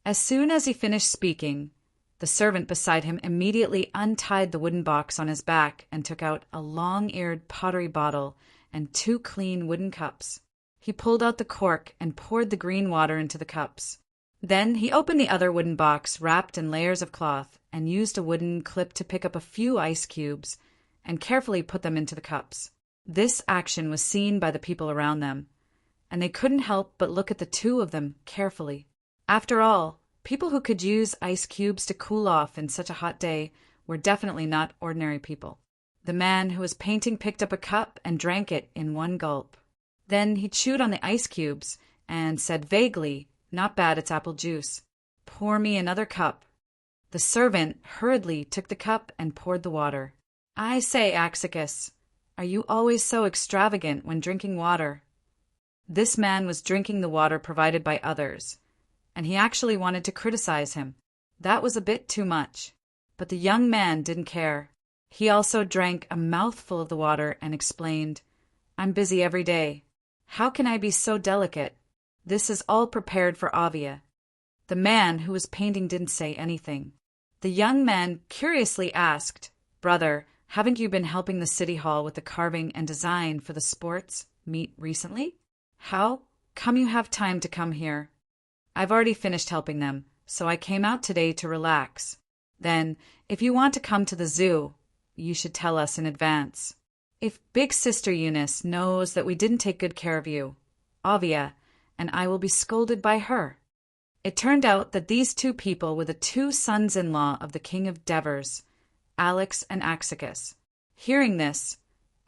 As soon as he finished speaking, the servant beside him immediately untied the wooden box on his back and took out a long-eared pottery bottle and 2 clean wooden cups. He pulled out the cork and poured the green water into the cups. Then he opened the other wooden box wrapped in layers of cloth and used a wooden clip to pick up a few ice cubes and carefully put them into the cups. This action was seen by the people around them, and they couldn't help but look at the 2 of them carefully. After all, people who could use ice cubes to cool off in such a hot day were definitely not ordinary people. The man who was painting picked up a cup and drank it in one gulp. Then he chewed on the ice cubes and said vaguely, "Not bad, it's apple juice. Pour me another cup." The servant hurriedly took the cup and poured the water. "I say, Axicus, are you always so extravagant when drinking water?" This man was drinking the water provided by others, and he actually wanted to criticize him. That was a bit too much. But the young man didn't care. He also drank a mouthful of the water and explained, "I'm busy every day. How can I be so delicate? This is all prepared for Avia." The man who was painting didn't say anything. The young man curiously asked, "Brother, haven't you been helping the city hall with the carving and design for the sports meet recently? How come you have time to come here?" "I've already finished helping them, so I came out today to relax." "Then, if you want to come to the zoo, you should tell us in advance. If Big Sister Eunice knows that we didn't take good care of you, Avia, and I will be scolded by her." It turned out that these 2 people were the 2 sons-in-law of the king of Devers, Alex and Axicus. Hearing this,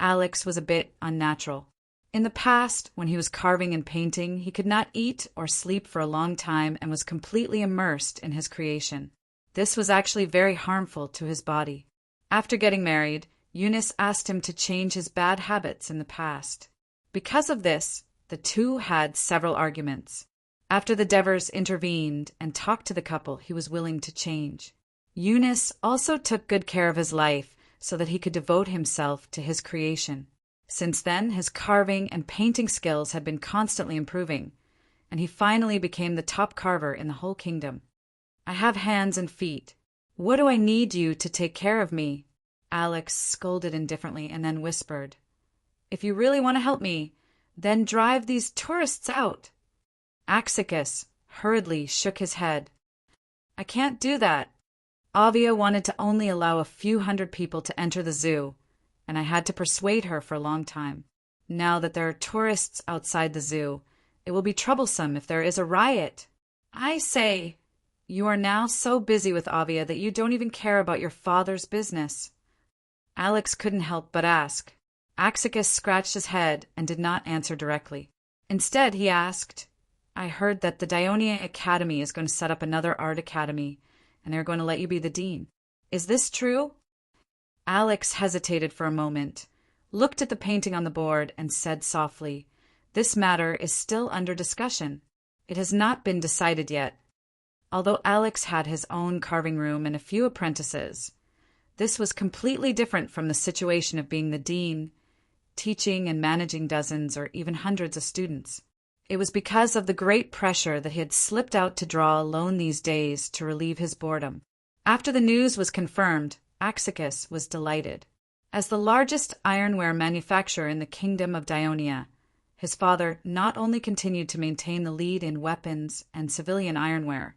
Alex was a bit unnatural. In the past, when he was carving and painting, he could not eat or sleep for a long time and was completely immersed in his creation. This was actually very harmful to his body. After getting married, Eunice asked him to change his bad habits in the past. Because of this, the 2 had several arguments. After the Devers intervened and talked to the couple, he was willing to change. Eunice also took good care of his life so that he could devote himself to his creation. Since then, his carving and painting skills had been constantly improving, and he finally became the top carver in the whole kingdom. "I have hands and feet. What do I need you to take care of me?" Alex scolded indifferently and then whispered, "If you really want to help me, then drive these tourists out." Axicus hurriedly shook his head. "I can't do that. Avia wanted to only allow a few hundred people to enter the zoo, and I had to persuade her for a long time. Now that there are tourists outside the zoo, it will be troublesome if there is a riot. I say, you are now so busy with Avia that you don't even care about your father's business." Alex couldn't help but ask. Axicus scratched his head and did not answer directly. Instead, he asked, "I heard that the Dionia Academy is going to set up another art academy, and they're going to let you be the dean. Is this true?" Alex hesitated for a moment, looked at the painting on the board, and said softly, "This matter is still under discussion. It has not been decided yet." Although Alex had his own carving room and a few apprentices, this was completely different from the situation of being the dean, teaching and managing dozens or even hundreds of students. It was because of the great pressure that he had slipped out to draw alone these days to relieve his boredom. After the news was confirmed, Axicus was delighted. As the largest ironware manufacturer in the kingdom of Dionia, his father not only continued to maintain the lead in weapons and civilian ironware,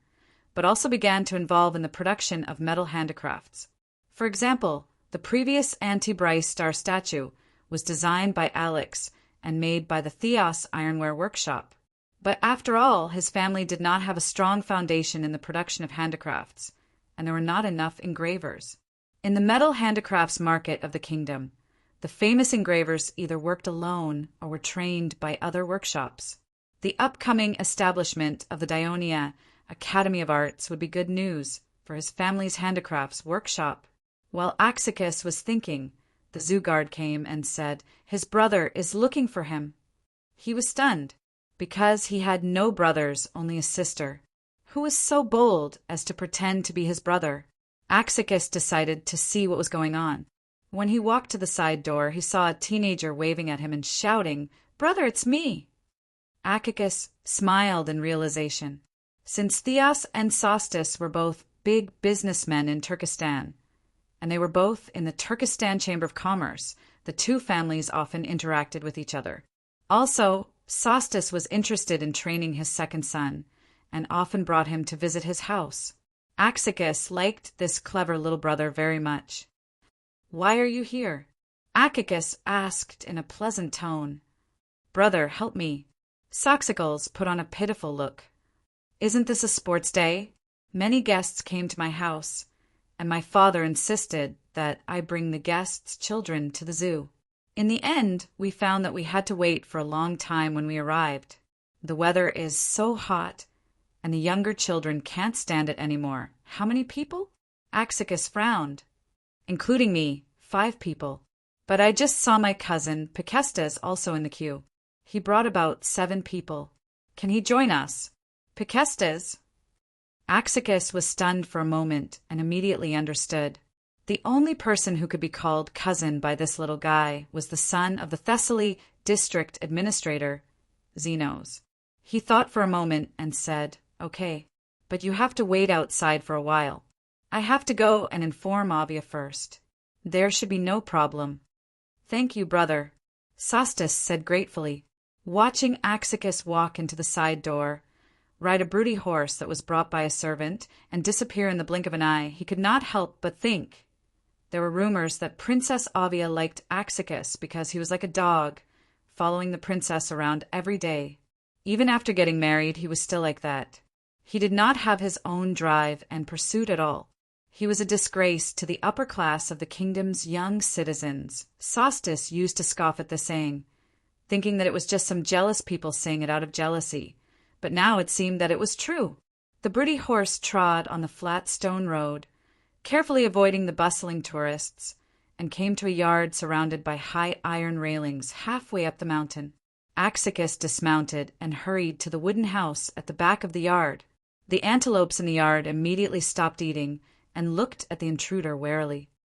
but also began to involve in the production of metal handicrafts. For example, the previous Anti-Bryce star statue was designed by Alex and made by the Theos Ironware Workshop. But after all, his family did not have a strong foundation in the production of handicrafts, and there were not enough engravers. In the metal handicrafts market of the kingdom, the famous engravers either worked alone or were trained by other workshops. The upcoming establishment of the Dionia Academy of Arts would be good news for his family's handicrafts workshop. While Axicus was thinking, the zoo guard came and said his brother is looking for him. He was stunned, because he had no brothers, only a sister. Who was so bold as to pretend to be his brother? Axicus decided to see what was going on. When he walked to the side door, he saw a teenager waving at him and shouting, "Brother, it's me!" Axicus smiled in realization. Since Theos and Sostus were both big businessmen in Turkestan, and they were both in the Turkestan Chamber of Commerce, the two families often interacted with each other. Also, Sostus was interested in training his second son, and often brought him to visit his house. Axicus liked this clever little brother very much. "Why are you here?" Axicus asked in a pleasant tone. "Brother, help me." Soxicles put on a pitiful look. "Isn't this a sports day? Many guests came to my house, and my father insisted that I bring the guests' children to the zoo. In the end, we found that we had to wait for a long time when we arrived. The weather is so hot, and the younger children can't stand it anymore. How many people?" Axicus frowned. "Including me, 5 people. But I just saw my cousin, Picestas, also in the queue. He brought about 7 people. Can he join us?" "Picestas?" Axicus was stunned for a moment and immediately understood. The only person who could be called cousin by this little guy was the son of the Thessaly district administrator, Zenos. He thought for a moment and said, "Okay, but you have to wait outside for a while. I have to go and inform Avia first. There should be no problem." "Thank you, brother," Sostus said gratefully, watching Axicus walk into the side door, ride a broody horse that was brought by a servant, and disappear in the blink of an eye. He could not help but think. There were rumors that Princess Avia liked Axicus because he was like a dog, following the princess around every day. Even after getting married, he was still like that. He did not have his own drive and pursuit at all. He was a disgrace to the upper class of the kingdom's young citizens. Sostus used to scoff at the saying, thinking that it was just some jealous people saying it out of jealousy. But now it seemed that it was true. The broody horse trod on the flat stone road, carefully avoiding the bustling tourists, and came to a yard surrounded by high iron railings halfway up the mountain. Axicus dismounted and hurried to the wooden house at the back of the yard. The antelopes in the yard immediately stopped eating and looked at the intruder warily.